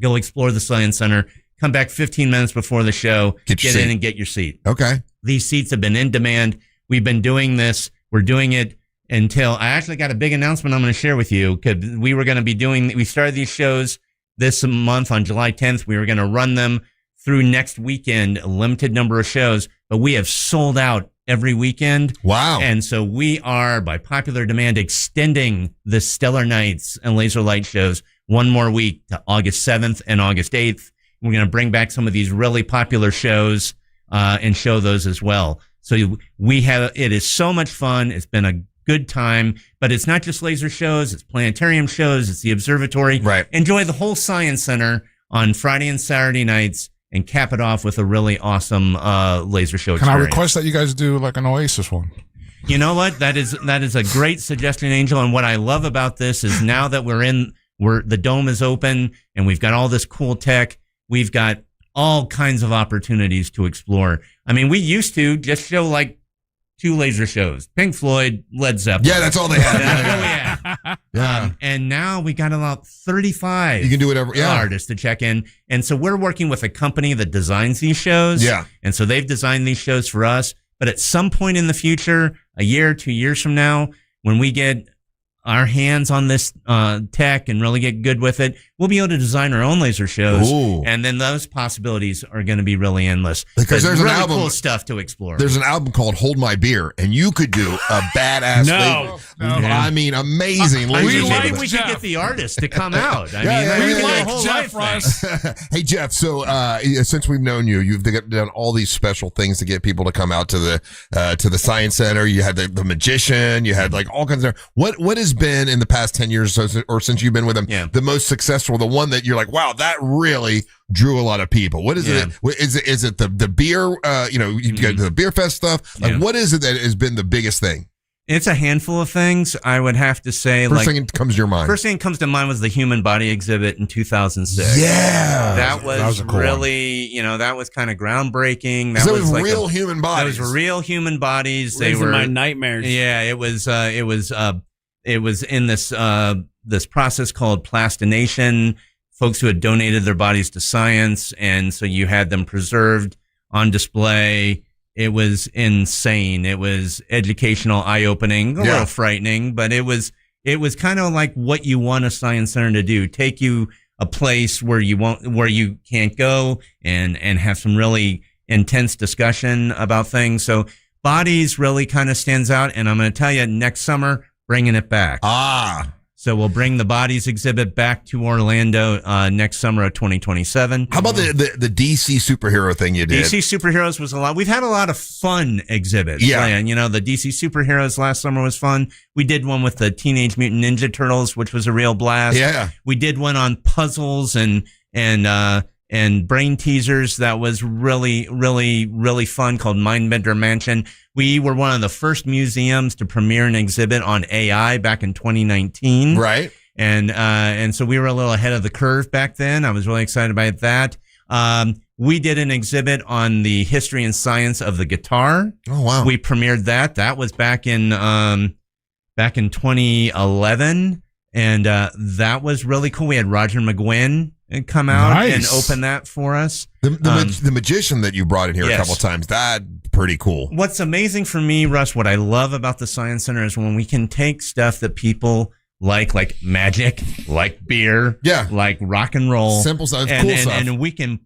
Go explore the Science Center. Come back 15 minutes before the show. Get in and get your seat. Okay. These seats have been in demand. We've been doing this. We're doing it until I actually got a big announcement I'm going to share with you, because we started these shows this month on July 10th. We were going to run them through next weekend, a limited number of shows, but we have sold out every weekend. Wow. And so we are, by popular demand, extending the Stellar Nights and Laser Light shows one more week to August 7th and August 8th. We're going to bring back some of these really popular shows and show those as well. So it is so much fun. It's been a good time, but it's not just laser shows. It's planetarium shows. It's the observatory. Right. Enjoy the whole Science Center on Friday and Saturday nights and cap it off with a really awesome laser show Can I experience. request that you guys do like an Oasis one? You know what? That is a great suggestion, Angel. And what I love about this is now that the dome is open and we've got all this cool tech, we've got all kinds of opportunities to explore. I mean, we used to just show like 2 laser shows: Pink Floyd, Led Zeppelin. Yeah, that's all they had. That's all we had. Yeah. And now we got about 35 You can do whatever. Yeah. artists to check in. And so we're working with a company that designs these shows. Yeah. And so they've designed these shows for us. But at some point in the future, a year, 2 years from now, when we get our hands on this tech and really get good with it, we'll be able to design our own laser shows. Ooh. And then those possibilities are going to be really endless. Because there's really an album, cool stuff to explore. There's an album called Hold My Beer, and you could do a badass I mean, amazing laser show. Maybe we should get the artist to come out. I Yeah, mean, yeah, the whole Jeff, life thing. Russ. Hey Jeff, so since we've known you, you've done all these special things to get people to come out to the Science Center. You had the magician, you had like all kinds of. What has been in the past 10 years or since you've been with them the most successful? The one that you're like, wow, that really drew a lot of people. What is it? Is it the beer? You get the beer fest stuff. Like, what is it that has been the biggest thing? It's a handful of things. I would have to say. First thing that comes to your mind. First thing that comes to mind was the human body exhibit in 2006. Yeah, that was a cool really, that was kind of groundbreaking. That was like real human bodies. Those were real human bodies. They were my nightmares. Yeah, it was in this process called plastination. Folks who had donated their bodies to science, and so you had them preserved on display. It was insane. It was educational, eye-opening, a little frightening, but it was kind of like what you want a science center to do: take you a place where you can't go, and have some really intense discussion about things. So bodies really kind of stands out, and I'm going to tell you, next summer, bringing it back. So we'll bring the bodies exhibit back to Orlando next summer of 2027. How about the DC superhero thing you did? DC superheroes was a lot. We've had a lot of fun exhibits. Yeah. And, the DC superheroes last summer was fun. We did one with the Teenage Mutant Ninja Turtles, which was a real blast. Yeah. We did one on puzzles and brain teasers that was really, really, really fun, called Mindbender Mansion. We were one of the first museums to premiere an exhibit on AI back in 2019. Right. And so we were a little ahead of the curve back then. I was really excited about that. We did an exhibit on the history and science of the guitar. Oh, wow. We premiered that. That was back in 2011. And that was really cool. We had Roger McGuinn come out and open that for us. The magician that you brought in here a couple of times, that pretty cool. What's amazing for me, Russ, what I love about the Science Center is when we can take stuff that people like magic, like beer, like rock and roll, simple stuff, cool stuff, and we can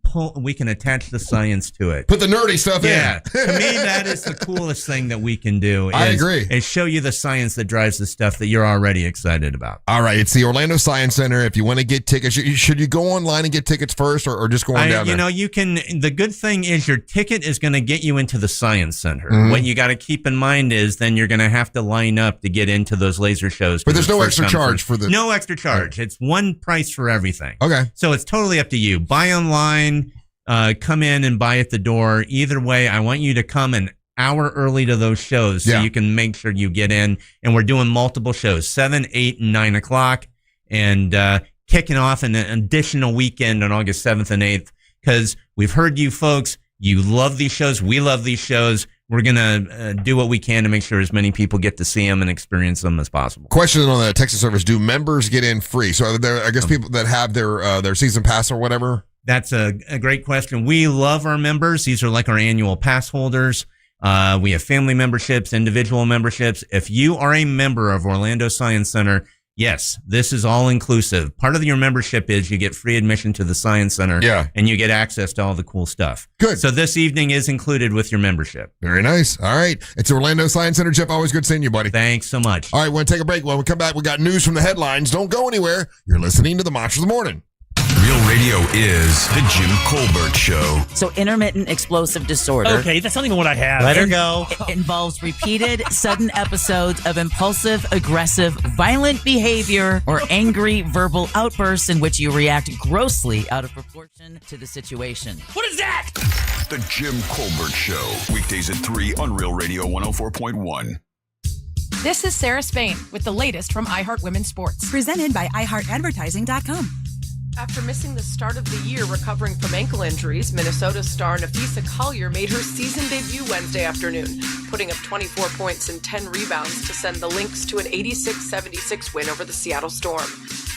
attach the science to it. Put the nerdy stuff in. Yeah, to me, that is the coolest thing that we can do. I agree. And show you the science that drives the stuff that you're already excited about. All right, it's the Orlando Science Center. If you want to get tickets, should you go online and get tickets first, or just go on down there? You can. The good thing is your ticket is going to get you into the Science Center. Mm-hmm. What you got to keep in mind is then you're going to have to line up to get into those laser shows. But there's no extra charge for the... No extra charge. It's one price for everything. Okay. So it's totally up to you. Buy online, come in and buy at the door. Either way, I want you to come an hour early to those shows so you can make sure you get in. And we're doing multiple shows, 7, 8, and 9 o'clock. And kicking off an additional weekend on August 7th and 8th. Because we've heard you folks, you love these shows. We love these shows. we're going to do what we can to make sure as many people get to see them and experience them as possible. Question on the Texas service: do members get in free? So are there, I guess, people that have their season pass or whatever? That's a great question. We love our members. These are like our annual pass holders. We have family memberships, individual memberships. If you are a member of Orlando Science Center, yes, this is all inclusive. Part of your membership is you get free admission to the Science Center. Yeah. And you get access to all the cool stuff. Good. So this evening is included with your membership. Very nice. All right. It's Orlando Science Center. Jeff, always good seeing you, buddy. Thanks so much. All right, we're going to take a break. When we come back, we got news from the headlines. Don't go anywhere. You're listening to the Monsters of the Morning. Real Radio is the Jim Colbert Show. So intermittent explosive disorder. Okay, that's not even what I have. Let her go. It involves repeated, sudden episodes of impulsive, aggressive, violent behavior or angry verbal outbursts in which you react grossly out of proportion to the situation. What is that? The Jim Colbert Show. Weekdays at 3 on Real Radio 104.1. This is Sarah Spain with the latest from iHeart Women's Sports. Presented by iHeartAdvertising.com. After missing the start of the year recovering from ankle injuries, Minnesota star Nafisa Collier made her season debut Wednesday afternoon, putting up 24 points and 10 rebounds to send the Lynx to an 86-76 win over the Seattle Storm.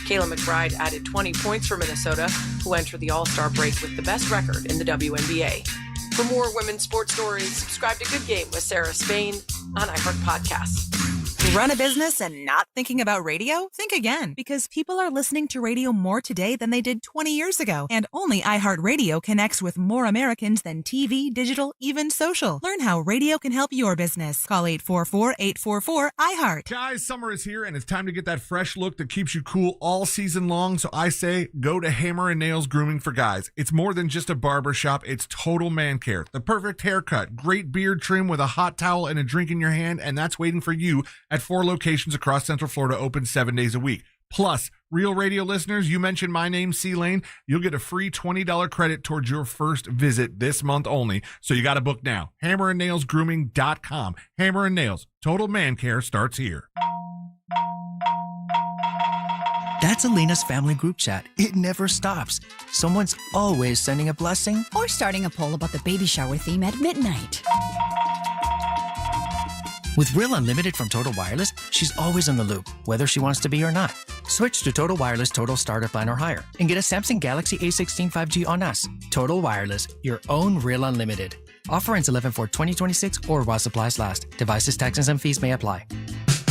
Kayla McBride added 20 points for Minnesota, who entered the All-Star break with the best record in the WNBA. For more women's sports stories, subscribe to Good Game with Sarah Spain on iHeart Podcasts. Run a business and not thinking about radio? Think again, because people are listening to radio more today than they did 20 years ago. And only iHeartRadio connects with more Americans than TV, digital, even social. Learn how radio can help your business. Call 844-844-iHeart. Guys, summer is here and it's time to get that fresh look that keeps you cool all season long. So I say go to Hammer & Nails Grooming for Guys. It's more than just a barber shop. It's total man care. The perfect haircut, great beard trim with a hot towel and a drink in your hand, and that's waiting for you at 4 locations across Central Florida, open 7 days a week. Plus, Real Radio listeners, you mentioned my name, C Lane, you'll get a free $20 credit towards your first visit this month only. So you got to book now. HammerandNailsGrooming.com. Hammer and Nails. Total man care starts here. That's Alina's family group chat. It never stops. Someone's always sending a blessing or starting a poll about the baby shower theme at midnight. With Real Unlimited from Total Wireless, she's always in the loop, whether she wants to be or not. Switch to Total Wireless Total Starter Plan or higher and get a Samsung Galaxy A16 5G on us. Total Wireless, your own Real Unlimited. Offer ends 11/4/2026 or while supplies last. Devices, taxes, and fees may apply.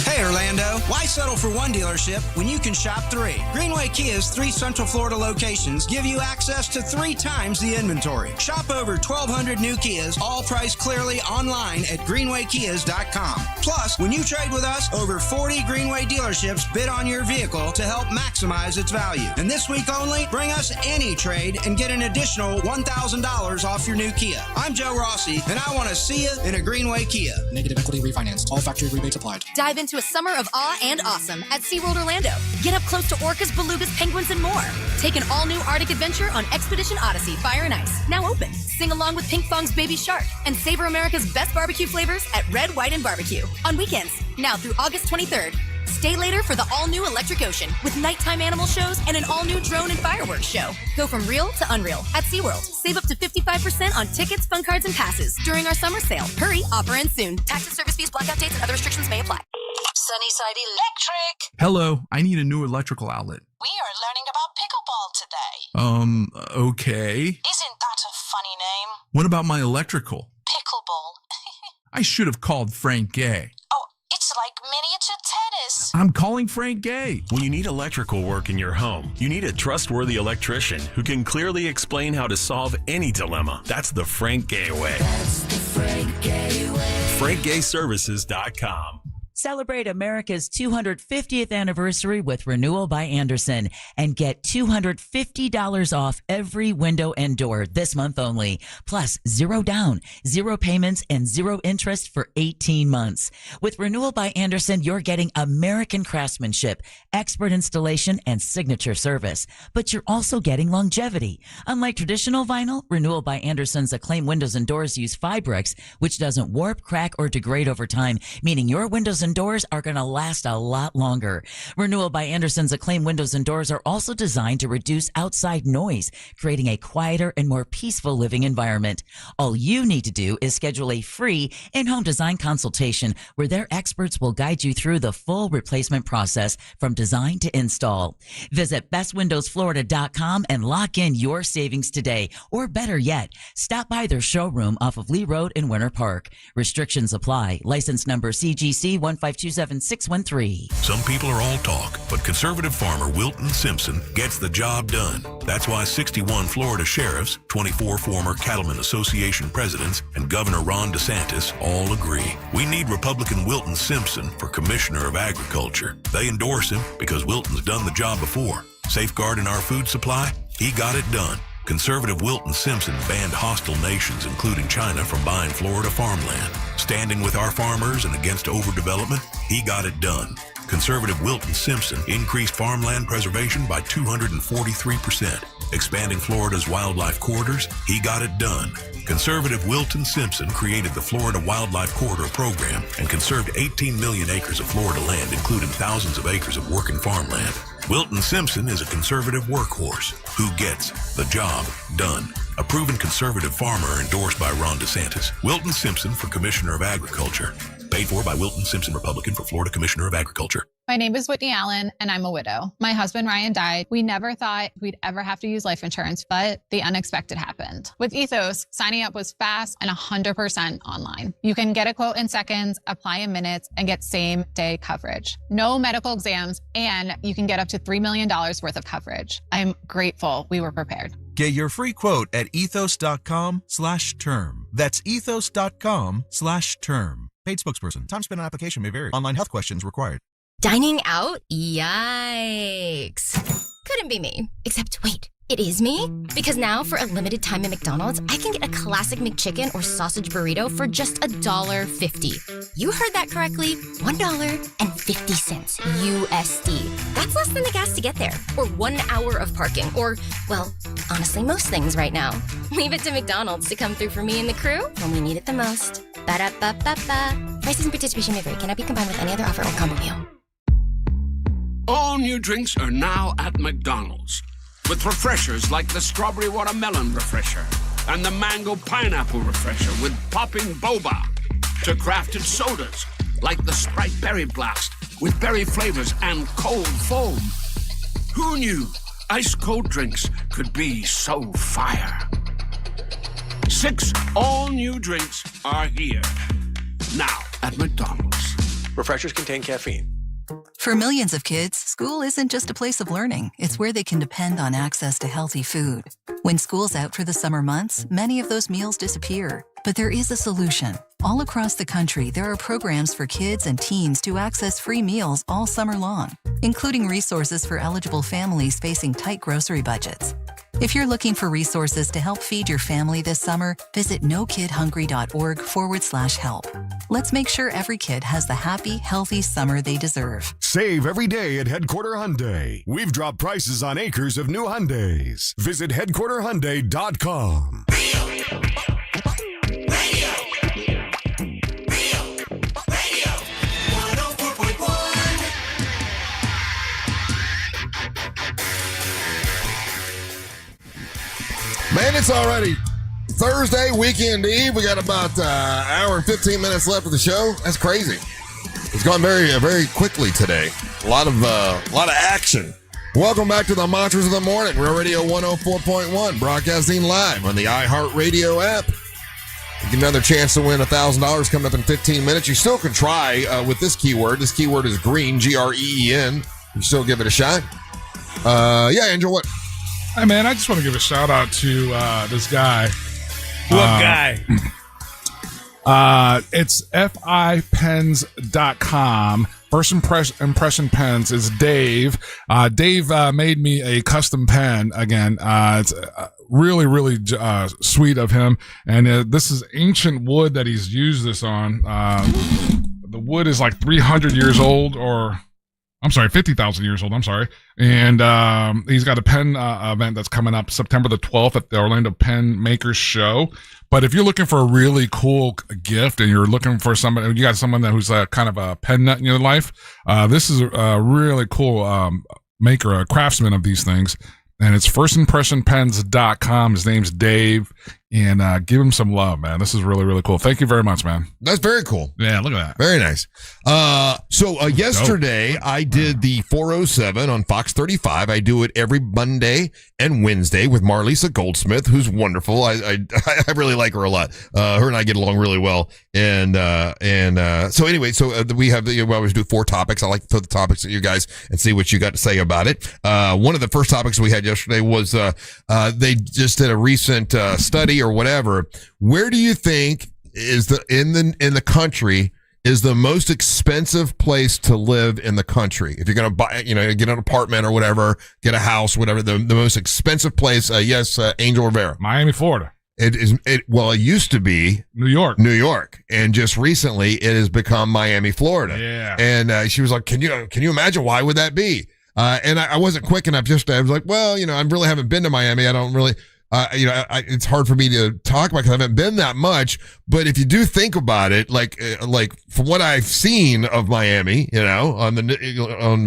Hey Orlando, why settle for one dealership when you can shop 3? Greenway Kia's 3 Central Florida locations give you access to 3 times the inventory. Shop over 1,200 new Kias, all priced clearly online at greenwaykias.com. Plus, when you trade with us, over 40 Greenway dealerships bid on your vehicle to help maximize its value. And this week only, bring us any trade and get an additional $1,000 off your new Kia. I'm Joe Rossi, and I want to see you in a Greenway Kia. Negative equity refinanced. All factory rebates applied. Dive into a summer of awe and awesome at SeaWorld Orlando. Get up close to orcas, belugas, penguins, and more. Take an all-new Arctic adventure on Expedition Odyssey Fire and Ice, now open. Sing along with Pink Fong's Baby Shark and savor America's best barbecue flavors at Red, White, and Barbecue on weekends, now through August 23rd. Stay later for the all-new Electric Ocean with nighttime animal shows and an all-new drone and fireworks show. Go from real to unreal at SeaWorld. Save up to 55% on tickets, fun cards, and passes during our summer sale. Hurry, offer ends soon. Tax and service fees, blackout dates, and other restrictions may apply. Sunnyside Electric. Hello, I need a new electrical outlet. We are learning about pickleball today. Okay. Isn't that a funny name? What about my electrical? Pickleball. I should have called Frank Gay. Oh, it's like miniature tennis. I'm calling Frank Gay. When you need electrical work in your home, you need a trustworthy electrician who can clearly explain how to solve any dilemma. That's the Frank Gay way. That's the Frank Gay way. FrankGayServices.com. Celebrate America's 250th anniversary with Renewal by Andersen and get $250 off every window and door this month only. Plus, 0 down, 0 payments, and 0 interest for 18 months. With Renewal by Andersen, you're getting American craftsmanship, expert installation, and signature service. But you're also getting longevity. Unlike traditional vinyl, Renewal by Andersen's acclaimed windows and doors use Fibrex, which doesn't warp, crack, or degrade over time, meaning your windows and and doors are going to last a lot longer. Renewal by Andersen's acclaimed windows and doors are also designed to reduce outside noise, creating a quieter and more peaceful living environment. All you need to do is schedule a free in-home design consultation where their experts will guide you through the full replacement process from design to install. Visit bestwindowsflorida.com and lock in your savings today. Or better yet, stop by their showroom off of Lee Road in Winter Park. Restrictions apply. License number CGC 1527613. Some people are all talk, but conservative farmer Wilton Simpson gets the job done. That's why 61 Florida sheriffs, 24 former Cattlemen Association presidents, and Governor Ron DeSantis all agree. We need Republican Wilton Simpson for Commissioner of Agriculture. They endorse him because Wilton's done the job before. Safeguarding our food supply? He got it done. Conservative Wilton Simpson banned hostile nations, including China, from buying Florida farmland. Standing with our farmers and against overdevelopment, he got it done. Conservative Wilton Simpson increased farmland preservation by 243%. Expanding Florida's wildlife corridors, he got it done. Conservative Wilton Simpson created the Florida Wildlife Corridor Program and conserved 18 million acres of Florida land, including thousands of acres of working farmland. Wilton Simpson is a conservative workhorse who gets the job done. A proven conservative farmer endorsed by Ron DeSantis. Wilton Simpson for Commissioner of Agriculture. Paid for by Wilton Simpson, Republican, for Florida Commissioner of Agriculture. My name is Whitney Allen, and I'm a widow. My husband, Ryan, died. We never thought we'd ever have to use life insurance, but the unexpected happened. With Ethos, signing up was fast and 100% online. You can get a quote in seconds, apply in minutes, and get same-day coverage. No medical exams, and you can get up to $3 million worth of coverage. I'm grateful we were prepared. Get your free quote at ethos.com/term. That's ethos.com/term. Paid spokesperson. Time spent on application may vary. Online health questions required. Dining out? Yikes. Couldn't be me. Except, wait, it is me? Because now, for a limited time at McDonald's, I can get a classic McChicken or sausage burrito for just $1.50. You heard that correctly. $1.50 USD. That's less than the gas to get there. Or 1 hour of parking. Or, well, honestly, most things right now. Leave it to McDonald's to come through for me and the crew when we need it the most. Ba-da-ba-ba-ba. Prices and participation may vary. Cannot be combined with any other offer or combo meal. All new drinks are now at McDonald's. With refreshers like the Strawberry Watermelon Refresher and the Mango Pineapple Refresher with popping boba. To crafted sodas like the Sprite Berry Blast with berry flavors and cold foam. Who knew ice-cold drinks could be so fire? 6 all-new drinks are here. Now at McDonald's. Refreshers contain caffeine. For millions of kids, school isn't just a place of learning. It's where they can depend on access to healthy food. When school's out for the summer months, many of those meals disappear. But there is a solution. All across the country, there are programs for kids and teens to access free meals all summer long, including resources for eligible families facing tight grocery budgets. If you're looking for resources to help feed your family this summer, visit nokidhungry.org/help. Let's make sure every kid has the happy, healthy summer they deserve. Save every day at Headquarter Hyundai. We've dropped prices on acres of new Hyundais. Visit headquarterhyundai.com. Man, it's already Thursday, weekend eve. We got about an hour and 15 minutes left of the show. That's crazy. It's gone very, very quickly today. A lot of action. Welcome back to the Monsters of the Morning. Real Radio 104.1, broadcasting live on the iHeartRadio app. You get another chance to win $1,000 coming up in 15 minutes. You still can try with this keyword. This keyword is green, GREEN. You can still give it a shot. Yeah, Angel, what? Hey, man, I just want to give a shout out to this guy. What guy? It's fipens.com. First impression pens is Dave. Dave made me a custom pen again. It's really, really sweet of him. And this is ancient wood that he's used this on. The wood is like 300 years old or I'm sorry, 50,000 years old. I'm sorry. And he's got a pen event that's coming up September the 12th at the Orlando Pen Makers Show. But if you're looking for a really cool gift and you're looking for somebody, you got someone who's kind of a pen nut in your life, this is a really cool maker, a craftsman of these things. And it's firstimpressionpens.com. His name's Dave. And give him some love, man. This is really, really cool. Thank you very much, man. That's very cool. Yeah, look at that. Very nice. So yesterday I did the 407 on Fox 35. I do it every Monday and Wednesday with Marlisa Goldsmith, who's wonderful. I really like her a lot. Her and I get along really well. And so anyway, we have we always do 4 topics. I like to throw the topics at you guys and see what you got to say about it. One of the first topics we had yesterday was they just did a recent study or whatever. Where do you think is in the country is the most expensive place to live in the country? If you're going to buy, get an apartment or whatever, get a house, whatever, the most expensive place. Yes, Angel Rivera. Miami, Florida. It used to be New York. And just recently it has become Miami, Florida. Yeah. And she was like, can you imagine why would that be? And I wasn't quick enough. I was like, well, I really haven't been to Miami. I don't really, it's hard for me to talk about because I haven't been that much. But if you do think about it, like from what I've seen of Miami, on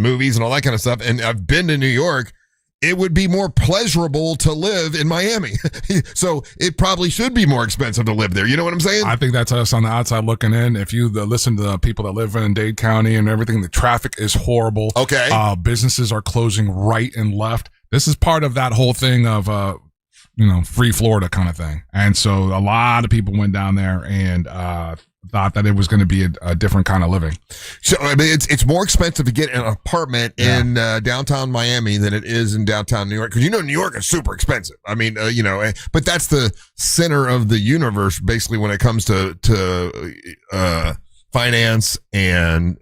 movies and all that kind of stuff, and I've been to New York, it would be more pleasurable to live in Miami. So it probably should be more expensive to live there. You know what I'm saying? I think that's us on the outside looking in. If you listen to the people that live in Dade County and everything, the traffic is horrible. Okay. Businesses are closing right and left. This is part of that whole thing of, free Florida kind of thing. And so a lot of people went down there and thought that it was going to be a different kind of living. So, I mean, it's more expensive to get an apartment in downtown Miami than it is in downtown New York. Because, New York is super expensive. I mean, but that's the center of the universe, basically, when it comes to finance and,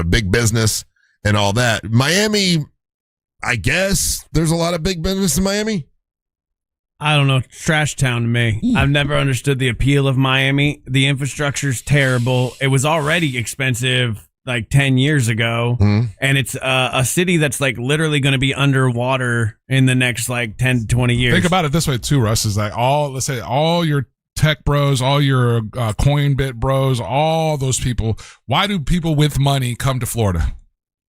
big business and all that. Miami, I guess there's a lot of big business in Miami. I don't know. Trash town to me. I've never understood the appeal of Miami. The infrastructure's terrible. It was already expensive like 10 years ago. And it's a city that's like literally going to be underwater in the next like 10 to 20 years. Think about it this way too, Russ, is like all your tech bros, all your Coinbit bros, all those people. Why do people with money come to Florida?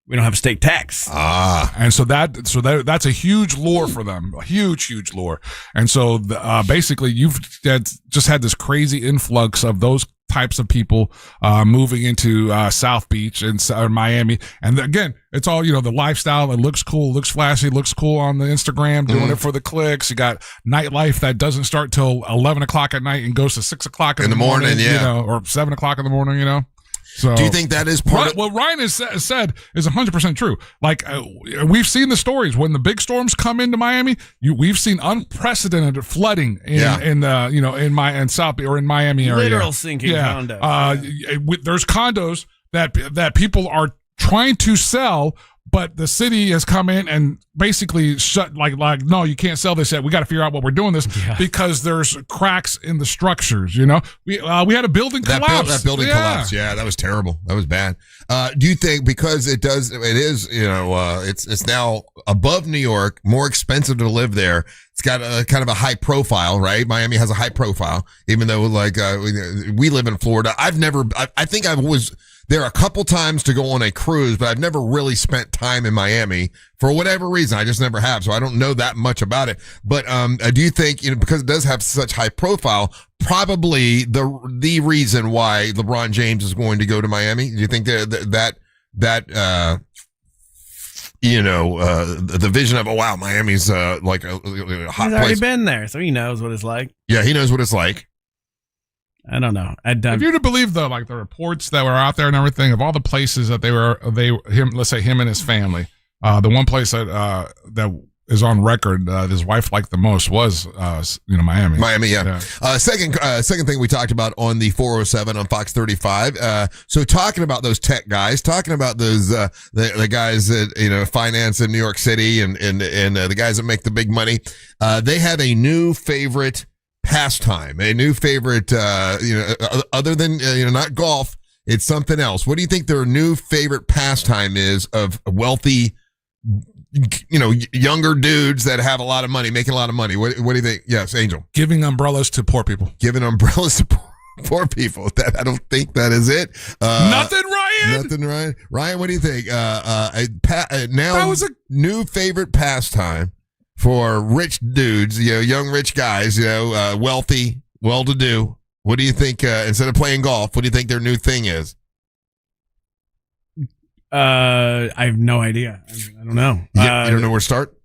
We don't have state tax. And so that's a huge lure for them, a huge lure. And so basically you've just had this crazy influx of those types of people moving into South Beach and Miami. And again, it's all, the lifestyle. It looks cool, looks flashy, looks cool on the Instagram, doing it for the clicks. You got nightlife that doesn't start till 11 o'clock at night and goes to 6 o'clock in the morning, or 7 o'clock in the morning, So, do you think that is part of what Ryan has said is 100% true? Like we've seen the stories when the big storms come into Miami. We've seen unprecedented flooding in South or in Miami area. Literal sinking condos. There's condos that people are trying to sell, but the city has come in and basically shut like no, you can't sell this yet. We got to figure out what we're doing this because there's cracks in the structures. We had a building collapse. That building collapsed. Yeah, that was terrible. That was bad. Do you think because it is it's now above New York, more expensive to live there? It's got a kind of a high profile, right? Miami has a high profile, even though we live in Florida. I think I was there a couple times to go on a cruise, but I've never really spent time in Miami for whatever reason. I just never have, so I don't know that much about it. But do you think, because it does have such high profile, probably the reason why LeBron James is going to go to Miami? Do you think the vision of Miami's like a hot place? He's already been there, so he knows what it's like. Yeah, he knows what it's like. I don't know. If you're to believe though, like the reports that were out there and everything of all the places that let's say him and his family, the one place that is on record his wife liked the most was Miami. Miami, yeah. Second thing we talked about on the 407 on Fox 35. So talking about those tech guys, talking about those the guys that finance in New York City and the guys that make the big money. They have a new favorite pastime, a new favorite, other than not golf, It's something else. What do you think their new favorite pastime is of wealthy, younger dudes that have a lot of money, making a lot of money? What do you think? Yes, Angel. Giving umbrellas to poor people. Giving umbrellas to poor people. I don't think that is it. Nothing, Ryan. Nothing, Ryan. Ryan, what do you think? Now, new favorite pastime for rich dudes, young rich guys, wealthy, well-to-do. What do you think? Instead of playing golf, what do you think their new thing is? I have no idea. I don't know. You don't know where to start?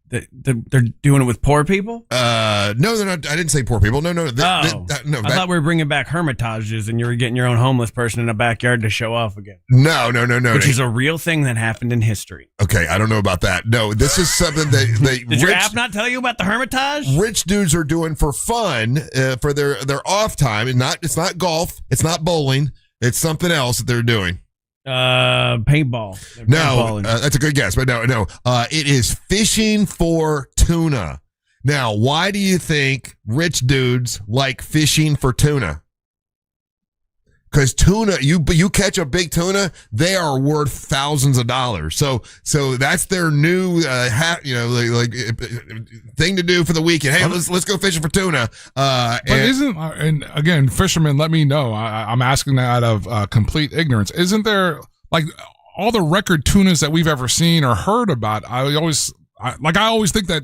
They're doing it with poor people? No, they're not. I didn't say poor people. No. I thought we were bringing back hermitages and you were getting your own homeless person in a backyard to show off again. No. Which is a real thing that happened in history. Okay, I don't know about that. No, this is something that Did your app not tell you about the hermitage? Rich dudes are doing for fun, for their off time. It's not golf. It's not bowling. It's something else that they're doing. Paintball. No, that's a good guess, but no. It is fishing for tuna. Now, why do you think rich dudes like fishing for tuna? Because tuna, you catch a big tuna, they are worth thousands of dollars. So that's their new thing to do for the weekend. Hey, let's go fishing for tuna. And again, fishermen, let me know. I'm asking that out of complete ignorance. Isn't there like all the record tunas that we've ever seen or heard about? I always think that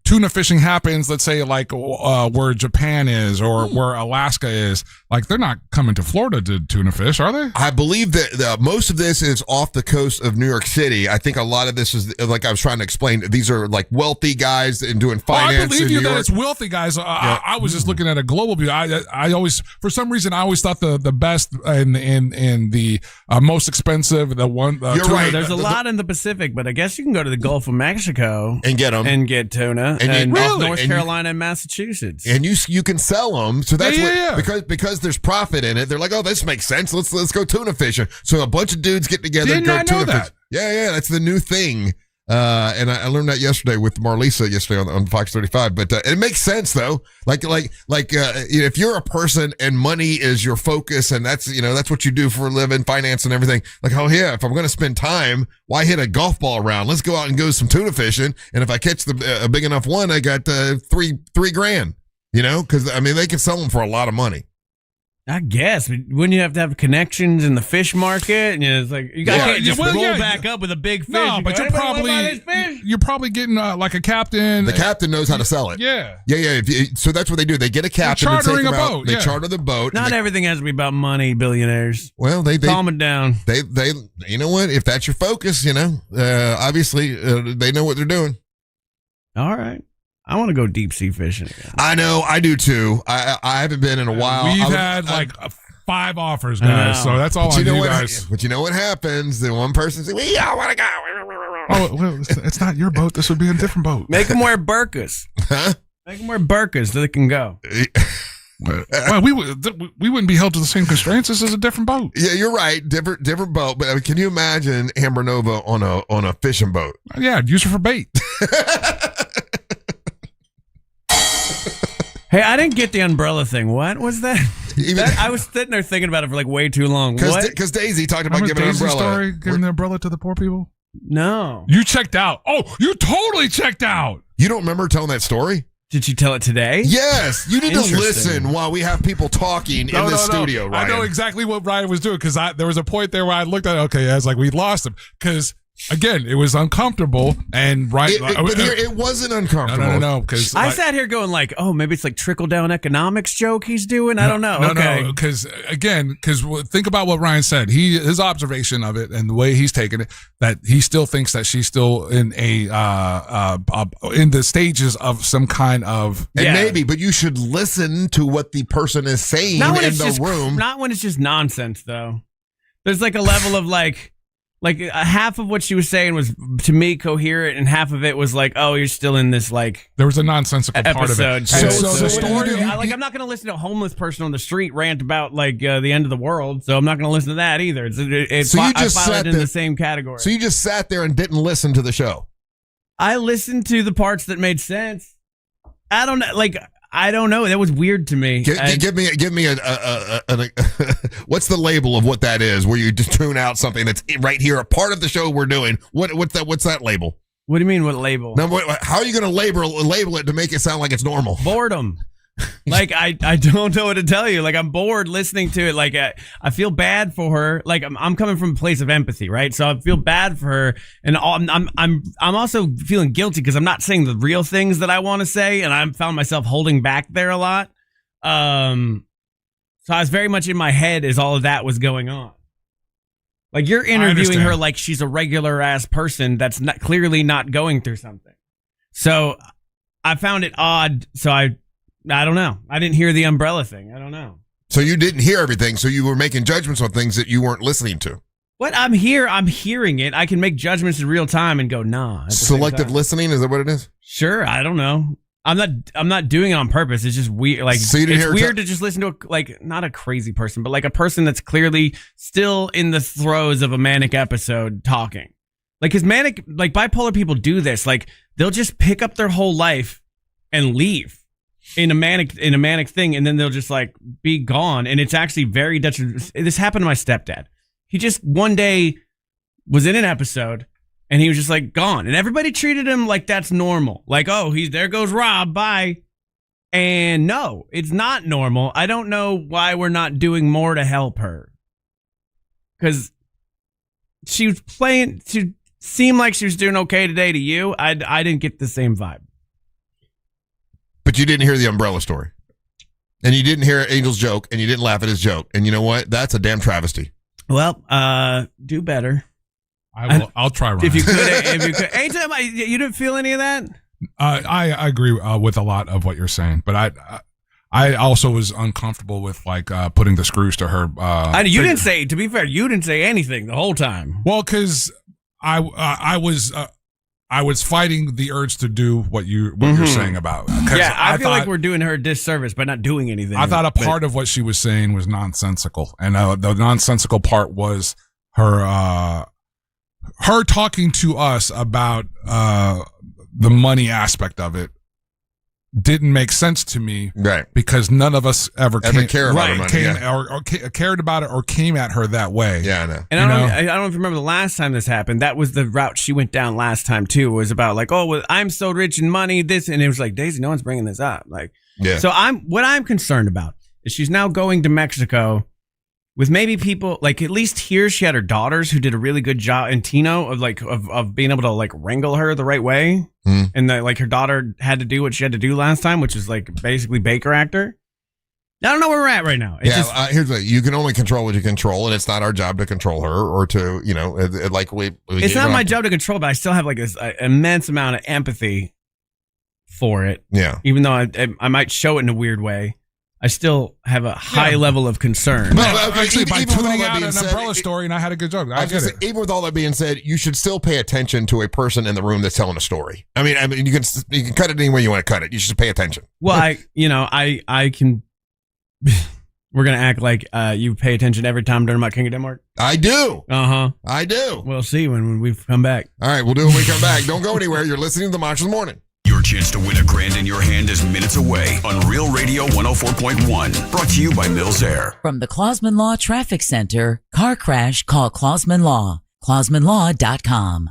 tuna fishing happens, let's say like where Japan is or where Alaska is. Like they're not coming to Florida to tuna fish, are they? I believe that most of this is off the coast of New York City. I think a lot of this is, like I was trying to explain, these are like wealthy guys and doing finance. I believe you in New that York. it's wealthy guys. I was just looking at a global view. I always, for some reason, I always thought the best and the most expensive, the one. You're tuna, right. There's a lot in the Pacific, but I guess you can go to the Gulf of Mexico and get them and get tuna and off North Carolina and Massachusetts. And you can sell them. So that's Yeah. because there's profit in it. They're like, oh, this makes sense. Let's go tuna fishing. So a bunch of dudes get together and go tuna fishing. Yeah, that's the new thing. And I learned that yesterday with Marlisa yesterday on Fox 35. But it makes sense though. If you're a person and money is your focus and that's what you do for a living, finance and everything. Like, oh yeah, if I'm going to spend time, why hit a golf ball around? Let's go out and go some tuna fishing. And if I catch a big enough one, I got $3,000. Because they can sell them for a lot of money. I guess. Wouldn't you have to have connections in the fish market? And it's like you can't just roll back up with a big fish. No, but you're probably getting like a captain. The captain knows how to sell it. Yeah. So that's what they do. They get a captain. They're chartering a boat. They charter the boat. Not everything has to be about money, billionaires. Well, they calm it down. They you know what? If that's your focus, obviously they know what they're doing. All right. I want to go deep sea fishing again. I know, I do too. I haven't been in a while. We've had 5 offers, guys. So that's all on you guys. But you know what happens? The one person says, "We all want to go." Oh, well, it's not your boat. This would be a different boat. Make them wear burkas. Huh? Make them wear burkas so they can go. Well, we wouldn't be held to the same constraints. This is a different boat. Yeah, you're right. Different boat. But can you imagine Amber Nova on a fishing boat? Yeah, I'd use her for bait. Hey, I didn't get the umbrella thing. What was that? I was sitting there thinking about it for way too long. Because Daisy talked about giving an umbrella. Giving the umbrella to the poor people? No. You checked out. Oh, you totally checked out. You don't remember telling that story? Did you tell it today? Yes. You need to listen while we have people talking in the studio, Ryan. I know exactly what Ryan was doing because there was a point there where I looked at it. Okay, I was like, we lost him. Because again, it was uncomfortable, and it wasn't uncomfortable. No, because I sat here going oh, maybe it's trickle down economics joke he's doing. I don't know. No, because think about what Ryan said. His observation of it and the way he's taken it, that he still thinks that she's still in in the stages of some kind of maybe, but you should listen to what the person is saying in the room. Not when it's just nonsense, though. There's a level of half of what she was saying was to me coherent, and half of it was oh, you're still in this There was a nonsensical episode. Part of it. So the story, I'm not going to listen to a homeless person on the street rant about the end of the world. So I'm not going to listen to that either. I filed it in the same category. So you just sat there and didn't listen to the show. I listened to the parts that made sense. I don't know. I don't know. That was weird to me. Give me a what's the label of what that is? Where you just tune out something that's right here, a part of the show we're doing. What's that label? What do you mean? What label? No, how are you going to label it to make it sound like it's normal? Boredom. Like I don't know what to tell you. Like I'm bored listening to it. Like I feel bad for her. Like I'm coming from a place of empathy, right? So I feel bad for her, and I'm also feeling guilty because I'm not saying the real things that I want to say, and I found myself holding back there a lot. So I was very much in my head as all of that was going on. Like you're interviewing her like she's a regular ass person that's clearly not going through something. So I found it odd. So I don't know. I didn't hear the umbrella thing. I don't know. So you didn't hear everything. So you were making judgments on things that you weren't listening to. What? I'm here. I'm hearing it. I can make judgments in real time and go, nah. Selective listening? Is that what it is? Sure. I don't know. I'm not doing it on purpose. It's just weird. Like so it's weird to just listen to not a crazy person, but like a person that's clearly still in the throes of a manic episode talking. Like his bipolar people do this. Like they'll just pick up their whole life and leave. In a manic thing, and then they'll just like be gone, and it's actually very detrimental. This happened to my stepdad. He just one day was in an episode, and he was just like gone, and everybody treated him like that's normal. Like, oh, there goes Rob, bye. And no, it's not normal. I don't know why we're not doing more to help her, because she was playing. She seemed like she was doing okay today to you. I didn't get the same vibe. But you didn't hear the umbrella story. And you didn't hear Angel's joke, and you didn't laugh at his joke. And you know what? That's a damn travesty. Well, do better. I'll try, Ryan. If you could. Angel, you didn't feel any of that? I agree with a lot of what you're saying, but I also was uncomfortable with like putting the screws to her. You didn't say, to be fair, you didn't say anything the whole time. Well, because I was fighting the urge to do what you're saying about. Yeah, I feel like we're doing her a disservice by not doing anything. I thought a part of what she was saying was nonsensical, and the nonsensical part was her talking to us about the money aspect of it. Didn't make sense to me, right? Because none of us ever care about money, or cared about it, or came at her that way. Yeah, I know. And I don't know if you remember the last time this happened. That was the route she went down last time too. Was about like, oh, well, I'm so rich in money. This, and it was like, Daisy, no one's bringing this up. Like, yeah. So what I'm concerned about is she's now going to Mexico with maybe people like at least here she had her daughters who did a really good job in Tino of being able to like wrangle her the right way. And like her daughter had to do what she had to do last time, which is like basically Baker act her. I don't know where we're at right now. Here's the you can only control what you control, and it's not our job to control her or to it's not my job to control, but I still have like this immense amount of empathy for it. Yeah, even though I might show it in a weird way. I still have a high level of concern. But actually, by tuning out an umbrella story, and I had a good joke. I get it. Even with all that being said, you should still pay attention to a person in the room that's telling a story. I mean, you can cut it any way you want to cut it. You should pay attention. Well, I can. We're gonna act like you pay attention every time during my King of Denmark. I do. I do. We'll see when we come back. All right, we'll do it when we come back. Don't go anywhere. You're listening to the Monsters Morning. Your chance to win $1,000 in your hand is minutes away on Real Radio 104.1. Brought to you by Mills Air. From the Clausman Law Traffic Center, car crash, call Clausman Law. ClausmanLaw.com.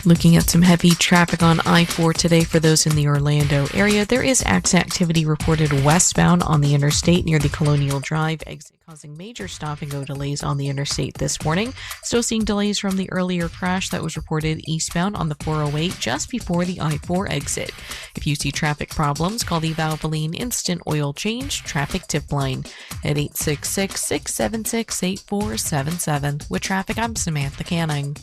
Looking at some heavy traffic on I-4 today for those in the Orlando area. There is activity reported westbound on the interstate near the Colonial Drive exit, causing major stop-and-go delays on the interstate this morning. Still seeing delays from the earlier crash that was reported eastbound on the 408 just before the I-4 exit. If you see traffic problems, call the Valvoline Instant Oil Change Traffic Tip Line at 866-676-8477. With traffic, I'm Samantha Canning.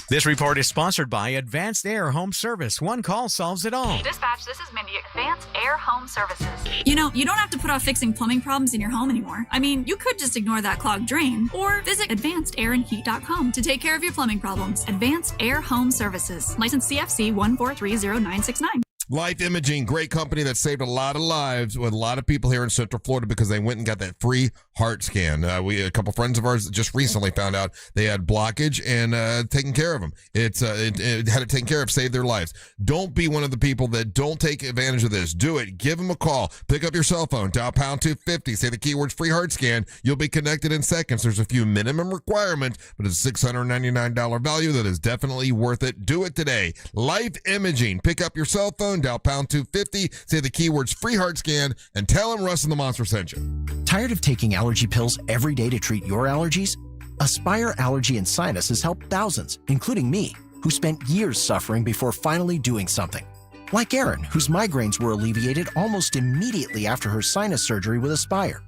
This report is sponsored by Advanced Air Home Service. One call solves it all. Dispatch, this is Mindy at Advanced Air Home Services. You know, you don't have to put off fixing plumbing problems in your home anymore. I mean, you could just ignore that clogged drain or visit advancedairandheat.com to take care of your plumbing problems. Advanced Air Home Services. License CFC 1430969. Life Imaging, great company that saved a lot of lives with a lot of people here in Central Florida because they went and got that free heart scan. A couple friends of ours just recently found out they had blockage and taking care of them. It had it taken care of, saved their lives. Don't be one of the people that don't take advantage of this. Do it. Give them a call. Pick up your cell phone. Dial pound 250. Say the keywords free heart scan. You'll be connected in seconds. There's a few minimum requirements, but it's a $699 value that is definitely worth it. Do it today. Life Imaging. Pick up your cell phone. Dial pound 250, say the keywords free heart scan, and tell them Russ and the Monster sent you. Tired of taking allergy pills every day to treat your allergies? Aspire Allergy and Sinus has helped thousands, including me, who spent years suffering before finally doing something. Like Erin, whose migraines were alleviated almost immediately after her sinus surgery with Aspire.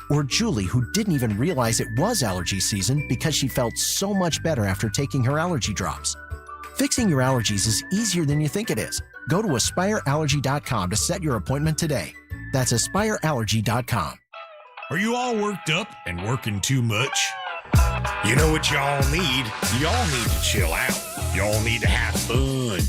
Or Julie, who didn't even realize it was allergy season because she felt so much better after taking her allergy drops. Fixing your allergies is easier than you think it is. Go to AspireAllergy.com to set your appointment today. That's AspireAllergy.com. Are you all worked up and working too much? You know what y'all need? Y'all need to chill out. Y'all need to have fun.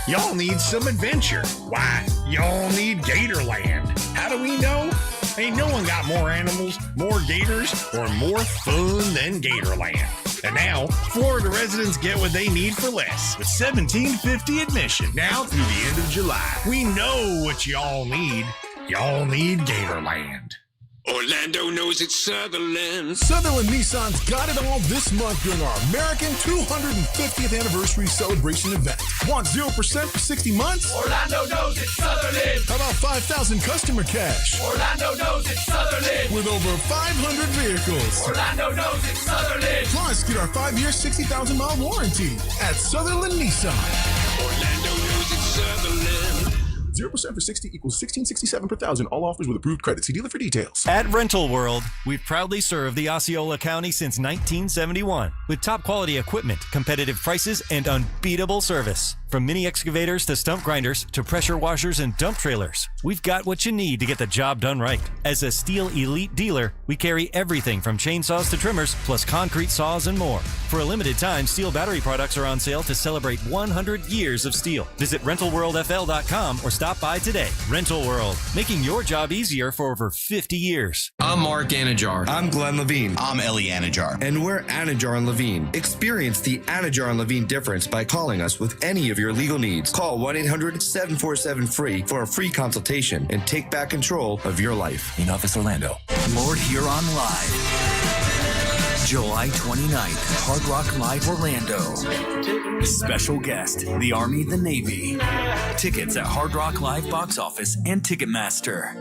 Y'all need some adventure. Why? Y'all need Gatorland. How do we know? Ain't no one got more animals, more gators, or more fun than Gatorland. And now, Florida residents get what they need for less with $17.50 admission now through the end of July. We know what y'all need. Y'all need Gatorland. Orlando knows it's Sutherland. Sutherland Nissan's got it all this month during our American 250th anniversary celebration event. Want 0% for 60 months? Orlando knows it's Sutherland. How about 5,000 customer cash? Orlando knows it's Sutherland. With over 500 vehicles. Orlando knows it's Sutherland. Plus, get our 5-year, 60,000-mile warranty at Sutherland Nissan. Orlando knows it's Sutherland. 0% for 60 equals $16.67 per thousand. All offers with approved credit. See dealer for details. At Rental World, we've proudly served the Osceola County since 1971 with top quality equipment, competitive prices, and unbeatable service. From mini excavators to stump grinders to pressure washers and dump trailers, we've got what you need to get the job done right. As a Steel Elite dealer, we carry everything from chainsaws to trimmers, plus concrete saws and more. For a limited time, Steel battery products are on sale to celebrate 100 years of Steel. Visit RentalWorldFL.com or stop by today. Rental World, making your job easier for over 50 years. I'm Mark Anajar. I'm Glenn Levine. I'm Ellie Anajar. And we're Anajar and Levine. Experience the Anajar and Levine difference by calling us with any of your legal needs. Call 1-800-747-FREE for a free consultation and take back control of your life. In Office Orlando. Lord Huron Live. July 29th, Hard Rock Live Orlando. Special guest, the Army, the Navy. Tickets at Hard Rock Live Box Office and Ticketmaster.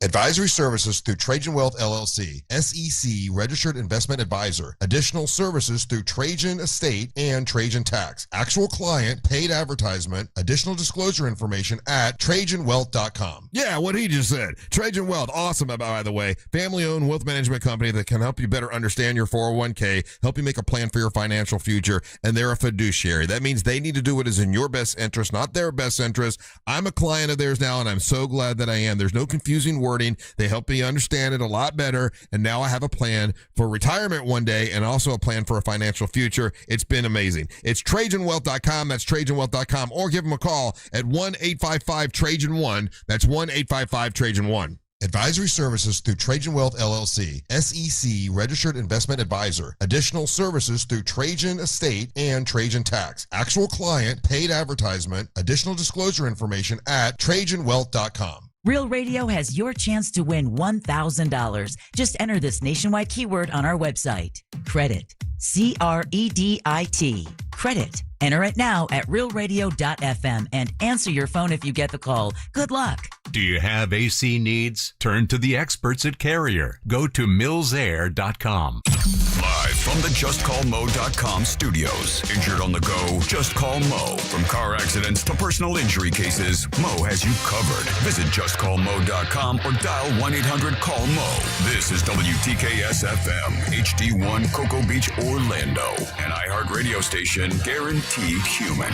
Advisory services through Trajan Wealth LLC, SEC registered investment advisor. Additional services through Trajan Estate and Trajan Tax. Actual client, paid advertisement, additional disclosure information at TrajanWealth.com. Yeah, what he just said. Trajan Wealth, awesome, by the way. Family-owned wealth management company that can help you better understand your 401k, help you make a plan for your financial future, and they're a fiduciary. That means they need to do what is in your best interest, not their best interest. I'm a client of theirs now, and I'm so glad that I am. There's no confusing wording. They help me understand it a lot better, and now I have a plan for retirement one day and also a plan for a financial future. It's been amazing. It's TrajanWealth.com. That's TrajanWealth.com, or give them a call at 1-855-TRAJAN-1. That's 1-855-TRAJAN-1. Advisory services through Trajan Wealth LLC, SEC registered investment advisor. Additional services through Trajan Estate and Trajan Tax. Actual client, paid advertisement, additional disclosure information at TrajanWealth.com. Real Radio has your chance to win $1,000. Just enter this nationwide keyword on our website. Credit. C-R-E-D-I-T. Credit. Enter it now at realradio.fm and answer your phone if you get the call. Good luck. Do you have AC needs? Turn to the experts at Carrier. Go to millsair.com. Live from the JustCallMo.com studios. Injured on the go? Just call Mo. From car accidents to personal injury cases, Mo has you covered. Visit JustCallMo.com or dial 1-800-CALL-MO. This is WTKS-FM, HD1 Cocoa Beach, Orlando. An iHeartRadio station guaranteed human.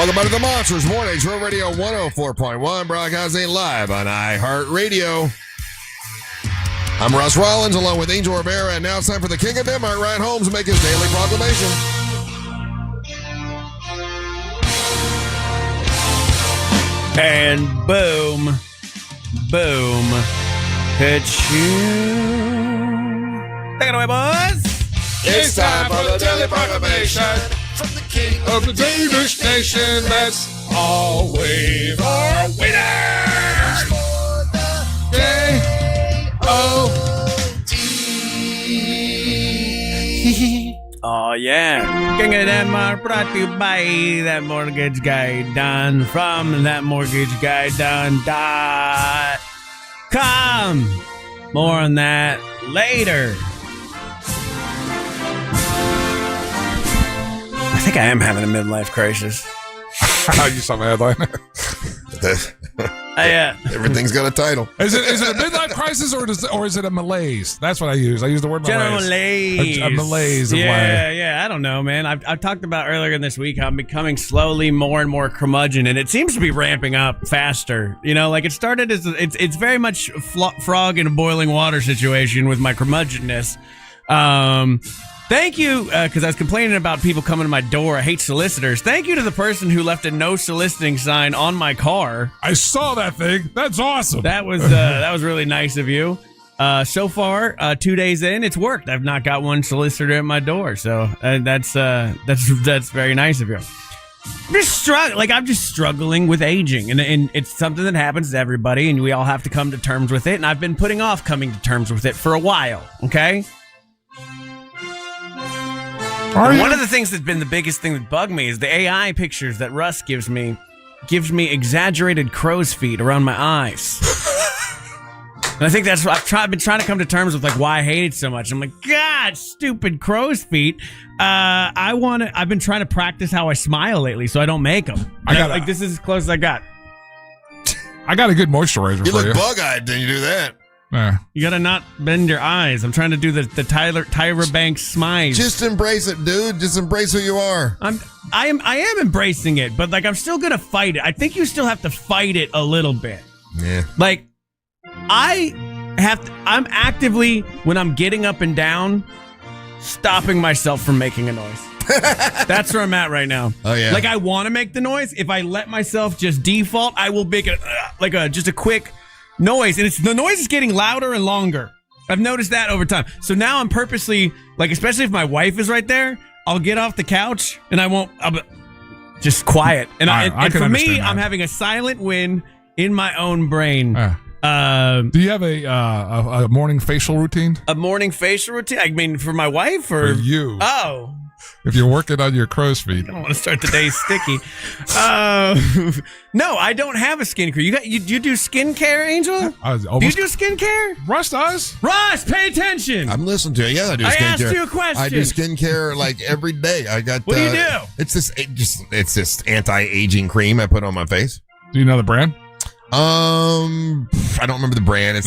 Welcome back to the Monsters Morning Show Radio 104.1, broadcasting live on iHeartRadio. I'm Russ Rollins along with Angel Rivera, and now it's time for the King of Denmark, Ryan Holmes, to make his daily proclamation. And boom, boom, ka-choo. Take it away, boys. It's time for the daily proclamation from the King of the Danish nation. Let's all wave our winners for the K-O-D. Oh, yeah. King of Denmark brought to you by ThatMortgageGuy.com from ThatMortgageGuy.com. More on that later. I think I am having a midlife crisis. You saw my headline. Everything's got a title. Is it a midlife crisis or is it a malaise? That's what I use. I use the word General malaise. A malaise. Of Yeah. I don't know, man. I've talked about earlier in this week how I'm becoming slowly more and more curmudgeon, and it seems to be ramping up faster. You know, like it started as it's very much frog in a boiling water situation with my curmudgeonness. Thank you, because I was complaining about people coming to my door. I hate solicitors. Thank you to the person who left a no soliciting sign on my car. I saw that thing. That's awesome. That was really nice of you. So far, 2 days in, it's worked. I've not got one solicitor at my door, so that's very nice of you. I'm just struggling with aging, and it's something that happens to everybody, and we all have to come to terms with it. And I've been putting off coming to terms with it for a while. Okay. One of the things that's been the biggest thing that bugged me is the AI pictures that Russ gives me exaggerated crow's feet around my eyes. And I think that's what I've been trying to come to terms with, like, why I hate it so much. I'm like, God, stupid crow's feet. I've been trying to practice how I smile lately so I don't make them. This is as close as I got. I got a good moisturizer you for you. You look bug-eyed, then you do that. Yeah. You gotta not bend your eyes. I'm trying to do the Tyra Banks smile. Just embrace it, dude. Just embrace who you are. I am embracing it, but like I'm still gonna fight it. I think you still have to fight it a little bit. Yeah. Like I'm actively, when I'm getting up and down, stopping myself from making a noise. That's where I'm at right now. Oh yeah. Like I want to make the noise. If I let myself just default, I will make it just a quick noise, and the noise is getting louder and longer. I've noticed that over time. So now I'm purposely, like, especially if my wife is right there, I'll get off the couch and I'll just quiet. And for me, I'm having a silent win in my own brain. Do you have a morning facial routine? A morning facial routine? I mean, for my wife or for you? Oh. If you're working on your crow's feet. I don't want to start the day sticky. No, I don't have a skincare. You do skincare, Angel? Do you do skincare? Russ does. Russ, pay attention. I'm listening to you. Yeah, I do skincare. I asked you a question. I do skincare like every day. I got. What do you do? It's this anti-aging cream I put on my face. Do you know the brand? I don't remember the brand. It's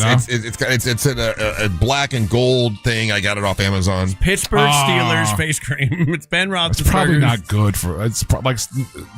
a black and gold thing. I got it off Amazon. Pittsburgh Steelers face cream. It's Ben Roethlisberger's. It's probably not good for. It's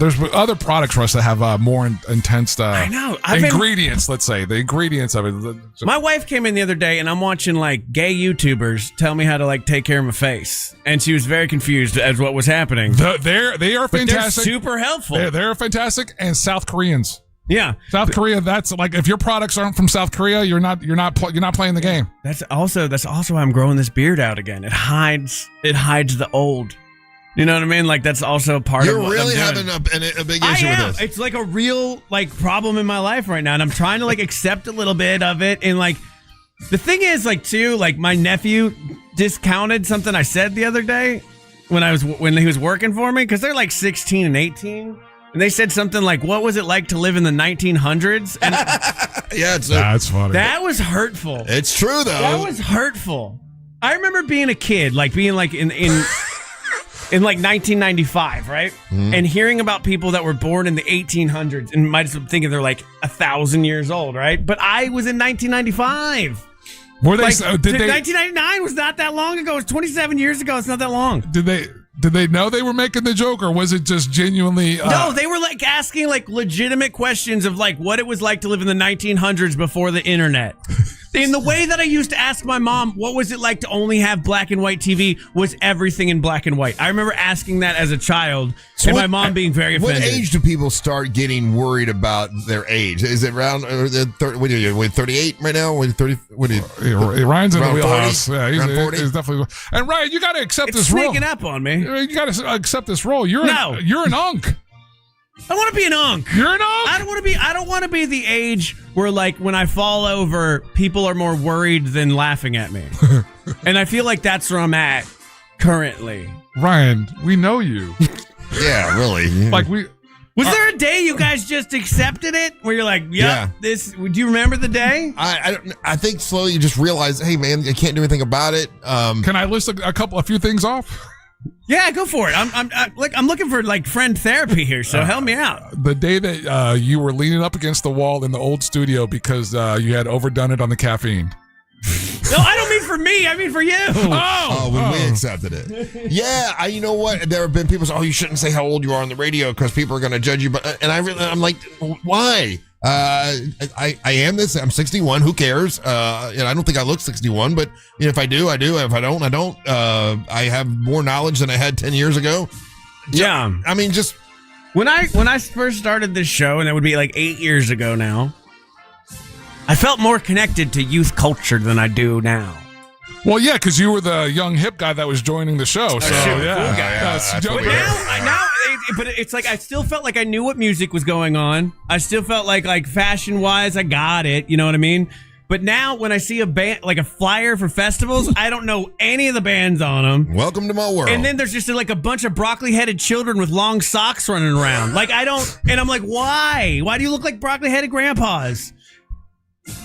there's other products for us that have more intense. I know ingredients. Let's say the ingredients of it. My wife came in the other day, and I'm watching like gay YouTubers tell me how to like take care of my face, and she was very confused as what was happening. They are fantastic. They're super helpful. They're fantastic, and South Koreans. Yeah, South Korea. That's like if your products aren't from South Korea, you're not playing the game. That's also why I'm growing this beard out again. It hides the old. You know what I mean? Like that's also a part of what You're really I'm doing. having a big issue with this. It's like a real like problem in my life right now, and I'm trying to like accept a little bit of it. And like the thing is, like too, like my nephew discounted something I said the other day when he was working for me because they're like 16 and 18. And they said something like, what was it like to live in the 1900s? And yeah, that's funny. That was hurtful. It's true, though. That was hurtful. I remember being a kid, like being like in like 1995, right? Mm-hmm. And hearing about people that were born in the 1800s and might have been thinking they're like 1,000 years old, right? But I was in 1995. Were they? Like, 1999 was not that long ago. It was 27 years ago. It's not that long. Did Did they know they were making the joke, or was it just genuinely? No, they were like asking like legitimate questions of like what it was like to live in the 1900s before the internet. In the way that I used to ask my mom, what was it like to only have black and white TV, was everything in black and white. I remember asking that as a child, and my mom being very offended. What age do people start getting worried about their age? Is it around 38 right now? What 30? What are you? Ryan's in the around wheelhouse. 40? Yeah, Around 40? he's definitely. And Ryan, you got to accept It's this role. sneaking up on me. You got to accept this role. You're an unk. I want to be an unk. You're an unk. I don't want to be the age where like when I fall over, people are more worried than laughing at me. And I feel like that's where I'm at currently. Ryan, we know you. Yeah, really. Like we. Was there a day you guys just accepted it where you're like, yeah, this? Do you remember the day? I think slowly you just realize, hey man, I can't do anything about it. Can I list a few things off? Yeah, go for it. I'm looking for like friend therapy here, so help me out. The day that you were leaning up against the wall in the old studio because you had overdone it on the caffeine. No, I don't mean for me. I mean for you. When we accepted it. Yeah, you know what? There have been people say, "Oh, you shouldn't say how old you are on the radio because people are going to judge you." But I'm like, why? I am this. I'm 61. Who cares? I don't think I look 61, but if I do, I do. If I don't, I don't. I have more knowledge than I had 10 years ago. Yeah. I mean, just when I first started this show, and that would be like 8 years ago now, I felt more connected to youth culture than I do now. Well, yeah, because you were the young hip guy that was joining the show. So yeah. But it's like I still felt like I knew what music was going on. I still felt like fashion wise, I got it. You know what I mean? But now when I see a band, like a flyer for festivals, I don't know any of the bands on them. Welcome to my world. And then there's just like a bunch of broccoli-headed children with long socks running around. Like I don't, and I'm like, why? Why do you look like broccoli-headed grandpas?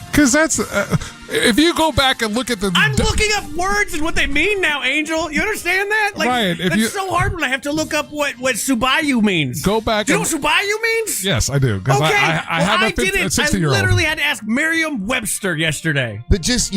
Because that's if you go back and look at the. I'm looking up words and what they mean now, Angel. You understand that? Like Ryan, that's so hard when I have to look up what Subayu means. Go back. Do you know what Subayu means? Yes, I do. Okay, I have a 60-year-old. I literally had to ask Merriam-Webster yesterday. But just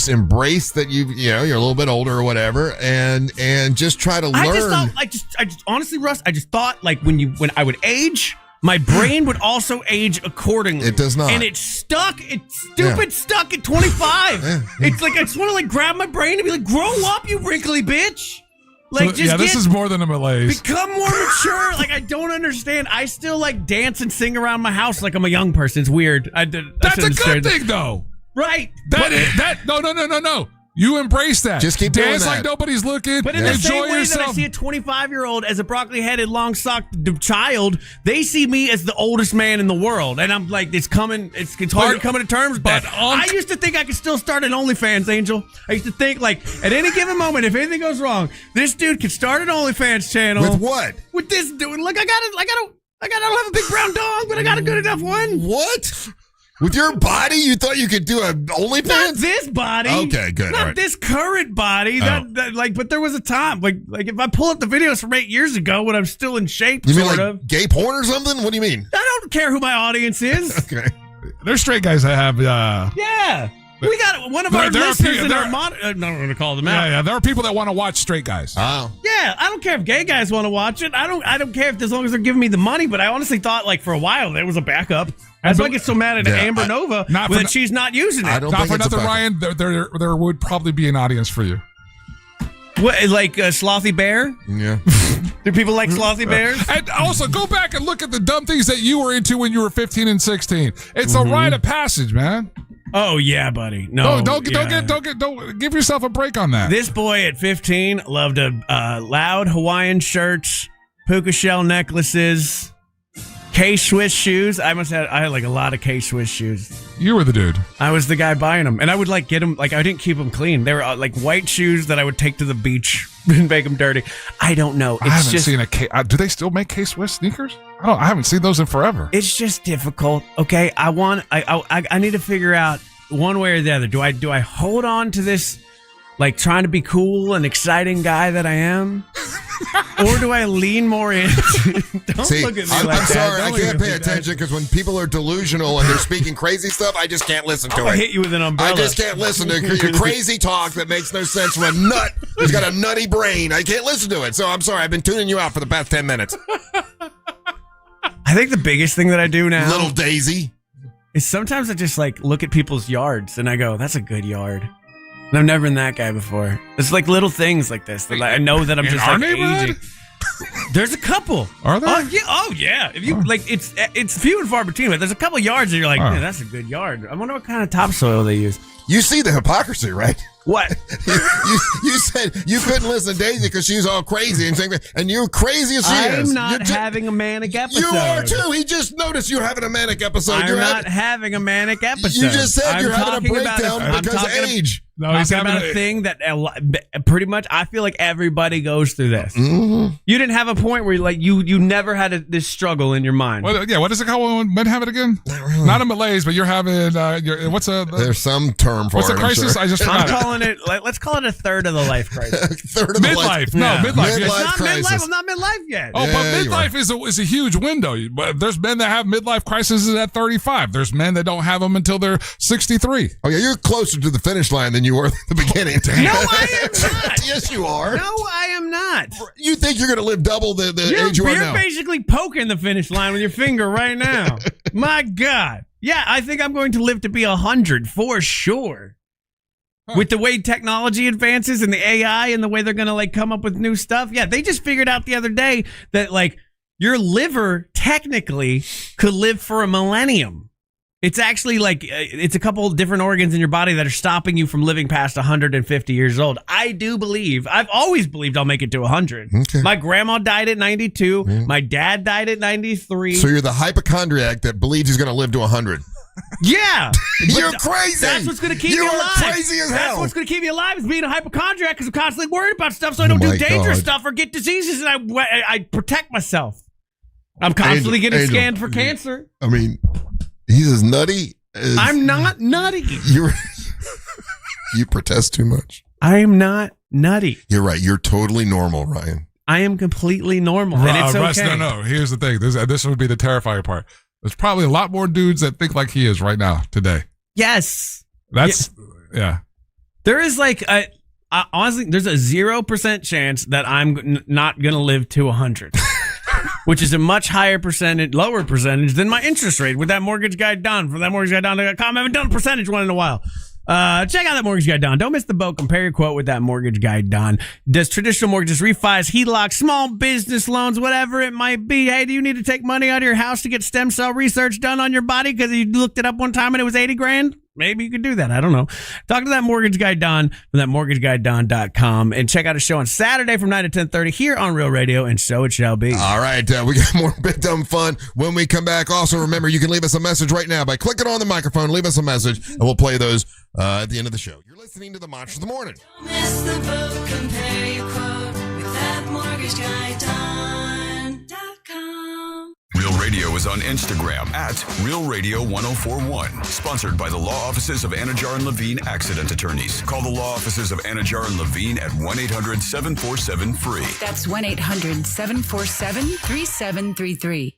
embrace that you're a little bit older or whatever, and just try to learn. I just thought, I just honestly, Russ, I just thought like when I would age, my brain would also age accordingly. It does not. And it's stuck. It's stupid stuck at 25. It's like, I just want to like grab my brain and be like, grow up, you wrinkly bitch. Like, this is more than a malaise. Become more mature. Like, I don't understand. I still like dance and sing around my house like I'm a young person. It's weird. That's a good thing, though. Right. No. You embrace that. Just keep doing Dance that. like nobody's looking. But in the Enjoy same way yourself. that I see a 25-year-old as a broccoli-headed, long-socked child, they see me as the oldest man in the world. And I'm like, it's hard coming to terms with that. I used to think I could still start an OnlyFans, Angel. I used to think, like, at any given moment, if anything goes wrong, this dude could start an OnlyFans channel. With what? With this dude. Like, I don't have a big brown dog, but I got a good enough one. What? With your body, you thought you could do a OnlyFans? Not this body. Okay, good. Not this current body. But there was a time. Like if I pull up the videos from 8 years ago when I'm still in shape, you mean like gay porn or something? What do you mean? I don't care who my audience is. Okay. There's straight guys that have. Yeah. We got one of our listeners in our I'm not going to call them out. Yeah. There are people that want to watch straight guys. Oh. Yeah, I don't care if gay guys want to watch it. I don't care if as long as they're giving me the money. But I honestly thought like for a while there was a backup. That's why I get so mad at Amber Nova that she's not using it. Not for nothing, Ryan. There would probably be an audience for you. What, like Slothy Bear? Yeah. Do people like Slothy Bears? And also, go back and look at the dumb things that you were into when you were 15 and 16. It's a rite of passage, man. Oh yeah, buddy. No, don't give yourself a break on that. This boy at 15 loved loud Hawaiian shirts, puka shell necklaces, K-Swiss shoes. I had like a lot of K-Swiss shoes. You were the dude. I was the guy buying them, and I would like get them. Like I didn't keep them clean. They were like white shoes that I would take to the beach and make them dirty. I don't know. I haven't seen a K. Do they still make K-Swiss sneakers? I haven't seen those in forever. It's just difficult. Okay, I need to figure out one way or the other. Do I hold on to this, like trying to be cool and exciting guy that I am? Or do I lean more in? Don't See, look at me I'm like that. sorry, I Don't look can't at me pay like attention because when people are delusional and they're speaking crazy stuff, I just can't listen to I'm gonna it. hit you with an umbrella. I just can't listen to your crazy talk that makes no sense from a nut who's got a nutty brain. I can't listen to it. So I'm sorry, I've been tuning you out for the past 10 minutes. I think the biggest thing that I do now, Little Daisy, is sometimes I just like look at people's yards and I go, "That's a good yard." And I've never been that guy before. It's like little things like this that I know that I'm In just our like neighborhood? aging. There's a couple. Are there? Oh yeah. If you like, it's few and far between, but there's a couple yards that you're like, Oh. "Man, that's a good yard." I wonder what kind of topsoil they use. you see the hypocrisy, right? What? You said you couldn't listen to Daisy because she's all crazy and you're crazy as she is. I'm not You're ju- having a manic episode. You are too. He just noticed you're having a manic episode. I'm You're not having a manic episode. You just said you're having a talking about breakdown because of talking age. No, he's talking having about a thing that pretty much I feel like everybody goes through this. Mm-hmm. You didn't have a point where you never had this struggle in your mind. What is it called when men have it again? Not a malaise, but you're having There's some term for what's it. a I'm crisis? sure. I just I'm forgot. calling it. Let's call it a third of the life crisis. Third of the Midlife. life. No, Yeah. midlife. yes. Midlife Not crisis. midlife. I'm not midlife yet. Oh, Yeah, but you midlife is a huge window. But there's men that have midlife crises at 35. There's men that don't have them until they're 63. Oh yeah, you're closer to the finish line than you were at the beginning. No, I am not. Yes, you are. No, I am not. You think you're going to live double the age you are You're now? basically poking the finish line with your finger right now. My God. Yeah, I think I'm going to live to be 100 for sure. With the way technology advances and the AI and the way they're going to like come up with new stuff. Yeah, they just figured out the other day that like your liver technically could live for a millennium. It's actually like it's a couple of different organs in your body that are stopping you from living past 150 years old. I do believe. I've always believed I'll make it to 100. Okay. My grandma died at 92. My dad died at 93. So you're the hypochondriac that believes he's going to live to 100. Yeah. You're But crazy. That's what's going to keep You you are alive. crazy as That's hell. what's going to keep you alive is being a hypochondriac because I'm constantly worried about stuff so I don't do my dangerous God. stuff or get diseases and I protect myself. I'm constantly getting Angel. scanned for cancer. I mean, he's as nutty as I'm not nutty. You protest too much. I am not nutty. You're right. You're totally normal, Ryan. I am completely normal, and it's Russ, okay. no. Here's the thing. This would be the terrifying part. There's probably a lot more dudes that think like he is right now today. Yes, That's yeah. there is like honestly, there's a 0% chance that I'm not gonna live to 100, which is a much lower percentage than my interest rate with that mortgage guy Don from thatmortgageguy.com. I haven't done a percentage one in a while. Check out that mortgage guy Don. Don't miss the boat. Compare your quote with that mortgage guy Don. Does traditional mortgages, refis, HELOCs, small business loans, whatever it might be. Hey, do you need to take money out of your house to get stem cell research done on your body because you looked it up one time and it was $80,000? Maybe you could do that. I don't know. Talk to that mortgage guy Don from thatmortgageguydon.com and check out a show on Saturday from 9 to 10:30 here on Real Radio, and so it shall be. All right, we got more Big Dumb Fun when we come back. Also, remember, you can leave us a message right now by clicking on the microphone. Leave us a message, and we'll play those at the end of the show. You're listening to the Monsters of the Morning. Miss the boat, compare your quote with that mortgage guy Don.com. Real Radio is on Instagram at Real Radio 1041. Sponsored by the law offices of Anajar and Levine Accident Attorneys. Call the law offices of Anajar and Levine at 1-800-747-FREE. That's 1-800-747-3733.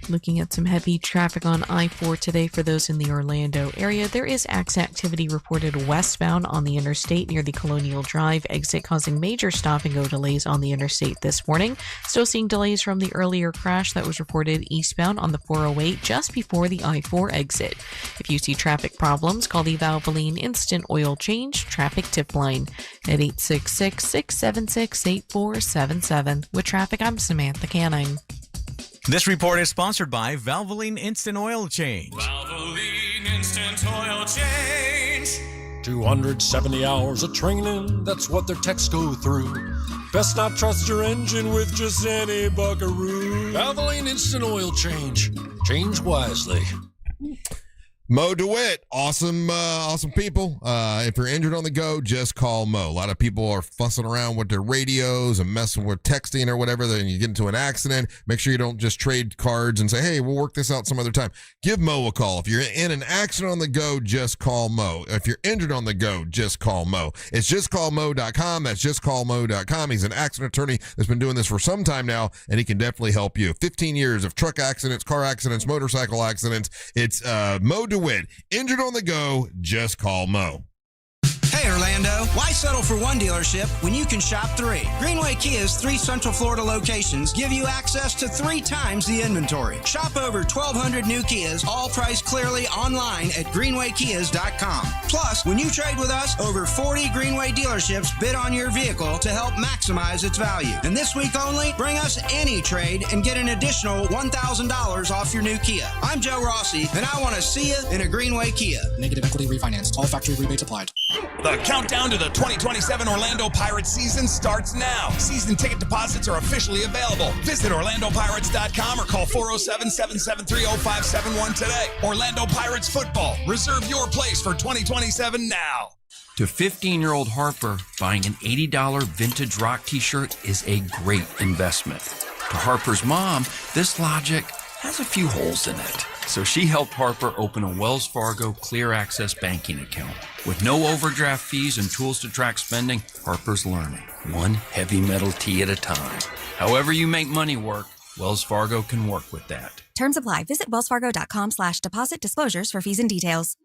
Looking at some heavy traffic on I-4 today for those in the Orlando area. There is activity reported westbound on the interstate near the Colonial Drive exit, causing major stop-and-go delays on the interstate this morning. Still seeing delays from the earlier crash that was reported eastbound on the 408 just before the I-4 exit. If you see traffic problems, call the Valvoline Instant Oil Change Traffic Tip Line at 866-676-8477. With traffic, I'm Samantha Canning. This report is sponsored by Valvoline Instant Oil Change. Valvoline Instant Oil Change. 270 hours of training, that's what their techs go through. Best not trust your engine with just any buckaroo. Valvoline Instant Oil Change. Change wisely. Mo DeWitt, awesome people. If you're injured on the go, just call Mo. A lot of people are fussing around with their radios and messing with texting or whatever. Then you get into an accident. Make sure you don't just trade cards and say, hey, we'll work this out some other time. Give Mo a call. If you're in an accident on the go, just call Mo. If you're injured on the go, just call Mo. It's justcallmo.com. That's justcallmo.com. He's an accident attorney that's been doing this for some time now, and he can definitely help you. 15 years of truck accidents, car accidents, motorcycle accidents. It's Mo DeWitt. Injured on the go, just call Mo. Hey Orlando, why settle for one dealership when you can shop three? Greenway Kia's 3 Central Florida locations give you access to 3 times the inventory. Shop over 1,200 new Kias, all priced clearly online at greenwaykias.com. Plus, when you trade with us, over 40 Greenway dealerships bid on your vehicle to help maximize its value. And this week only, bring us any trade and get an additional $1,000 off your new Kia. I'm Joe Rossi, and I want to see you in a Greenway Kia. Negative equity refinanced. All factory rebates applied. The countdown to the 2027 Orlando Pirates season starts now. Season ticket deposits are officially available. Visit OrlandoPirates.com or call 407-773-0571 today. Orlando Pirates football. Reserve your place for 2027 now. To 15-year-old Harper, buying an $80 vintage rock t-shirt is a great investment. To Harper's mom, this logic has a few holes in it. So she helped Harper open a Wells Fargo Clear Access banking account. With no overdraft fees and tools to track spending, Harper's learning, one heavy metal tee at a time. However you make money work, Wells Fargo can work with that. Terms apply. Visit wellsfargo.com/deposit disclosures for fees and details.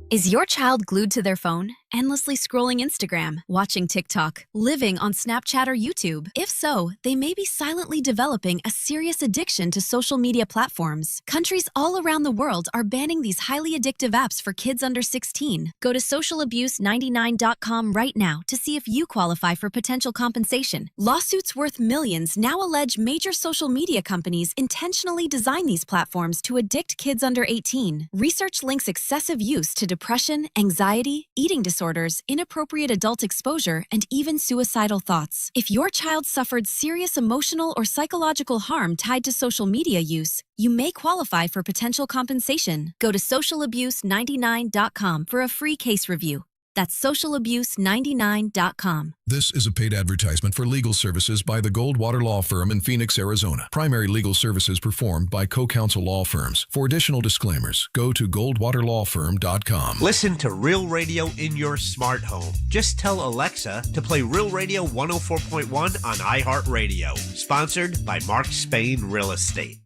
Is your child glued to their phone, endlessly scrolling Instagram, watching TikTok, living on Snapchat or YouTube? If so, they may be silently developing a serious addiction to social media platforms. Countries all around the world are banning these highly addictive apps for kids under 16. Go to socialabuse99.com right now to see if you qualify for potential compensation. Lawsuits worth millions now allege major social media companies intentionally design these platforms to addict kids under 18. Research links excessive use to depression, anxiety, eating disorders, inappropriate adult exposure, and even suicidal thoughts. If your child suffered serious emotional or psychological harm tied to social media use, you may qualify for potential compensation. Go to socialabuse99.com for a free case review. That's socialabuse99.com. This is a paid advertisement for legal services by the Goldwater Law Firm in Phoenix, Arizona. Primary legal services performed by co-counsel law firms. For additional disclaimers, go to goldwaterlawfirm.com. Listen to Real Radio in your smart home. Just tell Alexa to play Real Radio 104.1 on iHeartRadio. Sponsored by Mark Spain Real Estate.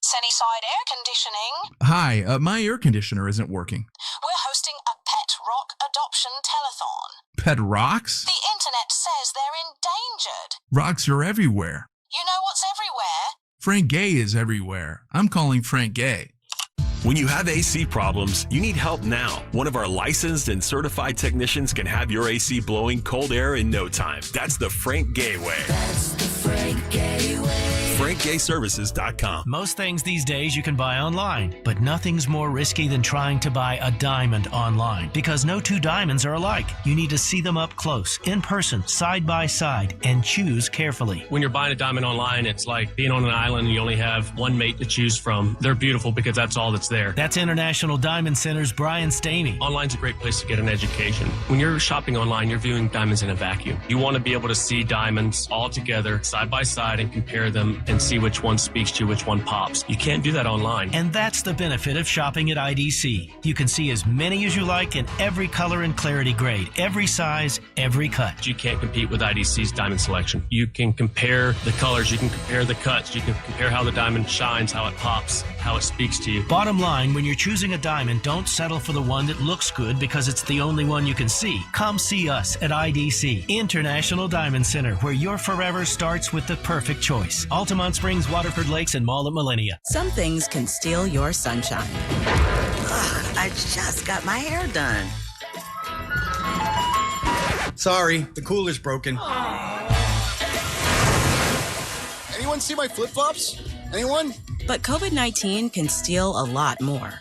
Sunnyside Air Conditioning. Hi, my air conditioner isn't working. We're hosting a pet rock adoption telethon. Pet rocks? The internet says they're endangered. Rocks are everywhere. You know what's everywhere? Frank Gay is everywhere. I'm calling Frank Gay. When you have AC problems, you need help now. One of our licensed and certified technicians can have your AC blowing cold air in no time. That's the Frank Gay way. That's the Frank Gay way. FrankGayServices.com. Most things these days you can buy online, but nothing's more risky than trying to buy a diamond online, because no two diamonds are alike. You need to see them up close, in person, side by side, and choose carefully. When you're buying a diamond online, it's like being on an island and you only have one mate to choose from. They're beautiful because that's all that's there. That's International Diamond Center's Brian Staney. Online's a great place to get an education. When you're shopping online, you're viewing diamonds in a vacuum. You want to be able to see diamonds all together, side by side, and compare them and see which one speaks to you, which one pops. You can't do that online. And that's the benefit of shopping at IDC. You can see as many as you like in every color and clarity grade, every size, every cut. You can't compete with IDC's diamond selection. You can compare the colors, you can compare the cuts, you can compare how the diamond shines, how it pops, how it speaks to you. Bottom line, when you're choosing a diamond, don't settle for the one that looks good because it's the only one you can see. Come see us at IDC, International Diamond Center, where your forever starts with the perfect choice. Altamont Springs, Waterford Lakes, and Mall at Millennia. Some things can steal your sunshine. Ugh, I just got my hair done. Sorry, the cooler's broken. Anyone see my flip-flops? Anyone? But COVID-19 can steal a lot more.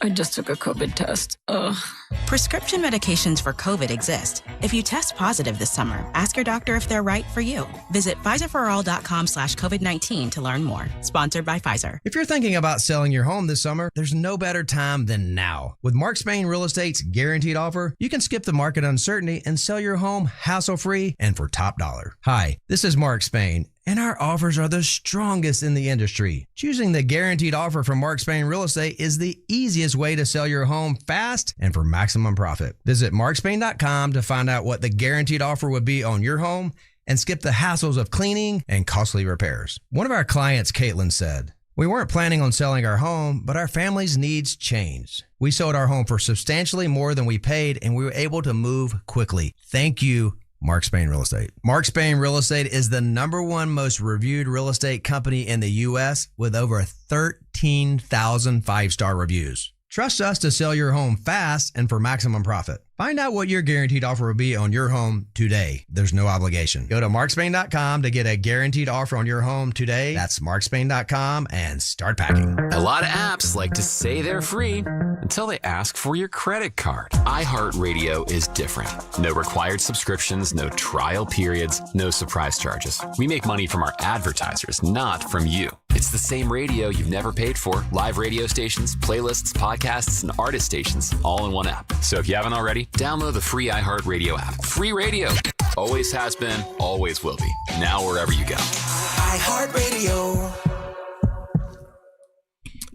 I just took a COVID test. Ugh. Prescription medications for COVID exist. If you test positive this summer, ask your doctor if they're right for you. Visit PfizerForAll.com/COVID-19 to learn more. Sponsored by Pfizer. If you're thinking about selling your home this summer, there's no better time than now. With Mark Spain Real Estate's guaranteed offer, you can skip the market uncertainty and sell your home hassle-free and for top dollar. Hi, this is Mark Spain, and our offers are the strongest in the industry. Choosing the guaranteed offer from Mark Spain Real Estate is the easiest way to sell your home fast and for maximum profit. Visit markspain.com to find out what the guaranteed offer would be on your home and skip the hassles of cleaning and costly repairs. One of our clients, Catlin, said, "We weren't planning on selling our home, but our family's needs changed. We sold our home for substantially more than we paid, and we were able to move quickly. Thank you, Mark Spain Real Estate." Mark Spain Real Estate is the #1 most reviewed real estate company in the U.S. with over 13,000 5-star reviews. Trust us to sell your home fast and for maximum profit. Find out what your guaranteed offer will be on your home today. There's no obligation. Go to markspain.com to get a guaranteed offer on your home today. That's markspain.com and start packing. A lot of apps like to say they're free until they ask for your credit card. iHeartRadio is different. No required subscriptions, no trial periods, no surprise charges. We make money from our advertisers, not from you. It's the same radio you've never paid for. Live radio stations, playlists, podcasts, and artist stations all in one app. So if you haven't already, download the free iHeartRadio app. Free radio. Always has been, always will be. Now wherever you go. iHeartRadio.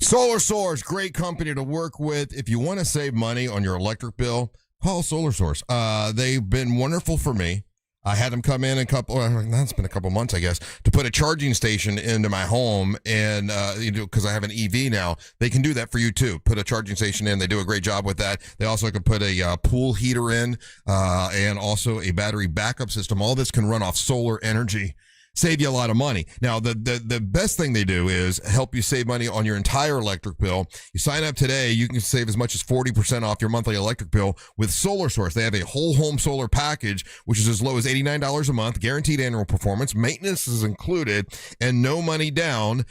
Solar Source, great company to work with. If you want to save money on your electric bill, call Solar Source. They've been wonderful for me. I had them come in that's been a couple months, I guess, to put a charging station into my home. And, because I have an EV now, they can do that for you too. Put a charging station in. They do a great job with that. They also can put a pool heater in and also a battery backup system. All this can run off solar energy. Save you a lot of money. Now, the best thing they do is help you save money on your entire electric bill. You sign up today, you can save as much as 40% off your monthly electric bill with Solar Source. They have a whole home solar package, which is as low as $89 a month, guaranteed annual performance, maintenance is included, and no money down.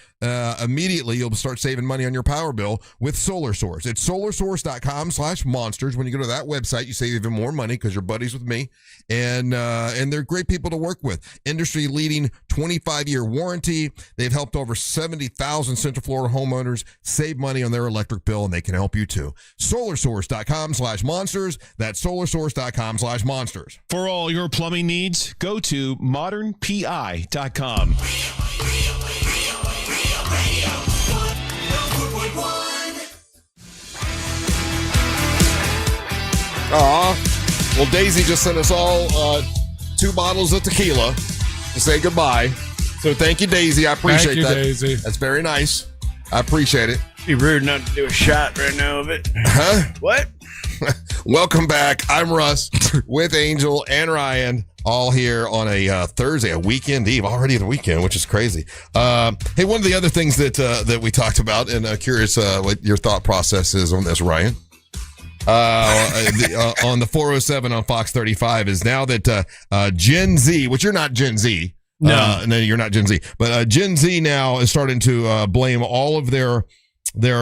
Immediately, you'll start saving money on your power bill with Solar Source. It's solarsource.com/monsters. When you go to that website, you save even more money because you're buddies with me, and they're great people to work with. Industry leading 25-year warranty. They've helped over 70,000 Central Florida homeowners save money on their electric bill, and they can help you too. Solarsource.com/monsters. That's solarsource.com/monsters. For all your plumbing needs, go to modernpi.com. Well, Daisy just sent us all 2 bottles of tequila to say goodbye. So thank you, Daisy. I appreciate that. Daisy. That's very nice. I appreciate it. Be rude not to do a shot right now of it. Huh? What? Welcome back. I'm Russ with Angel and Ryan, all here on a Thursday, a weekend eve, already the weekend, which is crazy. Hey, one of the other things that we talked about, and curious what your thought process is on this, Ryan. On the 407 on Fox 35 is now that Gen Z, which you're not Gen Z. No, you're not Gen Z. But Gen Z now is starting to blame all of their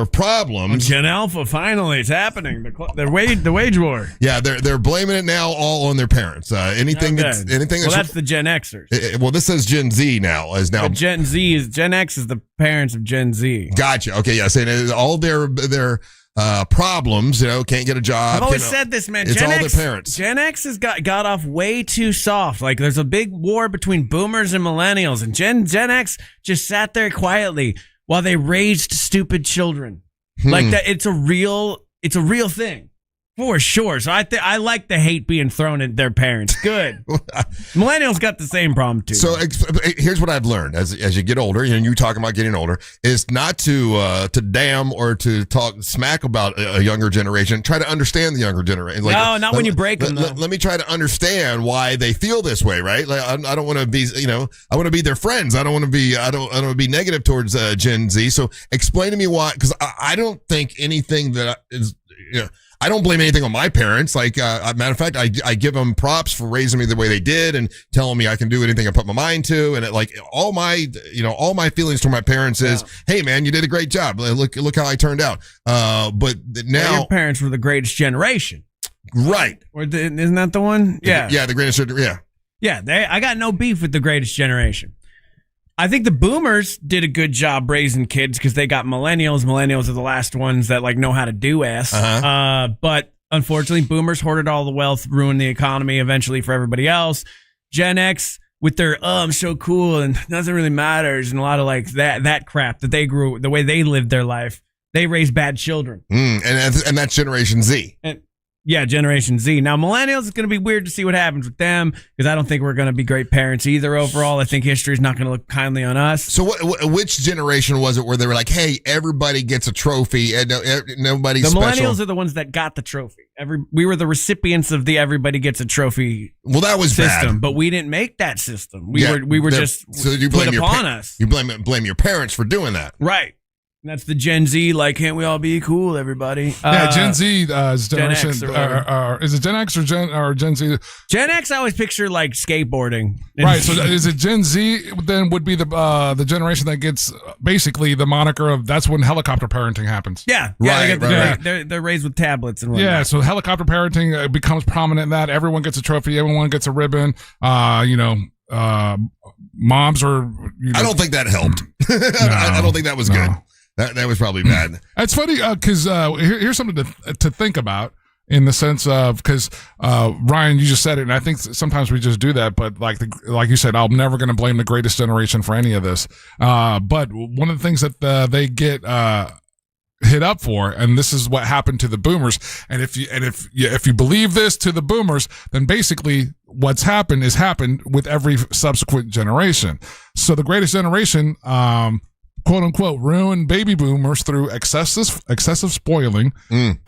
problems. Gen Alpha, finally, it's happening. The wage war. Yeah, they're blaming it now all on their parents. Anything that's the Gen Xers. Well, this says Gen Z now. But Gen X is the parents of Gen Z. Gotcha. Okay, yeah, saying all their problems, can't get a job. I've always said this, man. It's all their parents. Gen X has got off way too soft. Like, there's a big war between boomers and millennials, and Gen X just sat there quietly while they raised stupid children. Like that, it's a real thing. For sure. So I like the hate being thrown at their parents. Good. Millennials got the same problem too. So here's what I've learned as you get older, and you talking about getting older, is not to damn or to talk smack about a younger generation. Try to understand the younger generation. Like, no, not when you break them. Let me try to understand why they feel this way, right? Like I don't want to be, I want to be their friends. I don't want to be be negative towards Gen Z. So explain to me why, because I don't think anything that is. I don't blame anything on my parents. Like, matter of fact, I give them props for raising me the way they did and telling me I can do anything I put my mind to. And all my feelings toward my parents is, hey man, you did a great job. Look how I turned out. But now your parents were the greatest generation. Right. Isn't that the one? Yeah. Yeah, the greatest generation. Yeah. Yeah, I got no beef with the greatest generation. I think the boomers did a good job raising kids because they got millennials. Millennials are the last ones that know how to do S. But unfortunately, boomers hoarded all the wealth, ruined the economy eventually for everybody else. Gen X with their I'm so cool and nothing really matters and a lot of that crap that they grew, the way they lived their life, they raised bad children. And that's Generation Z. Yeah, Generation Z. Now, millennials, it's going to be weird to see what happens with them because I don't think we're going to be great parents either overall. I think history is not going to look kindly on us. So which generation was it where they were like, hey, everybody gets a trophy and nobody's special? The millennials are the ones that got the trophy. We were the recipients of the everybody gets a trophy system, but we didn't make that system. We were just put upon us. You blame your parents for doing that. Right. And that's the Gen Z, can't we all be cool, everybody? Gen Z is generation. Is it Gen X or Gen Z? Gen X, I always picture skateboarding. Right. So is it Gen Z then would be the generation that gets basically the moniker of that's when helicopter parenting happens? Yeah. Right. They're raised with tablets and whatnot. Yeah. So helicopter parenting becomes prominent in that. Everyone gets a trophy. Everyone gets a ribbon. Moms are. I don't think that helped. I don't think that was good. That was probably bad. It's funny because here's something to think about in the sense of because Ryan, you just said it, and I think sometimes we just do that. But like you said, I'm never going to blame the greatest generation for any of this. But one of the things that they get hit up for, and this is what happened to the boomers. And if you believe this to the boomers, then basically what's happened with every subsequent generation. So the greatest generation, quote unquote, ruined baby boomers through excessive spoiling,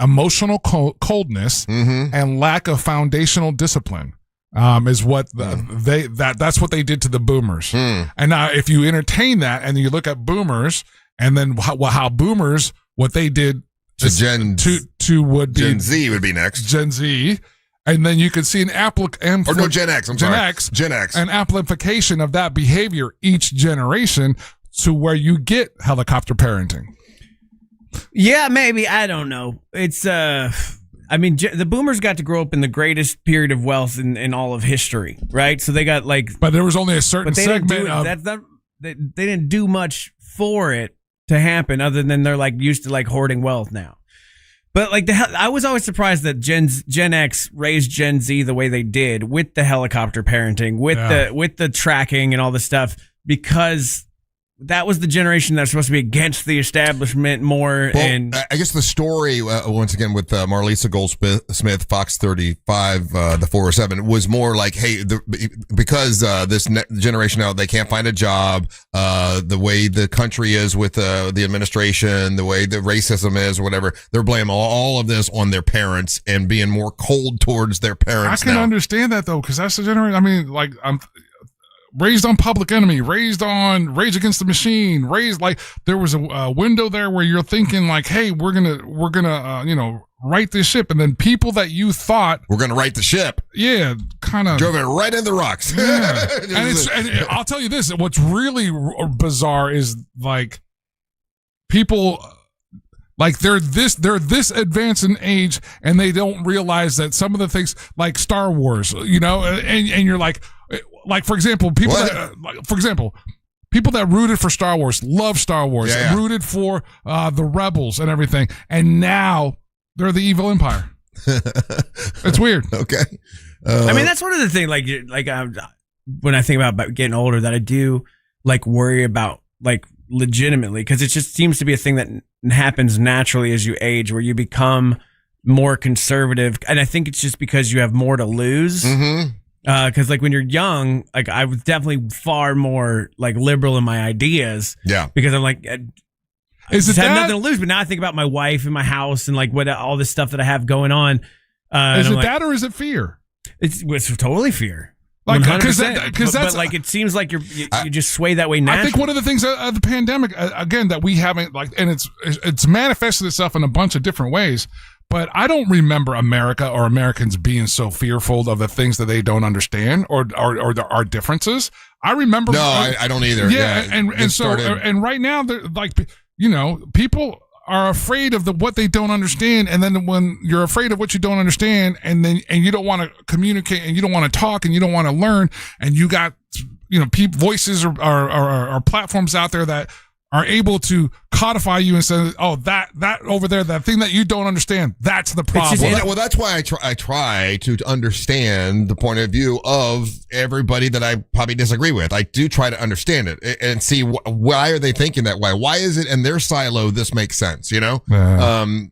emotional coldness, and lack of foundational discipline. Is what that's what they did to the boomers. And now if you entertain that and you look at boomers and then how boomers what they did to Gen Z would be next. Gen Z. And then you could see Gen X. Gen X. An amplification of that behavior each generation to where you get helicopter parenting. Yeah, maybe. I don't know. It's the boomers got to grow up in the greatest period of wealth in all of history, right? So they got but there was only a certain segment of they didn't do much for it to happen other than they're used to hoarding wealth now. But I was always surprised that Gen X raised Gen Z the way they did with the helicopter parenting, with the tracking and all the stuff, because that was the generation that's supposed to be against the establishment more. Well, and I guess the story, once again, with Marlisa Goldsmith, Fox 35, the 407, was more like, hey, because this generation now, they can't find a job, the way the country is with the administration, the way the racism is or whatever, they're blaming all of this on their parents and being more cold towards their parents. I can understand that, though, because that's the generation. I mean, I'm raised on Public Enemy, raised on Rage Against the Machine, there was a window there where you're thinking hey, we're gonna right this ship, and then people that you thought we're gonna right the ship, kind of drove it right in the rocks. Yeah. and I'll tell you this: what's really bizarre is people. They're this advanced in age, and they don't realize that some of the things like Star Wars, and you're for example, people that rooted for Star Wars, love Star Wars, rooted for the rebels and everything, and now they're the evil empire. It's weird. Okay. That's one of the things. When I think about getting older, that I do worry about legitimately, because it just seems to be a thing that happens naturally as you age, where you become more conservative, and I think it's just because you have more to lose. Because when you're young, I was definitely far more liberal in my ideas. Yeah. Because I'm I just have nothing to lose. But now I think about my wife and my house and what all this stuff that I have going on. Is it that or is it fear? It's totally fear. 100%. But it seems like you just sway that way naturally. I think one of the things of the pandemic, again, that we haven't and it's manifested itself in a bunch of different ways. But I don't remember America or Americans being so fearful of the things that they don't understand or our differences. I remember. No, I don't either. Yeah, and right now, they're like, people are afraid of what they don't understand, and then when you're afraid of what you don't understand, and you don't want to communicate, and you don't want to talk, and you don't want to learn, and you got voices or platforms out there that are able to codify you and say, oh, that over there, that thing that you don't understand, that's the problem. Well, that's why I try to understand the point of view of everybody that I probably disagree with. I do try to understand it and see why are they thinking that way? Why is it in their silo this makes sense, And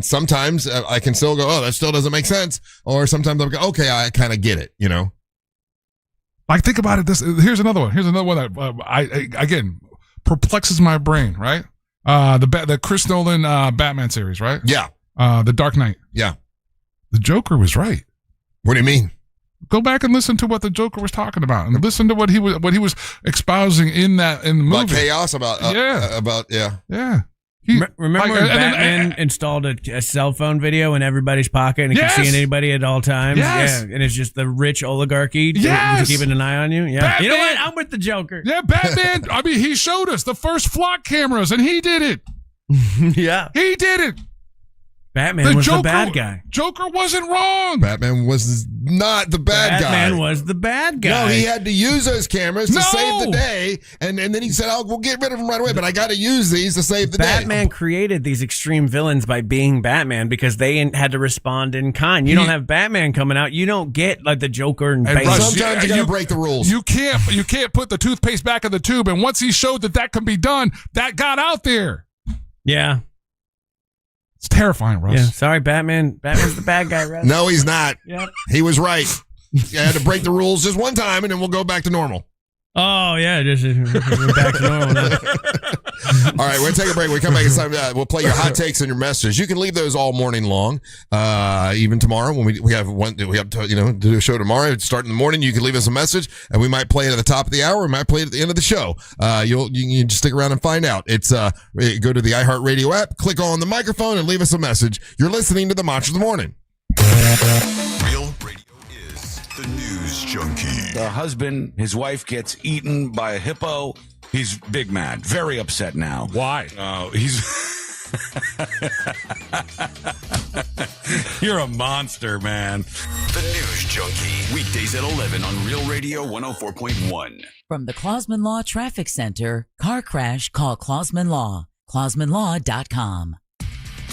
sometimes I can still go, oh, that still doesn't make sense. Or sometimes I'll go, okay, I kind of get it, Like, think about it. Here's another one. That I again perplexes my brain, right? The Chris Nolan Batman series, right? Yeah. The Dark Knight. Yeah. The Joker was right. What do you mean? Go back and listen to what the Joker was talking about, and listen to what he was espousing in the movie. About chaos, about. Remember when Batman installed a cell phone video in everybody's pocket and can see anybody at all times? Yes. Yeah, and it's just the rich oligarchy keeping an eye on you. Yeah, Batman, you know what? I'm with the Joker. Yeah, Batman. I mean, he showed us the first flock cameras, and he did it. Yeah, he did it. Batman was the bad guy. Joker wasn't wrong. Batman was not the bad guy. Batman was the bad guy. No, he had to use those cameras to save the day, and then he said, we'll get rid of them right away, but I got to use these to save the day. Batman created these extreme villains by being Batman because they had to respond in kind. You don't have Batman coming out. You don't get like the Joker and Bane. Sometimes you got to break the rules. You can't put the toothpaste back in the tube, and once he showed that can be done, that got out there. Yeah. It's terrifying, Russ. Yeah, sorry, Batman. Batman's the bad guy, Russ. No, he's not. Yep. He was right. You had to break the rules just one time, and then we'll go back to normal. Oh, yeah, just back to normal now. All right, we're going to take a break. When we come back, it's time, we'll play your hot takes and your messages. You can leave those all morning long, even tomorrow when we have to do a show tomorrow. Start in the morning. You can leave us a message, and we might play it at the top of the hour. We might play it at the end of the show. You can just stick around and find out. It's go to the iHeartRadio app, click on the microphone, and leave us a message. You're listening to the Monster of the Morning. Real Radio is the news junkie. The husband, his wife gets eaten by a hippo. He's big mad, very upset now. Why? He's... You're a monster, man. The News Junkie. Weekdays at 11 on Real Radio 104.1. From the Clausman Law Traffic Center, car crash, call Clausman Law. ClausmanLaw.com.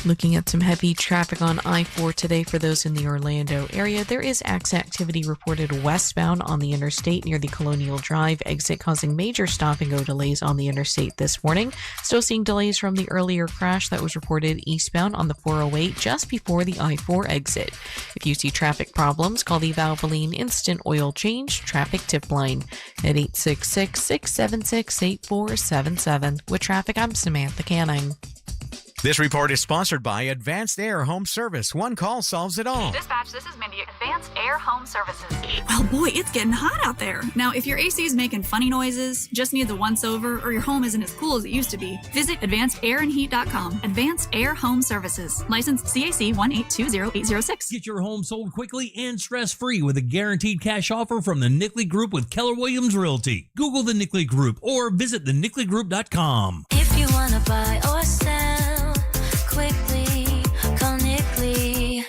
Looking at some heavy traffic on I-4 today for those in the Orlando area. There is activity reported westbound on the interstate near the Colonial Drive exit, causing major stop-and-go delays on the interstate this morning. Still seeing delays from the earlier crash that was reported eastbound on the 408 just before the I-4 exit. If you see traffic problems, call the Valvoline Instant Oil Change Traffic Tip Line at 866-676-8477. With traffic, I'm Samantha Canning. This report is sponsored by Advanced Air Home Service. One call solves it all. Dispatch, this is Mindy, Advanced Air Home Services. Well, boy, it's getting hot out there. Now, if your AC is making funny noises, just needs a once-over, or your home isn't as cool as it used to be, visit AdvancedAirandHeat.com. Advanced Air Home Services. Licensed CAC 1820806. Get your home sold quickly and stress-free with a guaranteed cash offer from the Nickley Group with Keller Williams Realty. Google the Nickley Group or visit thenickley.com. If you want to buy or sell quickly, call Nickley.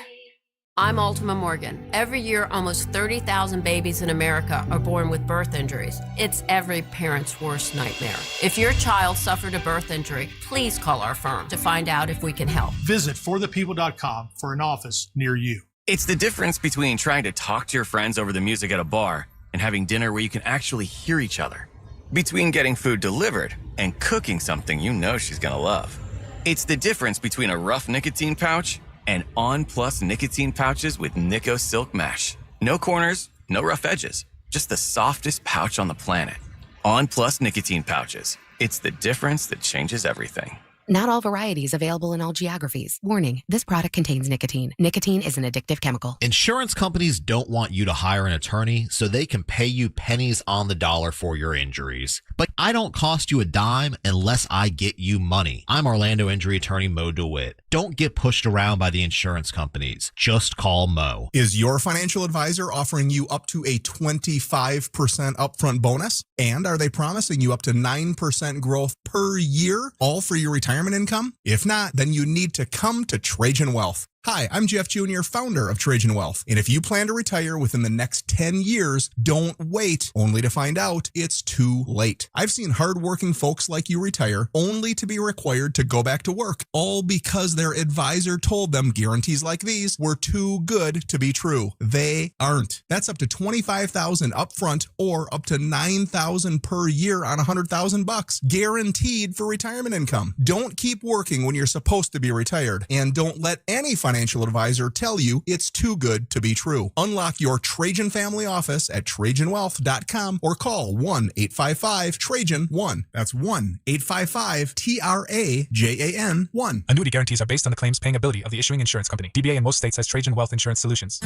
I'm Ultima Morgan. Every year, almost 30,000 babies in America are born with birth injuries. It's every parent's worst nightmare. If your child suffered a birth injury, please call our firm to find out if we can help. Visit forthepeople.com for an office near you. It's the difference between trying to talk to your friends over the music at a bar and having dinner where you can actually hear each other. Between getting food delivered and cooking something you know she's gonna love. It's the difference between a rough nicotine pouch and On Plus nicotine pouches with Nico Silk Mesh. No corners, no rough edges, just the softest pouch on the planet. On Plus nicotine pouches. It's the difference that changes everything. Not all varieties available in all geographies. Warning, this product contains nicotine. Nicotine is an addictive chemical. Insurance companies don't want you to hire an attorney so they can pay you pennies on the dollar for your injuries. But I don't cost you a dime unless I get you money. I'm Orlando injury attorney Mo DeWitt. Don't get pushed around by the insurance companies. Just call Mo. Is your financial advisor offering you up to a 25% upfront bonus? And are they promising you up to 9% growth per year, all for your retirement income? If not, then you need to come to Trajan Wealth. Hi, I'm Jeff Jr., founder of Trajan Wealth. And if you plan to retire within the next 10 years, don't wait only to find out it's too late. I've seen hardworking folks like you retire only to be required to go back to work, all because their advisor told them guarantees like these were too good to be true. They aren't. That's up to $25,000 upfront or up to $9,000 per year on $100,000, guaranteed for retirement income. Don't keep working when you're supposed to be retired, and don't let any financial advisor tell you it's too good to be true. Unlock your Trajan family office at TrajanWealth.com or call 1-855-TRAJAN-1. That's 1-855-TRAJAN-1. Annuity guarantees are based on the claims paying ability of the issuing insurance company. DBA in most states has Trajan Wealth Insurance Solutions.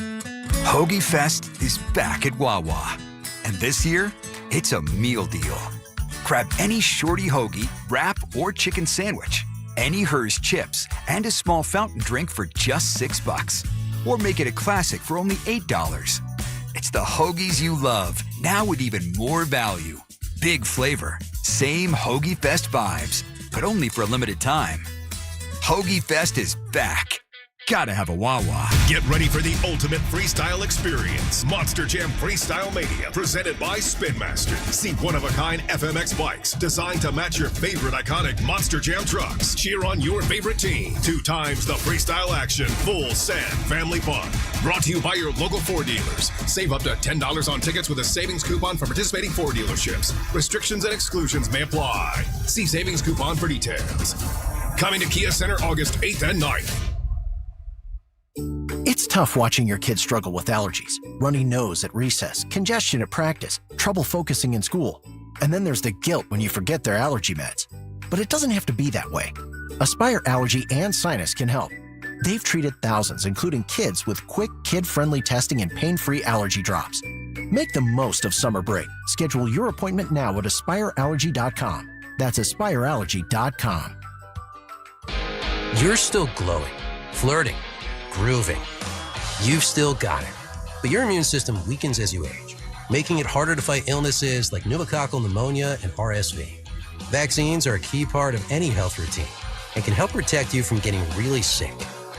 Hoagie Fest is back at Wawa. And this year, it's a meal deal. Grab any shorty hoagie, wrap, or chicken sandwich, any Hers chips, and a small fountain drink for just $6. Or make it a classic for only $8. It's the hoagies you love, now with even more value. Big flavor, same Hoagie Fest vibes, but only for a limited time. Hoagie Fest is back. Gotta have a Wawa. Get ready for the ultimate freestyle experience. Monster Jam Freestyle Mania, presented by Spin Master. See one-of-a-kind FMX bikes designed to match your favorite iconic Monster Jam trucks. Cheer on your favorite team. 2 times the freestyle action. Full send family fun. Brought to you by your local Ford dealers. Save up to $10 on tickets with a savings coupon for participating Ford dealerships. Restrictions and exclusions may apply. See savings coupon for details. Coming to Kia Center August 8th and 9th. It's tough watching your kids struggle with allergies, runny nose at recess, congestion at practice, trouble focusing in school. And then there's the guilt when you forget their allergy meds. But it doesn't have to be that way. Aspire Allergy and Sinus can help. They've treated thousands, including kids, with quick, kid-friendly testing and pain-free allergy drops. Make the most of summer break. Schedule your appointment now at AspireAllergy.com. That's AspireAllergy.com. You're still glowing, flirting, grooving. You've still got it. But your immune system weakens as you age, making it harder to fight illnesses like pneumococcal pneumonia and RSV. Vaccines are a key part of any health routine and can help protect you from getting really sick.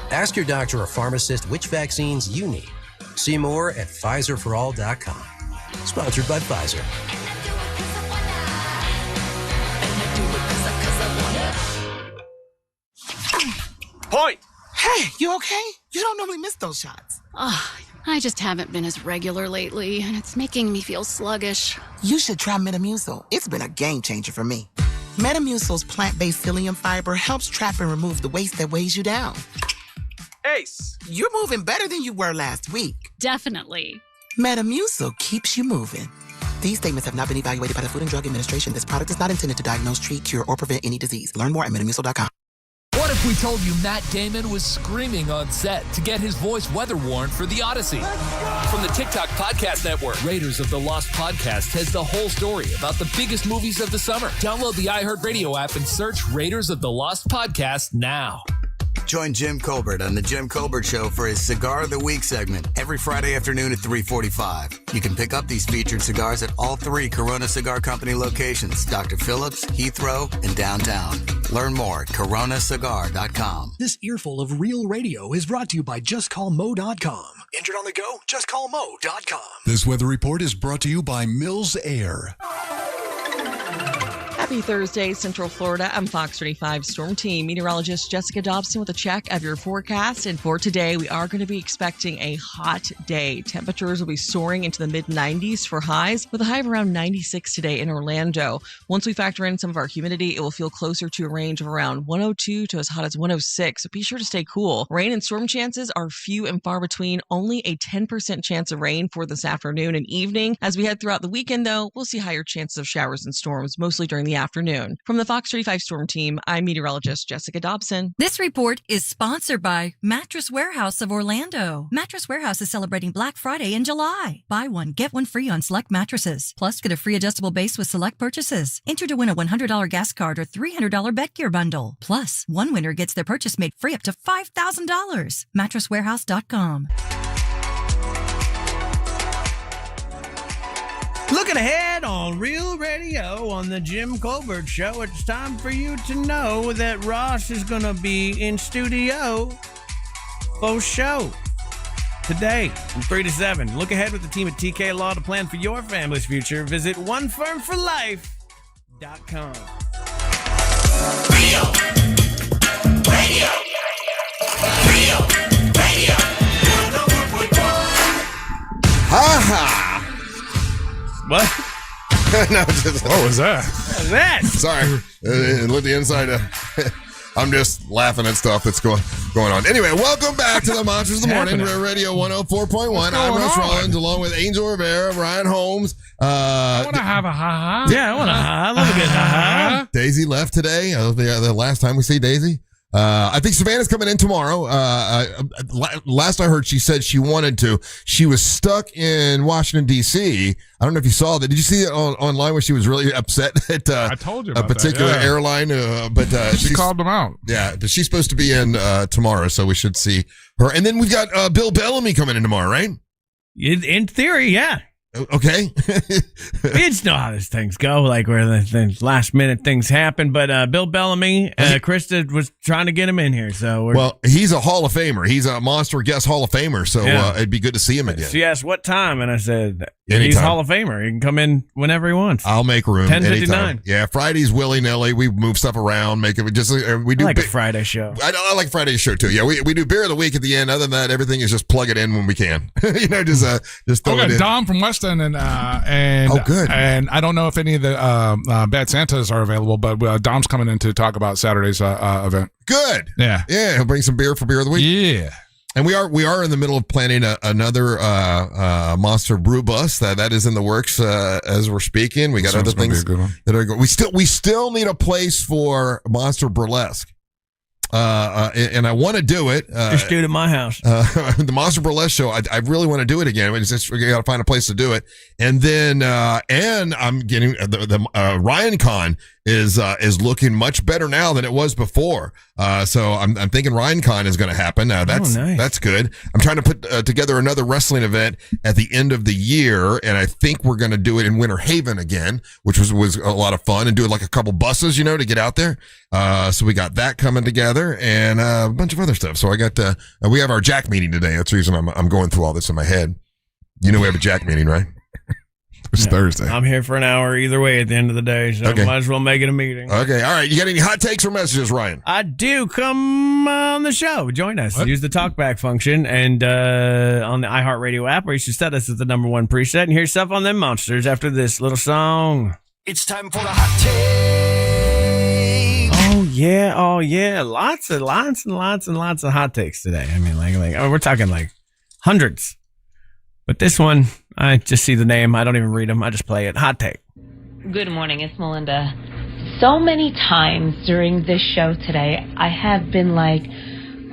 Ask your doctor or pharmacist which vaccines you need. See more at PfizerForAll.com. Sponsored by Pfizer. Point! Hey, you okay? You don't normally miss those shots. I just haven't been as regular lately, and it's making me feel sluggish. You should try Metamucil. It's been a game changer for me. Metamucil's plant-based psyllium fiber helps trap and remove the waste that weighs you down. Ace! You're moving better than you were last week. Definitely. Metamucil keeps you moving. These statements have not been evaluated by the Food and Drug Administration. This product is not intended to diagnose, treat, cure, or prevent any disease. Learn more at Metamucil.com. What if we told you Matt Damon was screaming on set to get his voice weather warned for The Odyssey? From the TikTok Podcast Network, Raiders of the Lost Podcast has the whole story about the biggest movies of the summer. Download the iHeartRadio app and search Raiders of the Lost Podcast now. Join Jim Colbert on The Jim Colbert Show for his Cigar of the Week segment every Friday afternoon at 3:45. You can pick up these featured cigars at all 3 Corona Cigar Company locations, Dr. Phillips, Heathrow, and downtown. Learn more at coronacigar.com. This earful of real radio is brought to you by JustCallMo.com. Injured on the go? JustCallMo.com. This weather report is brought to you by Mills Air. Happy Thursday, Central Florida. I'm Fox 35 Storm Team meteorologist Jessica Dobson with a check of your forecast. And for today, we are going to be expecting a hot day. Temperatures will be soaring into the mid-90s for highs, with a high of around 96 today in Orlando. Once we factor in some of our humidity, it will feel closer to a range of around 102 to as hot as 106. So be sure to stay cool. Rain and storm chances are few and far between. Only a 10% chance of rain for this afternoon and evening. As we head throughout the weekend, though, we'll see higher chances of showers and storms, mostly during the the afternoon. From the Fox 35 Storm Team, I'm meteorologist Jessica Dobson. This report is sponsored by Mattress Warehouse of Orlando. Mattress Warehouse is celebrating Black Friday in July. Buy one, get one free on select mattresses. Plus, get a free adjustable base with select purchases. Enter to win a $100 gas card or $300 bed gear bundle. Plus, one winner gets their purchase made free up to $5,000. MattressWarehouse.com. Looking ahead on Real Radio on the Jim Colbert Show, it's time for you to know that Russ is going to be in studio for show today from 3 to 7. Look ahead with the team at TK Law to plan for your family's future. Visit onefirmforlife.com. Real Radio. Real Radio. Ha-ha! What? No, just, what was that? What was that? Sorry. Let the inside. I'm just laughing at stuff that's going on. Anyway, welcome back to the Monsters of the Morning, Radio 104.1. I'm Russ Rollins, along with Angel Rivera, Ryan Holmes. I want to have a ha-ha. Yeah, I want a ha-ha. I love a good ha-ha. Daisy left today. The last time we see Daisy. I think Savannah's coming in tomorrow. Last I heard, she said she wanted to. She was stuck in Washington, D.C. I don't know if you saw that. Did you see it online where she was really upset at I told you about a particular that, yeah. airline? But she called them out. Yeah, but she's supposed to be in tomorrow, so we should see her. And then we've got Bill Bellamy coming in tomorrow, right? In theory, yeah. Okay. We just know how these things go, like where the last minute things happen. But Bill Bellamy, Krista was trying to get him in here. So he's a Hall of Famer. He's a Monster Guest Hall of Famer. So it'd be good to see him again. She asked what time, and I said Anytime. he's Hall of Famer. He can come in whenever he wants. I'll make room. 10:59. Yeah, Friday's willy nilly. We move stuff around, make it just. We do I like a Friday show. I like Friday's show too. Yeah, we do beer of the week at the end. Other than that, everything is just plug it in when we can. Just throw it in. Dom from Weston and good. And I don't know if any of the Bad Santas are available, but Dom's coming in to talk about Saturday's event. Good. Yeah. He'll bring some beer for beer of the week. Yeah. And we are in the middle of planning another Monster Brew Bus that is in the works as we're speaking. We got other things that are going. We still need a place for Monster Burlesque. And I want to do it. Just do it at my house. The Monster Burlesque show. I really want to do it again. We got to find a place to do it. And then, and I'm getting the Ryan Con is looking much better now than it was before. So I'm thinking Ryan Con is going to happen. That's good. I'm trying to put together another wrestling event at the end of the year, and I think we're going to do it in Winter Haven again, which was a lot of fun, and do it like a couple buses, to get out there. So we got that coming together and a bunch of other stuff. So I got we have our Jack meeting today. That's the reason I'm going through all this in my head. We have a Jack meeting, right? It's Thursday. I'm here for an hour either way at the end of the day, so Okay. might as well make it a meeting. Okay, all right. You got any hot takes or messages, Ryan? I do. Come on the show. Join us. Use the talkback function and on the iHeartRadio app, where you should set us as the #1 preset and hear stuff on them monsters after this little song. It's time for the hot take. Oh yeah. Lots and lots of hot takes today. I mean, like we're talking like hundreds. But this one, I just see the name. I don't even read them. I just play it. Hot take. Good morning, it's Melinda. So many times during this show today, I have been like,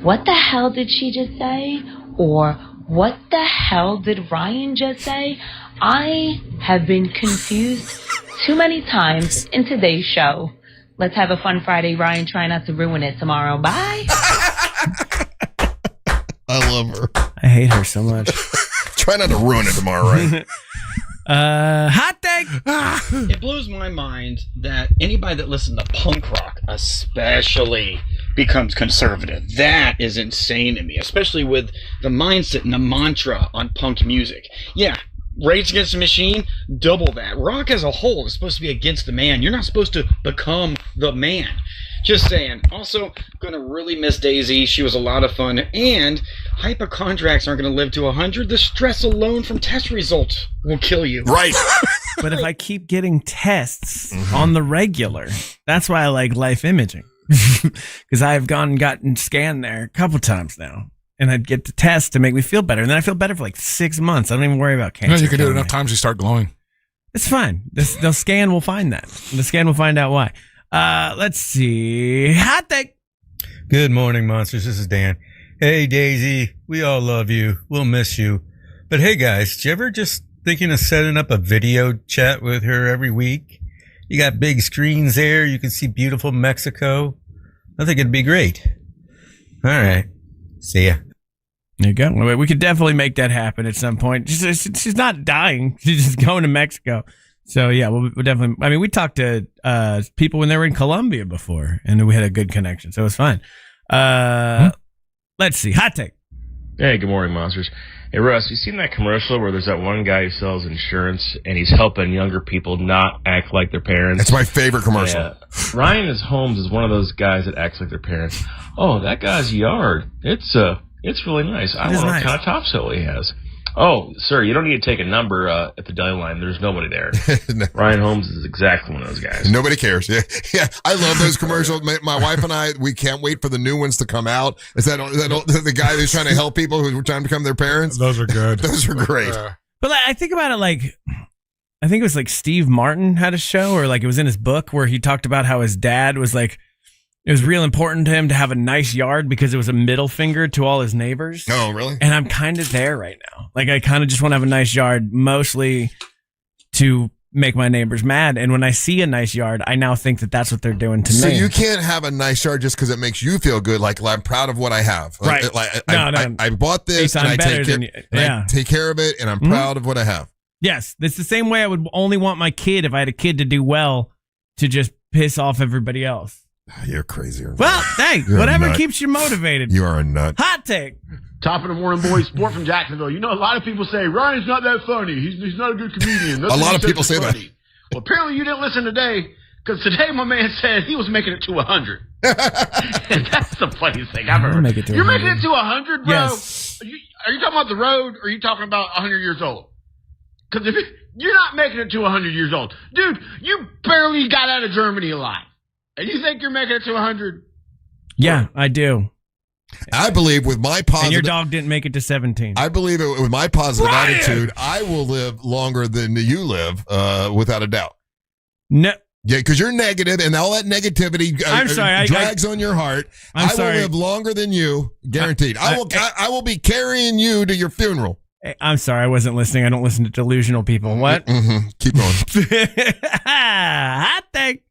what the hell did she just say? Or what the hell did Ryan just say? I have been confused too many times in today's show. Let's have a fun Friday, Ryan. Try not to ruin it tomorrow. Bye. I love her. I hate her so much. Try not to ruin it tomorrow, right? Hot take. It blows my mind that anybody that listens to punk rock especially becomes conservative. That is insane to me, especially with the mindset and the mantra on punk music. Yeah, Rage Against the Machine, double that. Rock as a whole is supposed to be against the man. You're not supposed to become the man. Just saying. Also, going to really miss Daisy. She was a lot of fun. And hypochondriacs aren't going to live to 100. The stress alone from test results will kill you. Right. But if I keep getting tests on the regular, that's why I like life imaging. Because I've gone and gotten scanned there a couple times now. And I'd get the test to make me feel better. And then I feel better for like 6 months. I don't even worry about cancer. You can do it enough times you start glowing. It's fine. The scan will find that. The scan will find out why. Let's see. Hot take. Good morning, monsters. This is Dan. Hey, Daisy. We all love you. We'll miss you. But hey, guys, did you ever just thinking of setting up a video chat with her every week? You got big screens there. You can see beautiful Mexico. I think it'd be great. All right. See ya. There you go. We could definitely make that happen at some point. She's not dying. She's just going to Mexico. So, yeah, we'll definitely. I mean, we talked to people when they were in Colombia before, and we had a good connection. So it was fine. Let's see. Hot take. Hey, good morning, monsters. Hey, Russ, you seen that commercial where there's that one guy who sells insurance and he's helping younger people not act like their parents? That's my favorite commercial. Yeah. Ryan Holmes is one of those guys that acts like their parents. Oh, that guy's yard. It's really nice. I wonder what kind of topsoil he has. Oh, sir, you don't need to take a number at the deli line. There's nobody there. No. Ryan Holmes is exactly one of those guys. Nobody cares. Yeah. I love those commercials. My wife and I, we can't wait for the new ones to come out. Is that the guy who's trying to help people who are trying to become their parents? Those are good. Those are great. But I think about it like, I think it was like Steve Martin had a show, or like it was in his book where he talked about how his dad was like, it was real important to him to have a nice yard because it was a middle finger to all his neighbors. Oh, really? And I'm kind of there right now. Like, I kind of just want to have a nice yard, mostly to make my neighbors mad. And when I see a nice yard, I now think that that's what they're doing to me. So you can't have a nice yard just because it makes you feel good. Like, I'm proud of what I have. Right. I bought this and I take care of it, and I'm proud of what I have. Yes. It's the same way I would only want my kid, if I had a kid, to do well, to just piss off everybody else. You're crazy. Well, hey, whatever keeps you motivated. You are a nut. Hot take. Top of the morning, boys. Sport from Jacksonville. You know, a lot of people say Ryan's not that funny. He's not a good comedian. A lot of people say that. Well, apparently you didn't listen today, because today my man said he was making it to 100. That's the funniest thing I've ever. You're making it to 100, bro. Yes. Are you talking about the road, or are you talking about 100 years old? Because if you're not making it to 100 years old, dude, you barely got out of Germany alive. And you think you're making it to 100? Yeah, I do. I believe with my positive... And your dog didn't make it to 17. I believe with my positive attitude, I will live longer than you live, without a doubt. No. Yeah, because you're negative, and all that negativity drags on your heart. I will live longer than you, guaranteed. I will be carrying you to your funeral. I'm sorry, I wasn't listening. I don't listen to delusional people. What? Mm-hmm. Keep going. Hot take.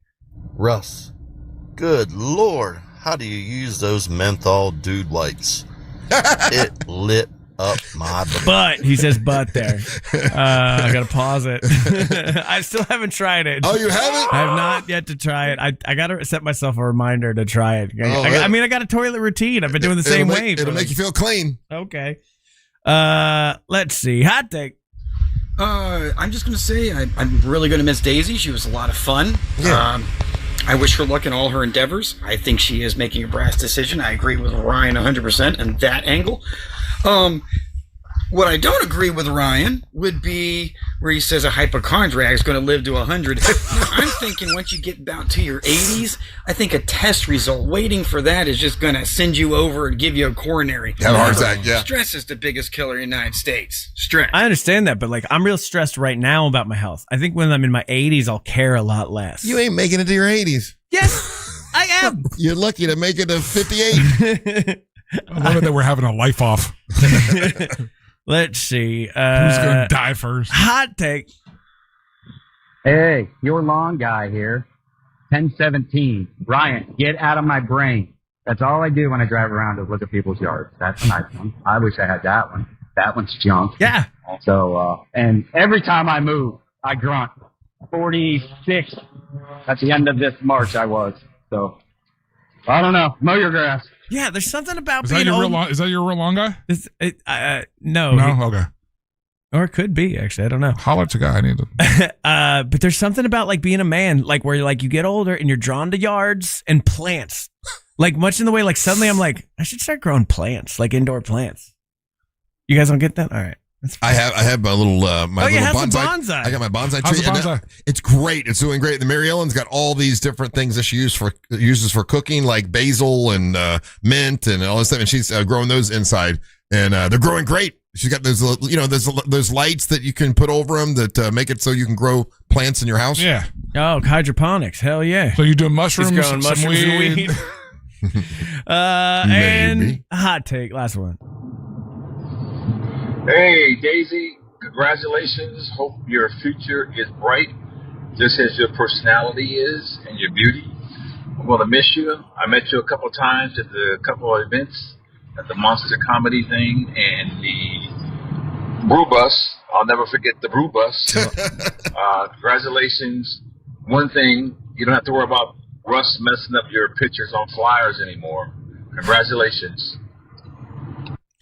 Russ, good Lord, how do you use those menthol dude lights? It lit up my butt. He says butt there. I gotta pause it. I still haven't tried it. Oh, you haven't? I have not yet to try it. I gotta set myself a reminder to try it. I got a toilet routine. I've been doing the same way. It'll make you feel clean. Okay. Let's see. Hot take. I'm just going to say I'm really going to miss Daisy. She was a lot of fun. Yeah. I wish her luck in all her endeavors. I think she is making a brass decision. I agree with Ryan 100% in that angle. What I don't agree with Ryan would be where he says a hypochondriac is going to live to 100. I'm thinking once you get about to your 80s, I think a test result, waiting for that is just going to send you over and give you a coronary. Have a heart attack, yeah. Stress is the biggest killer in the United States. Stress. I understand that, but like I'm real stressed right now about my health. I think when I'm in my 80s, I'll care a lot less. You ain't making it to your 80s. Yes, I am. You're lucky to make it to 58. I love it that we're having a life off. Let's see. Who's going to die first? Hot take. Hey, your lawn guy here. 1017. Ryan, get out of my brain. That's all I do when I drive around is look at people's yards. That's a nice one. I wish I had that one. That one's junk. Yeah. So, and every time I move, I grunt. 46 at the end of this March I was. So, I don't know. Mow your grass. Yeah, there's something about is being that your old. Is that your real long guy? No. No? Okay. Or it could be, actually. I don't know. Holler at your guy. I need to. But there's something about like being a man, like where like you get older and you're drawn to yards and plants. Like much in the way, like suddenly I'm like, I should start growing plants, like indoor plants. You guys don't get that? All right. I have my little little bonsai. I got my bonsai How's tree. the bonsai? It's great. It's doing great. The Mary Ellen's got all these different things that she uses for cooking, like basil and mint and all this stuff. And she's growing those inside, and they're growing great. She's got those, those lights that you can put over them that make it so you can grow plants in your house. Yeah. Oh, hydroponics. Hell yeah. So you do mushrooms, He's growing some mushrooms and weed. weed. And hot take. Last one. Hey, Daisy. Congratulations. Hope your future is bright, just as your personality is and your beauty. I'm going to miss you. I met you a couple of times at a couple of events at the Monsters of Comedy thing and the Brew Bus. I'll never forget the Brew Bus. Congratulations. One thing, you don't have to worry about Russ messing up your pictures on flyers anymore. Congratulations.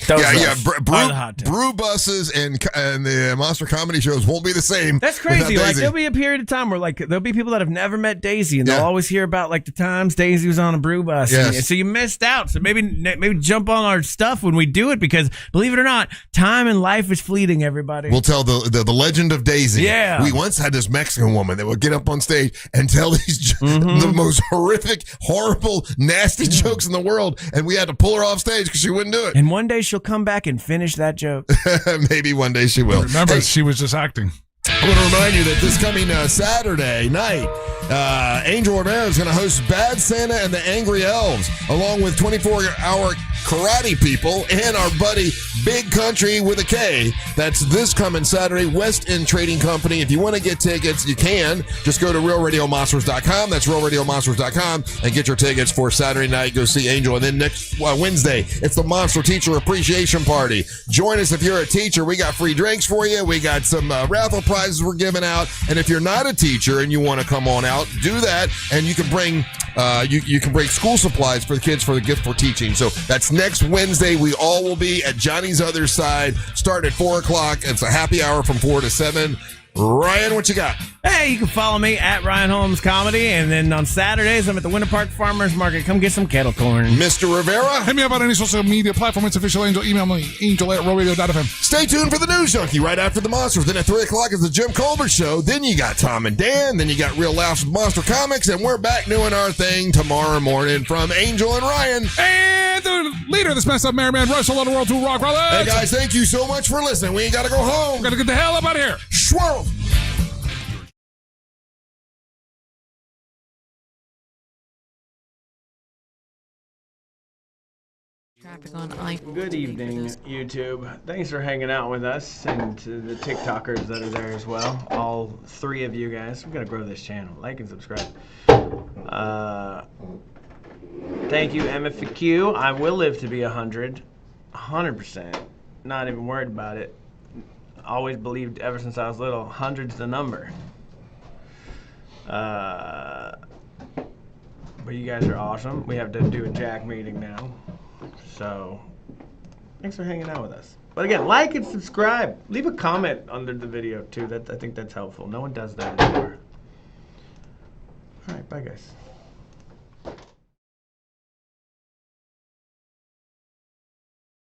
Brew buses and the Monster Comedy shows won't be the same. That's crazy. Like there'll be a period of time where like there'll be people that have never met Daisy, and they'll always hear about like the times Daisy was on a brew bus. Yes. And so you missed out. So maybe jump on our stuff when we do it, because believe it or not, time and life is fleeting. Everybody. We'll tell the legend of Daisy. Yeah. We once had this Mexican woman that would get up on stage and tell these the most horrific, horrible, nasty jokes in the world, and we had to pull her off stage because she wouldn't do it. And one day she'll come back and finish that joke. Maybe one day she will. Remember, she was just acting. I want to remind you that this coming Saturday night, Angel Rivera is going to host Bad Santa and the Angry Elves, along with 24-hour karate people and our buddy Big Country with a K. That's this coming Saturday, West End Trading Company. If you want to get tickets, you can. Just go to RealRadioMonsters.com. That's RealRadioMonsters.com and get your tickets for Saturday night. Go see Angel. And then next Wednesday, it's the Monster Teacher Appreciation Party. Join us if you're a teacher. We got free drinks for you. We got some raffle prizes we're giving out. And if you're not a teacher and you want to come on out, do that. And you can bring you can bring school supplies for the kids for the gift for teaching. So that's next Wednesday. We all will be at Johnny's Other Side, starting at 4 o'clock. It's a happy hour from 4 to 7. Ryan, what you got? Hey, you can follow me at Ryan Holmes Comedy, and then on Saturdays I'm at the Winter Park Farmers Market. Come get some kettle corn. Mr. Rivera, hit me up on any social media platform. It's Official Angel. Email me, angel@RealRadio.fm. Stay tuned for the News Junkie right after the Monsters. Then at 3 o'clock is the Jim Colbert Show. Then you got Tom and Dan. Then you got Real Laughs with Monster Comics, and we're back doing our thing tomorrow morning from Angel and Ryan. And the leader of this mess up, Merriman, Russ, all the world to Rock Rollers. Hey guys, thank you so much for listening. We ain't got to go home. We're gonna get the hell up out of here. Swirl. Traffic on I. Good evening, YouTube. Thanks for hanging out with us, and to the TikTokers that are there as well. All 3 of you guys. We're gonna grow this channel. Like and subscribe. Thank you, MFQ. I will live to be 100. 100%. Not even worried about it. Always believed ever since I was little, 100's the number. But you guys are awesome. We have to do a Jack meeting now. So, thanks for hanging out with us. But again, like and subscribe. Leave a comment under the video too. I think that's helpful. No one does that anymore. All right, bye guys.